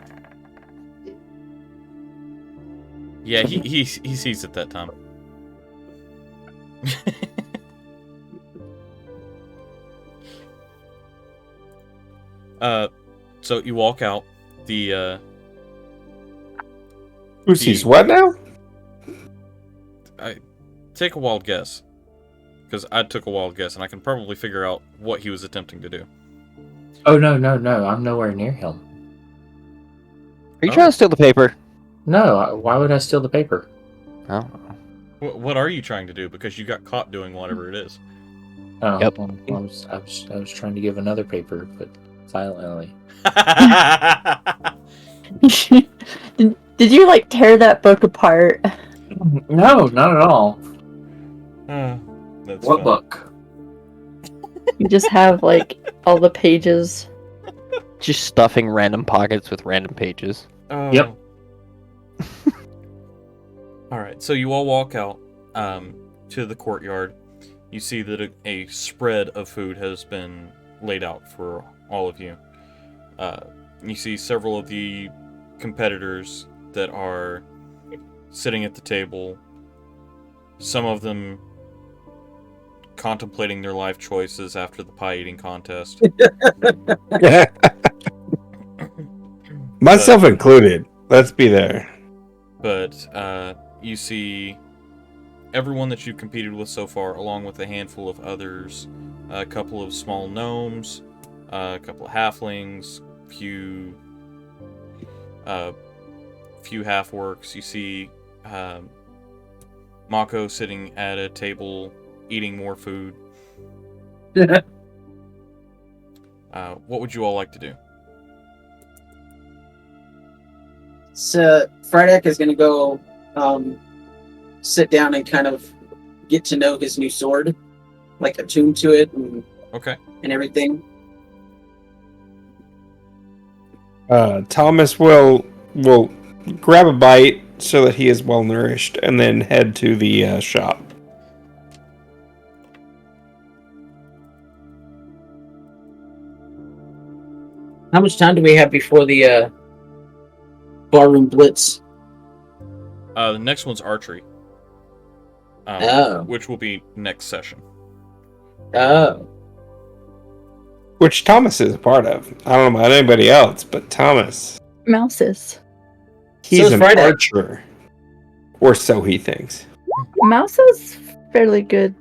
Yeah, he sees it that time. So you walk out. Who sees what now? Take a wild guess. Because I took a wild guess, and I can probably figure out what he was attempting to do. Oh, no. I'm nowhere near him. Are you trying to steal the paper? No, why would I steal the paper? Oh. What are you trying to do? Because you got caught doing whatever it is. Oh, Yep. well, I was trying to give another paper, but silently. Did you like tear that book apart? No, not at all. That's What fun. book? You just have like all the pages. Just stuffing random pockets with random pages. Oh. Yep. All right, so you all walk out to the courtyard. You see that a spread of food has been laid out for all of you. You see several of the competitors that are sitting at the table. Some of them contemplating their life choices after the pie eating contest. Myself included. Let's be there. But you see everyone that you've competed with so far, along with a handful of others, a couple of small gnomes, a couple of halflings, few half-orcs. You see Mako sitting at a table eating more food. What would you all like to do? So Frydek is going to go sit down and kind of get to know his new sword, like attune to it and everything. Thomas will grab a bite so that he is well nourished, and then head to the shop. How much time do we have before the barroom blitz? The next one's archery. Oh. Which will be next session. Oh. Which Thomas is a part of. I don't know about anybody else, but Thomas. Mouses. He's an archer. Or so he thinks. Mouse has fairly good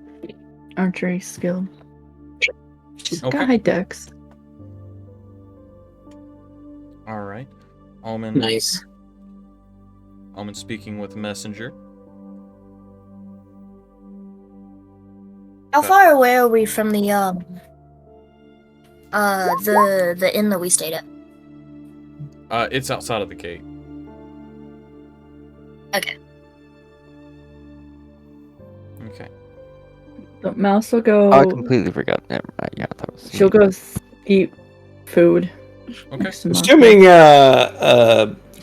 archery skill. She's got high dex. Alright. Almond. Nice. Almond speaking with Messenger. How far away are we from the inn that we stayed at? It's outside of the gate. Okay. Okay. So Mouse will go. I completely forgot. Never mind. Yeah, that was. She'll go eat food. Okay. Assuming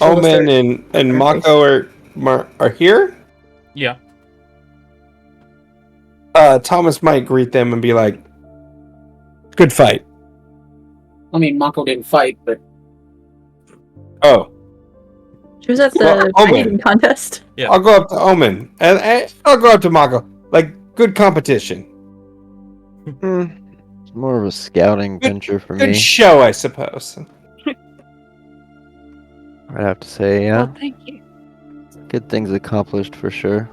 Omen and Mako are here? Yeah. Thomas might greet them and be like, "Good fight." I mean, Mako didn't fight, but... Oh. She was at the eating contest. Yeah. I'll go up to Omen. And I'll go up to Mako. Like, good competition. It's more of a scouting venture for Good me. show, I suppose. I'd have to say, yeah. Well, thank you. Good things accomplished for sure.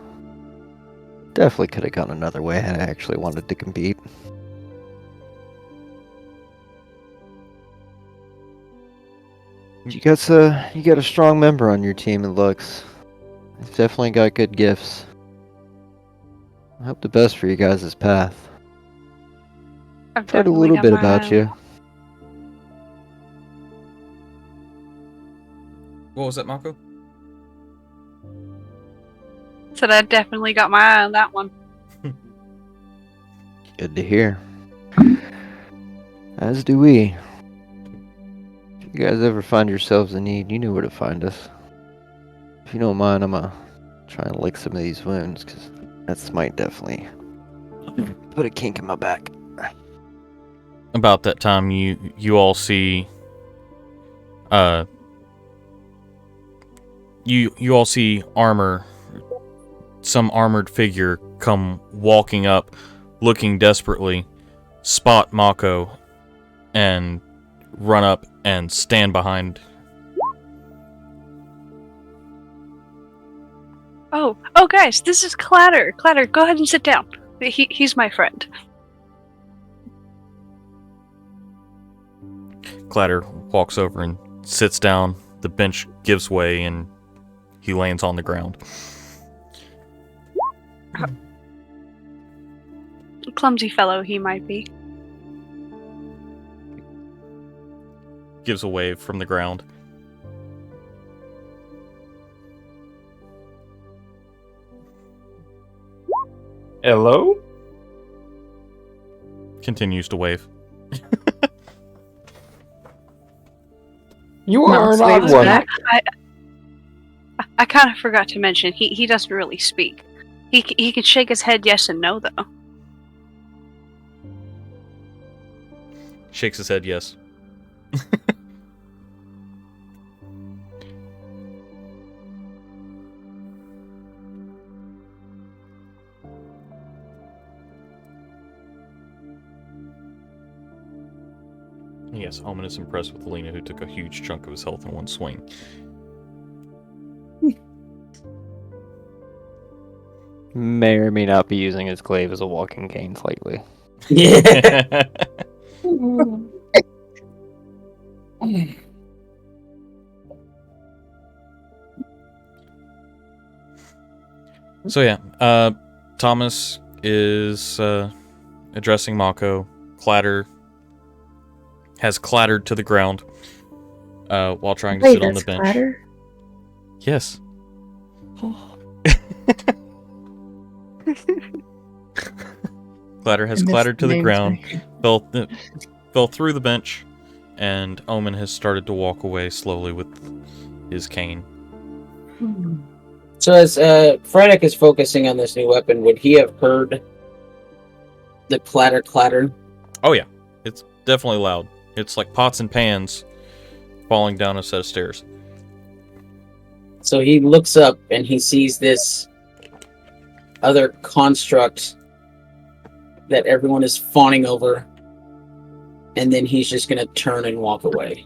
Definitely could have gone another way had I actually wanted to compete. You got a strong member on your team, it looks. He's definitely got good gifts. I hope the best for you guys' path. I've Heard a definitely little got bit my about eye you. on- What was that, Mako? Said I definitely got my eye on that one. Good to hear. As do we. If you guys ever find yourselves in need, you know where to find us. If you don't mind, I'm gonna try and lick some of these wounds, because that smite definitely put a kink in my back. About that time, you all see, you all see some armored figure come walking up, looking desperately, spot Mako, and run up and stand behind. Oh, guys, this is Clatter. Clatter, go ahead and sit down. He's my friend. Clatter walks over and sits down the bench gives way and he lands on the ground. Clumsy fellow he might be. Gives a wave from the ground. Hello? Continues to wave. You are Mouse not waves one. back. I kind of forgot to mention he doesn't really speak. He can shake his head yes and no though. Shakes his head yes. Yes, Omen is impressed with Alina, who took a huge chunk of his health in one swing. May or may not be using his glaive as a walking cane slightly. Yeah. So yeah, Thomas is addressing Mako. Clatter has clattered to the ground while trying to Wait, sit on the that's bench. Clatter? Yes. Clatter has I missed clattered to the names, ground, right? fell through the bench, and Omen has started to walk away slowly with his cane. So as Fredic is focusing on this new weapon, would he have heard the clatter clatter? Oh yeah, it's definitely loud. It's like pots and pans falling down a set of stairs. So he looks up and he sees this other construct that everyone is fawning over, and then he's just gonna turn and walk away.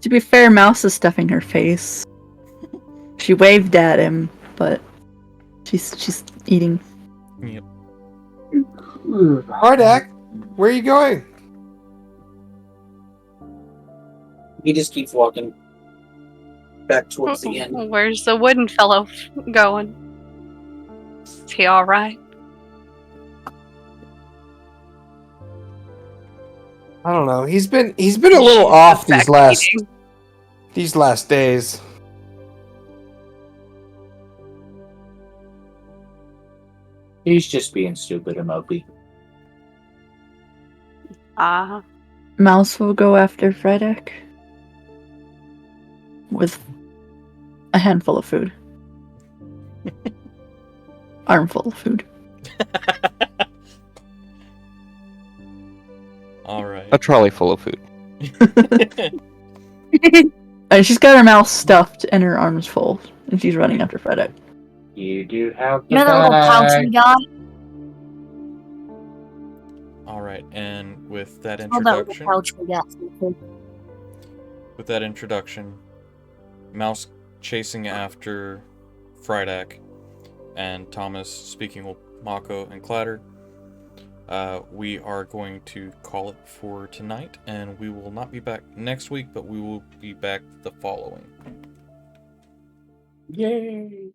To be fair, Mouse is stuffing her face. She waved at him, but she's eating. Yep. Hardak, where are you going? He just keeps walking back towards the end. Where's the wooden fellow going? Is he all right? I don't know. He's been a little off these last days. He's just being stupid and mopey. Mouse will go after Fredic with a handful of food. Armful of food. Alright. A trolley full of food. And she's got her mouth stuffed and her arms full, and she's running after Fredic. You do have the You know that little pouch we got? Alright, and with that Oh, that little introduction, pouch we got. Mouse chasing after Friedak, and Thomas speaking with Mako and Clatter, we are going to call it for tonight, and we will not be back next week, but we will be back the following. Yay!